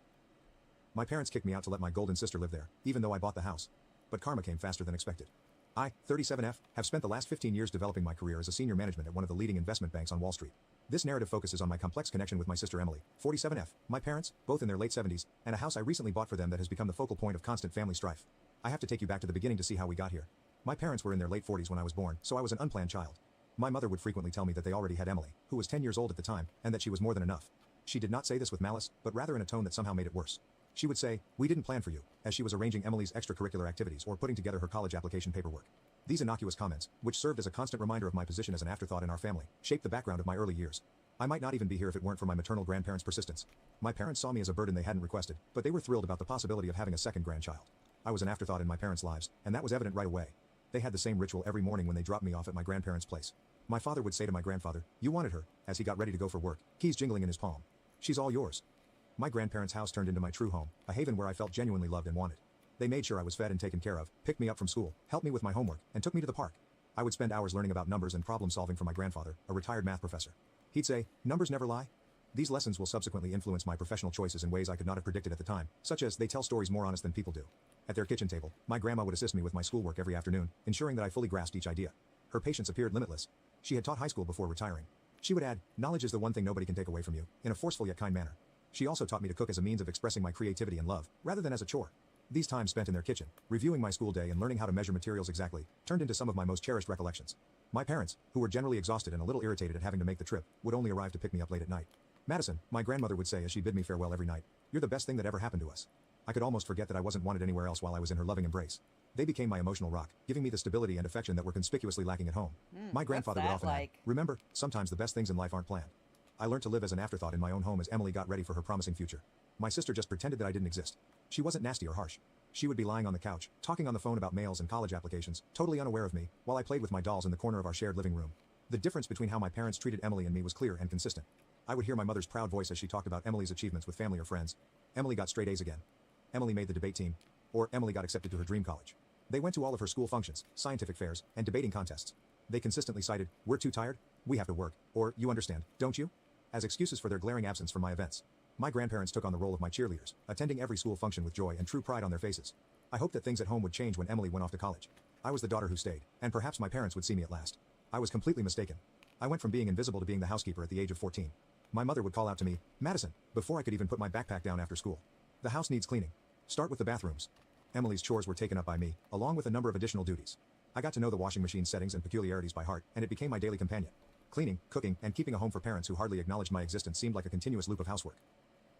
Speaker 16: My parents kicked me out to let my golden sister live there, even though I bought the house. But karma came faster than expected. I, 37F, have spent the last 15 years developing my career as a senior management at one of the leading investment banks on Wall Street. This narrative focuses on my complex connection with my sister Emily, 47F, my parents, both in their late 70s, and a house I recently bought for them that has become the focal point of constant family strife. I have to take you back to the beginning to see how we got here. My parents were in their late 40s when I was born, so I was an unplanned child. My mother would frequently tell me that they already had Emily, who was 10 years old at the time, and that she was more than enough. She did not say this with malice, but rather in a tone that somehow made it worse. She would say, "We didn't plan for you," as she was arranging Emily's extracurricular activities or putting together her college application paperwork. These innocuous comments, which served as a constant reminder of my position as an afterthought in our family, shaped the background of my early years. I might not even be here if it weren't for my maternal grandparents' persistence. My parents saw me as a burden they hadn't requested, but they were thrilled about the possibility of having a second grandchild. I was an afterthought in my parents' lives, and that was evident right away. They had the same ritual every morning when they dropped me off at my grandparents' place. My father would say to my grandfather, "You wanted her," as he got ready to go for work, keys jingling in his palm. "She's all yours." My grandparents' house turned into my true home, a haven where I felt genuinely loved and wanted. They made sure I was fed and taken care of, picked me up from school, helped me with my homework, and took me to the park. I would spend hours learning about numbers and problem solving from my grandfather, a retired math professor. He'd say, "Numbers never lie." These lessons will subsequently influence my professional choices in ways I could not have predicted at the time, such as they tell stories more honest than people do. At their kitchen table, my grandma would assist me with my schoolwork every afternoon, ensuring that I fully grasped each idea. Her patience appeared limitless. She had taught high school before retiring. She would add, "Knowledge is the one thing nobody can take away from you," in a forceful yet kind manner. She also taught me to cook as a means of expressing my creativity and love, rather than as a chore. These times spent in their kitchen, reviewing my school day and learning how to measure materials exactly, turned into some of my most cherished recollections. My parents, who were generally exhausted and a little irritated at having to make the trip, would only arrive to pick me up late at night. "Madison," my grandmother would say as she bid me farewell every night, "you're the best thing that ever happened to us." I could almost forget that I wasn't wanted anywhere else while I was in her loving embrace. They became my emotional rock, giving me the stability and affection that were conspicuously lacking at home. My grandfather would often add, "Remember, sometimes the best things in life aren't planned." I learned to live as an afterthought in my own home as Emily got ready for her promising future. My sister just pretended that I didn't exist. She wasn't nasty or harsh. She would be lying on the couch, talking on the phone about mails and college applications, totally unaware of me, while I played with my dolls in the corner of our shared living room. The difference between how my parents treated Emily and me was clear and consistent. I would hear my mother's proud voice as she talked about Emily's achievements with family or friends. Emily got straight A's again. Emily made the debate team. Or Emily got accepted to her dream college. They went to all of her school functions, scientific fairs, and debating contests. They consistently cited, "We're too tired, we have to work," or "You understand, don't you?" as excuses for their glaring absence from my events. My grandparents took on the role of my cheerleaders, attending every school function with joy and true pride on their faces. I hoped that things at home would change when Emily went off to college. I was the daughter who stayed, and perhaps my parents would see me at last. I was completely mistaken. I went from being invisible to being the housekeeper at the age of 14. My mother would call out to me, "Madison," before I could even put my backpack down after school. "The house needs cleaning. Start with the bathrooms." Emily's chores were taken up by me, along with a number of additional duties. I got to know the washing machine settings and peculiarities by heart, and it became my daily companion. Cleaning, cooking, and keeping a home for parents who hardly acknowledged my existence seemed like a continuous loop of housework.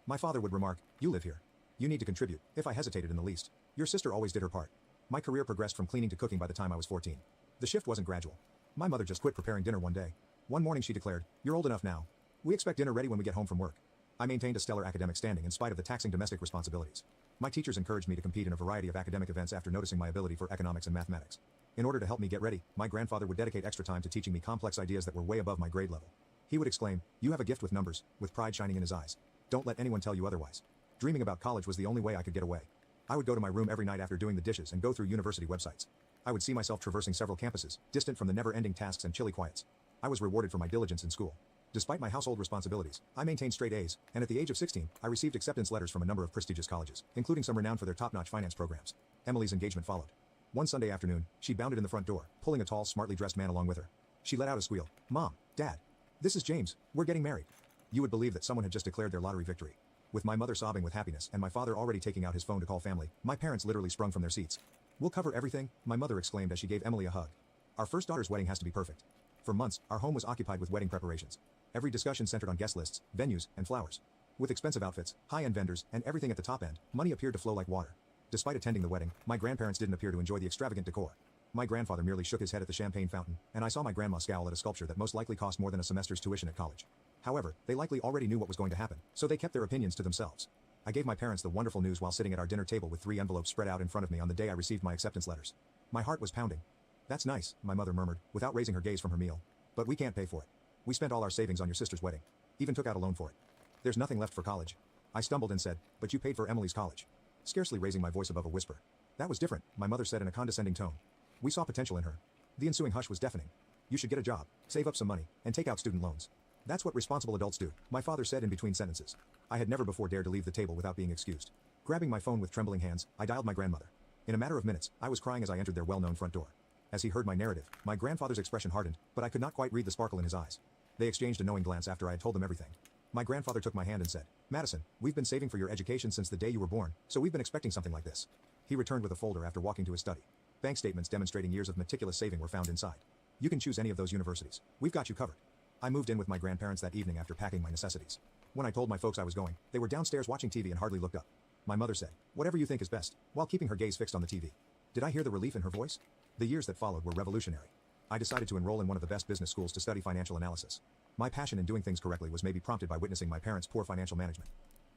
Speaker 16: My father would remark, "You live here. You need to contribute," if I hesitated in the least. "Your sister always did her part." My career progressed from cleaning to cooking by the time I was 14. The shift wasn't gradual. My mother just quit preparing dinner one day. One morning she declared, "You're old enough now. We expect dinner ready when we get home from work." I maintained a stellar academic standing in spite of the taxing domestic responsibilities. My teachers encouraged me to compete in a variety of academic events after noticing my ability for economics and mathematics. In order to help me get ready, my grandfather would dedicate extra time to teaching me complex ideas that were way above my grade level. He would exclaim, "You have a gift with numbers," with pride shining in his eyes. "Don't let anyone tell you otherwise." Dreaming about college was the only way I could get away. I would go to my room every night after doing the dishes and go through university websites. I would see myself traversing several campuses, distant from the never-ending tasks and chilly quiets. I was rewarded for my diligence in school. Despite my household responsibilities, I maintained straight A's, and at the age of 16, I received acceptance letters from a number of prestigious colleges, including some renowned for their top-notch finance programs. Emily's engagement followed. One Sunday afternoon, she bounded in the front door, pulling a tall, smartly dressed man along with her. She let out a squeal. Mom, Dad, this is James. We're getting married. You would believe that someone had just declared their lottery victory. With my mother sobbing with happiness and my father already taking out his phone to call family, my parents literally sprung from their seats. We'll cover everything, my mother exclaimed as she gave Emily a hug. Our first daughter's wedding has to be perfect. For months, our home was occupied with wedding preparations. Every discussion centered on guest lists, venues, and flowers. With expensive outfits, high-end vendors, and everything at the top end, money appeared to flow like water. Despite attending the wedding, my grandparents didn't appear to enjoy the extravagant decor. My grandfather merely shook his head at the champagne fountain, and I saw my grandma scowl at a sculpture that most likely cost more than a semester's tuition at college. However, they likely already knew what was going to happen, so they kept their opinions to themselves. I gave my parents the wonderful news while sitting at our dinner table with 3 envelopes spread out in front of me on the day I received my acceptance letters. My heart was pounding. That's nice, my mother murmured, without raising her gaze from her meal. But we can't pay for it. We spent all our savings on your sister's wedding. Even took out a loan for it. There's nothing left for college. I stumbled and said, but you paid for Emily's college. Scarcely raising my voice above a whisper. That was different, my mother said in a condescending tone. We saw potential in her. The ensuing hush was deafening. You should get a job, save up some money, and take out student loans. That's what responsible adults do, my father said in between sentences. I had never before dared to leave the table without being excused. Grabbing my phone with trembling hands, I dialed my grandmother. In a matter of minutes, I was crying as I entered their well-known front door. As he heard my narrative, my grandfather's expression hardened, but I could not quite read the sparkle in his eyes. They exchanged a knowing glance after I had told them everything. My grandfather took my hand and said, Madison, we've been saving for your education since the day you were born, so we've been expecting something like this. He returned with a folder after walking to his study. Bank statements demonstrating years of meticulous saving were found inside. You can choose any of those universities. We've got you covered. I moved in with my grandparents that evening after packing my necessities. When I told my folks I was going, they were downstairs watching TV and hardly looked up. My mother said, whatever you think is best, while keeping her gaze fixed on the TV. Did I hear the relief in her voice? The years that followed were revolutionary. I decided to enroll in one of the best business schools to study financial analysis. My passion in doing things correctly was maybe prompted by witnessing my parents' poor financial management.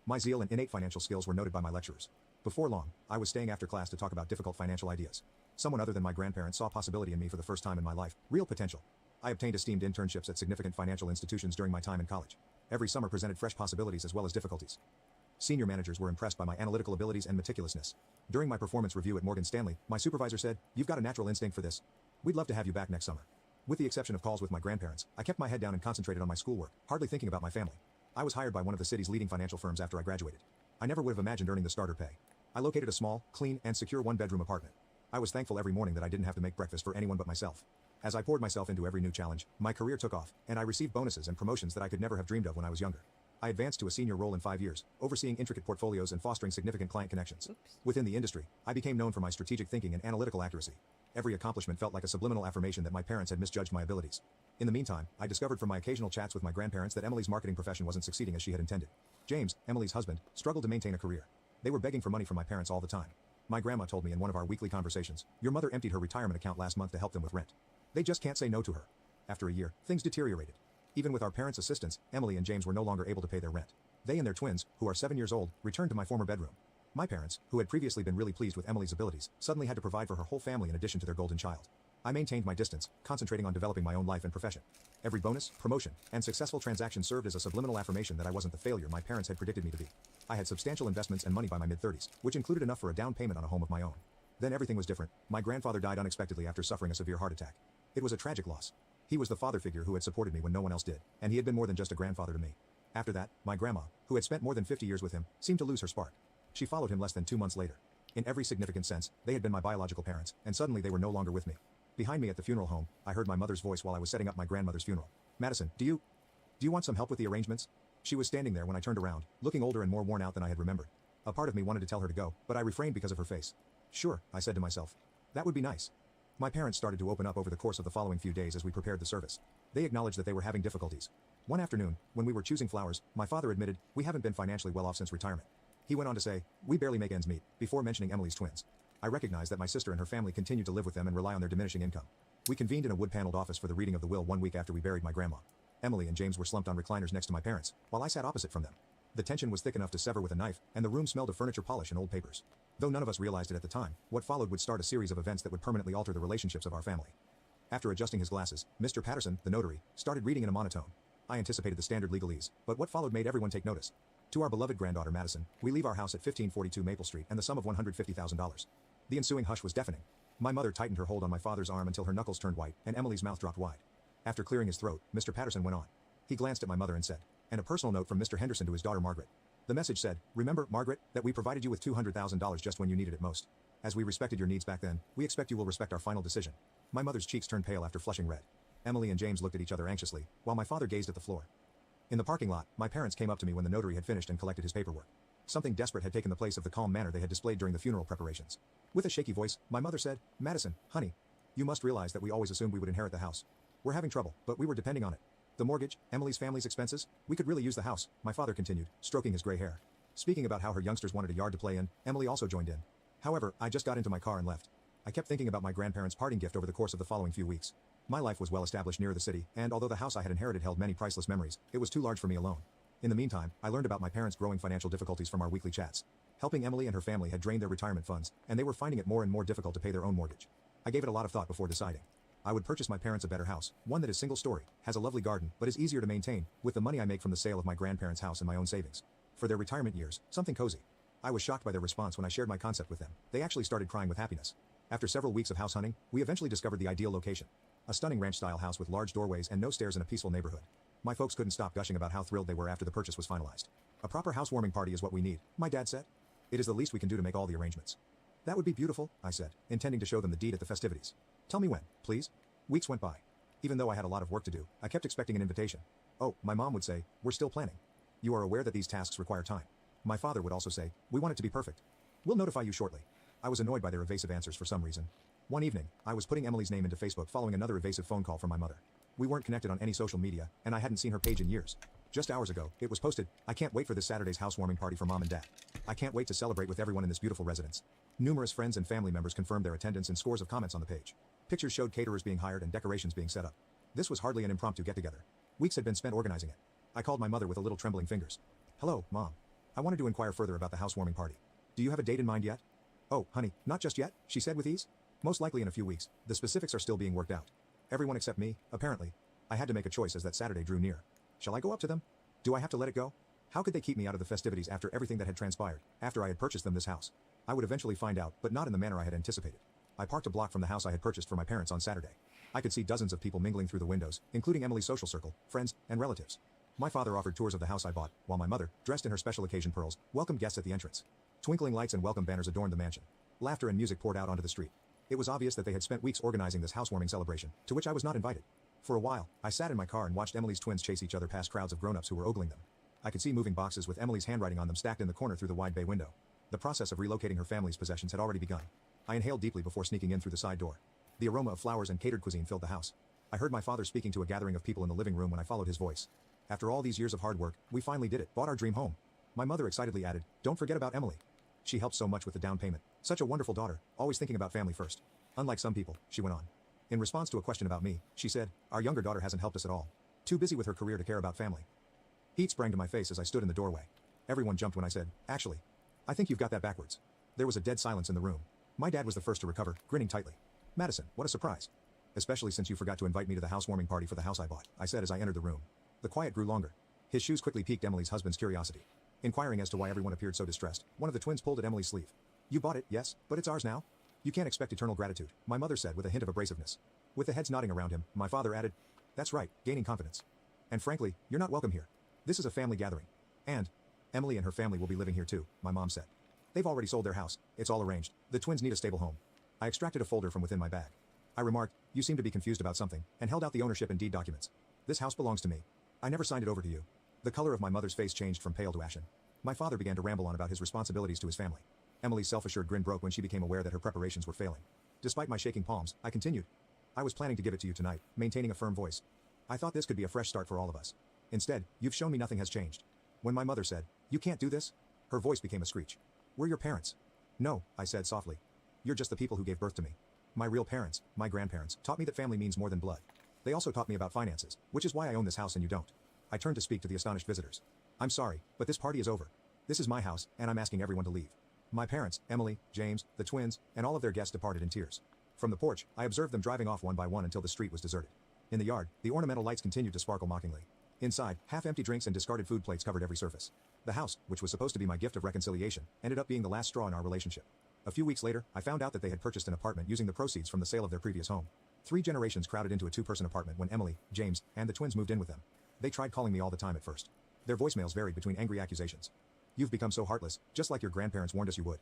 Speaker 16: My zeal and innate financial skills were noted by my lecturers. Before long, I was staying after class to talk about difficult financial ideas. Someone other than my grandparents saw possibility in me for the first time in my life, real potential. I obtained esteemed internships at significant financial institutions during my time in college. Every summer presented fresh possibilities as well as difficulties. Senior managers were impressed by my analytical abilities and meticulousness. During my performance review at Morgan Stanley, my supervisor said, "You've got a natural instinct for this. We'd love to have you back next summer." With the exception of calls with my grandparents, I kept my head down and concentrated on my schoolwork, hardly thinking about my family. I was hired by one of the city's leading financial firms after I graduated. I never would have imagined earning the starter pay. I located a small, clean, and secure one-bedroom apartment. I was thankful every morning that I didn't have to make breakfast for anyone but myself. As I poured myself into every new challenge, my career took off, and I received bonuses and promotions that I could never have dreamed of when I was younger. I advanced to a senior role in 5 years, overseeing intricate portfolios and fostering significant client connections. Within the industry, I became known for my strategic thinking and analytical accuracy. Every accomplishment felt like a subliminal affirmation that my parents had misjudged my abilities. In the meantime, I discovered from my occasional chats with my grandparents that Emily's marketing profession wasn't succeeding as she had intended. James, Emily's husband, struggled to maintain a career. They were begging for money from my parents all the time. My grandma told me in one of our weekly conversations, "Your mother emptied her retirement account last month to help them with rent. They just can't say no to her." After a year, things deteriorated. Even with our parents' assistance, Emily and James were no longer able to pay their rent. They and their twins, who are 7 years old, returned to my former bedroom. My parents, who had previously been really pleased with Emily's abilities, suddenly had to provide for her whole family in addition to their golden child. I maintained my distance, concentrating on developing my own life and profession. Every bonus, promotion, and successful transaction served as a subliminal affirmation that I wasn't the failure my parents had predicted me to be. I had substantial investments and money by my mid-30s, which included enough for a down payment on a home of my own. Then everything was different. My grandfather died unexpectedly after suffering a severe heart attack. It was a tragic loss. He was the father figure who had supported me when no one else did, and he had been more than just a grandfather to me. After that, my grandma, who had spent more than 50 years with him, seemed to lose her spark. She followed him less than 2 months later. In every significant sense, they had been my biological parents, and suddenly they were no longer with me. Behind me at the funeral home, I heard my mother's voice while I was setting up my grandmother's funeral. "Madison, do you want some help with the arrangements?" She was standing there when I turned around, looking older and more worn out than I had remembered. A part of me wanted to tell her to go, but I refrained because of her face. "Sure," I said to myself. "That would be nice." My parents started to open up over the course of the following few days as we prepared the service. They acknowledged that they were having difficulties. One afternoon, when we were choosing flowers, my father admitted, "We haven't been financially well off since retirement." He went on to say, "We barely make ends meet," before mentioning Emily's twins. I recognized that my sister and her family continued to live with them and rely on their diminishing income. We convened in a wood-paneled office for the reading of the will 1 week after we buried my grandma. Emily and James were slumped on recliners next to my parents, while I sat opposite from them. The tension was thick enough to sever with a knife, and the room smelled of furniture polish and old papers. Though none of us realized it at the time, what followed would start a series of events that would permanently alter the relationships of our family. After adjusting his glasses, Mr. Patterson, the notary, started reading in a monotone. I anticipated the standard legalese, but what followed made everyone take notice. "To our beloved granddaughter Madison, we leave our house at 1542 Maple Street and the sum of $150,000. The ensuing hush was deafening. My mother tightened her hold on my father's arm until her knuckles turned white, and Emily's mouth dropped wide. After clearing his throat, Mr. Patterson went on. He glanced at my mother and said, "And a personal note from Mr. Henderson to his daughter Margaret." The message said, "Remember, Margaret, that we provided you with $200,000 just when you needed it most. As we respected your needs back then, we expect you will respect our final decision. My mother's cheeks turned pale after flushing red. Emily and James looked at each other anxiously, while my father gazed at the floor. In the parking lot, my parents came up to me when the notary had finished and collected his paperwork. Something desperate had taken the place of the calm manner they had displayed during the funeral preparations. With a shaky voice, my mother said, "Madison, honey, you must realize that we always assumed we would inherit the house. We're having trouble, but we were depending on it. The mortgage, Emily's family's expenses, we could really use the house," my father continued, stroking his gray hair. Speaking about how her youngsters wanted a yard to play in, Emily also joined in. However, I just got into my car and left. I kept thinking about my grandparents' parting gift over the course of the following few weeks. My life was well established near the city, and although the house I had inherited held many priceless memories, it was too large for me alone. In the meantime, I learned about my parents' growing financial difficulties from our weekly chats. Helping Emily and her family had drained their retirement funds, and they were finding it more and more difficult to pay their own mortgage. I gave it a lot of thought before deciding. I would purchase my parents a better house, one that is single-story, has a lovely garden, but is easier to maintain, with the money I make from the sale of my grandparents' house and my own savings. For their retirement years, something cozy. I was shocked by their response when I shared my concept with them. They actually started crying with happiness. After several weeks of house hunting, we eventually discovered the ideal location. A stunning ranch-style house with large doorways and no stairs in a peaceful neighborhood. My folks couldn't stop gushing about how thrilled they were after the purchase was finalized. "A proper housewarming party is what we need," my dad said. "It is the least we can do to make all the arrangements." "That would be beautiful," I said, intending to show them the deed at the festivities. "Tell me when, please." Weeks went by. Even though I had a lot of work to do, I kept expecting an invitation. "Oh," my mom would say, "we're still planning. You are aware that these tasks require time." My father would also say, "We want it to be perfect. We'll notify you shortly." I was annoyed by their evasive answers for some reason. One evening, I was putting Emily's name into Facebook following another evasive phone call from my mother. We weren't connected on any social media, and I hadn't seen her page in years. Just hours ago, it was posted, "I can't wait for this Saturday's housewarming party for Mom and Dad. I can't wait to celebrate with everyone in this beautiful residence." Numerous friends and family members confirmed their attendance and scores of comments on the page. Pictures showed caterers being hired and decorations being set up. This was hardly an impromptu get-together. Weeks had been spent organizing it. I called my mother with a little trembling fingers. "Hello, Mom. I wanted to inquire further about the housewarming party. Do you have a date in mind yet?" "Oh, honey, not just yet," she said with ease. "Most likely in a few weeks. The specifics are still being worked out." Everyone except me, apparently. I had to make a choice as that Saturday drew near. Shall I go up to them? Do I have to let it go? How could they keep me out of the festivities after everything that had transpired, after I had purchased them this house? I would eventually find out, but not in the manner I had anticipated. I parked a block from the house I had purchased for my parents on Saturday. I could see dozens of people mingling through the windows, including Emily's social circle, friends, and relatives. My father offered tours of the house I bought, while my mother, dressed in her special occasion pearls, welcomed guests at the entrance. Twinkling lights and welcome banners adorned the mansion. Laughter and music poured out onto the street. It was obvious that they had spent weeks organizing this housewarming celebration, to which I was not invited. For a while, I sat in my car and watched Emily's twins chase each other past crowds of grown-ups who were ogling them. I could see moving boxes with Emily's handwriting on them stacked in the corner through the wide bay window. The process of relocating her family's possessions had already begun. I inhaled deeply before sneaking in through the side door. The aroma of flowers and catered cuisine filled the house. I heard my father speaking to a gathering of people in the living room when I followed his voice. "After all these years of hard work, we finally did it, bought our dream home." My mother excitedly added, "Don't forget about Emily. She helped so much with the down payment. Such a wonderful daughter, always thinking about family first. Unlike some people," she went on. In response to a question about me, she said, "Our younger daughter hasn't helped us at all. Too busy with her career to care about family." Heat sprang to my face as I stood in the doorway. Everyone jumped when I said, "Actually, I think you've got that backwards." There was a dead silence in the room. My dad was the first to recover, grinning tightly. "Madison, what a surprise. Especially since you forgot to invite me to the housewarming party for the house I bought," I said as I entered the room. The quiet grew longer. His shoes quickly piqued Emily's husband's curiosity. Inquiring as to why everyone appeared so distressed, one of the twins pulled at Emily's sleeve. "You bought it, yes, but it's ours now. You can't expect eternal gratitude," my mother said with a hint of abrasiveness. With the heads nodding around him, my father added, "That's right, gaining confidence. And frankly, you're not welcome here. This is a family gathering. And Emily and her family will be living here too," my mom said. "They've already sold their house. It's all arranged. The twins need a stable home." I extracted a folder from within my bag. I remarked, "You seem to be confused about something," and held out the ownership and deed documents. "This house belongs to me. I never signed it over to you." The color of my mother's face changed from pale to ashen. My father began to ramble on about his responsibilities to his family. Emily's self-assured grin broke when she became aware that her preparations were failing. Despite my shaking palms, I continued. "I was planning to give it to you tonight," maintaining a firm voice. "I thought this could be a fresh start for all of us. Instead, you've shown me nothing has changed." When my mother said, "You can't do this," her voice became a screech. "We're your parents." "No," I said softly. "You're just the people who gave birth to me. My real parents, my grandparents, taught me that family means more than blood. They also taught me about finances, which is why I own this house and you don't." I turned to speak to the astonished visitors. "I'm sorry, but this party is over. This is my house, and I'm asking everyone to leave." My parents, Emily, James, the twins, and all of their guests departed in tears. From the porch, I observed them driving off one by one until the street was deserted. In the yard, the ornamental lights continued to sparkle mockingly. Inside, half-empty drinks and discarded food plates covered every surface. The house, which was supposed to be my gift of reconciliation, ended up being the last straw in our relationship. A few weeks later, I found out that they had purchased an apartment using the proceeds from the sale of their previous home. 3 generations crowded into a 2-person apartment when Emily, James, and the twins moved in with them. They tried calling me all the time at first. Their voicemails varied between angry accusations. "You've become so heartless, just like your grandparents warned us you would.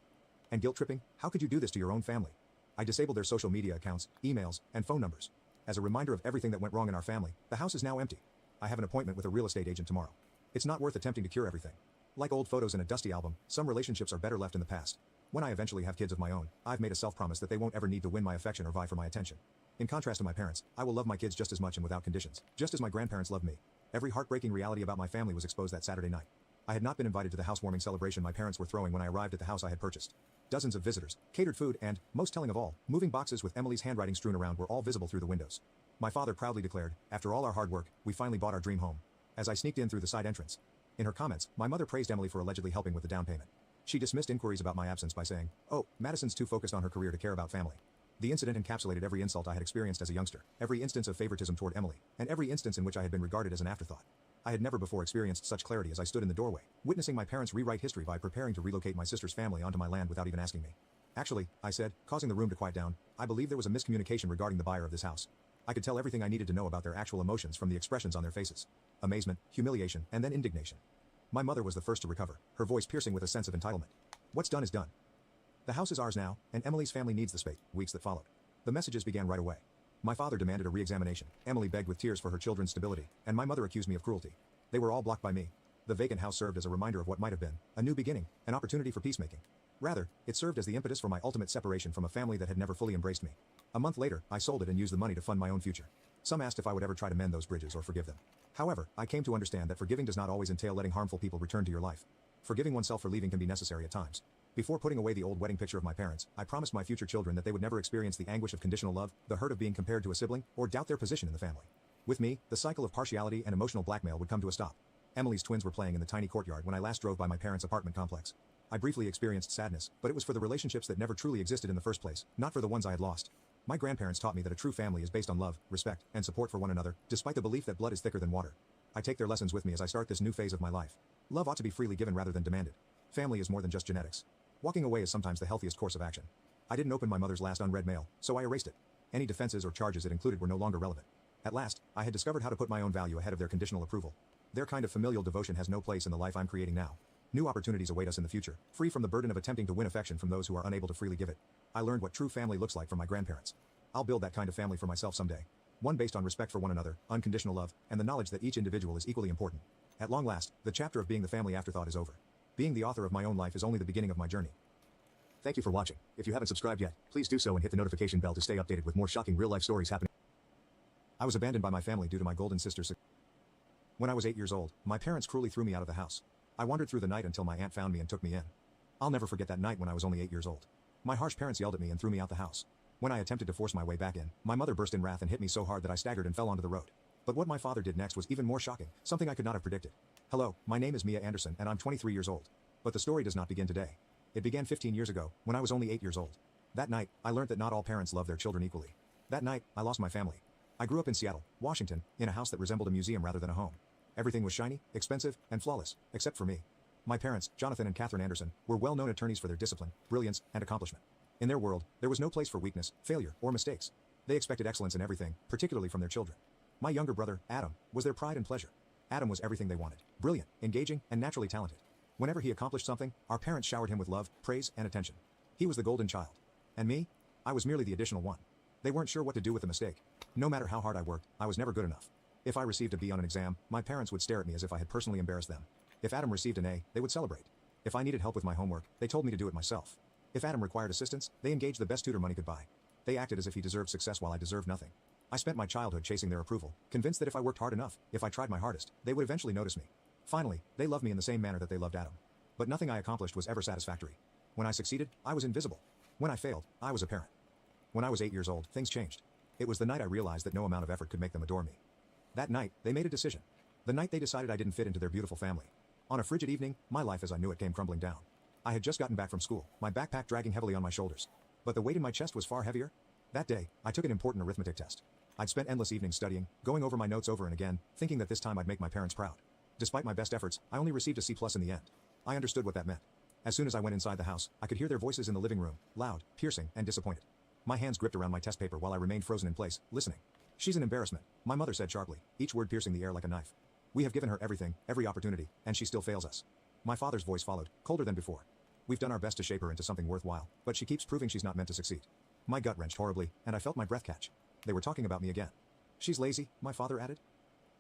Speaker 16: And guilt tripping? How could you do this to your own family? I disabled their social media accounts, emails, and phone numbers. As a reminder of everything that went wrong in our family, the house is now empty. I have an appointment with a real estate agent tomorrow. It's not worth attempting to cure everything. Like old photos in a dusty album, some relationships are better left in the past. When I eventually have kids of my own, I've made a self-promise that they won't ever need to win my affection or vie for my attention. In contrast to my parents, I will love my kids just as much and without conditions, just as my grandparents loved me. Every heartbreaking reality about my family was exposed that Saturday night. I had not been invited to the housewarming celebration my parents were throwing when I arrived at the house I had purchased. Dozens of visitors, catered food, and, most telling of all, moving boxes with Emily's handwriting strewn around were all visible through the windows. My father proudly declared, after all our hard work, we finally bought our dream home. As I sneaked in through the side entrance. In her comments, my mother praised Emily for allegedly helping with the down payment. She dismissed inquiries about my absence by saying, "Oh, Madison's too focused on her career to care about family." The incident encapsulated every insult I had experienced as a youngster, every instance of favoritism toward Emily, and every instance in which I had been regarded as an afterthought. I had never before experienced such clarity as I stood in the doorway, witnessing my parents rewrite history by preparing to relocate my sister's family onto my land without even asking me. "Actually," I said, causing the room to quiet down, "I believe there was a miscommunication regarding the buyer of this house." I could tell everything I needed to know about their actual emotions from the expressions on their faces. Amazement, humiliation, and then indignation. My mother was the first to recover, her voice piercing with a sense of entitlement. "What's done is done. The house is ours now, and Emily's family needs the space." Weeks that followed. The messages began right away. My father demanded a re-examination, Emily begged with tears for her children's stability, and my mother accused me of cruelty. They were all blocked by me. The vacant house served as a reminder of what might have been, a new beginning, an opportunity for peacemaking. Rather, it served as the impetus for my ultimate separation from a family that had never fully embraced me. A month later, I sold it and used the money to fund my own future. Some asked if I would ever try to mend those bridges or forgive them. However, I came to understand that forgiving does not always entail letting harmful people return to your life. Forgiving oneself for leaving can be necessary at times. Before putting away the old wedding picture of my parents, I promised my future children that they would never experience the anguish of conditional love, the hurt of being compared to a sibling, or doubt their position in the family. With me, the cycle of partiality and emotional blackmail would come to a stop. Emily's twins were playing in the tiny courtyard when I last drove by my parents' apartment complex. I briefly experienced sadness, but it was for the relationships that never truly existed in the first place, not for the ones I had lost. My grandparents taught me that a true family is based on love, respect, and support for one another, despite the belief that blood is thicker than water. I take their lessons with me as I start this new phase of my life. Love ought to be freely given rather than demanded. Family is more than just genetics. Walking away is sometimes the healthiest course of action. I didn't open my mother's last unread mail, so I erased it. Any defenses or charges it included were no longer relevant. At last, I had discovered how to put my own value ahead of their conditional approval. Their kind of familial devotion has no place in the life I'm creating now. New opportunities await us in the future, free from the burden of attempting to win affection from those who are unable to freely give it. I learned what true family looks like from my grandparents. I'll build that kind of family for myself someday. One based on respect for one another, unconditional love, and the knowledge that each individual is equally important. At long last, the chapter of being the family afterthought is over. Being the author of my own life is only the beginning of my journey. Thank you for watching. If you haven't subscribed yet, please do so and hit the notification bell to stay updated with more shocking real-life stories happening. I was abandoned by my family due to my golden sister's. When I was 8 years old, my parents cruelly threw me out of the house. I wandered through the night until my aunt found me and took me in. I'll never forget that night when I was only 8 years old. My harsh parents yelled at me and threw me out the house. When I attempted to force my way back in, my mother burst in wrath and hit me so hard that I staggered and fell onto the road. But what my father did next was even more shocking, something I could not have predicted. Hello, my name is Mia Anderson and I'm 23 years old. But the story does not begin today. It began 15 years ago, when I was only 8 years old. That night, I learned that not all parents love their children equally. That night, I lost my family. I grew up in Seattle, Washington, in a house that resembled a museum rather than a home. Everything was shiny, expensive, and flawless, except for me. My parents, Jonathan and Catherine Anderson, were well-known attorneys for their discipline, brilliance, and accomplishment. In their world, there was no place for weakness, failure, or mistakes. They expected excellence in everything, particularly from their children. My younger brother, Adam, was their pride and pleasure. Adam was everything they wanted. Brilliant, engaging, and naturally talented. Whenever he accomplished something, our parents showered him with love, praise, and attention. He was the golden child. And me? I was merely the additional one. They weren't sure what to do with the mistake. No matter how hard I worked, I was never good enough. If I received a B on an exam, my parents would stare at me as if I had personally embarrassed them. If Adam received an A, they would celebrate. If I needed help with my homework, they told me to do it myself. If Adam required assistance, they engaged the best tutor money could buy. They acted as if he deserved success while I deserved nothing. I spent my childhood chasing their approval, convinced that if I worked hard enough, if I tried my hardest, they would eventually notice me. Finally, they loved me in the same manner that they loved Adam. But nothing I accomplished was ever satisfactory. When I succeeded, I was invisible. When I failed, I was apparent. When I was 8 years old, things changed. It was the night I realized that no amount of effort could make them adore me. That night, they made a decision. The night they decided I didn't fit into their beautiful family. On a frigid evening, my life as I knew it came crumbling down. I had just gotten back from school, my backpack dragging heavily on my shoulders. But the weight in my chest was far heavier. That day, I took an important arithmetic test. I'd spent endless evenings studying, going over my notes over and again, thinking that this time I'd make my parents proud. Despite my best efforts, I only received a C+ in the end. I understood what that meant. As soon as I went inside the house, I could hear their voices in the living room, loud, piercing, and disappointed. My hands gripped around my test paper while I remained frozen in place, listening. "She's an embarrassment," my mother said sharply, each word piercing the air like a knife. "We have given her everything, every opportunity, and she still fails us." My father's voice followed, colder than before. We've done our best to shape her into something worthwhile, but she keeps proving she's not meant to succeed. My gut wrenched horribly, and I felt my breath catch. They were talking about me again. She's lazy, my father added.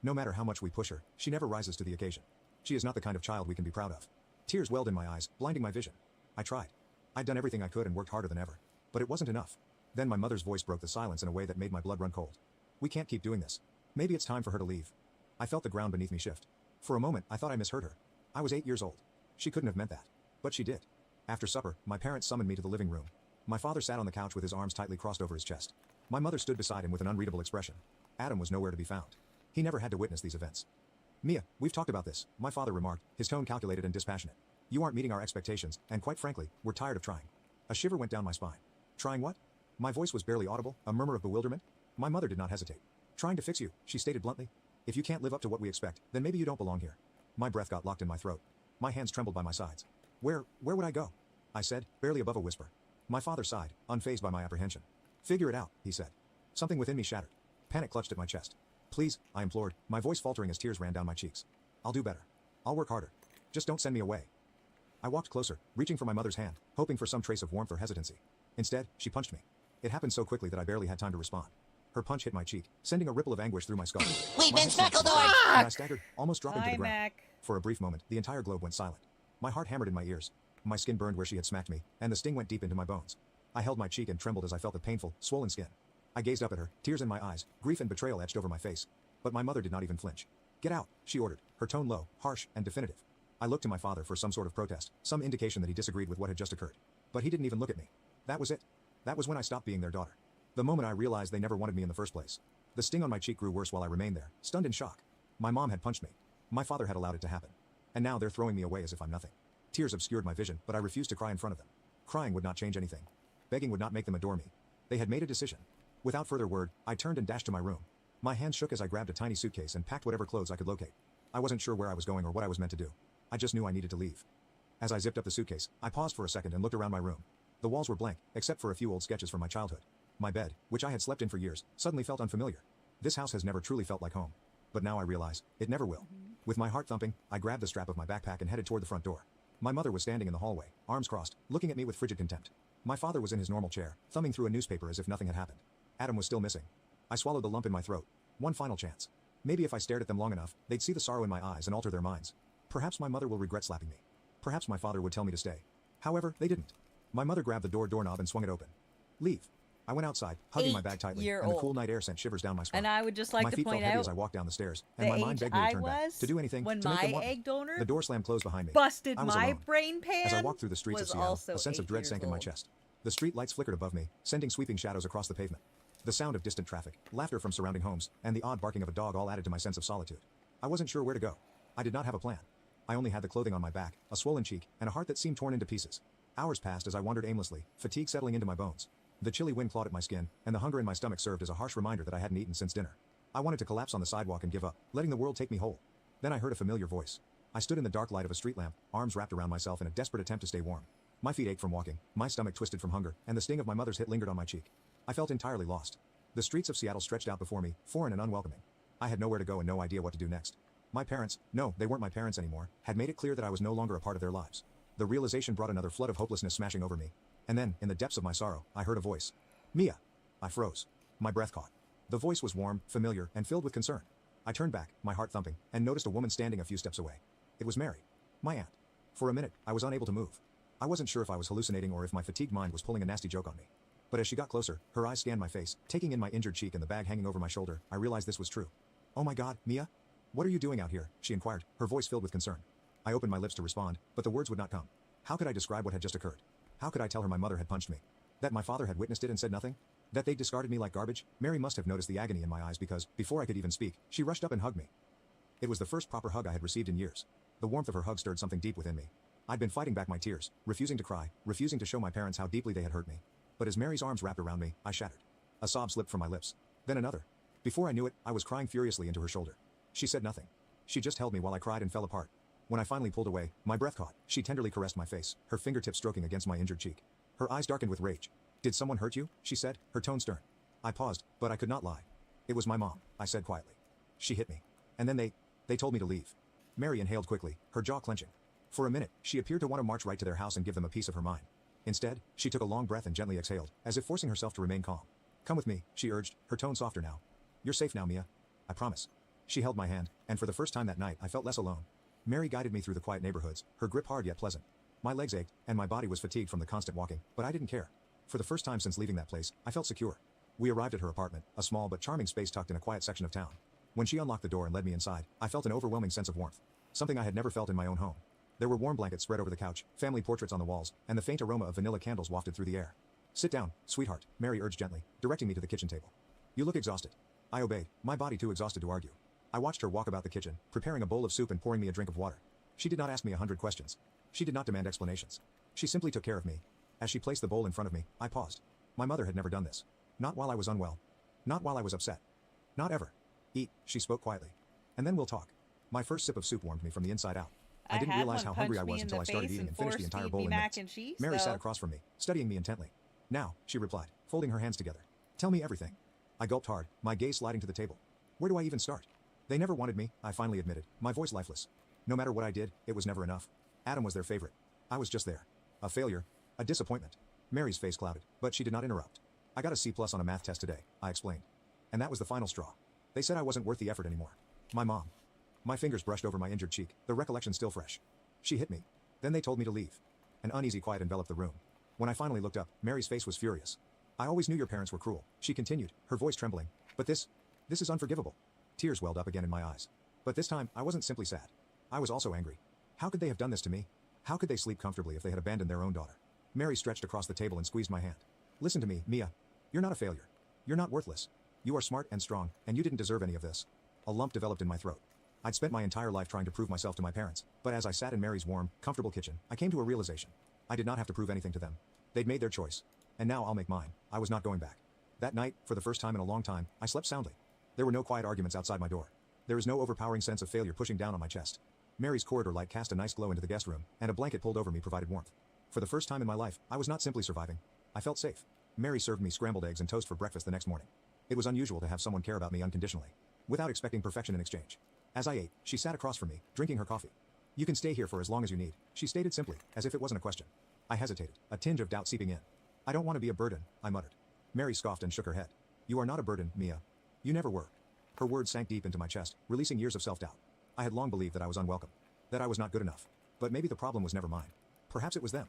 Speaker 16: No matter how much we push her, she never rises to the occasion. She is not the kind of child we can be proud of. Tears welled in my eyes, blinding my vision. I tried. I'd done everything I could and worked harder than ever. But it wasn't enough. Then my mother's voice broke the silence in a way that made my blood run cold. We can't keep doing this. Maybe it's time for her to leave. I felt the ground beneath me shift. For a moment, I thought I misheard her. I was 8 years old. She couldn't have meant that. But she did. After supper, my parents summoned me to the living room. My father sat on the couch with his arms tightly crossed over his chest. My mother stood beside him with an unreadable expression. Adam was nowhere to be found. He never had to witness these events. Mia, we've talked about this, my father remarked, his tone calculated and dispassionate. You aren't meeting our expectations, and quite frankly, we're tired of trying. A shiver went down my spine. Trying what? My voice was barely audible, a murmur of bewilderment. My mother did not hesitate. Trying to fix you, she stated bluntly. If you can't live up to what we expect, then maybe you don't belong here. My breath got locked in my throat. My hands trembled by my sides. Where would I go? I said, barely above a whisper. My father sighed, unfazed by my apprehension. Figure it out, he said. Something within me shattered. Panic clutched at my chest. Please, I implored, my voice faltering as tears ran down my cheeks. I'll do better. I'll work harder. Just don't send me away. I walked closer, reaching for my mother's hand, hoping for some trace of warmth or hesitancy. Instead, she punched me. It happened so quickly that I barely had time to respond. Her punch hit my cheek, sending a ripple of anguish through my skull.
Speaker 3: We've been smackled
Speaker 16: and I staggered, almost dropping to the ground.
Speaker 1: Mac.
Speaker 16: For a brief moment, the entire globe went silent. My heart hammered in my ears. My skin burned where she had smacked me, and the sting went deep into my bones. I held my cheek and trembled as I felt the painful, swollen skin. I gazed up at her, tears in my eyes, grief and betrayal etched over my face. But my mother did not even flinch. Get out, she ordered, her tone low, harsh, and definitive. I looked to my father for some sort of protest, some indication that he disagreed with what had just occurred. But he didn't even look at me. That was it. That was when I stopped being their daughter. The moment I realized they never wanted me in the first place. The sting on my cheek grew worse while I remained there, stunned in shock. My mom had punched me. My father had allowed it to happen. And now they're throwing me away as if I'm nothing. Tears obscured my vision, but I refused to cry in front of them. Crying would not change anything. Begging would not make them adore me. They had made a decision. Without further word, I turned and dashed to my room. My hands shook as I grabbed a tiny suitcase and packed whatever clothes I could locate. I wasn't sure where I was going or what I was meant to do. I just knew I needed to leave. As I zipped up the suitcase, I paused for a second and looked around my room. The walls were blank, except for a few old sketches from my childhood. My bed, which I had slept in for years, suddenly felt unfamiliar. This house has never truly felt like home. But now I realize, it never will. With my heart thumping, I grabbed the strap of my backpack and headed toward the front door. My mother was standing in the hallway, arms crossed, looking at me with frigid contempt. My father was in his normal chair, thumbing through a newspaper as if nothing had happened. Adam was still missing. I swallowed the lump in my throat. One final chance. Maybe if I stared at them long enough, they'd see the sorrow in my eyes and alter their minds. Perhaps my mother will regret slapping me. Perhaps my father would tell me to stay. However, they didn't. My mother grabbed the doorknob and swung it open. Leave. I went outside, hugging my bag tightly, and the cool night air sent shivers down my spine.
Speaker 1: And I would just like
Speaker 16: my
Speaker 1: to
Speaker 16: feet
Speaker 1: point
Speaker 16: felt heavy
Speaker 1: out
Speaker 16: as I walked down the stairs, and
Speaker 1: the
Speaker 16: my mind
Speaker 1: age
Speaker 16: begged me to
Speaker 1: I
Speaker 16: turn back,
Speaker 1: was
Speaker 16: to do anything,
Speaker 1: when
Speaker 16: to make them
Speaker 1: my
Speaker 16: want me.
Speaker 1: egg donor
Speaker 16: The door slammed closed behind me.
Speaker 1: busted
Speaker 16: I was
Speaker 1: my
Speaker 16: alone.
Speaker 1: brain pan.
Speaker 16: As I walked through the streets of
Speaker 1: was
Speaker 16: Seattle,
Speaker 1: also
Speaker 16: a sense of
Speaker 1: 8
Speaker 16: dread
Speaker 1: years
Speaker 16: sank in my
Speaker 1: old.
Speaker 16: chest. The street lights flickered above me, sending sweeping shadows across the pavement. The sound of distant traffic, laughter from surrounding homes, and the odd barking of a dog all added to my sense of solitude. I wasn't sure where to go. I did not have a plan. I only had the clothing on my back, a swollen cheek, and a heart that seemed torn into pieces. Hours passed as I wandered aimlessly, fatigue settling into my bones. The chilly wind clawed at my skin, and the hunger in my stomach served as a harsh reminder that I hadn't eaten since dinner. I wanted to collapse on the sidewalk and give up, letting the world take me whole. Then I heard a familiar voice. I stood in the dark light of a street lamp, arms wrapped around myself in a desperate attempt to stay warm. My feet ached from walking, my stomach twisted from hunger, and the sting of my mother's hit lingered on my cheek. I felt entirely lost. The streets of Seattle stretched out before me, foreign and unwelcoming. I had nowhere to go and no idea what to do next. My parents, no, they weren't my parents anymore, had made it clear that I was no longer a part of their lives. The realization brought another flood of hopelessness smashing over me. And then, in the depths of my sorrow, I heard a voice. Mia. I froze. My breath caught. The voice was warm, familiar, and filled with concern. I turned back, my heart thumping, and noticed a woman standing a few steps away. It was Mary. My aunt. For a minute, I was unable to move. I wasn't sure if I was hallucinating or if my fatigued mind was pulling a nasty joke on me. But as she got closer, her eyes scanned my face, taking in my injured cheek and the bag hanging over my shoulder, I realized this was true. Oh my God, Mia? What are you doing out here? She inquired, her voice filled with concern. I opened my lips to respond, but the words would not come. How could I describe what had just occurred? How could I tell her my mother had punched me? That my father had witnessed it and said nothing? That they discarded me like garbage? Mary must have noticed the agony in my eyes because, before I could even speak, she rushed up and hugged me. It was the first proper hug I had received in years. The warmth of her hug stirred something deep within me. I'd been fighting back my tears, refusing to cry, refusing to show my parents how deeply they had hurt me. But as Mary's arms wrapped around me, I shattered. A sob slipped from my lips. Then another. Before I knew it, I was crying furiously into her shoulder. She said nothing. She just held me while I cried and fell apart. When I finally pulled away, my breath caught. She tenderly caressed my face, her fingertips stroking against my injured cheek. Her eyes darkened with rage. Did someone hurt you? She said, her tone stern. I paused, but I could not lie. It was my mom, I said quietly. She hit me. And then they told me to leave. Mary inhaled quickly, her jaw clenching. For a minute, she appeared to want to march right to their house and give them a piece of her mind. Instead, she took a long breath and gently exhaled, as if forcing herself to remain calm. Come with me, she urged, her tone softer now. You're safe now, Mia. I promise. She held my hand, and for the first time that night I felt less alone. Mary guided me through the quiet neighborhoods, her grip hard yet pleasant. My legs ached, and my body was fatigued from the constant walking, but I didn't care. For the first time since leaving that place, I felt secure. We arrived at her apartment, a small but charming space tucked in a quiet section of town. When she unlocked the door and led me inside, I felt an overwhelming sense of warmth. Something I had never felt in my own home. There were warm blankets spread over the couch, family portraits on the walls, and the faint aroma of vanilla candles wafted through the air. Sit down, sweetheart, Mary urged gently, directing me to the kitchen table. You look exhausted. I obeyed, my body too exhausted to argue. I watched her walk about the kitchen, preparing a bowl of soup and pouring me a drink of water. She did not ask me 100 questions. She did not demand explanations. She simply took care of me. As she placed the bowl in front of me, I paused. My mother had never done this. Not while I was unwell. Not while I was upset. Not ever. Eat, she spoke quietly. And then we'll talk. My first sip of soup warmed me from the inside out. I didn't realize how hungry I was until I started eating and finished the entire bowl in minutes. Mary sat across from me, studying me intently. Now, she replied, folding her hands together. Tell me everything. I gulped hard, my gaze sliding to the table. Where do I even start? They never wanted me, I finally admitted, my voice lifeless. No matter what I did, it was never enough. Adam was their favorite. I was just there. A failure. A disappointment. Mary's face clouded, but she did not interrupt. I got a C+ on a math test today, I explained. And that was the final straw. They said I wasn't worth the effort anymore. My mom. My fingers brushed over my injured cheek, the recollection still fresh. She hit me. Then they told me to leave. An uneasy quiet enveloped the room. When I finally looked up, Mary's face was furious. I always knew your parents were cruel, she continued, her voice trembling. But this is unforgivable. Tears welled up again in my eyes. But this time, I wasn't simply sad. I was also angry. How could they have done this to me? How could they sleep comfortably if they had abandoned their own daughter? Mary stretched across the table and squeezed my hand. Listen to me, Mia. You're not a failure. You're not worthless. You are smart and strong, and you didn't deserve any of this. A lump developed in my throat. I'd spent my entire life trying to prove myself to my parents, but as I sat in Mary's warm, comfortable kitchen, I came to a realization. I did not have to prove anything to them. They'd made their choice. And now I'll make mine. I was not going back. That night, for the first time in a long time, I slept soundly. There were no quiet arguments outside my door. There is no overpowering sense of failure pushing down on my chest. Mary's corridor light cast a nice glow into the guest room, and a blanket pulled over me provided warmth. For the first time in my life, I was not simply surviving. I felt safe. Mary served me scrambled eggs and toast for breakfast the next morning. It was unusual to have someone care about me unconditionally, without expecting perfection in exchange. As I ate, she sat across from me, drinking her coffee. You can stay here for as long as you need, she stated simply, as if it wasn't a question. I hesitated, a tinge of doubt seeping in. I don't want to be a burden, I muttered. Mary scoffed and shook her head. You are not a burden, Mia. You never were. Her words sank deep into my chest, releasing years of self-doubt. I had long believed that I was unwelcome, that I was not good enough. But maybe the problem was never mine. Perhaps it was them.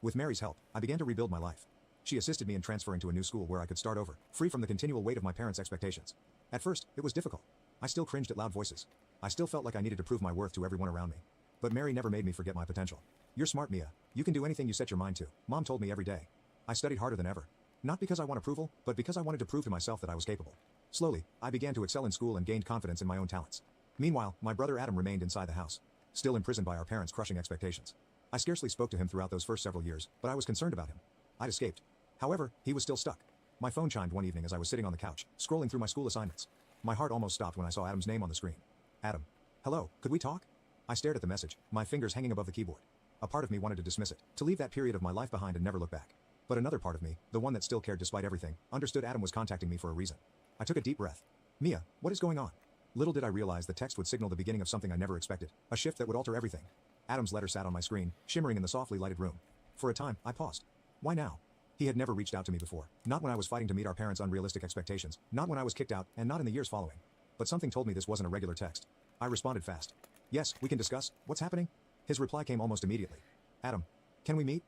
Speaker 16: With Mary's help, I began to rebuild my life. She assisted me in transferring to a new school where I could start over, free from the continual weight of my parents' expectations. At first, it was difficult. I still cringed at loud voices. I still felt like I needed to prove my worth to everyone around me. But Mary never made me forget my potential. You're smart, Mia. You can do anything you set your mind to, Mom told me every day. I studied harder than ever. Not because I want approval, but because I wanted to prove to myself that I was capable. Slowly, I began to excel in school and gained confidence in my own talents. Meanwhile, my brother Adam remained inside the house, still imprisoned by our parents' crushing expectations. I scarcely spoke to him throughout those first several years, but I was concerned about him. I'd escaped. However, he was still stuck. My phone chimed one evening as I was sitting on the couch, scrolling through my school assignments. My heart almost stopped when I saw Adam's name on the screen. Adam. Hello, could we talk? I stared at the message, my fingers hanging above the keyboard. A part of me wanted to dismiss it, to leave that period of my life behind and never look back. But another part of me, the one that still cared despite everything, understood Adam was contacting me for a reason. I took a deep breath. Mia, what is going on? Little did I realize the text would signal the beginning of something I never expected, a shift that would alter everything. Adam's letter sat on my screen, shimmering in the softly lighted room. For a time, I paused. Why now? He had never reached out to me before, not when I was fighting to meet our parents' unrealistic expectations, not when I was kicked out, and not in the years following. But something told me this wasn't a regular text. I responded fast. Yes, we can discuss. What's happening? His reply came almost immediately. Adam, can we meet?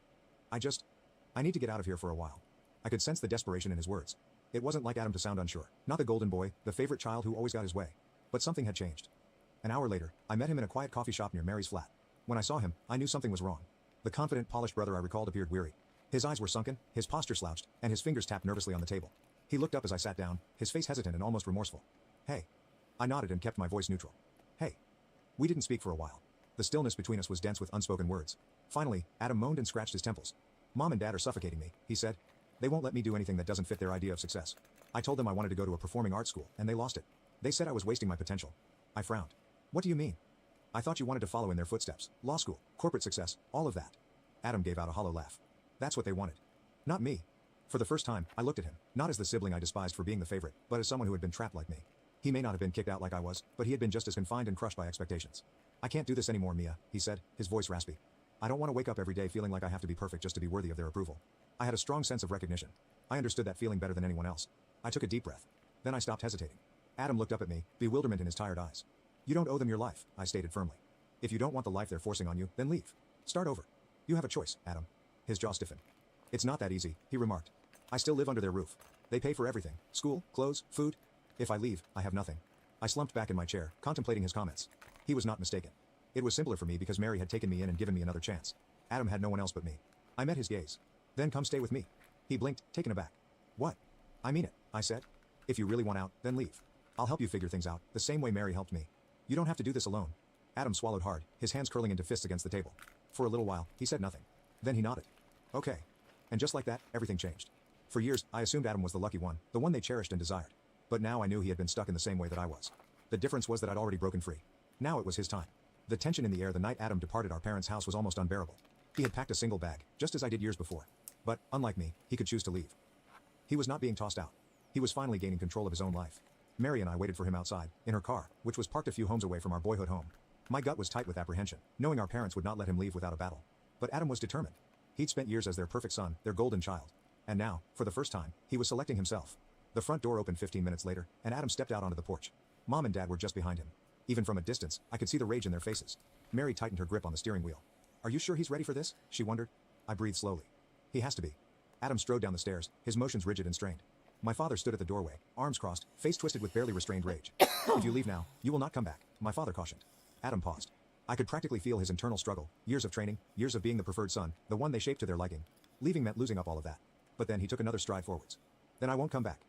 Speaker 16: I need to get out of here for a while. I could sense the desperation in his words. It wasn't like Adam to sound unsure, not the golden boy, the favorite child who always got his way. But something had changed. An hour later, I met him in a quiet coffee shop near Mary's flat. When I saw him, I knew something was wrong. The confident, polished brother I recalled appeared weary. His eyes were sunken, his posture slouched, and his fingers tapped nervously on the table. He looked up as I sat down, his face hesitant and almost remorseful. Hey. I nodded and kept my voice neutral. Hey. We didn't speak for a while. The stillness between us was dense with unspoken words. Finally, Adam moaned and scratched his temples. Mom and Dad are suffocating me, he said. They won't let me do anything that doesn't fit their idea of success. I told them I wanted to go to a performing arts school, and they lost it. They said I was wasting my potential. I frowned. What do you mean? I thought you wanted to follow in their footsteps. Law school, corporate success, all of that. Adam gave out a hollow laugh. That's what they wanted. Not me. For the first time, I looked at him, not as the sibling I despised for being the favorite, but as someone who had been trapped like me. He may not have been kicked out like I was, but he had been just as confined and crushed by expectations. I can't do this anymore, Mia, he said, his voice raspy. I don't want to wake up every day feeling like I have to be perfect just to be worthy of their approval. I had a strong sense of recognition. I understood that feeling better than anyone else. I took a deep breath. Then I stopped hesitating. Adam looked up at me, bewilderment in his tired eyes. You don't owe them your life, I stated firmly. If you don't want the life they're forcing on you, then leave. Start over. You have a choice, Adam. His jaw stiffened. It's not that easy, he remarked. I still live under their roof. They pay for everything. School, clothes, food. If I leave, I have nothing. I slumped back in my chair, contemplating his comments. He was not mistaken. It was simpler for me because Mary had taken me in and given me another chance. Adam had no one else but me. I met his gaze. Then come stay with me. He blinked, taken aback. What? I mean it, I said. If you really want out, then leave. I'll help you figure things out, the same way Mary helped me. You don't have to do this alone. Adam swallowed hard, his hands curling into fists against the table. For a little while, he said nothing. Then he nodded. Okay. And just like that, everything changed. For years, I assumed Adam was the lucky one, the one they cherished and desired. But now I knew he had been stuck in the same way that I was. The difference was that I'd already broken free. Now it was his time. The tension in the air the night Adam departed our parents' house was almost unbearable. He had packed a single bag, just as I did years before. But, unlike me, he could choose to leave. He was not being tossed out. He was finally gaining control of his own life. Mary and I waited for him outside, in her car, which was parked a few homes away from our boyhood home. My gut was tight with apprehension, knowing our parents would not let him leave without a battle. But Adam was determined. He'd spent years as their perfect son, their golden child. And now, for the first time, he was selecting himself. The front door opened 15 minutes later, and Adam stepped out onto the porch. Mom and Dad were just behind him. Even from a distance, I could see the rage in their faces. Mary tightened her grip on the steering wheel. Are you sure he's ready for this? She wondered. I breathed slowly. He has to be. Adam strode down the stairs, his motions rigid and strained. My father stood at the doorway, arms crossed, face twisted with barely restrained rage. If you leave now, you will not come back, my father cautioned. Adam paused. I could practically feel his internal struggle, years of training, years of being the preferred son, the one they shaped to their liking. Leaving meant losing up all of that. But then he took another stride forwards. Then I won't come back.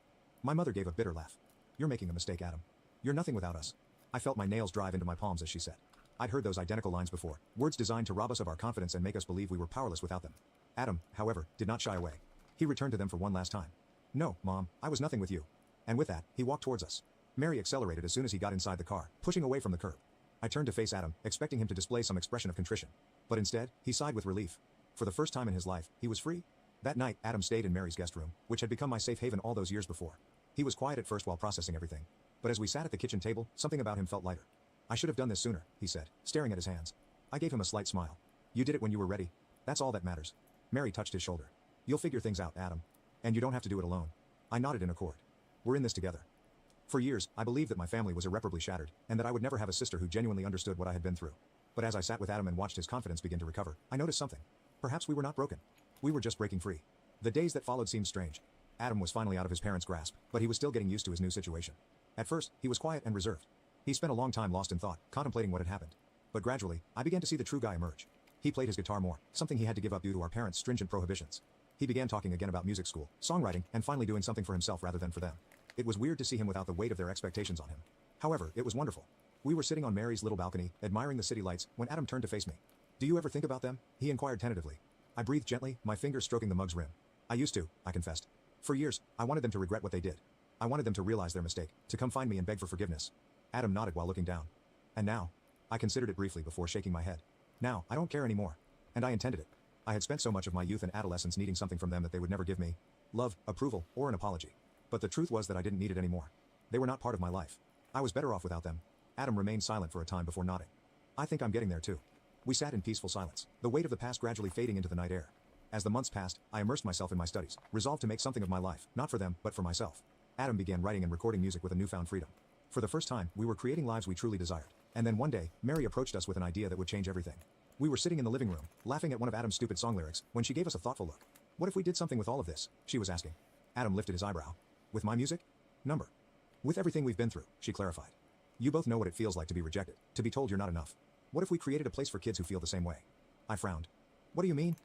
Speaker 16: My mother gave a bitter laugh. You're making a mistake, Adam. You're nothing without us. I felt my nails drive into my palms as she said. I'd heard those identical lines before, words designed to rob us of our confidence and make us believe we were powerless without them. Adam, however, did not shy away. He returned to them for one last time. No, Mom, I was nothing with you. And with that, he walked towards us. Mary accelerated as soon as he got inside the car, pushing away from the curb. I turned to face Adam, expecting him to display some expression of contrition. But instead, he sighed with relief. For the first time in his life, he was free. That night, Adam stayed in Mary's guest room, which had become my safe haven all those years before. He was quiet at first while processing everything. But as we sat at the kitchen table, something about him felt lighter. I should have done this sooner, he said, staring at his hands. I gave him a slight smile. You did it when you were ready. That's all that matters. Mary touched his shoulder. You'll figure things out, Adam. And you don't have to do it alone. I nodded in accord. We're in this together. For years, I believed that my family was irreparably shattered, and that I would never have a sister who genuinely understood what I had been through. But as I sat with Adam and watched his confidence begin to recover, I noticed something. Perhaps we were not broken. We were just breaking free. The days that followed seemed strange. Adam was finally out of his parents' grasp, but he was still getting used to his new situation. At first, he was quiet and reserved. He spent a long time lost in thought, contemplating what had happened. But gradually, I began to see the true guy emerge. He played his guitar more, something he had to give up due to our parents' stringent prohibitions. He began talking again about music school, songwriting, and finally doing something for himself rather than for them. It was weird to see him without the weight of their expectations on him. However, it was wonderful. We were sitting on Mary's little balcony, admiring the city lights, when Adam turned to face me. Do you ever think about them? He inquired tentatively. I breathed gently, my fingers stroking the mug's rim. I used to, I confessed. For years, I wanted them to regret what they did. I wanted them to realize their mistake, to come find me and beg for forgiveness. Adam nodded while looking down. And now? I considered it briefly before shaking my head. Now, I don't care anymore. And I intended it. I had spent so much of my youth and adolescence needing something from them that they would never give me. Love, approval, or an apology. But the truth was that I didn't need it anymore. They were not part of my life. I was better off without them. Adam remained silent for a time before nodding. I think I'm getting there too. We sat in peaceful silence, the weight of the past gradually fading into the night air. As the months passed, I immersed myself in my studies, resolved to make something of my life, not for them, but for myself. Adam began writing and recording music with a newfound freedom. For the first time, we were creating lives we truly desired. And then one day, Mary approached us with an idea that would change everything. We were sitting in the living room, laughing at one of Adam's stupid song lyrics, when she gave us a thoughtful look. What if we did something with all of this? She was asking. Adam lifted his eyebrow. With my music? Number. With everything we've been through, she clarified. You both know what it feels like to be rejected, to be told you're not enough. What if we created a place for kids who feel the same way? I frowned. What do you mean?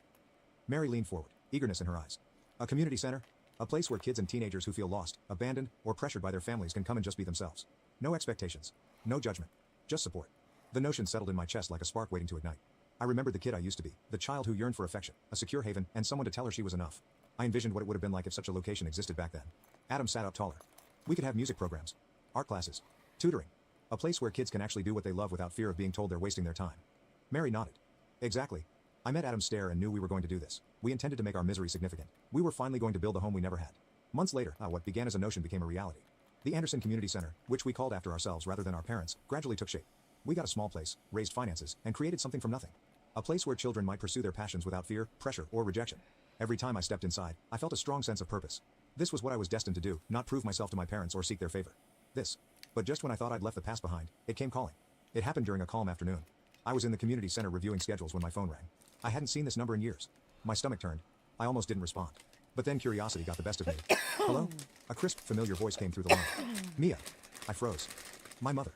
Speaker 16: Mary leaned forward, eagerness in her eyes. A community center? A place where kids and teenagers who feel lost, abandoned, or pressured by their families can come and just be themselves. No expectations. No judgment. Just support. The notion settled in my chest like a spark waiting to ignite. I remembered the kid I used to be, the child who yearned for affection, a secure haven, and someone to tell her she was enough. I envisioned what it would have been like if such a location existed back then. Adam sat up taller. We could have music programs, art classes, tutoring. A place where kids can actually do what they love without fear of being told they're wasting their time. Mary nodded. Exactly. I met Adam's stare and knew we were going to do this. We intended to make our misery significant. We were finally going to build a home we never had. Months later, what began as a notion became a reality. The Anderson Community Center, which we called after ourselves rather than our parents, gradually took shape. We got a small place, raised finances, and created something from nothing. A place where children might pursue their passions without fear, pressure, or rejection. Every time I stepped inside, I felt a strong sense of purpose. This was what I was destined to do, not prove myself to my parents or seek their favor. But just when I thought I'd left the past behind, it came calling. It happened during a calm afternoon. I was in the community center reviewing schedules when my phone rang. I hadn't seen this number in years. My stomach turned. I almost didn't respond. But then curiosity got the best of me. Hello? A crisp, familiar voice came through the line. Mia. I froze. My mother.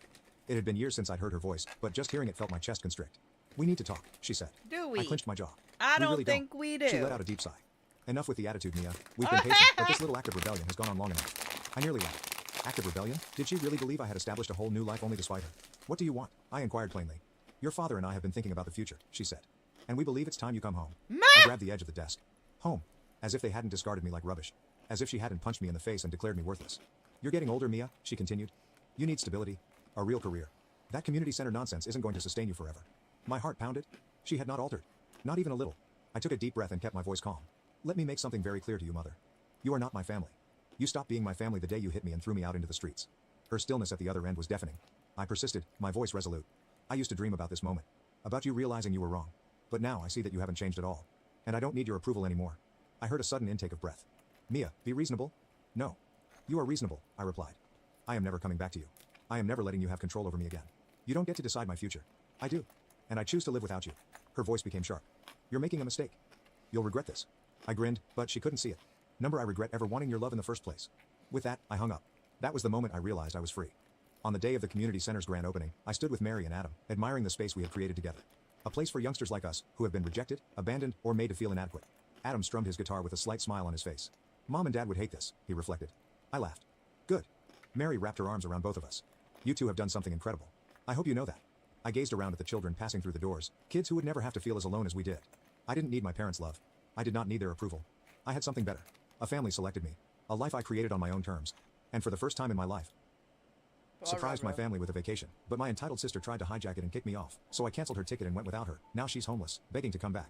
Speaker 16: It had been years since I'd heard her voice, but just hearing it felt my chest constrict. We need to talk, she said.
Speaker 1: Do we?
Speaker 16: I clenched my jaw.
Speaker 1: I
Speaker 16: We
Speaker 1: don't
Speaker 16: really
Speaker 1: think we do.
Speaker 16: She let out a deep sigh. Enough with the attitude, Mia. We've been patient, but this little act of rebellion has gone on long enough. I nearly laughed. Act of rebellion? Did she really believe I had established a whole new life only to spite her? What do you want? I inquired plainly. Your father and I have been thinking about the future, she said. And we believe it's time you come home. I grabbed the edge of the desk. Home. As if they hadn't discarded me like rubbish. As if she hadn't punched me in the face and declared me worthless. You're getting older, Mia, she continued. You need stability. A real career. That community center nonsense isn't going to sustain you forever. My heart pounded. She had not altered. Not even a little. I took a deep breath and kept my voice calm. Let me make something very clear to you, Mother. You are not my family. You stopped being my family the day you hit me and threw me out into the streets. Her stillness at the other end was deafening. I persisted, my voice resolute. I used to dream about this moment. About you realizing you were wrong. But now I see that you haven't changed at all. And I don't need your approval anymore. I heard a sudden intake of breath. Mia, be reasonable? No. You are reasonable, I replied. I am never coming back to you. I am never letting you have control over me again. You don't get to decide my future. I do. And I choose to live without you. Her voice became sharp. You're making a mistake. You'll regret this. I grinned, but she couldn't see it. Number, I regret ever wanting your love in the first place. With that, I hung up. That was the moment I realized I was free. On the day of the community center's grand opening, I stood with Mary and Adam, admiring the space we had created together. A place for youngsters like us, who have been rejected, abandoned, or made to feel inadequate. Adam strummed his guitar with a slight smile on his face. Mom and Dad would hate this, he reflected. I laughed. Good. Mary wrapped her arms around both of us. You two have done something incredible. I hope you know that. I gazed around at the children passing through the doors, kids who would never have to feel as alone as we did. I didn't need my parents' love. I did not need their approval. I had something better. A family selected me. A life I created on my own terms. And for the first time in my life, surprised my family with a vacation, but my entitled sister tried to hijack it and kick me off, so I canceled her ticket and went without her. Now she's homeless, begging to come back.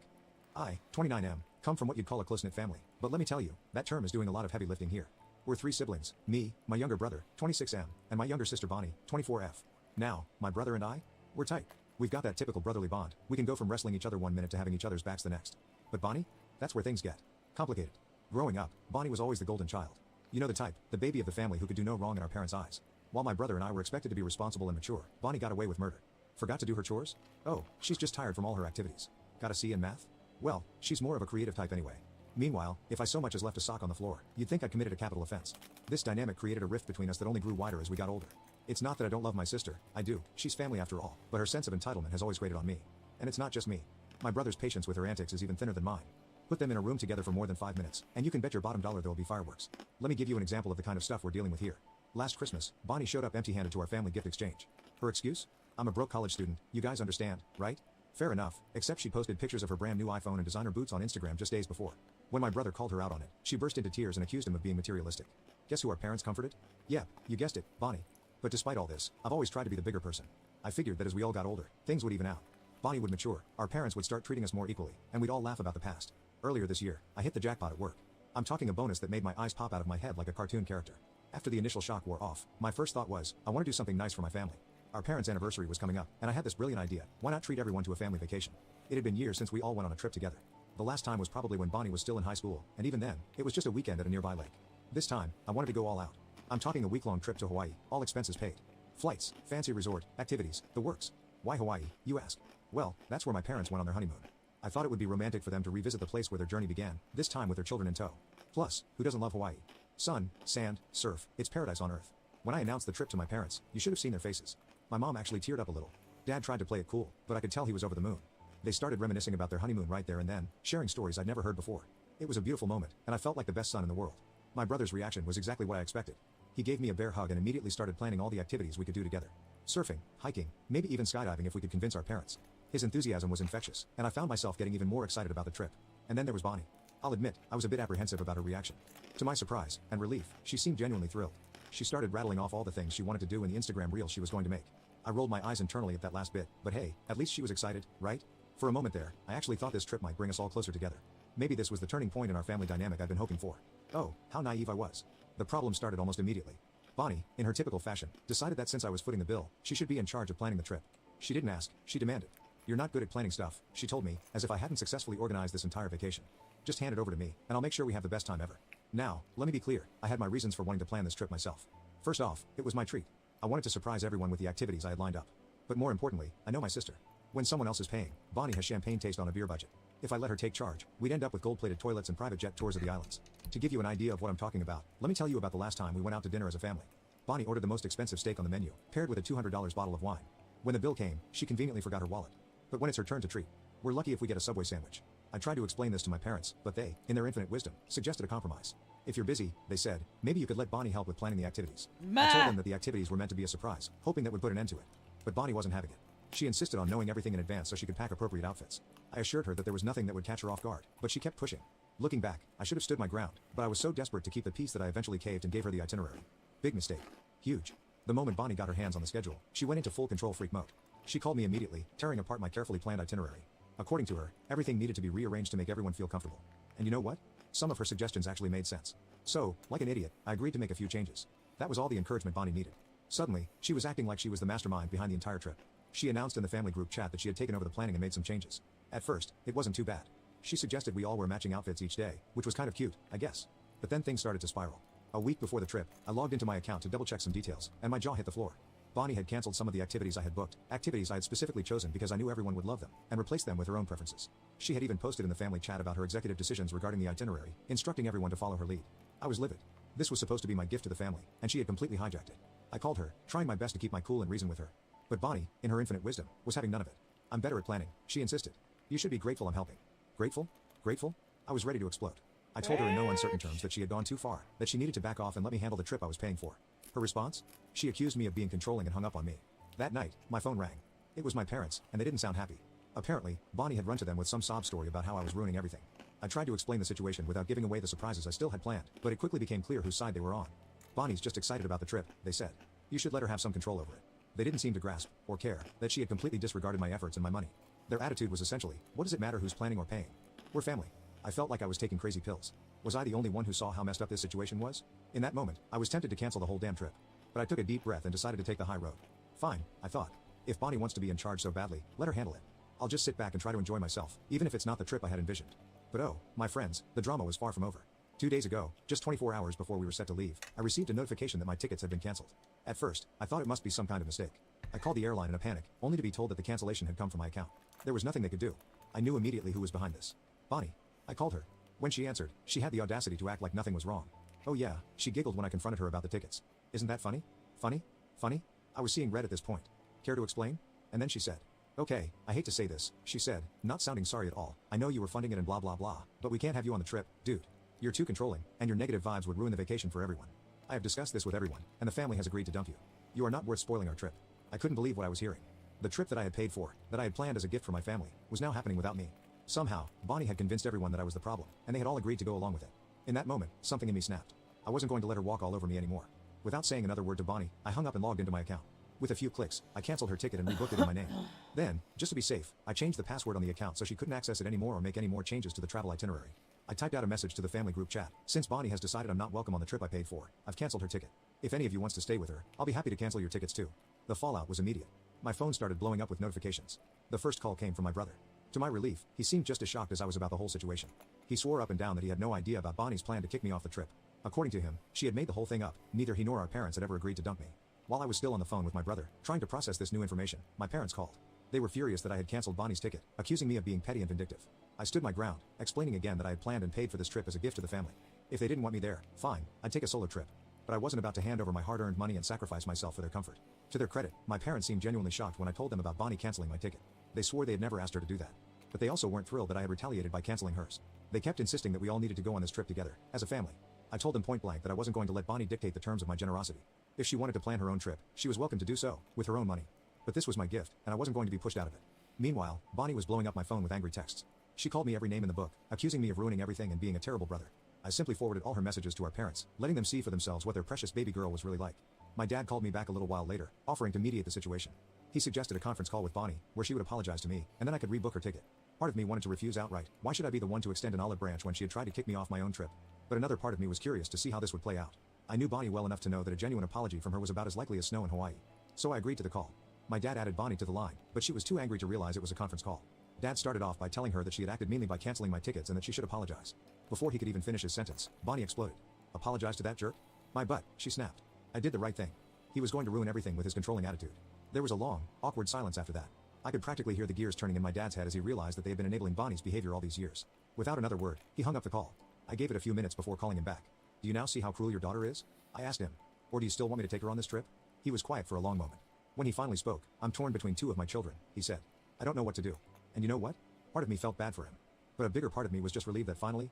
Speaker 16: I, 29M, come from what you'd call a close-knit family, but let me tell you, that term is doing a lot of heavy lifting here. We're 3 siblings, me, my younger brother, 26M, and my younger sister Bonnie, 24F. Now, my brother and I, we're tight. We've got that typical brotherly bond. We can go from wrestling each other one minute to having each other's backs the next. But Bonnie? That's where things get complicated. Growing up, Bonnie was always the golden child. You know the type, the baby of the family who could do no wrong in our parents' eyes. While my brother and I were expected to be responsible and mature, Bonnie got away with murder. Forgot to do her chores? Oh, she's just tired from all her activities. Got a C in math? Well, she's more of a creative type anyway. Meanwhile, if I so much as left a sock on the floor, you'd think I'd committed a capital offense. This dynamic created a rift between us that only grew wider as we got older. It's not that I don't love my sister, I do, she's family after all, but her sense of entitlement has always grated on me. And it's not just me. My brother's patience with her antics is even thinner than mine. Put them in a room together for more than 5 minutes, and you can bet your bottom dollar there'll be fireworks. Let me give you an example of the kind of stuff we're dealing with here. Last Christmas, Bonnie showed up empty-handed to our family gift exchange. Her excuse? I'm a broke college student, you guys understand, right? Fair enough, except she posted pictures of her brand new iPhone and designer boots on Instagram just days before. When my brother called her out on it, she burst into tears and accused him of being materialistic. Guess who our parents comforted? Yeah, you guessed it, Bonnie. But despite all this, I've always tried to be the bigger person. I figured that as we all got older, things would even out. Bonnie would mature, our parents would start treating us more equally, and we'd all laugh about the past. Earlier this year, I hit the jackpot at work. I'm talking a bonus that made my eyes pop out of my head like a cartoon character. After the initial shock wore off, my first thought was, I want to do something nice for my family. Our parents' anniversary was coming up, and I had this brilliant idea. Why not treat everyone to a family vacation? It had been years since we all went on a trip together. The last time was probably when Bonnie was still in high school, and even then, it was just a weekend at a nearby lake. This time, I wanted to go all out. I'm talking a week-long trip to Hawaii, all expenses paid. Flights, fancy resort, activities, the works. Why Hawaii, you ask? Well, that's where my parents went on their honeymoon. I thought it would be romantic for them to revisit the place where their journey began, this time with their children in tow. Plus, who doesn't love Hawaii? Sun, sand, surf, it's paradise on earth. When I announced the trip to my parents, you should have seen their faces. My mom actually teared up a little. Dad tried to play it cool, but I could tell he was over the moon. They started reminiscing about their honeymoon right there and then, sharing stories I'd never heard before. It was a beautiful moment, and I felt like the best son in the world. My brother's reaction was exactly what I expected. He gave me a bear hug and immediately started planning all the activities we could do together. Surfing, hiking, maybe even skydiving if we could convince our parents. His enthusiasm was infectious, and I found myself getting even more excited about the trip. And then there was Bonnie. I'll admit, I was a bit apprehensive about her reaction. To my surprise and relief, she seemed genuinely thrilled. She started rattling off all the things she wanted to do in the Instagram reel she was going to make. I rolled my eyes internally at that last bit, but hey, at least she was excited, right? For a moment there, I actually thought this trip might bring us all closer together. Maybe this was the turning point in our family dynamic I'd been hoping for. Oh, how naive I was. The problem started almost immediately. Bonnie, in her typical fashion, decided that since I was footing the bill, she should be in charge of planning the trip. She didn't ask, she demanded. You're not good at planning stuff, she told me, as if I hadn't successfully organized this entire vacation. Just hand it over to me, and I'll make sure we have the best time ever. Now, let me be clear, I had my reasons for wanting to plan this trip myself. First off, it was my treat. I wanted to surprise everyone with the activities I had lined up. But more importantly, I know my sister. When someone else is paying, Bonnie has champagne taste on a beer budget. If I let her take charge, we'd end up with gold-plated toilets and private jet tours of the islands. To give you an idea of what I'm talking about, let me tell you about the last time we went out to dinner as a family. Bonnie ordered the most expensive steak on the menu, paired with a $200 bottle of wine. When the bill came, she conveniently forgot her wallet. But when it's her turn to treat, we're lucky if we get a Subway sandwich. I tried to explain this to my parents, but they, in their infinite wisdom, suggested a compromise. If you're busy, they said, maybe you could let Bonnie help with planning the activities. I told them that the activities were meant to be a surprise, hoping that would put an end to it. But Bonnie wasn't having it. She insisted on knowing everything in advance so she could pack appropriate outfits. I assured her that there was nothing that would catch her off guard, but she kept pushing. Looking back, I should have stood my ground, but I was so desperate to keep the peace that I eventually caved and gave her the itinerary. Big mistake. Huge. The moment Bonnie got her hands on the schedule, she went into full control freak mode. She called me immediately, tearing apart my carefully planned itinerary. According to her, everything needed to be rearranged to make everyone feel comfortable. And you know what? Some of her suggestions actually made sense. So, like an idiot, I agreed to make a few changes. That was all the encouragement Bonnie needed. Suddenly, she was acting like she was the mastermind behind the entire trip. She announced in the family group chat that she had taken over the planning and made some changes. At first, it wasn't too bad. She suggested we all wear matching outfits each day, which was kind of cute, I guess. But then things started to spiral. A week before the trip, I logged into my account to double-check some details, and my jaw hit the floor. Bonnie had canceled some of the activities I had booked, activities I had specifically chosen because I knew everyone would love them, and replaced them with her own preferences. She had even posted in the family chat about her executive decisions regarding the itinerary, instructing everyone to follow her lead. I was livid. This was supposed to be my gift to the family, and she had completely hijacked it. I called her, trying my best to keep my cool and reason with her. But Bonnie, in her infinite wisdom, was having none of it. I'm better at planning, she insisted. You should be grateful I'm helping. Grateful? Grateful? I was ready to explode. I told her in no uncertain terms that she had gone too far, that she needed to back off and let me handle the trip I was paying for. Her response? She accused me of being controlling and hung up on me. That night, my phone rang. It was my parents, and they didn't sound happy. Apparently, Bonnie had run to them with some sob story about how I was ruining everything. I tried to explain the situation without giving away the surprises I still had planned, but it quickly became clear whose side they were on. Bonnie's just excited about the trip, they said. You should let her have some control over it. They didn't seem to grasp, or care, that she had completely disregarded my efforts and my money. Their attitude was essentially, what does it matter who's planning or paying? We're family. I felt like I was taking crazy pills. Was I the only one who saw how messed up this situation was? In that moment, I was tempted to cancel the whole damn trip. But I took a deep breath and decided to take the high road. Fine, I thought. If Bonnie wants to be in charge so badly, let her handle it. I'll just sit back and try to enjoy myself, even if it's not the trip I had envisioned. But oh, my friends, the drama was far from over. 2 days ago, just 24 hours before we were set to leave, I received a notification that my tickets had been canceled. At first, I thought it must be some kind of mistake. I called the airline in a panic, only to be told that the cancellation had come from my account. There was nothing they could do. I knew immediately who was behind this. Bonnie. I called her. When she answered, she had the audacity to act like nothing was wrong. Oh yeah, she giggled when I confronted her about the tickets. Isn't that funny? Funny? Funny? I was seeing red at this point. Care to explain? And then she said, okay, I hate to say this, she said, not sounding sorry at all. I know you were funding it and blah blah blah, but we can't have you on the trip, dude. You're too controlling, and your negative vibes would ruin the vacation for everyone. I have discussed this with everyone, and the family has agreed to dump you. You are not worth spoiling our trip. I couldn't believe what I was hearing. The trip that I had paid for, that I had planned as a gift for my family, was now happening without me. Somehow, Bonnie had convinced everyone that I was the problem, and they had all agreed to go along with it. In that moment, something in me snapped. I wasn't going to let her walk all over me anymore. Without saying another word to Bonnie, I hung up and logged into my account. With a few clicks, I canceled her ticket and rebooked it in my name. Then, just to be safe, I changed the password on the account so she couldn't access it anymore or make any more changes to the travel itinerary. I typed out a message to the family group chat. Since Bonnie has decided I'm not welcome on the trip I paid for, I've canceled her ticket. If any of you wants to stay with her, I'll be happy to cancel your tickets too. The fallout was immediate. My phone started blowing up with notifications. The first call came from my brother. To my relief, he seemed just as shocked as I was about the whole situation. He swore up and down that he had no idea about Bonnie's plan to kick me off the trip. According to him, she had made the whole thing up. Neither he nor our parents had ever agreed to dump me. While I was still on the phone with my brother, trying to process this new information, my parents called. They were furious that I had canceled Bonnie's ticket, accusing me of being petty and vindictive. I stood my ground, explaining again that I had planned and paid for this trip as a gift to the family. If they didn't want me there, fine, I'd take a solo trip. But I wasn't about to hand over my hard-earned money and sacrifice myself for their comfort. To their credit, my parents seemed genuinely shocked when I told them about Bonnie canceling my ticket. They swore they had never asked her to do that. But they also weren't thrilled that I had retaliated by canceling hers. They kept insisting that we all needed to go on this trip together, as a family. I told them point blank that I wasn't going to let Bonnie dictate the terms of my generosity. If she wanted to plan her own trip, she was welcome to do so, with her own money. But this was my gift, and I wasn't going to be pushed out of it. Meanwhile, Bonnie was blowing up my phone with angry texts. She called me every name in the book, accusing me of ruining everything and being a terrible brother. I simply forwarded all her messages to our parents, letting them see for themselves what their precious baby girl was really like. My dad called me back a little while later, offering to mediate the situation. He suggested a conference call with Bonnie, where she would apologize to me, and then I could rebook her ticket. Part of me wanted to refuse outright. Why should I be the one to extend an olive branch when she had tried to kick me off my own trip? But another part of me was curious to see how this would play out. I knew Bonnie well enough to know that a genuine apology from her was about as likely as snow in Hawaii. So I agreed to the call. My dad added Bonnie to the line, but she was too angry to realize it was a conference call. Dad started off by telling her that she had acted meanly by canceling my tickets and that she should apologize. Before he could even finish his sentence, Bonnie exploded. Apologize to that jerk? My butt, she snapped. I did the right thing. He was going to ruin everything with his controlling attitude. There was a long, awkward silence after that. I could practically hear the gears turning in my dad's head as he realized that they had been enabling Bonnie's behavior all these years. Without another word, he hung up the call. I gave it a few minutes before calling him back. Do you now see how cruel your daughter is? I asked him. Or do you still want me to take her on this trip? He was quiet for a long moment. When he finally spoke, I'm torn between two of my children, he said. I don't know what to do. And you know what? Part of me felt bad for him. But a bigger part of me was just relieved that finally,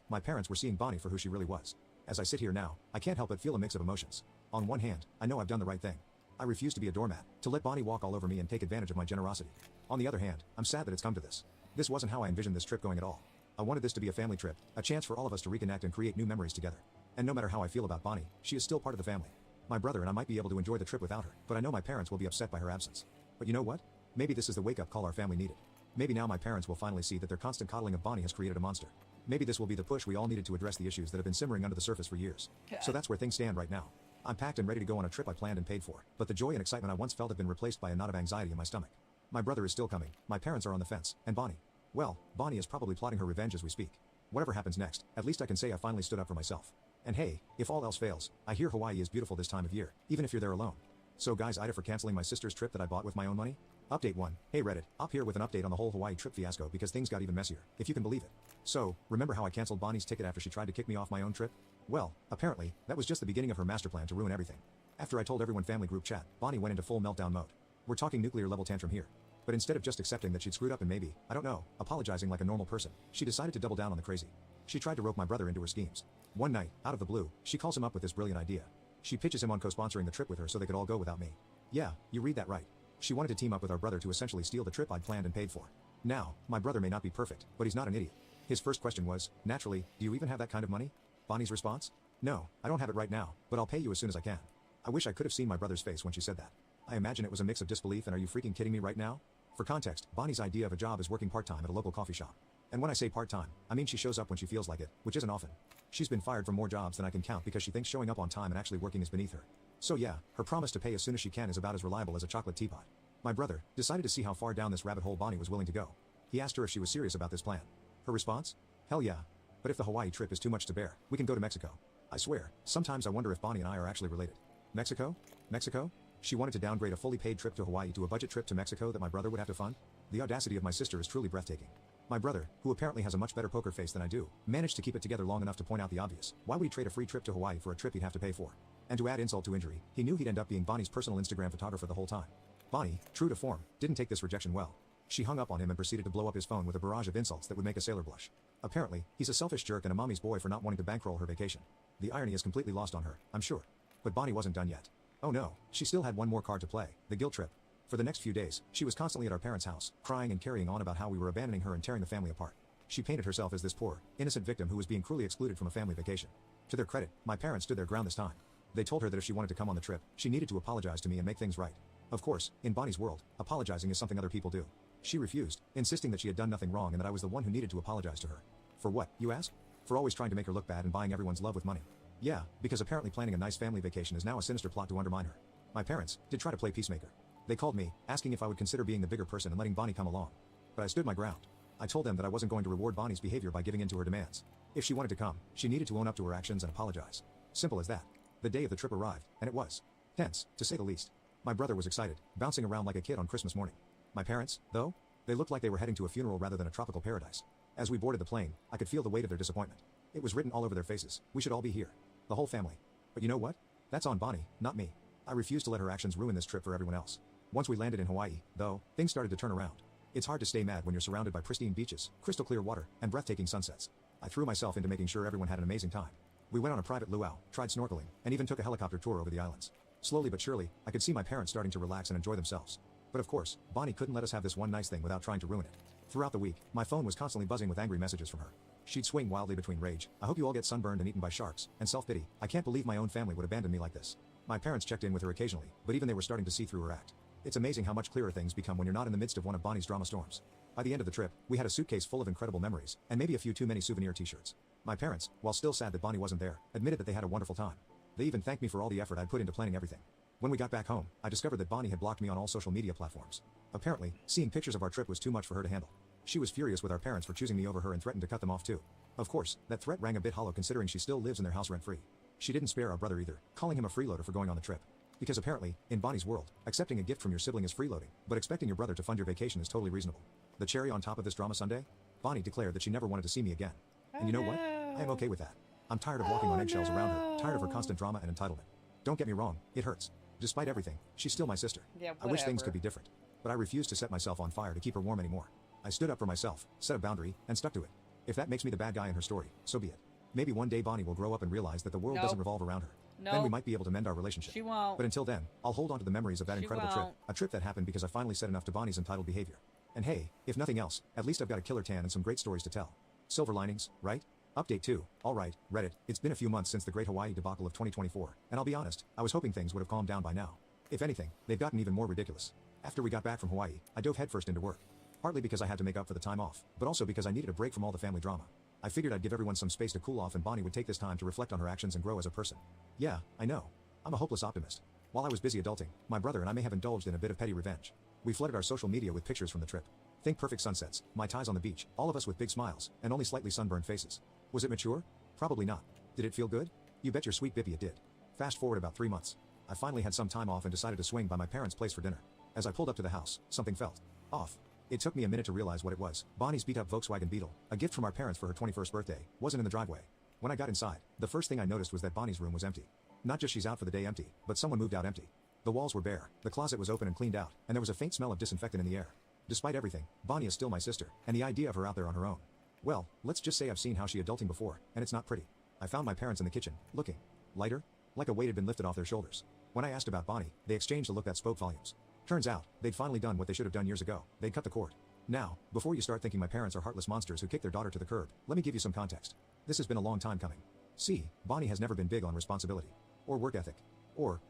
Speaker 16: my parents were seeing Bonnie for who she really was. As I sit here now, I can't help but feel a mix of emotions. On one hand, I know I've done the right thing. I refuse to be a doormat, to let Bonnie walk all over me and take advantage of my generosity. On the other hand, I'm sad that it's come to this. This wasn't how I envisioned this trip going at all. I wanted this to be a family trip, a chance for all of us to reconnect and create new memories together. And no matter how I feel about Bonnie, she is still part of the family. My brother and I might be able to enjoy the trip without her, but I know my parents will be upset by her absence. But you know what? Maybe this is the wake-up call our family needed. Maybe now my parents will finally see that their constant coddling of Bonnie has created a monster. Maybe this will be the push we all needed to address the issues that have been simmering under the surface for years. So that's where things stand right now. I'm packed and ready to go on a trip I planned and paid for, but the joy and excitement I once felt have been replaced by a knot of anxiety in my stomach. My brother is still coming, my parents are on the fence, and Bonnie. Well, Bonnie is probably plotting her revenge as we speak. Whatever happens next, at least I can say I finally stood up for myself. And hey, if all else fails, I hear Hawaii is beautiful this time of year, even if you're there alone. So guys, Ida for canceling my sister's trip that I bought with my own money? Update 1. Hey Reddit, up here with an update on the whole Hawaii trip fiasco because things got even messier, if you can believe it. So, remember how I canceled Bonnie's ticket after she tried to kick me off my own trip? Well, apparently, that was just the beginning of her master plan to ruin everything. After I told everyone family group chat, Bonnie went into full meltdown mode. We're talking nuclear level tantrum here. But instead of just accepting that she'd screwed up and maybe, I don't know, apologizing like a normal person, she decided to double down on the crazy. She tried to rope my brother into her schemes. One night, out of the blue, she calls him up with this brilliant idea. She pitches him on co-sponsoring the trip with her so they could all go without me. Yeah, you read that right. She wanted to team up with our brother to essentially steal the trip I'd planned and paid for. Now, my brother may not be perfect, but he's not an idiot. His first question was, naturally, do you even have that kind of money? Bonnie's response? No, I don't have it right now, but I'll pay you as soon as I can. I wish I could have seen my brother's face when she said that. I imagine it was a mix of disbelief and are you freaking kidding me right now? For context, Bonnie's idea of a job is working part-time at a local coffee shop. And when I say part-time, I mean she shows up when she feels like it, which isn't often. She's been fired from more jobs than I can count because she thinks showing up on time and actually working is beneath her. So yeah, her promise to pay as soon as she can is about as reliable as a chocolate teapot. My brother decided to see how far down this rabbit hole Bonnie was willing to go. He asked her if she was serious about this plan. Her response? Hell yeah. But if the Hawaii trip is too much to bear, we can go to Mexico. I swear, sometimes I wonder if Bonnie and I are actually related. Mexico? Mexico? She wanted to downgrade a fully paid trip to Hawaii to a budget trip to Mexico that my brother would have to fund? The audacity of my sister is truly breathtaking. My brother, who apparently has a much better poker face than I do, managed to keep it together long enough to point out the obvious. Why would he trade a free trip to Hawaii for a trip he'd have to pay for? And to add insult to injury, he knew he'd end up being Bonnie's personal Instagram photographer the whole time. Bonnie, true to form, didn't take this rejection well. She hung up on him and proceeded to blow up his phone with a barrage of insults that would make a sailor blush. Apparently, he's a selfish jerk and a mommy's boy for not wanting to bankroll her vacation. The irony is completely lost on her, I'm sure. But Bonnie wasn't done yet. Oh no, she still had one more card to play, the guilt trip. For the next few days, she was constantly at our parents' house, crying and carrying on about how we were abandoning her and tearing the family apart. She painted herself as this poor, innocent victim who was being cruelly excluded from a family vacation. To their credit, my parents stood their ground this time. They told her that if she wanted to come on the trip, she needed to apologize to me and make things right. Of course, in Bonnie's world, apologizing is something other people do. She refused, insisting that she had done nothing wrong and that I was the one who needed to apologize to her. For what, you ask? For always trying to make her look bad and buying everyone's love with money. Yeah, because apparently planning a nice family vacation is now a sinister plot to undermine her. My parents did try to play peacemaker. They called me, asking if I would consider being the bigger person and letting Bonnie come along. But I stood my ground. I told them that I wasn't going to reward Bonnie's behavior by giving in to her demands. If she wanted to come, she needed to own up to her actions and apologize. Simple as that. The day of the trip arrived, and it was tense, to say the least. My brother was excited, bouncing around like a kid on Christmas morning. My parents, though, they looked like they were heading to a funeral rather than a tropical paradise. As we boarded the plane, I could feel the weight of their disappointment. It was written all over their faces. We should all be here. The whole family. But you know what? That's on Bonnie, not me. I refuse to let her actions ruin this trip for everyone else. Once we landed in Hawaii, though, things started to turn around. It's hard to stay mad when you're surrounded by pristine beaches, crystal clear water, and breathtaking sunsets. I threw myself into making sure everyone had an amazing time. We went on a private luau, tried snorkeling, and even took a helicopter tour over the islands. Slowly but surely, I could see my parents starting to relax and enjoy themselves. But of course, Bonnie couldn't let us have this one nice thing without trying to ruin it. Throughout the week, my phone was constantly buzzing with angry messages from her. She'd swing wildly between rage, I hope you all get sunburned and eaten by sharks, and self-pity, I can't believe my own family would abandon me like this. My parents checked in with her occasionally, but even they were starting to see through her act. It's amazing how much clearer things become when you're not in the midst of one of Bonnie's drama storms. By the end of the trip, we had a suitcase full of incredible memories, and maybe a few too many souvenir t-shirts. My parents, while still sad that Bonnie wasn't there, admitted that they had a wonderful time. They even thanked me for all the effort I'd put into planning everything. When we got back home, I discovered that Bonnie had blocked me on all social media platforms. Apparently, seeing pictures of our trip was too much for her to handle. She was furious with our parents for choosing me over her and threatened to cut them off too. Of course, that threat rang a bit hollow considering she still lives in their house rent-free. She didn't spare our brother either, calling him a freeloader for going on the trip. Because apparently, in Bonnie's world, accepting a gift from your sibling is freeloading, but expecting your brother to fund your vacation is totally reasonable. The cherry on top of this drama Sunday? Bonnie declared that she never wanted to see me again. And you know what? I am okay with that. I'm tired of walking on eggshells around her, tired of her constant drama and entitlement. Don't get me wrong, it hurts. Despite everything, she's still my sister.
Speaker 1: Yeah,
Speaker 16: I wish things could be different. But I refuse to set myself on fire to keep her warm anymore. I stood up for myself, set a boundary, and stuck to it. If that makes me the bad guy in her story, so be it. Maybe one day Bonnie will grow up and realize that the world doesn't revolve around her. Then we might be able to mend our relationship.
Speaker 1: She won't.
Speaker 16: But until then, I'll hold on to the memories of that incredible trip.
Speaker 1: won't.
Speaker 16: A trip that happened because I finally said enough to Bonnie's entitled behavior. And hey, if nothing else, at least I've got a killer tan and some great stories to tell. Silver linings, right? Update 2. Alright, Reddit, it's been a few months since the great Hawaii debacle of 2024, and I'll be honest, I was hoping things would have calmed down by now. If anything, they've gotten even more ridiculous. After we got back from Hawaii, I dove headfirst into work. Partly because I had to make up for the time off, but also because I needed a break from all the family drama. I figured I'd give everyone some space to cool off and Bonnie would take this time to reflect on her actions and grow as a person. Yeah, I know. I'm a hopeless optimist. While I was busy adulting, my brother and I may have indulged in a bit of petty revenge. We flooded our social media with pictures from the trip. Think perfect sunsets, mai tais on the beach, all of us with big smiles, and only slightly sunburned faces. Was it mature? Probably not. Did it feel good? You bet your sweet bippy it did. Fast forward about 3 months. I finally had some time off and decided to swing by my parents' place for dinner. As I pulled up to the house, something felt off. It took me a minute to realize what it was. Bonnie's beat-up Volkswagen Beetle, a gift from our parents for her 21st birthday, wasn't in the driveway. When I got inside, the first thing I noticed was that Bonnie's room was empty. Not just she's out for the day empty, but someone moved out empty. The walls were bare, the closet was open and cleaned out, and there was a faint smell of disinfectant in the air. Despite everything, Bonnie is still my sister, and the idea of her out there on her own. Well, let's just say I've seen how she adulting before, and it's not pretty. I found my parents in the kitchen, looking lighter, like a weight had been lifted off their shoulders. When I asked about Bonnie, they exchanged a look that spoke volumes. Turns out, they'd finally done what they should have done years ago. They'd cut the cord. Now, before you start thinking my parents are heartless monsters who kick their daughter to the curb, let me give you some context. This has been a long time coming. See, Bonnie has never been big on responsibility, or work ethic, or,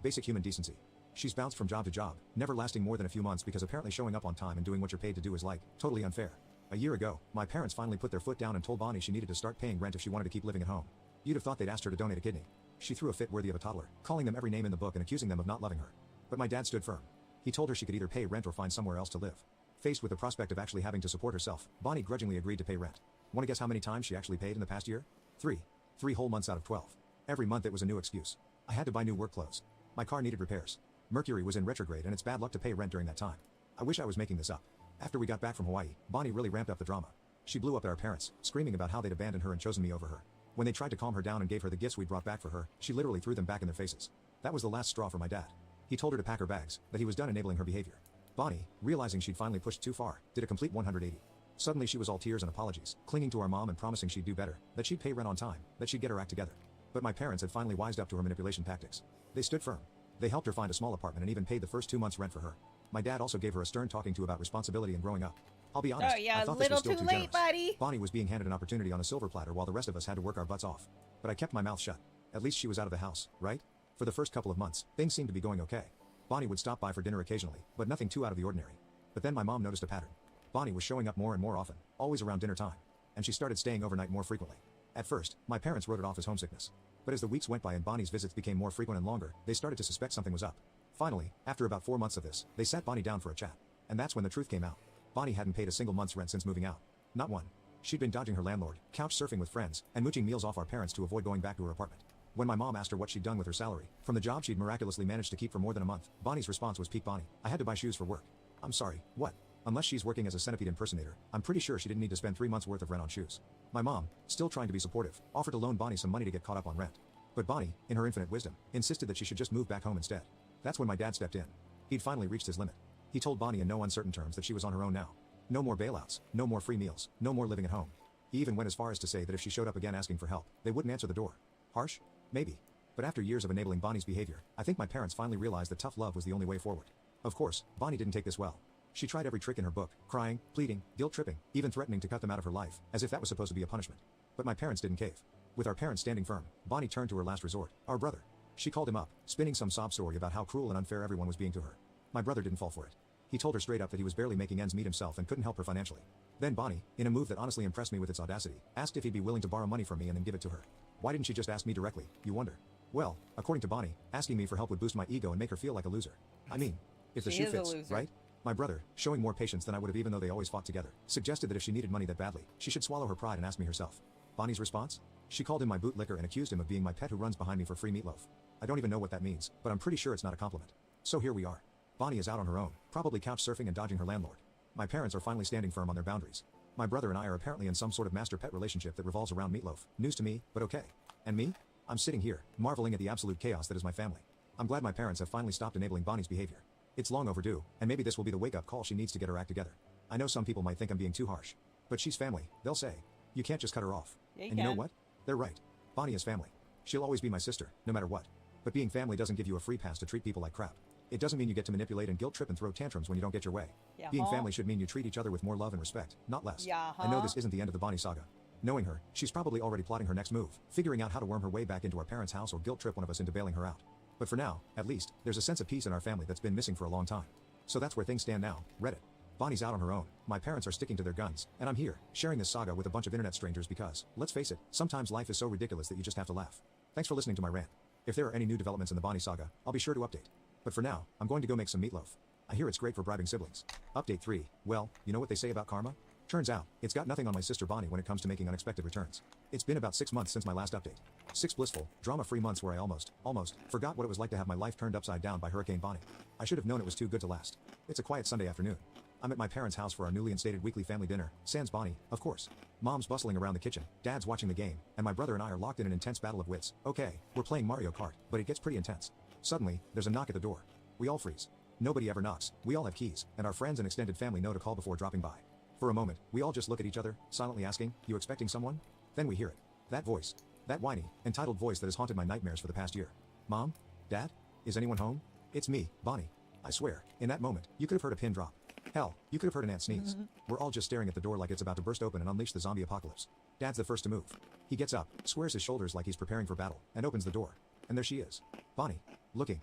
Speaker 16: basic human decency. She's bounced from job to job, never lasting more than a few months because apparently showing up on time and doing what you're paid to do is totally unfair. A year ago, my parents finally put their foot down and told Bonnie she needed to start paying rent if she wanted to keep living at home. You'd have thought they'd asked her to donate a kidney. She threw a fit worthy of a toddler, calling them every name in the book and accusing them of not loving her. But my dad stood firm. He told her she could either pay rent or find somewhere else to live. Faced with the prospect of actually having to support herself, Bonnie grudgingly agreed to pay rent. Want to guess how many times she actually paid in the past year? 3. 3 whole months out of 12. Every month it was a new excuse. I had to buy new work clothes. My car needed repairs. Mercury was in retrograde and it's bad luck to pay rent during that time. I wish I was making this up. After we got back from Hawaii, Bonnie really ramped up the drama. She blew up at our parents, screaming about how they'd abandoned her and chosen me over her. When they tried to calm her down and gave her the gifts we'd brought back for her, she literally threw them back in their faces. That was the last straw for my dad. He told her to pack her bags, that he was done enabling her behavior. Bonnie, realizing she'd finally pushed too far, did a complete 180. Suddenly she was all tears and apologies, clinging to our mom and promising she'd do better, that she'd pay rent on time, that she'd get her act together. But my parents had finally wised up to her manipulation tactics. They stood firm. They helped her find a small apartment and even paid the first 2 months rent for her. My dad also gave her a stern talking to about responsibility and growing up. I'll be honest, I thought this was still too generous.
Speaker 1: Buddy.
Speaker 16: Bonnie was being handed an opportunity on a silver platter while the rest of us had to work our butts off. But I kept my mouth shut. At least she was out of the house, right? For the first couple of months, things seemed to be going okay. Bonnie would stop by for dinner occasionally, but nothing too out of the ordinary. But then my mom noticed a pattern. Bonnie was showing up more and more often, always around dinner time. And she started staying overnight more frequently. At first, my parents wrote it off as homesickness. But as the weeks went by and Bonnie's visits became more frequent and longer, they started to suspect something was up. Finally, after about 4 months of this, they sat Bonnie down for a chat. And that's when the truth came out. Bonnie hadn't paid a single month's rent since moving out. Not one. She'd been dodging her landlord, couch surfing with friends, and mooching meals off our parents to avoid going back to her apartment. When my mom asked her what she'd done with her salary, from the job she'd miraculously managed to keep for more than a month, Bonnie's response was, "Peak Bonnie, I had to buy shoes for work." I'm sorry, what? Unless she's working as a centipede impersonator, I'm pretty sure she didn't need to spend 3 months worth of rent on shoes. My mom, still trying to be supportive, offered to loan Bonnie some money to get caught up on rent. But Bonnie, in her infinite wisdom, insisted that she should just move back home instead. That's when my dad stepped in. He'd finally reached his limit. He told Bonnie in no uncertain terms that she was on her own now. No more bailouts, no more free meals, no more living at home. He even went as far as to say that if she showed up again asking for help, they wouldn't answer the door. Harsh? Maybe. But after years of enabling Bonnie's behavior, I think my parents finally realized that tough love was the only way forward. Of course, Bonnie didn't take this well. She tried every trick in her book, crying, pleading, guilt-tripping, even threatening to cut them out of her life, as if that was supposed to be a punishment. But my parents didn't cave. With our parents standing firm, Bonnie turned to her last resort, our brother. She called him up, spinning some sob story about how cruel and unfair everyone was being to her. My brother didn't fall for it. He told her straight up that he was barely making ends meet himself and couldn't help her financially. Then Bonnie, in a move that honestly impressed me with its audacity, asked if he'd be willing to borrow money from me and then give it to her. Why didn't she just ask me directly, you wonder? Well, according to Bonnie, asking me for help would boost my ego and make her feel like a loser. I mean, if the
Speaker 1: She
Speaker 16: shoe
Speaker 1: is a
Speaker 16: fits,
Speaker 1: loser.
Speaker 16: right? My brother, showing more patience than I would have even though they always fought together, suggested that if she needed money that badly, she should swallow her pride and ask me herself. Bonnie's response? She called him my bootlicker and accused him of being my pet who runs behind me for free meatloaf. I don't even know what that means, but I'm pretty sure it's not a compliment. So here we are. Bonnie is out on her own, probably couch surfing and dodging her landlord. My parents are finally standing firm on their boundaries. My brother and I are apparently in some sort of master-pet relationship that revolves around meatloaf. News to me, but okay. And me? I'm sitting here, marveling at the absolute chaos that is my family. I'm glad my parents have finally stopped enabling Bonnie's behavior. It's long overdue, and maybe this will be the wake-up call she needs to get her act together. I know some people might think I'm being too harsh, but she's family, they'll say. You can't just cut her off.
Speaker 1: Yeah, you
Speaker 16: and you know
Speaker 1: can.
Speaker 16: what? They're right. Bonnie is family. She'll always be my sister, no matter what. But being family doesn't give you a free pass to treat people like crap. It doesn't mean you get to manipulate and guilt trip and throw tantrums when you don't get your way.
Speaker 1: Yeah,
Speaker 16: Being
Speaker 1: huh?
Speaker 16: family should mean you treat each other with more love and respect, not less.
Speaker 1: Yeah,
Speaker 16: I know
Speaker 1: huh?
Speaker 16: this isn't the end of the Bonnie saga. Knowing her, she's probably already plotting her next move, figuring out how to worm her way back into our parents' house or guilt trip one of us into bailing her out. But for now, at least, there's a sense of peace in our family that's been missing for a long time. So that's where things stand now. Reddit. Bonnie's out on her own, my parents are sticking to their guns, and I'm here, sharing this saga with a bunch of internet strangers because, let's face it, sometimes life is so ridiculous that you just have to laugh. Thanks for listening to my rant. If there are any new developments in the Bonnie saga, I'll be sure to update. But for now, I'm going to go make some meatloaf. I hear it's great for bribing siblings. Update 3. Well, you know what they say about karma? Turns out, it's got nothing on my sister Bonnie when it comes to making unexpected returns. It's been about 6 months since my last update. 6 blissful, drama-free months where I almost forgot what it was like to have my life turned upside down by Hurricane Bonnie. I should have known it was too good to last. It's a quiet Sunday afternoon. I'm at my parents' house for our newly instated weekly family dinner, sans Bonnie, of course. Mom's bustling around the kitchen, Dad's watching the game, and my brother and I are locked in an intense battle of wits. Okay, we're playing Mario Kart, but it gets pretty intense. Suddenly, there's a knock at the door. We all freeze. Nobody ever knocks, we all have keys, and our friends and extended family know to call before dropping by. For a moment, we all just look at each other, silently asking, you expecting someone? Then we hear it. That voice. That whiny, entitled voice that has haunted my nightmares for the past year. Mom? Dad? Is anyone home? It's me, Bonnie. I swear, in that moment, you could have heard a pin drop. Hell, you could have heard an ant sneeze. We're all just staring at the door like it's about to burst open and unleash the zombie apocalypse. Dad's the first to move. He gets up, squares his shoulders like he's preparing for battle, and opens the door. And there she is. Bonnie. Looking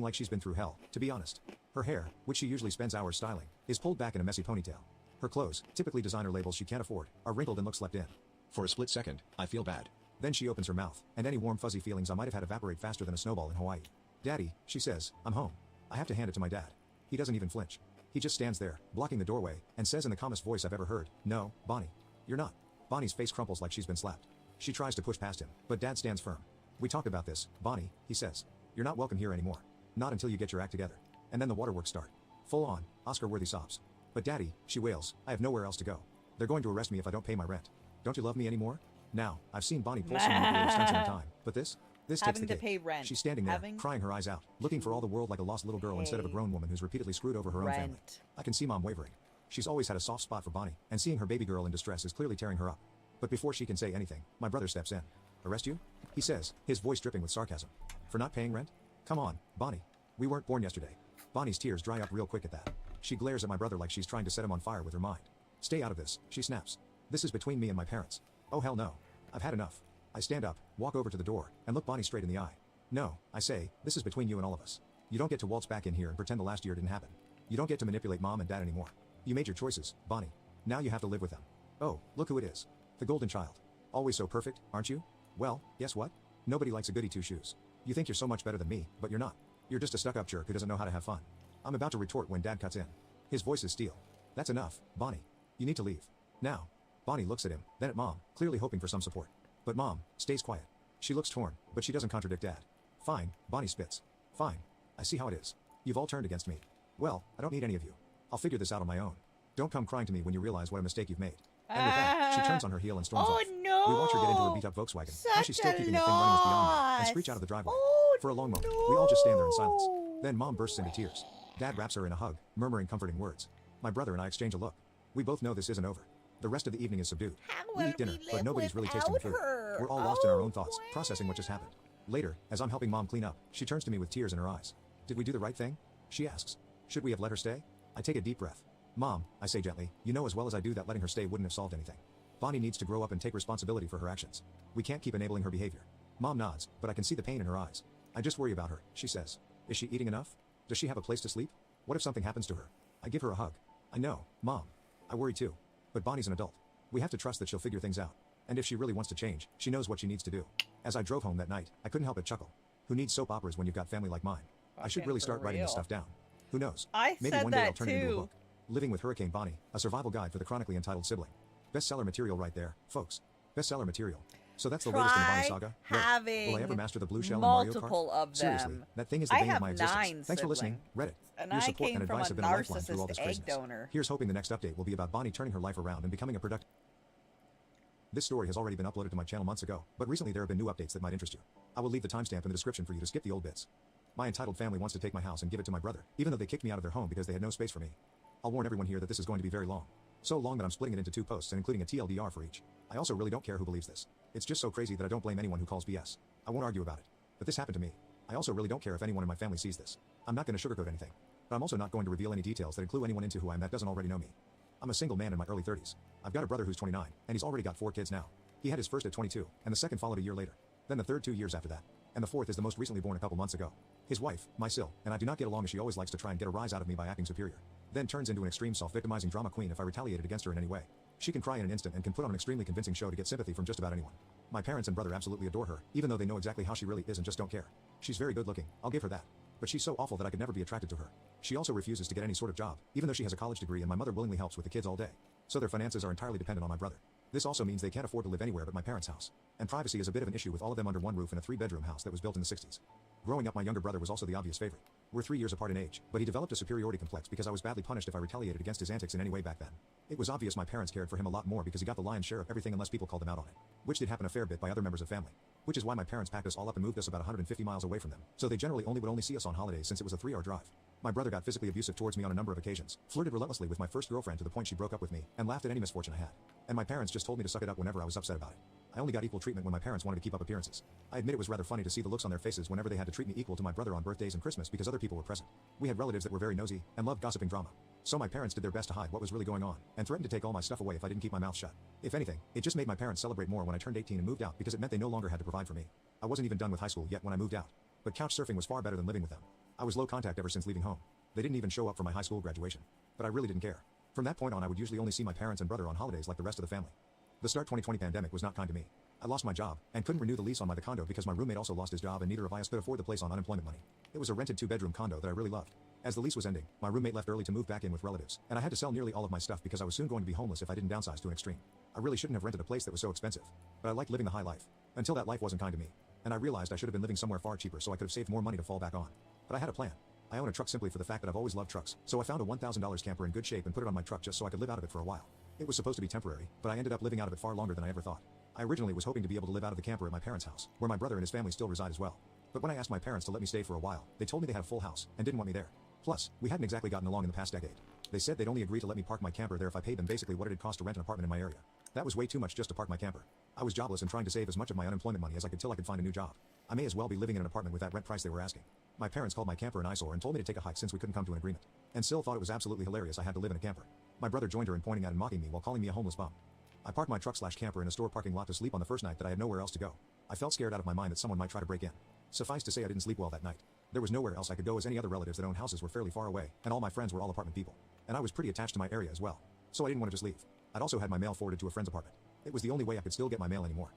Speaker 16: like she's been through hell, to be honest. Her hair, which she usually spends hours styling, is pulled back in a messy ponytail. Her clothes, typically designer labels she can't afford, are wrinkled and look slept in. For a split second, I feel bad. Then she opens her mouth, and any warm fuzzy feelings I might have had evaporate faster than a snowball in Hawaii. Daddy, she says, I'm home. I have to hand it to my dad. He doesn't even flinch. He just stands there, blocking the doorway, and says in the calmest voice I've ever heard, no, Bonnie. You're not. Bonnie's face crumples like she's been slapped. She tries to push past him, but Dad stands firm. We talked about this, Bonnie, he says. You're not welcome here anymore. Not until you get your act together. And then the waterworks start. Full on, Oscar-worthy sobs. But Daddy, she wails, I have nowhere else to go. They're going to arrest me if I don't pay my rent. Don't you love me anymore? Now, I've seen Bonnie pull some nuclear stunts in her time, but this takes the
Speaker 1: Having to
Speaker 16: cake.
Speaker 1: pay rent.
Speaker 16: She's standing there,
Speaker 1: Having
Speaker 16: crying her eyes out, looking for all the world like a lost little girl instead of a grown woman who's repeatedly screwed over her own family.
Speaker 1: Rent.
Speaker 16: I can see Mom wavering. She's always had a soft spot for Bonnie, and seeing her baby girl in distress is clearly tearing her up. But before she can say anything, my brother steps in. Arrest you? He says, his voice dripping with sarcasm. For not paying rent? Come on, Bonnie. We weren't born yesterday. Bonnie's tears dry up real quick at that. She glares at my brother like she's trying to set him on fire with her mind. Stay out of this, she snaps. This is between me and my parents. Oh hell no. I've had enough. I stand up, walk over to the door, and look Bonnie straight in the eye. No, I say, this is between you and all of us. You don't get to waltz back in here and pretend the last year didn't happen. You don't get to manipulate Mom and Dad anymore. You made your choices, Bonnie. Now you have to live with them. Oh, look who it is. The golden child. Always so perfect, aren't you? Well, guess what? Nobody likes a goody two-shoes. You think you're so much better than me, but you're not. You're just a stuck-up jerk who doesn't know how to have fun. I'm about to retort when Dad cuts in. His voice is steel. That's enough, Bonnie. You need to leave. Now. Bonnie looks at him, then at Mom, clearly hoping for some support. But Mom stays quiet. She looks torn, but she doesn't contradict Dad. Fine, Bonnie spits. Fine. I see how it is. You've all turned against me. Well, I don't need any of you. I'll figure this out on my own. Don't come crying to me when you realize what a mistake you've made. And with that, she turns on her heel and storms off.
Speaker 1: No!
Speaker 16: We watch her get into her beat-up Volkswagen, and she's still keeping the thing running as beyond me, and screech out of the driveway. For a long moment, we all just stand there in silence. Then Mom bursts into tears. Dad wraps her in a hug, murmuring comforting words. My brother and I exchange a look. We both know this isn't over. The rest of the evening is subdued. We eat dinner, but nobody's really tasting the food. We're all lost in our own thoughts, processing what just happened. Later, as I'm helping Mom clean up, she turns to me with tears in her eyes. Did we do the right thing? She asks. Should we have let her stay? I take a deep breath. Mom, I say gently, you know as well as I do that letting her stay wouldn't have solved anything. Bonnie needs to grow up and take responsibility for her actions. We can't keep enabling her behavior. Mom nods, but I can see the pain in her eyes. I just worry about her, she says. Is she eating enough? Does she have a place to sleep? What if something happens to her? I give her a hug. I know, Mom. I worry too. But Bonnie's an adult. We have to trust that she'll figure things out. And if she really wants to change, she knows what she needs to do. As I drove home that night, I couldn't help but chuckle. Who needs soap operas when you've got family like mine? I should really start writing this stuff down. Who knows? Maybe
Speaker 1: said
Speaker 16: one day
Speaker 1: that
Speaker 16: I'll turn it into a
Speaker 1: too.
Speaker 16: book. Living with Hurricane Bonnie, a survival guide for the chronically entitled sibling. Bestseller material right there, folks. Bestseller material. So that's the latest in the Bonnie saga. Reddit. Will I ever master the blue shell in Mario Kart?
Speaker 1: Multiple of them.
Speaker 16: Seriously, that thing is the
Speaker 1: I
Speaker 16: bane of
Speaker 1: have
Speaker 16: my existence.
Speaker 1: 9
Speaker 16: Thanks for listening, Reddit.
Speaker 1: And
Speaker 16: Your
Speaker 1: I
Speaker 16: support
Speaker 1: came
Speaker 16: and
Speaker 1: from
Speaker 16: advice
Speaker 1: a
Speaker 16: have been a lifeline through all
Speaker 1: narcissist
Speaker 16: this
Speaker 1: egg
Speaker 16: craziness.
Speaker 1: donor.
Speaker 16: Here's hoping the next update will be about Bonnie turning her life around and becoming a productive. This story has already been uploaded to my channel months ago, but recently there have been new updates that might interest you. I will leave the timestamp in the description for you to skip the old bits. My entitled family wants to take my house and give it to my brother, even though they kicked me out of their home because they had no space for me. I'll warn everyone here that this is going to be very long. So long that I'm splitting it into 2 posts and including a TLDR for each. I also really don't care who believes this. It's just so crazy that I don't blame anyone who calls BS. I won't argue about it. But this happened to me. I also really don't care if anyone in my family sees this. I'm not going to sugarcoat anything. But I'm also not going to reveal any details that clue anyone into who I am that doesn't already know me. I'm a single man in my early 30s. I've got a brother who's 29, and he's already got 4 kids now. He had his first at 22, and the second followed a year later. Then the third 2 years after that. And the fourth is the most recently born a couple months ago. His wife, my Sil, and I do not get along as she always likes to try and get a rise out of me by acting superior. Then turns into an extreme self-victimizing drama queen if I retaliated against her in any way. She can cry in an instant and can put on an extremely convincing show to get sympathy from just about anyone. My parents and brother absolutely adore her, even though they know exactly how she really is and just don't care. She's very good looking, I'll give her that. But she's so awful that I could never be attracted to her. She also refuses to get any sort of job, even though she has a college degree and my mother willingly helps with the kids all day. So their finances are entirely dependent on my brother. This also means they can't afford to live anywhere but my parents' house. And privacy is a bit of an issue with all of them under one roof in a 3-bedroom house that was built in the 60s. Growing up, my younger brother was also the obvious favorite. We're 3 years apart in age, but he developed a superiority complex because I was badly punished if I retaliated against his antics in any way back then. It was obvious my parents cared for him a lot more because he got the lion's share of everything unless people called him out on it. Which did happen a fair bit by other members of family. Which is why my parents packed us all up and moved us about 150 miles away from them, so they generally would see us on holidays since it was a 3-hour drive. My brother got physically abusive towards me on a number of occasions, flirted relentlessly with my first girlfriend to the point she broke up with me, and laughed at any misfortune I had. And my parents just told me to suck it up whenever I was upset about it. I only got equal treatment when my parents wanted to keep up appearances. I admit it was rather funny to see the looks on their faces whenever they had to treat me equal to my brother on birthdays and Christmas because other people were present. We had relatives that were very nosy and loved gossiping drama. So my parents did their best to hide what was really going on, and threatened to take all my stuff away if I didn't keep my mouth shut. If anything, it just made my parents celebrate more when I turned 18 and moved out because it meant they no longer had to provide for me. I wasn't even done with high school yet when I moved out. But couch surfing was far better than living with them. I was low contact ever since leaving home. They didn't even show up for my high school graduation. But I really didn't care. From that point on, I would usually only see my parents and brother on holidays like the rest of the family. The start 2020 pandemic was not kind to me. I lost my job, and couldn't renew the lease on my condo because my roommate also lost his job and neither of us could afford the place on unemployment money. It was a rented 2-bedroom condo that I really loved. As the lease was ending, my roommate left early to move back in with relatives, and I had to sell nearly all of my stuff because I was soon going to be homeless if I didn't downsize to an extreme. I really shouldn't have rented a place that was so expensive. But I liked living the high life. Until that life wasn't kind to me. And I realized I should have been living somewhere far cheaper so I could have saved more money to fall back on. But I had a plan. I own a truck simply for the fact that I've always loved trucks, so I found a $1,000 camper in good shape and put it on my truck just so I could live out of it for a while. It was supposed to be temporary, but I ended up living out of it far longer than I ever thought. I originally was hoping to be able to live out of the camper at my parents' house, where my brother and his family still reside as well. But when I asked my parents to let me stay for a while, they told me they had a full house and didn't want me there. Plus, we hadn't exactly gotten along in the past decade. They said they'd only agree to let me park my camper there if I paid them basically what it'd cost to rent an apartment in my area. That was way too much just to park my camper. I was jobless and trying to save as much of my unemployment money as I could till I could find a new job. I may as well be living in an apartment with that rent price they were asking. My parents called my camper an eyesore and told me to take a hike since we couldn't come to an agreement. And Sil thought it was absolutely hilarious I had to live in a camper. My brother joined her in pointing at and mocking me while calling me a homeless bum. I parked my truck/camper in a store parking lot to sleep on the first night that I had nowhere else to go. I felt scared out of my mind that someone might try to break in. Suffice to say I didn't sleep well that night. There was nowhere else I could go as any other relatives that owned houses were fairly far away, and all my friends were all apartment people. And I was pretty attached to my area as well. So I didn't want to just leave. I'd also had my mail forwarded to a friend's apartment. It was the only way I could still get my mail anymore.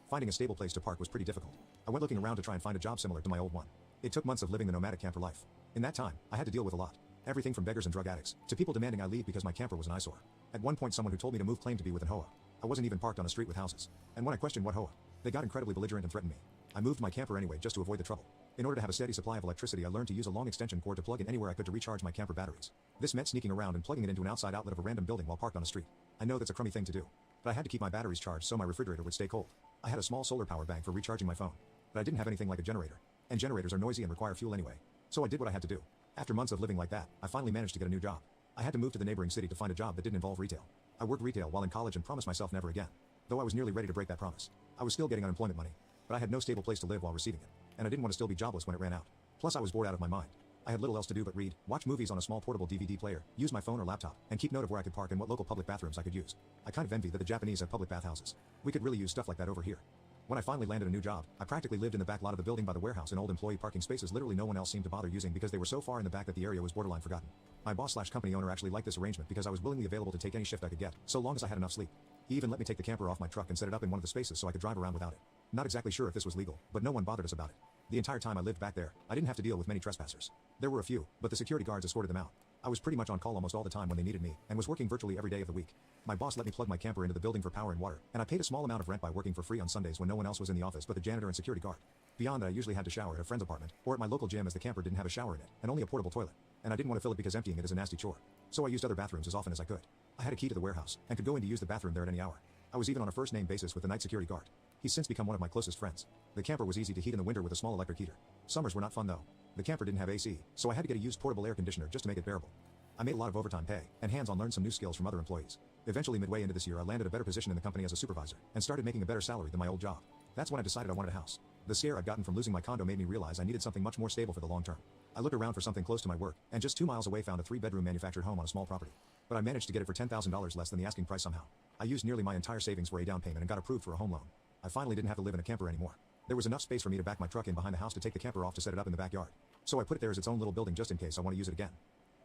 Speaker 16: Finding a stable place to park was pretty difficult. I went looking around to try and find a job similar to my old one. It took months of living the nomadic camper life. In that time, I had to deal with a lot. Everything from beggars and drug addicts, to people demanding I leave because my camper was an eyesore. At one point someone who told me to move claimed to be with an HOA. I wasn't even parked on a street with houses. And when I questioned what HOA, they got incredibly belligerent and threatened me. I moved my camper anyway just to avoid the trouble. In order to have a steady supply of electricity, I learned to use a long extension cord to plug in anywhere I could to recharge my camper batteries. This meant sneaking around and plugging it into an outside outlet of a random building while parked on a street. I know that's a crummy thing to do, but I had to keep my batteries charged so my refrigerator would stay cold. I had a small solar power bank for recharging my phone, but I didn't have anything like a generator. And generators are noisy and require fuel anyway. So I did what I had to do. After months of living like that, I finally managed to get a new job. I had to move to the neighboring city to find a job that didn't involve retail. I worked retail while in college and promised myself never again. Though I was nearly ready to break that promise. I was still getting unemployment money, but I had no stable place to live while receiving it. And I didn't want to still be jobless when it ran out. Plus I was bored out of my mind. I had little else to do but read, watch movies on a small portable DVD player, use my phone or laptop, and keep note of where I could park and what local public bathrooms I could use. I kind of envy that the Japanese have public bathhouses. We could really use stuff like that over here. When I finally landed a new job, I practically lived in the back lot of the building by the warehouse in old employee parking spaces literally no one else seemed to bother using because they were so far in the back that the area was borderline forgotten. My boss/company owner actually liked this arrangement because I was willingly available to take any shift I could get, so long as I had enough sleep. He even let me take the camper off my truck and set it up in one of the spaces so I could drive around without it. Not exactly sure if this was legal, but no one bothered us about it. The entire time I lived back there, I didn't have to deal with many trespassers. There were a few, but the security guards escorted them out. I was pretty much on call almost all the time when they needed me, and was working virtually every day of the week. My boss let me plug my camper into the building for power and water, and I paid a small amount of rent by working for free on Sundays when no one else was in the office but the janitor and security guard. Beyond that, I usually had to shower at a friend's apartment, or at my local gym as the camper didn't have a shower in it, and only a portable toilet. And I didn't want to fill it because emptying it is a nasty chore. So I used other bathrooms as often as I could. I had a key to the warehouse, and could go in to use the bathroom there at any hour. I was even on a first-name basis with the night security guard. He's since become one of my closest friends. The camper was easy to heat in the winter with a small electric heater. Summers were not fun though. The camper didn't have AC, so I had to get a used portable air conditioner just to make it bearable. I made a lot of overtime pay, and hands-on learned some new skills from other employees. Eventually midway into this year I landed a better position in the company as a supervisor, and started making a better salary than my old job. That's when I decided I wanted a house. The scare I'd gotten from losing my condo made me realize I needed something much more stable for the long term. I looked around for something close to my work, and just 2 miles away found a 3-bedroom manufactured home on a small property. But I managed to get it for $10,000 less than the asking price somehow. I used nearly my entire savings for a down payment and got approved for a home loan. I finally didn't have to live in a camper anymore. There was enough space for me to back my truck in behind the house to take the camper off to set it up in the backyard. So I put it there as its own little building just in case I want to use it again.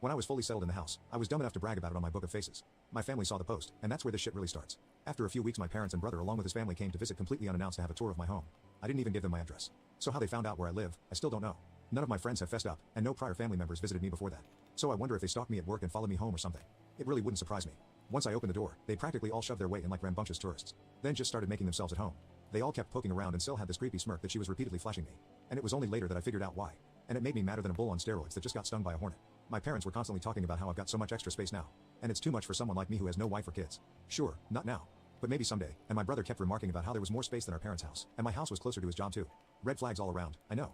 Speaker 16: When I was fully settled in the house, I was dumb enough to brag about it on my book of faces. My family saw the post, and that's where this shit really starts. After a few weeks my parents and brother along with his family came to visit completely unannounced to have a tour of my home. I didn't even give them my address. So how they found out where I live, I still don't know. None of my friends have fessed up, and no prior family members visited me before that. So I wonder if they stalked me at work and followed me home or something. It really wouldn't surprise me. Once I opened the door, they practically all shoved their way in like rambunctious tourists. Then just started making themselves at home. They all kept poking around and Sil had this creepy smirk that she was repeatedly flashing me. And it was only later that I figured out why. And it made me madder than a bull on steroids that just got stung by a hornet. My parents were constantly talking about how I've got so much extra space now. And it's too much for someone like me who has no wife or kids. Sure, not now. But maybe someday. And my brother kept remarking about how there was more space than our parents' house. And my house was closer to his job too. Red flags all around, I know.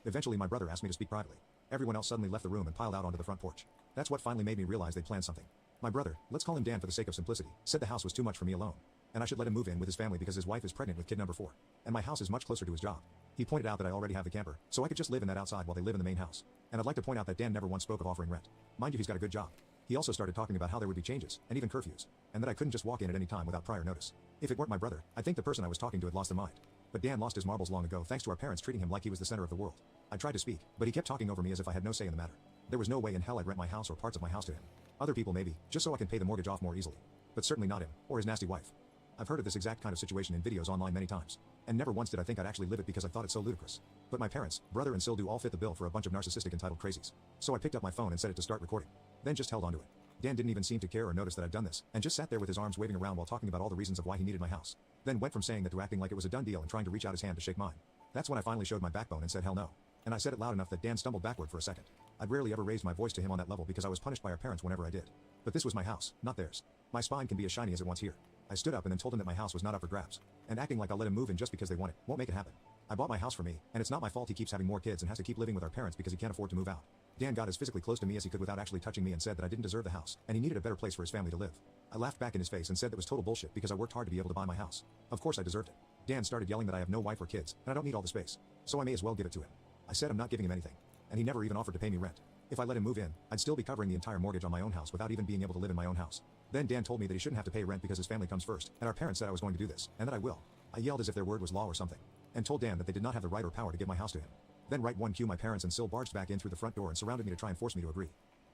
Speaker 16: Eventually my brother asked me to speak privately. Everyone else suddenly left the room and piled out onto the front porch. That's what finally made me realize they'd planned something. My brother, let's call him Dan for the sake of simplicity, said the house was too much for me alone. And I should let him move in with his family because his wife is pregnant with kid number 4. And my house is much closer to his job. He pointed out that I already have the camper, so I could just live in that outside while they live in the main house. And I'd like to point out that Dan never once spoke of offering rent. Mind you, he's got a good job. He also started talking about how there would be changes, and even curfews, and that I couldn't just walk in at any time without prior notice. If it weren't my brother, I think the person I was talking to had lost their mind. But Dan lost his marbles long ago thanks to our parents treating him like he was the center of the world. I tried to speak, but he kept talking over me as if I had no say in the matter. There was no way in hell I'd rent my house or parts of my house to him. Other people maybe, just so I can pay the mortgage off more easily. But certainly not him, or his nasty wife. I've heard of this exact kind of situation in videos online many times, and never once did I think I'd actually live it because I thought it so ludicrous. But my parents, brother and Sil do all fit the bill for a bunch of narcissistic entitled crazies. So I picked up my phone and set it to start recording. Then just held onto it. Dan didn't even seem to care or notice that I'd done this, and just sat there with his arms waving around while talking about all the reasons of why he needed my house. Then went from saying that to acting like it was a done deal and trying to reach out his hand to shake mine. That's when I finally showed my backbone and said hell no. And I said it loud enough that Dan stumbled backward for a second. I'd rarely ever raised my voice to him on that level because I was punished by our parents whenever I did. But this was my house, not theirs. My spine can be as shiny as it wants here. I stood up and then told him that my house was not up for grabs. And acting like I'll let him move in just because they want it won't make it happen. I bought my house for me, and it's not my fault he keeps having more kids and has to keep living with our parents because he can't afford to move out. Dan got as physically close to me as he could without actually touching me and said that I didn't deserve the house, and he needed a better place for his family to live. I laughed back in his face and said that was total bullshit because I worked hard to be able to buy my house. Of course I deserved it. Dan started yelling that I have no wife or kids, and I don't need all the space. So I may as well give it to him. I said I'm not giving him anything. And he never even offered to pay me rent. If I let him move in, I'd still be covering the entire mortgage on my own house without even being able to live in my own house. Then Dan told me that he shouldn't have to pay rent because his family comes first, and our parents said I was going to do this, and that I will. I yelled as if their word was law or something, and told Dan that they did not have the right or power to give my house to him. Then right one cue my parents and Sil barged back in through the front door and surrounded me to try and force me to agree.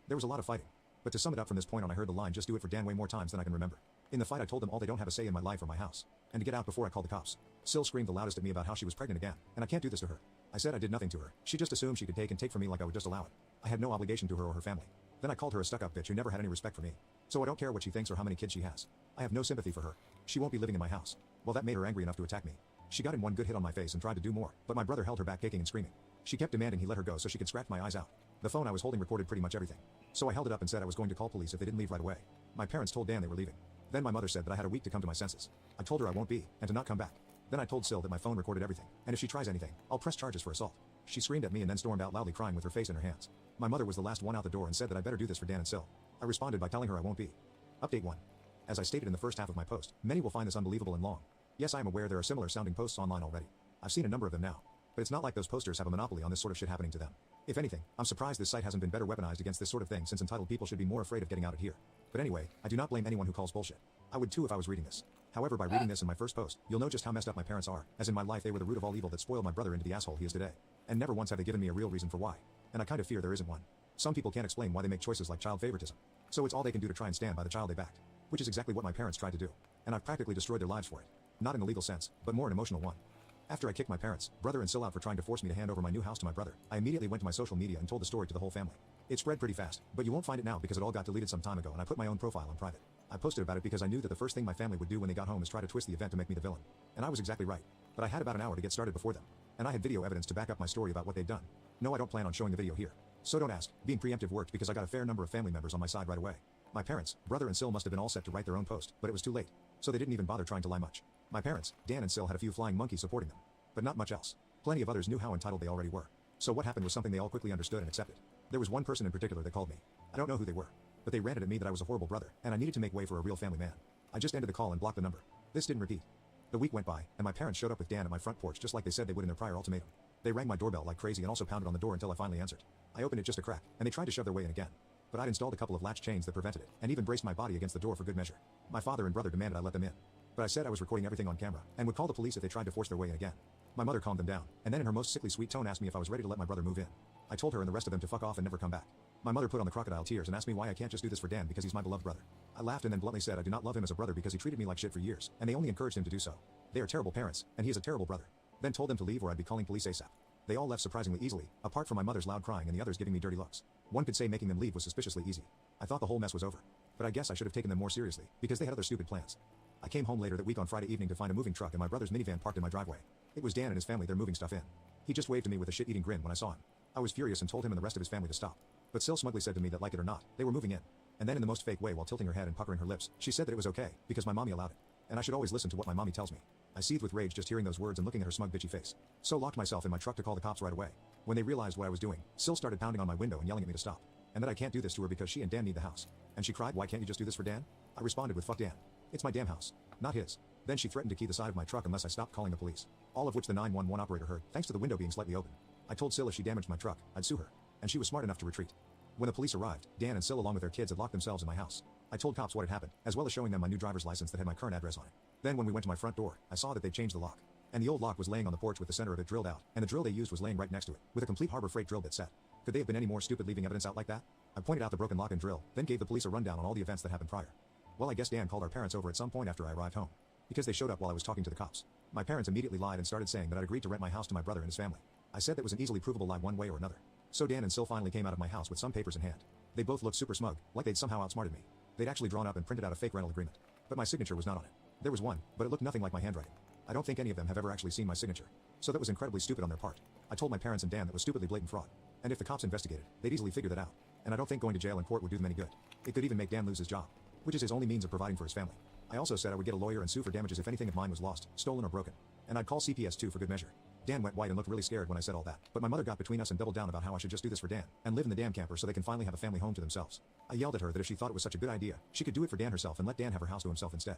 Speaker 16: There was a lot of fighting. But to sum it up from this point on I heard the line just do it for Dan way more times than I can remember. In the fight I told them all they don't have a say in my life or my house, and to get out before I called the cops. Sil screamed the loudest at me about how she was pregnant again, and I can't do this to her. I said I did nothing to her. She just assumed she could take and take from me like I would just allow it. I had no obligation to her or her family. Then I called her a stuck-up bitch who never had any respect for me. So I don't care what she thinks or how many kids she has. I have no sympathy for her. She won't be living in my house. Well, that made her angry enough to attack me. She got in one good hit on my face and tried to do more, but my brother held her back kicking and screaming. She kept demanding he let her go so she could scratch my eyes out. The phone I was holding recorded pretty much everything. So I held it up and said I was going to call police if they didn't leave right away. My parents told Dan they were leaving. Then my mother said that I had a week to come to my senses. I told her I won't be, and to not come back. Then I told Sil that my phone recorded everything, and if she tries anything, I'll press charges for assault. She screamed at me and then stormed out loudly crying with her face in her hands. My mother was the last one out the door and said that I better do this for Dan and Sil. I responded by telling her I won't be. Update 1. As I stated in the first half of my post, many will find this unbelievable and long. Yes, I am aware there are similar sounding posts online already. I've seen a number of them now. But it's not like those posters have a monopoly on this sort of shit happening to them. If anything, I'm surprised this site hasn't been better weaponized against this sort of thing since entitled people should be more afraid of getting out of here. But anyway, I do not blame anyone who calls bullshit. I would too if I was reading this. However, by reading this in my first post, you'll know just how messed up my parents are, as in my life they were the root of all evil that spoiled my brother into the asshole he is today. And never once have they given me a real reason for why. And I kind of fear there isn't one. Some people can't explain why they make choices like child favoritism. So it's all they can do to try and stand by the child they backed. Which is exactly what my parents tried to do. and I've practically destroyed their lives for it. Not in a legal sense, but more an emotional one. After I kicked my parents, brother and Sil out for trying to force me to hand over my new house to my brother, I immediately went to my social media and told the story to the whole family. It spread pretty fast, but you won't find it now because it all got deleted some time ago and I put my own profile on private. I posted about it because I knew that the first thing my family would do when they got home is try to twist the event to make me the villain. And I was exactly right. But I had about an hour to get started before them. And I had video evidence to back up my story about what they'd done. No, I don't plan on showing the video here. So don't ask, being preemptive worked because I got a fair number of family members on my side right away. My parents, brother and Sil must have been all set to write their own post, but it was too late. So they didn't even bother trying to lie much. My parents, Dan and Sil had a few flying monkeys supporting them. But not much else. Plenty of others knew how entitled they already were. So what happened was something they all quickly understood and accepted. There was one person in particular that called me. I don't know who they were, but they ranted at me that I was a horrible brother, and I needed to make way for a real family man. I just ended the call and blocked the number. This didn't repeat. The week went by, and my parents showed up with Dan at my front porch just like they said they would in their prior ultimatum. They rang my doorbell like crazy and also pounded on the door until I finally answered. I opened it just a crack, and they tried to shove their way in again. But I'd installed a couple of latch chains that prevented it, and even braced my body against the door for good measure. My father and brother demanded I let them in. But I said I was recording everything on camera, and would call the police if they tried to force their way in again. My mother calmed them down, and then in her most sickly sweet tone asked me if I was ready to let my brother move in. I told her and the rest of them to fuck off and never come back. My mother put on the crocodile tears and asked me why I can't just do this for Dan because he's my beloved brother. I laughed and then bluntly said I do not love him as a brother because he treated me like shit for years, and they only encouraged him to do so. They are terrible parents, and he is a terrible brother. Then told them to leave or I'd be calling police ASAP. They all left surprisingly easily, apart from my mother's loud crying and the others giving me dirty looks. One could say making them leave was suspiciously easy. I thought the whole mess was over. But I guess I should have taken them more seriously, because they had other stupid plans. I came home later that week on Friday evening to find a moving truck and my brother's minivan parked in my driveway. It was Dan and his family there moving stuff in. He just waved to me with a shit-eating grin when I saw him. I was furious and told him and the rest of his family to stop. But Sil smugly said to me that like it or not, they were moving in. And then in the most fake way while tilting her head and puckering her lips, she said that it was okay, because my mommy allowed it. And I should always listen to what my mommy tells me. I seethed with rage just hearing those words and looking at her smug bitchy face. So locked myself in my truck to call the cops right away. When they realized what I was doing, Sil started pounding on my window and yelling at me to stop. And that I can't do this to her because she and Dan need the house. And she cried, why can't you just do this for Dan? I responded with fuck Dan. It's my damn house, not his. Then she threatened to key the side of my truck unless I stopped calling the police. All of which the 911 operator heard, thanks to the window being slightly open. I told Sil if she damaged my truck, I'd sue her. And she was smart enough to retreat. When the police arrived, Dan and Sil along with their kids had locked themselves in my house. I told cops what had happened, as well as showing them my new driver's license that had my current address on it. Then when we went to my front door, I saw that they'd changed the lock. And the old lock was laying on the porch with the center of it drilled out, and the drill they used was laying right next to it, with a complete Harbor Freight drill bit set. Could they have been any more stupid leaving evidence out like that? I pointed out the broken lock and drill, then gave the police a rundown on all the events that happened prior. Well, I guess Dan called our parents over at some point after I arrived home. Because they showed up while I was talking to the cops. My parents immediately lied and started saying that I'd agreed to rent my house to my brother and his family. I said that was an easily provable lie one way or another. So Dan and Sil finally came out of my house with some papers in hand. They both looked super smug, like they'd somehow outsmarted me. They'd actually drawn up and printed out a fake rental agreement. But my signature was not on it. There was one, but it looked nothing like my handwriting. I don't think any of them have ever actually seen my signature. So that was incredibly stupid on their part. I told my parents and Dan that was stupidly blatant fraud. And if the cops investigated, they'd easily figure that out. And I don't think going to jail and court would do them any good. It could even make Dan lose his job, which is his only means of providing for his family. I also said I would get a lawyer and sue for damages if anything of mine was lost, stolen or broken. And I'd call CPS too for good measure. Dan went white and looked really scared when I said all that, but my mother got between us and doubled down about how I should just do this for Dan, and live in the damn camper so they can finally have a family home to themselves. I yelled at her that if she thought it was such a good idea, she could do it for Dan herself and let Dan have her house to himself instead.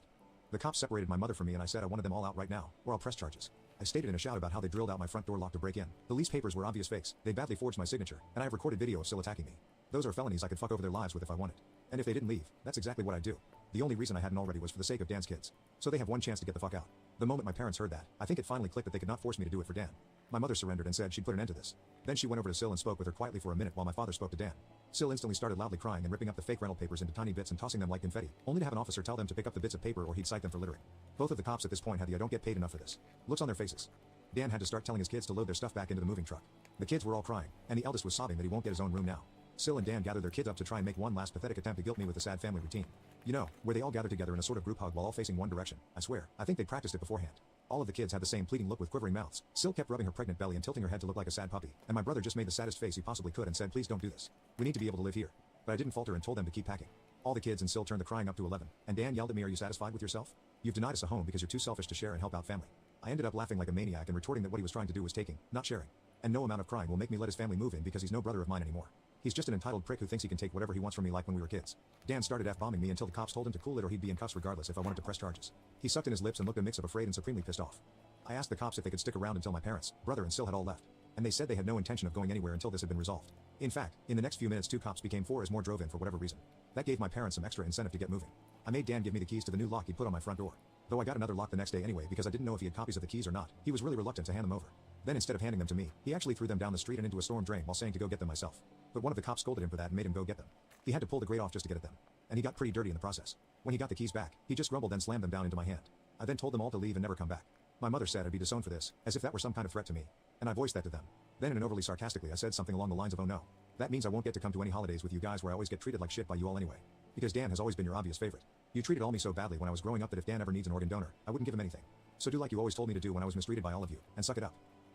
Speaker 16: The cops separated my mother from me and I said I wanted them all out right now, or I'll press charges. I stated in a shout about how they drilled out my front door lock to break in. The lease papers were obvious fakes, they badly forged my signature, and I have recorded video of Sil attacking me. Those are felonies I could fuck over their lives with if I wanted. And if they didn't leave, that's exactly what I'd do. The only reason I hadn't already was for the sake of Dan's kids. So they have one chance to get the fuck out. The moment my parents heard that, I think it finally clicked that they could not force me to do it for Dan. My mother surrendered and said she'd put an end to this. Then she went over to Sil and spoke with her quietly for a minute while my father spoke to Dan. Sil instantly started loudly crying and ripping up the fake rental papers into tiny bits and tossing them like confetti, only to have an officer tell them to pick up the bits of paper or he'd cite them for littering. Both of the cops at this point had the I don't get paid enough for this looks on their faces. Dan had to start telling his kids to load their stuff back into the moving truck. The kids were all crying, and the eldest was sobbing that he won't get his own room now. Sil and Dan gathered their kids up to try and make one last pathetic attempt to guilt me with the sad family routine. You know, where they all gathered together in a sort of group hug while all facing one direction. I swear, I think they practiced it beforehand. All of the kids had the same pleading look with quivering mouths. Sil kept rubbing her pregnant belly and tilting her head to look like a sad puppy, and my brother just made the saddest face he possibly could and said, please don't do this. We need to be able to live here. But I didn't falter and told them to keep packing. All the kids and Sil turned the crying up to 11, and Dan yelled at me, are you satisfied with yourself? You've denied us a home because you're too selfish to share and help out family. I ended up laughing like a maniac and retorting that what he was trying to do was taking, not sharing. And no amount of crying will make me let his family move in because he's no brother of mine anymore. He's just an entitled prick who thinks he can take whatever he wants from me like when we were kids. Dan started F-bombing me until the cops told him to cool it or he'd be in cuffs regardless if I wanted to press charges. He sucked in his lips and looked a mix of afraid and supremely pissed off. I asked the cops if they could stick around until my parents, brother and Sil had all left. And they said they had no intention of going anywhere until this had been resolved. In fact, in the next few minutes 2 cops became 4 as more drove in for whatever reason. That gave my parents some extra incentive to get moving. I made Dan give me the keys to the new lock he'd put on my front door. Though I got another lock the next day anyway because I didn't know if he had copies of the keys or not, he was really reluctant to hand them over. Then instead of handing them to me, he actually threw them down the street and into a storm drain while saying to go get them myself. But one of the cops scolded him for that and made him go get them. He had to pull the grate off just to get at them. And he got pretty dirty in the process. When he got the keys back, he just grumbled then slammed them down into my hand. I then told them all to leave and never come back. My mother said I'd be disowned for this, as if that were some kind of threat to me. And I voiced that to them. Then in an overly sarcastically I said something along the lines of, oh no. That means I won't get to come to any holidays with you guys where I always get treated like shit by you all anyway. Because Dan has always been your obvious favorite. You treated all me so badly when I was growing up that if Dan ever needs an organ donor, I wouldn't give him anything. So do like you always told me to do when I was mistreated by all of you, and suck it up.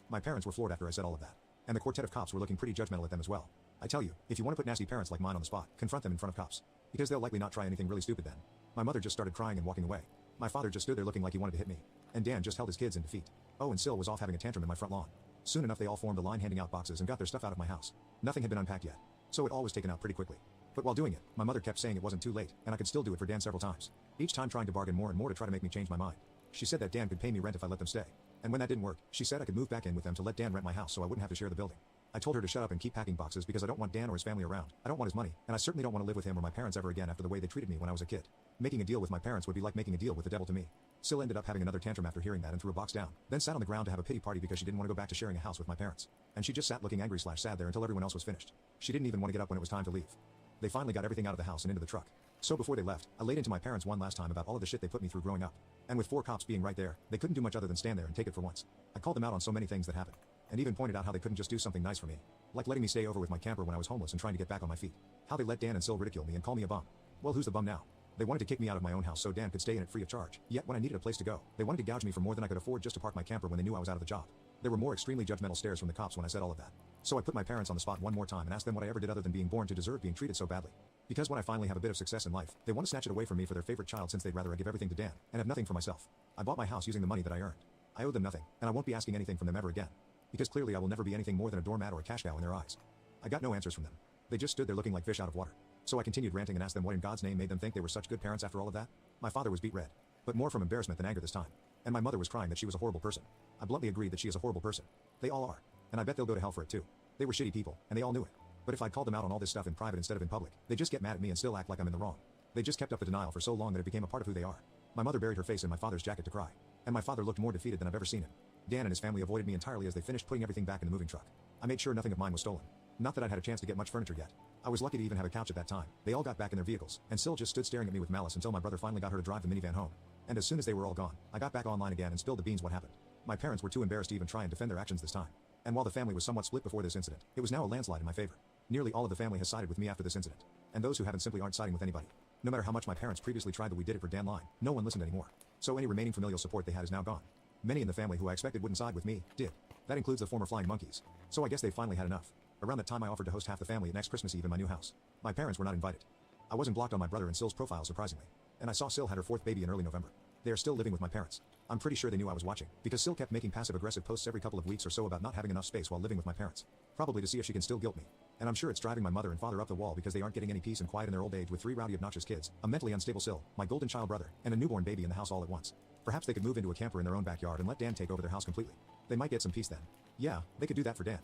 Speaker 16: My parents were floored after I said all of that. And the quartet of cops were looking pretty judgmental at them as well. I tell you, if you want to put nasty parents like mine on the spot, confront them in front of cops. Because they'll likely not try anything really stupid then. My mother just started crying and walking away. My father just stood there looking like he wanted to hit me. And Dan just held his kids in defeat. Oh, and Sil was off having a tantrum in my front lawn. Soon enough they all formed a line handing out boxes and got their stuff out of my house. Nothing had been unpacked yet. So it all was taken out pretty quickly. But while doing it, my mother kept saying it wasn't too late, and I could still do it for Dan several times. Each time trying to bargain more and more to try to make me change my mind. She said that Dan could pay me rent if I let them stay. And when that didn't work, she said I could move back in with them to let Dan rent my house so I wouldn't have to share the building. I told her to shut up and keep packing boxes because I don't want Dan or his family around. I don't want his money, and I certainly don't want to live with him or my parents ever again after the way they treated me when I was a kid. Making a deal with my parents would be like making a deal with the devil to me. Sil ended up having another tantrum after hearing that and threw a box down, then sat on the ground to have a pity party because she didn't want to go back to sharing a house with my parents. And she just sat looking angry/sad there until everyone else was finished. She didn't even want to get up when it was time to leave. They finally got everything out of the house and into the truck. So before they left, I laid into my parents one last time about all of the shit they put me through growing up. And with 4 cops being right there, they couldn't do much other than stand there and take it for once. I called them out on so many things that happened. And even pointed out how they couldn't just do something nice for me. Like letting me stay over with my camper when I was homeless and trying to get back on my feet. How they let Dan and Sil ridicule me and call me a bum. Well, who's the bum now? They wanted to kick me out of my own house so Dan could stay in it free of charge. Yet when I needed a place to go, they wanted to gouge me for more than I could afford just to park my camper when they knew I was out of the job. There were more extremely judgmental stares from the cops when I said all of that. So I put my parents on the spot one more time and asked them what I ever did other than being born to deserve being treated so badly. Because when I finally have a bit of success in life, they want to snatch it away from me for their favorite child since they'd rather I give everything to Dan and have nothing for myself. I bought my house using the money that I earned. I owed them nothing, and I won't be asking anything from them ever again. Because clearly I will never be anything more than a doormat or a cash cow in their eyes. I got no answers from them. They just stood there looking like fish out of water. So I continued ranting and asked them what in God's name made them think they were such good parents after all of that. My father was beet red, but more from embarrassment than anger this time. And my mother was crying that she was a horrible person. I bluntly agreed that she is a horrible person. They all are. And I bet they'll go to hell for it too. They were shitty people, and they all knew it. But if I'd called them out on all this stuff in private instead of in public, they just get mad at me and still act like I'm in the wrong. They just kept up the denial for so long that it became a part of who they are. My mother buried her face in my father's jacket to cry. And my father looked more defeated than I've ever seen him. Dan and his family avoided me entirely as they finished putting everything back in the moving truck. I made sure nothing of mine was stolen. Not that I'd had a chance to get much furniture yet. I was lucky to even have a couch at that time. They all got back in their vehicles, and Sil just stood staring at me with malice until my brother finally got her to drive the minivan home. And as soon as they were all gone, I got back online again and spilled the beans what happened. My parents were too embarrassed to even try and defend their actions this time. And while the family was somewhat split before this incident, it was now a landslide in my favor. Nearly all of the family has sided with me after this incident. And those who haven't simply aren't siding with anybody. No matter how much my parents previously tried the "we did it for Dan" line, no one listened anymore. So any remaining familial support they had is now gone. Many in the family who I expected wouldn't side with me, did. That includes the former flying monkeys. So I guess they finally had enough. Around that time I offered to host half the family at next Christmas Eve in my new house. My parents were not invited. I wasn't blocked on my brother and Sil's profile surprisingly. And I saw Sil had her 4th baby in early November. They are still living with my parents. I'm pretty sure they knew I was watching, because Sil kept making passive-aggressive posts every couple of weeks or so about not having enough space while living with my parents. Probably to see if she can still guilt me. And I'm sure it's driving my mother and father up the wall because they aren't getting any peace and quiet in their old age with 3 rowdy obnoxious kids, a mentally unstable Sil, my golden child brother, and a newborn baby in the house all at once. Perhaps they could move into a camper in their own backyard and let Dan take over their house completely. They might get some peace then. Yeah, they could do that for Dan.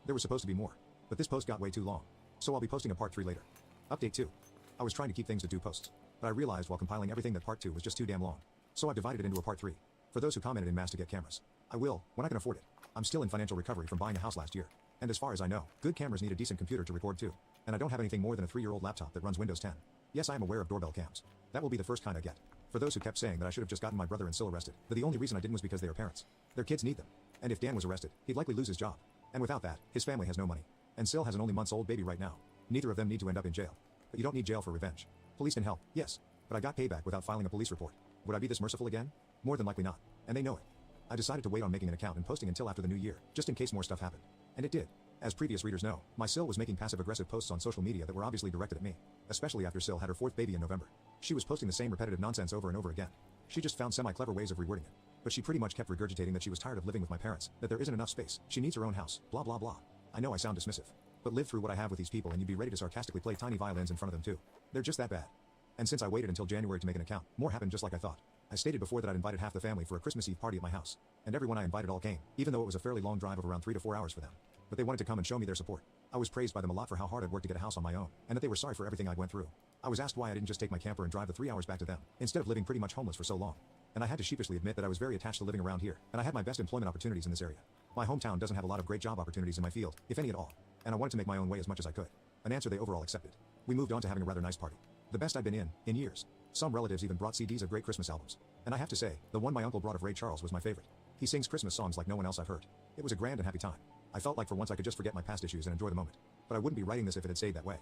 Speaker 16: There was supposed to be more. But this post got way too long. So I'll be posting a part 3 later. Update 2. I was trying to keep things to 2 posts. But I realized while compiling everything that part 2 was just too damn long. So I've divided it into a part 3. For those who commented in mass to get cameras. I will, when I can afford it. I'm still in financial recovery from buying a house last year. And as far as I know, good cameras need a decent computer to record too. And I don't have anything more than a 3-year-old laptop that runs Windows 10. Yes, I am aware of doorbell cams. That will be the first kind I get. For those who kept saying that I should have just gotten my brother and Sil arrested, but the only reason I didn't was because they are parents. Their kids need them. And if Dan was arrested, he'd likely lose his job. And without that, his family has no money. And Sil has an only months-old baby right now. Neither of them need to end up in jail. But you don't need jail for revenge. Police can help, yes. But I got payback without filing a police report. Would I be this merciful again? More than likely not. And they know it. I decided to wait on making an account and posting until after the new year, just in case more stuff happened. And it did. As previous readers know, my Sil was making passive-aggressive posts on social media that were obviously directed at me. Especially after Sil had her 4th baby in November. She was posting the same repetitive nonsense over and over again. She just found semi-clever ways of rewording it. But she pretty much kept regurgitating that she was tired of living with my parents, that there isn't enough space, she needs her own house, blah blah blah. I know I sound dismissive. But live through what I have with these people and you'd be ready to sarcastically play tiny violins in front of them too. They're just that bad. And since I waited until January to make an account, more happened just like I thought. I stated before that I'd invited half the family for a Christmas Eve party at my house. And everyone I invited all came, even though it was a fairly long drive of around 3 to 4 hours for them. But they wanted to come and show me their support. I was praised by them a lot for how hard I'd worked to get a house on my own, and that they were sorry for everything I went through. I was asked why I didn't just take my camper and drive the 3 hours back to them, instead of living pretty much homeless for so long. And I had to sheepishly admit that I was very attached to living around here, and I had my best employment opportunities in this area. My hometown doesn't have a lot of great job opportunities in my field, if any at all. And I wanted to make my own way as much as I could. An answer they overall accepted. We moved on to having a rather nice party. The best I'd been in years. Some relatives even brought CDs of great Christmas albums. And I have to say, the one my uncle brought of Ray Charles was my favorite. He sings Christmas songs like no one else I've heard. It was a grand and happy time. I felt like for once I could just forget my past issues and enjoy the moment. But I wouldn't be writing this if it had stayed that way.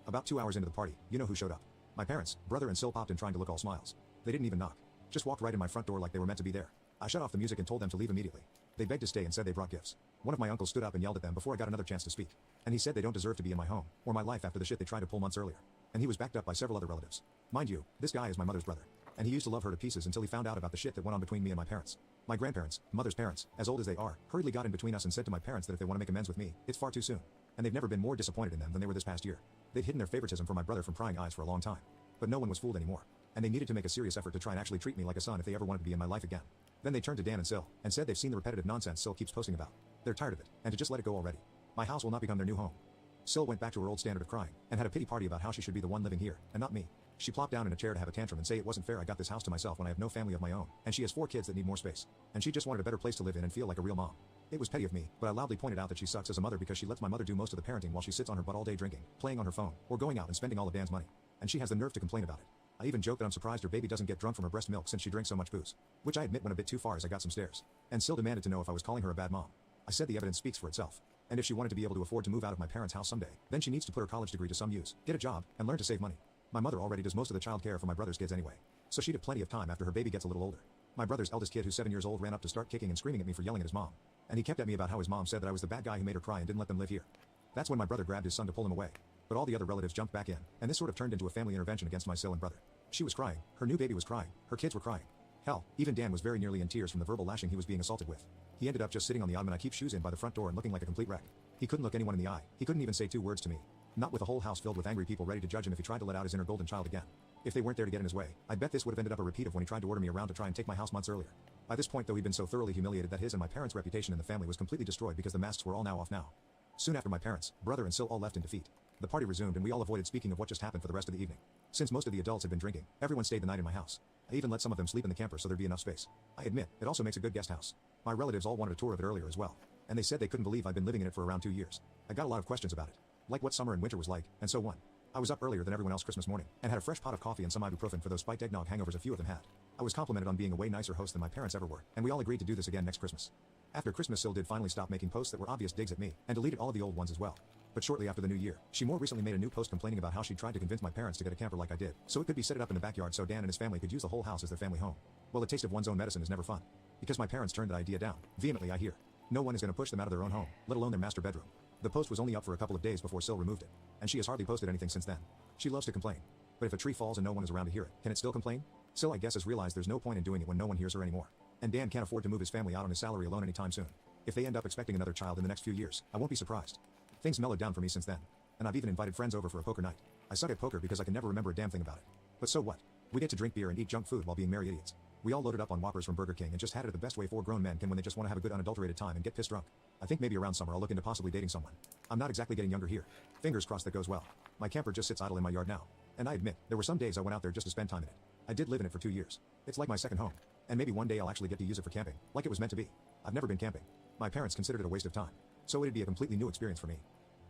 Speaker 16: About 2 hours into the party, you know who showed up. My parents, brother and Sil popped in trying to look all smiles. They didn't even knock. Just walked right in my front door like they were meant to be there. I shut off the music and told them to leave immediately. They begged to stay and said they brought gifts. One of my uncles stood up and yelled at them before I got another chance to speak. And he said they don't deserve to be in my home, or my life after the shit they tried to pull months earlier. And he was backed up by several other relatives. Mind you, this guy is my mother's brother. And he used to love her to pieces until he found out about the shit that went on between me and my parents. My grandparents, mother's parents, as old as they are, hurriedly got in between us and said to my parents that if they want to make amends with me, it's far too soon. And they've never been more disappointed in them than they were this past year. They'd hidden their favoritism for my brother from prying eyes for a long time. But no one was fooled anymore. And they needed to make a serious effort to try and actually treat me like a son if they ever wanted to be in my life again. Then they turned to Dan and Sil, and said they've seen the repetitive nonsense Sil keeps posting about. They're tired of it, and to just let it go already. My house will not become their new home. Sil went back to her old standard of crying, and had a pity party about how she should be the one living here, and not me. She plopped down in a chair to have a tantrum and say it wasn't fair I got this house to myself when I have no family of my own, and she has 4 kids that need more space. And she just wanted a better place to live in and feel like a real mom. It was petty of me, but I loudly pointed out that she sucks as a mother because she lets my mother do most of the parenting while she sits on her butt all day drinking, playing on her phone, or going out and spending all of Dan's money. And she has the nerve to complain about it. I even joke that I'm surprised her baby doesn't get drunk from her breast milk since she drinks so much booze. Which I admit went a bit too far as I got some stares. And Sil demanded to know if I was calling her a bad mom. I said the evidence speaks for itself. And if she wanted to be able to afford to move out of my parents' house someday, then she needs to put her college degree to some use, get a job, and learn to save money. My mother already does most of the child care for my brother's kids anyway. So she'd have plenty of time after her baby gets a little older. My brother's eldest kid, who's 7 years old, ran up to start kicking and screaming at me for yelling at his mom. And he kept at me about how his mom said that I was the bad guy who made her cry and didn't let them live here. That's when my brother grabbed his son to pull him away. But all the other relatives jumped back in, and this sort of turned into a family intervention against my Sil and brother. She was crying, her new baby was crying, her kids were crying. Hell, even Dan was very nearly in tears from the verbal lashing he was being assaulted with. He ended up just sitting on the ottoman I keep shoes in by the front door and looking like a complete wreck. He couldn't look anyone in the eye, he couldn't even say 2 words to me. Not with a whole house filled with angry people ready to judge him if he tried to let out his inner golden child again. If they weren't there to get in his way, I bet this would have ended up a repeat of when he tried to order me around to try and take my house months earlier. By this point though, he'd been so thoroughly humiliated that his and my parents' reputation in the family was completely destroyed because the masks were all now off now. Soon after, my parents, brother and Sil all left in defeat. The party resumed and we all avoided speaking of what just happened for the rest of the evening. Since most of the adults had been drinking, everyone stayed the night in my house. I even let some of them sleep in the camper so there'd be enough space. I admit, it also makes a good guest house. My relatives all wanted a tour of it earlier as well. And they said they couldn't believe I'd been living in it for around 2 years. I got a lot of questions about it. Like what summer and winter was like, and so on. I was up earlier than everyone else Christmas morning, and had a fresh pot of coffee and some ibuprofen for those spiked eggnog hangovers a few of them had. I was complimented on being a way nicer host than my parents ever were, and we all agreed to do this again next Christmas. After Christmas, Sil did finally stop making posts that were obvious digs at me, and deleted all of the old ones as well. But shortly after the new year, she more recently made a new post complaining about how she tried to convince my parents to get a camper like I did, so it could be set up in the backyard so Dan and his family could use the whole house as their family home. Well, the taste of one's own medicine is never fun. Because my parents turned that idea down. Vehemently, I hear. No one is going to push them out of their own home, let alone their master bedroom. The post was only up for a couple of days before Sil removed it, and she has hardly posted anything since then. She loves to complain. But if a tree falls and no one is around to hear it, can it still complain? Sil, I guess, has realized there's no point in doing it when no one hears her anymore. And Dan can't afford to move his family out on his salary alone anytime soon. If they end up expecting another child in the next few years, I won't be surprised. Things mellowed down for me since then, and I've even invited friends over for a poker night. I suck at poker because I can never remember a damn thing about it. But so what? We get to drink beer and eat junk food while being merry idiots. We all loaded up on Whoppers from Burger King and just had it the best way 4 grown men can when they just want to have a good unadulterated time and get pissed drunk. I think maybe around summer I'll look into possibly dating someone. I'm not exactly getting younger here. Fingers crossed that goes well. My camper just sits idle in my yard now. And I admit, there were some days I went out there just to spend time in it. I did live in it for 2 years. It's like my second home. And maybe one day I'll actually get to use it for camping, like it was meant to be. I've never been camping. My parents considered it a waste of time. So it'd be a completely new experience for me.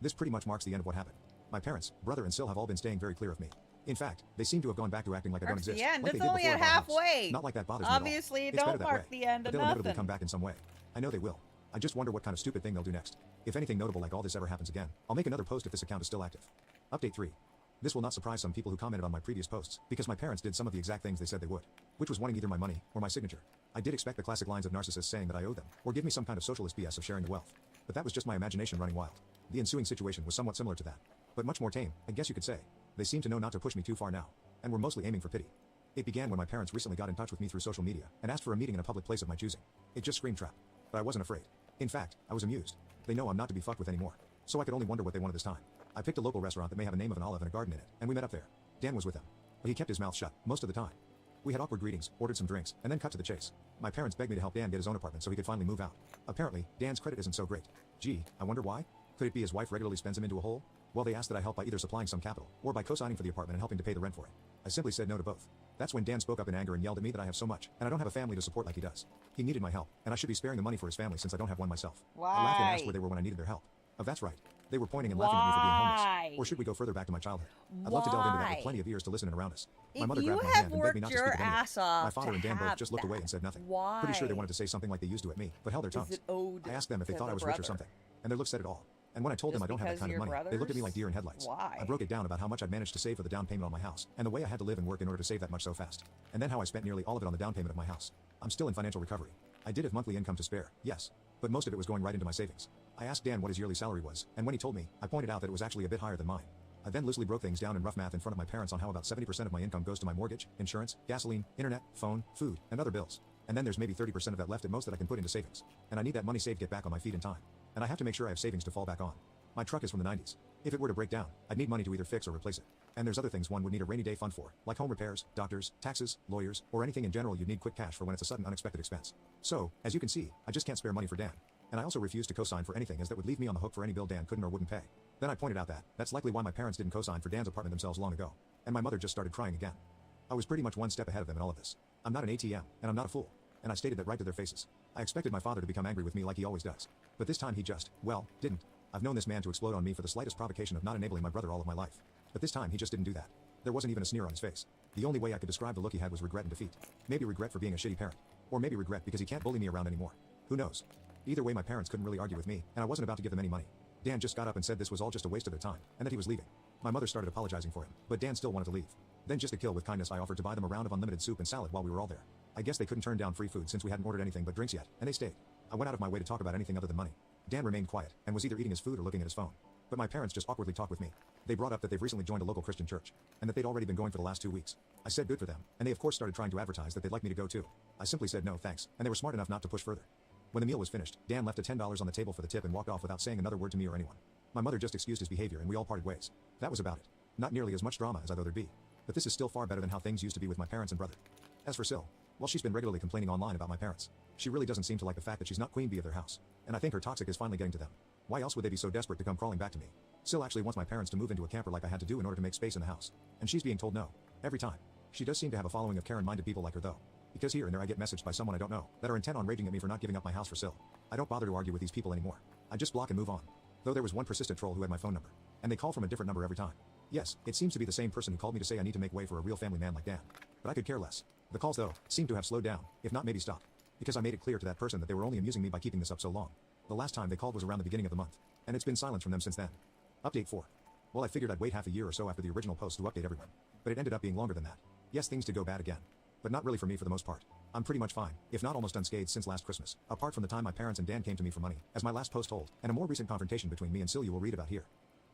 Speaker 16: This pretty much marks the end of what happened. My parents, brother and Sil have all been staying very clear of me. In fact, they seem to have gone back to acting like I don't exist.
Speaker 1: The end.
Speaker 16: Like
Speaker 1: It's
Speaker 16: they did
Speaker 1: only
Speaker 16: before
Speaker 1: at
Speaker 16: at our house.
Speaker 1: halfway.
Speaker 16: Not like that bothers me at all.
Speaker 1: Obviously,
Speaker 16: It's better
Speaker 1: don't
Speaker 16: that
Speaker 1: mark
Speaker 16: way.
Speaker 1: the end
Speaker 16: But
Speaker 1: of
Speaker 16: they'll inevitably
Speaker 1: nothing.
Speaker 16: come back in some way. I know they will. I just wonder what kind of stupid thing they'll do next. If anything notable like all this ever happens again, I'll make another post if this account is still active. Update 3. This will not surprise some people who commented on my previous posts, because my parents did some of the exact things they said they would, which was wanting either my money or my signature. I did expect the classic lines of narcissists saying that I owe them, or give me some kind of socialist BS of sharing the wealth. But that was just my imagination running wild. The ensuing situation was somewhat similar to that, but much more tame, I guess you could say. They seem to know not to push me too far now, and were mostly aiming for pity. It began when my parents recently got in touch with me through social media and asked for a meeting in a public place of my choosing. It just screamed trap. But I wasn't afraid. In fact, I was amused. They know I'm not to be fucked with anymore. So I could only wonder what they wanted this time. I picked a local restaurant that may have a name of an olive and a garden in it, and we met up there. Dan was with them. But he kept his mouth shut, most of the time. We had awkward greetings, ordered some drinks, and then cut to the chase. My parents begged me to help Dan get his own apartment so he could finally move out. Apparently, Dan's credit isn't so great. Gee, I wonder why? Could it be his wife regularly spends him into a hole? Well, they asked that I help by either supplying some capital, or by co-signing for the apartment and helping to pay the rent for it. I simply said no to both. That's when Dan spoke up in anger and yelled at me that I have so much, and I don't have a family to support like he does. He needed my help, and I should be sparing the money for his family since I don't have one myself.
Speaker 1: Why?
Speaker 16: I laughed and asked where they were when I needed their help. Oh, that's right. They were pointing and laughing at me for being
Speaker 1: Why?
Speaker 16: homeless. Or should we go further back to my childhood? I'd love to delve into that with plenty of ears to listen and around us. My
Speaker 1: If
Speaker 16: mother
Speaker 1: you
Speaker 16: grabbed my
Speaker 1: have
Speaker 16: hand and begged me not to speak
Speaker 1: worked
Speaker 16: at
Speaker 1: your
Speaker 16: any of it.
Speaker 1: ass off
Speaker 16: My father
Speaker 1: to
Speaker 16: and Dan both
Speaker 1: have
Speaker 16: just looked away
Speaker 1: that,
Speaker 16: and said nothing.
Speaker 1: why?
Speaker 16: Pretty sure they wanted to say something like they used to at me, but held their tongues.
Speaker 1: Is it owed
Speaker 16: I asked them if they
Speaker 1: to
Speaker 16: thought
Speaker 1: the
Speaker 16: I was rich or
Speaker 1: brother?
Speaker 16: something, and their looks said it all. And when I told them
Speaker 1: Just
Speaker 16: I don't have that
Speaker 1: because
Speaker 16: kind of
Speaker 1: you're
Speaker 16: money, they looked at me like
Speaker 1: brothers?
Speaker 16: deer in headlights.
Speaker 1: Why?
Speaker 16: I broke it down about how much I'd managed to save for the down payment on my house, and the way I had to live and work in order to save that much so fast. And then how I spent nearly all of it on the down payment of my house. I'm still in financial recovery. I did have monthly income to spare, yes, but most of it was going right into my savings. I asked Dan what his yearly salary was, and when he told me, I pointed out that it was actually a bit higher than mine. I then loosely broke things down in rough math in front of my parents on how about 70% of my income goes to my mortgage, insurance, gasoline, internet, phone, food, and other bills. And then there's maybe 30% of that left at most that I can put into savings. And I need that money saved to get back on my feet in time. And I have to make sure I have savings to fall back on. My truck is from the 90s. If it were to break down, I'd need money to either fix or replace it. And there's other things one would need a rainy day fund for, like home repairs, doctors, taxes, lawyers, or anything in general you'd need quick cash for when it's a sudden unexpected expense. So, as you can see, I just can't spare money for Dan. And I also refuse to co-sign for anything as that would leave me on the hook for any bill Dan couldn't or wouldn't pay. Then I pointed out that that's likely why my parents didn't co-sign for Dan's apartment themselves long ago. And my mother just started crying again. I was pretty much one step ahead of them in all of this. I'm not an ATM, and I'm not a fool. And I stated that right to their faces. I expected my father to become angry with me like he always does. But this time he just, well, didn't. I've known this man to explode on me for the slightest provocation of not enabling my brother all of my life. But this time he just didn't do that. There wasn't even a sneer on his face. The only way I could describe the look he had was regret and defeat. Maybe regret for being a shitty parent. Or maybe regret because he can't bully me around anymore. Who knows? Either way, my parents couldn't really argue with me, and I wasn't about to give them any money. Dan just got up and said this was all just a waste of their time, and that he was leaving. My mother started apologizing for him, but Dan still wanted to leave. Then just to kill with kindness, I offered to buy them a round of unlimited soup and salad while we were all there. I guess they couldn't turn down free food since we hadn't ordered anything but drinks yet, and they stayed. I went out of my way to talk about anything other than money. Dan remained quiet, and was either eating his food or looking at his phone. But my parents just awkwardly talked with me. They brought up that they've recently joined a local Christian church, and that they'd already been going for the last 2 weeks. I said good for them, and they of course started trying to advertise that they'd like me to go too. I simply said no thanks, and they were smart enough not to push further. When the meal was finished, Dan left a $10 on the table for the tip and walked off without saying another word to me or anyone. My mother just excused his behavior and we all parted ways. That was about it. Not nearly as much drama as I thought there'd be. But this is still far better than how things used to be with my parents and brother. As for Sil, well, she's been regularly complaining online about my parents. She really doesn't seem to like the fact that she's not queen bee of their house. And I think her toxic is finally getting to them. Why else would they be so desperate to come crawling back to me? Sil actually wants my parents to move into a camper like I had to do in order to make space in the house. And she's being told no. Every time. She does seem to have a following of Karen-minded people like her though. Because here and there I get messaged by someone I don't know, that are intent on raging at me for not giving up my house for Sil. I don't bother to argue with these people anymore. I just block and move on. Though there was one persistent troll who had my phone number. And they call from a different number every time. Yes, it seems to be the same person who called me to say I need to make way for a real family man like Dan. But I could care less. The calls though, seem to have slowed down, if not maybe stopped. Because I made it clear to that person that they were only amusing me by keeping this up so long. The last time they called was around the beginning of the month. And it's been silence from them since then. Update 4. Well, I figured I'd wait half a year or so after the original post to update everyone. But it ended up being longer than that. Yes, things did go bad again. But not really for me for the most part. I'm pretty much fine, if not almost unscathed since last Christmas, apart from the time my parents and Dan came to me for money, as my last post told, and a more recent confrontation between me and Sil you will read about here.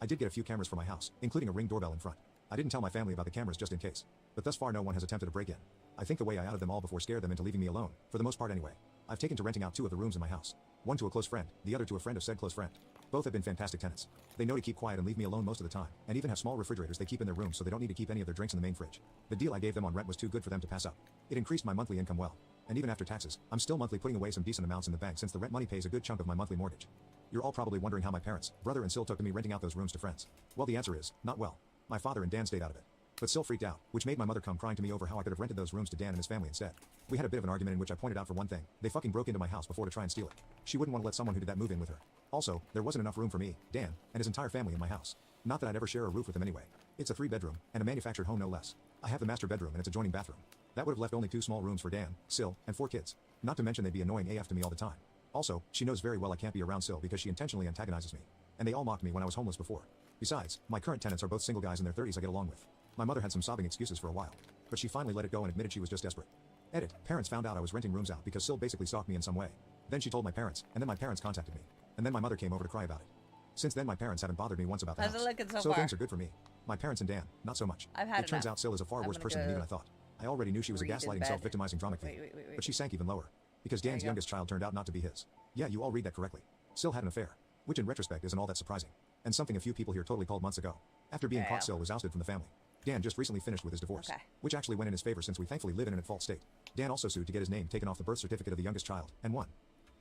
Speaker 16: I did get a few cameras for my house, including a Ring doorbell in front. I didn't tell my family about the cameras just in case. But thus far no one has attempted to break in. I think the way I outed them all before scared them into leaving me alone, for the most part anyway. I've taken to renting out 2 of the rooms in my house. One to a close friend, the other to a friend of said close friend. Both have been fantastic tenants. They know to keep quiet and leave me alone most of the time, and even have small refrigerators they keep in their rooms so they don't need to keep any of their drinks in the main fridge. The deal I gave them on rent was too good for them to pass up. It increased my monthly income well. And even after taxes, I'm still monthly putting away some decent amounts in the bank since the rent money pays a good chunk of my monthly mortgage. You're all probably wondering how my parents, brother and Sil took to me renting out those rooms to friends. Well, the answer is, not well. My father and Dan stayed out of it. But Sil freaked out, which made my mother come crying to me over how I could have rented those rooms to Dan and his family instead. We had a bit of an argument in which I pointed out for one thing, they fucking broke into my house before to try and steal it. She wouldn't want to let someone who did that move in with her. Also, there wasn't enough room for me, Dan, and his entire family in my house. Not that I'd ever share a roof with them anyway. It's a 3-bedroom, and a manufactured home no less. I have the master bedroom and its adjoining bathroom. That would have left only 2 small rooms for Dan, Sil, and 4 kids. Not to mention they'd be annoying AF to me all the time. Also, she knows very well I can't be around Sil because she intentionally antagonizes me. And they all mocked me when I was homeless before. Besides, my current tenants are both single guys in their 30s I get along with. My mother had some sobbing excuses for a while. But she finally let it go and admitted she was just desperate. Edit, parents found out I was renting rooms out because Sil basically stalked me in some way. Then she told my parents, and then my parents contacted me. And then my mother came over to cry about it. Since then my parents haven't bothered me once about the
Speaker 1: How's
Speaker 16: house.
Speaker 1: it looking so
Speaker 16: So
Speaker 1: far?
Speaker 16: things are good for me. My parents and Dan, not so much.
Speaker 1: I've had
Speaker 16: It turns
Speaker 1: enough.
Speaker 16: out Sil is a far
Speaker 1: I'm
Speaker 16: worse
Speaker 1: gonna
Speaker 16: person than
Speaker 1: go
Speaker 16: even I thought. I already knew she was a
Speaker 1: read in
Speaker 16: gaslighting
Speaker 1: bed.
Speaker 16: self-victimizing drama queen.
Speaker 1: Wait.
Speaker 16: But she sank even lower. Because
Speaker 1: There
Speaker 16: Dan's
Speaker 1: you go.
Speaker 16: youngest child turned out not to be his. Yeah, you all read that correctly. Sil had an affair. Which in retrospect isn't all that surprising. And something a few people here totally called months ago. After being caught, Sil was ousted from the family. Dan just recently finished with his divorce. Which actually went in his favor since we thankfully live in an at-fault state. Dan also sued to get his name taken off the birth certificate of the youngest child, and won.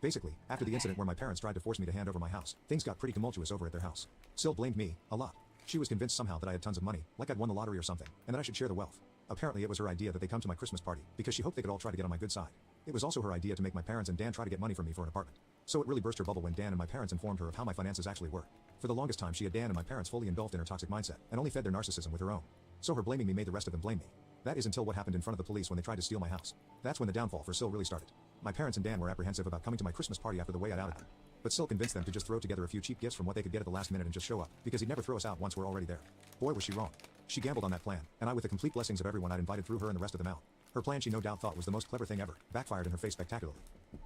Speaker 16: Basically, after the incident where my parents tried to force me to hand over my house, things got pretty tumultuous over at their house. Sil blamed me, a lot. She was convinced somehow that I had tons of money, like I'd won the lottery or something, and that I should share the wealth. Apparently it was her idea that they come to my Christmas party, because she hoped they could all try to get on my good side. It was also her idea to make my parents and Dan try to get money from me for an apartment. So it really burst her bubble when Dan and my parents informed her of how my finances actually were. For the longest time she had Dan and my parents fully engulfed in her toxic mindset, and only fed their narcissism with her own. So her blaming me made the rest of them blame me. That is until what happened in front of the police when they tried to steal my house. That's when the downfall for Sil really started. My parents and Dan were apprehensive about coming to my Christmas party after the way I outed them. But Sil convinced them to just throw together a few cheap gifts from what they could get at the last minute and just show up, because he'd never throw us out once we're already there. Boy was she wrong. She gambled on that plan, and I, with the complete blessings of everyone I'd invited, threw her and the rest of them out. Her plan she no doubt thought was the most clever thing ever, backfired in her face spectacularly.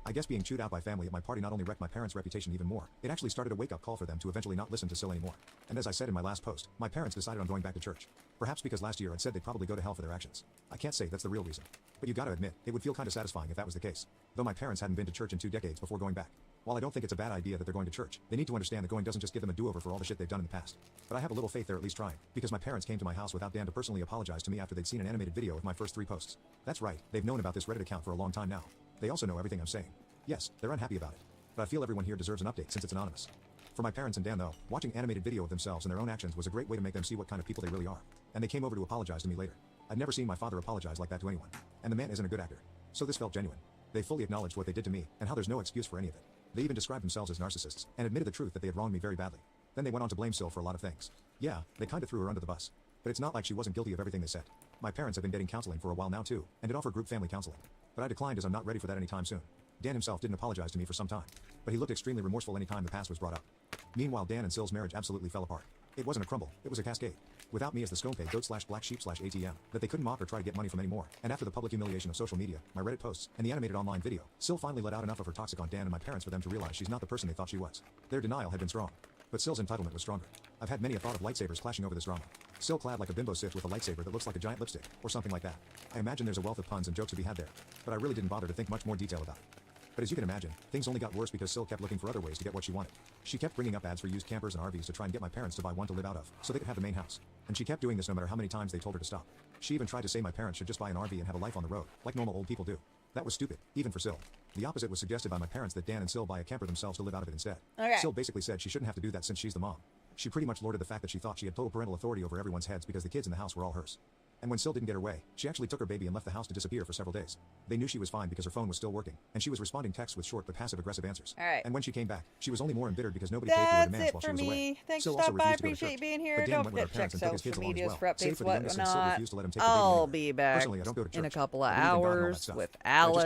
Speaker 16: I guess being chewed out by family at my party not only wrecked my parents' reputation even more, it actually started a wake-up call for them to eventually not listen to Sil anymore. And as I said in my last post, my parents decided on going back to church. Perhaps because last year I'd said they'd probably go to hell for their actions. I can't say that's the real reason. But you gotta admit, it would feel kinda satisfying if that was the case. Though my parents hadn't been to church in 2 decades before going back. While I don't think it's a bad idea that they're going to church, they need to understand that going doesn't just give them a do-over for all the shit they've done in the past. But I have a little faith they're at least trying, because my parents came to my house without Dan to personally apologize to me after they'd seen an animated video of my first 3 posts. That's right, they've known about this Reddit account for a long time now. They also know everything I'm saying. Yes, they're unhappy about it. But I feel everyone here deserves an update since it's anonymous. For my parents and Dan though, watching animated video of themselves and their own actions was a great way to make them see what kind of people they really are. And they came over to apologize to me later. I'd never seen my father apologize like that to anyone. And the man isn't a good actor. So this felt genuine. They fully acknowledged what they did to me, and how there's no excuse for any of it. They even described themselves as narcissists, and admitted the truth that they had wronged me very badly. Then they went on to blame Sil for a lot of things. Yeah, they kinda threw her under the bus. But it's not like she wasn't guilty of everything they said. My parents have been getting counseling for a while now too, and did offer group family counseling. But I declined as I'm not ready for that anytime soon. Dan himself didn't apologize to me for some time, but he looked extremely remorseful anytime the past was brought up. Meanwhile, Dan and Sil's marriage absolutely fell apart. It wasn't a crumble, it was a cascade. Without me as the scone-paid goat/black-sheep/ATM that they couldn't mock or try to get money from anymore, and after the public humiliation of social media, my Reddit posts, and the animated online video, Sil finally let out enough of her toxic on Dan and my parents for them to realize she's not the person they thought she was. Their denial had been strong, but Sil's entitlement was stronger. I've had many a thought of lightsabers clashing over this drama. Sil clad like a bimbo Sith with a lightsaber that looks like a giant lipstick, or something like that. I imagine there's a wealth of puns and jokes to be had there, but I really didn't bother to think much more detail about it. But as you can imagine, things only got worse because Sil kept looking for other ways to get what she wanted. She kept bringing up ads for used campers and RVs to try and get my parents to buy one to live out of, so they could have the main house. And she kept doing this no matter how many times they told her to stop. She even tried to say my parents should just buy an RV and have a life on the road, like normal old people do. That was stupid, even for Sil. The opposite was suggested by my parents, that Dan and Sil buy a camper themselves to live out of it instead.
Speaker 1: Okay.
Speaker 16: Sil basically said she shouldn't have to do that since she's the mom. She pretty much lorded the fact that she thought she had total parental authority over everyone's heads because the kids in the house were all hers. And when Sil didn't get her way, she actually took her baby and left the house to disappear for several days. They knew she was fine because her phone was still working, and she was responding texts with short but passive-aggressive answers.
Speaker 1: All right.
Speaker 16: And when she came back, she was only more embittered because nobody paid for her demands while she was away.
Speaker 1: Thanks
Speaker 16: Sil
Speaker 1: for
Speaker 16: also
Speaker 1: stopping by.
Speaker 16: refused to go to
Speaker 1: Appreciate
Speaker 16: church.
Speaker 1: being here.
Speaker 16: But Dan
Speaker 1: Don't
Speaker 16: went with her
Speaker 1: forget to check
Speaker 16: parents and took his kids
Speaker 1: social
Speaker 16: along as
Speaker 1: medias
Speaker 16: well.
Speaker 1: for
Speaker 16: Save
Speaker 1: updates,
Speaker 16: for the youngest, since Sil
Speaker 1: whatnot.
Speaker 16: refused to let him take the baby
Speaker 1: I'll
Speaker 16: anywhere.
Speaker 1: be back
Speaker 16: Personally, I don't go to church.
Speaker 1: in a couple of
Speaker 16: I believe in God and all that
Speaker 1: hours
Speaker 16: stuff.
Speaker 1: with
Speaker 16: I just don't
Speaker 1: Alice.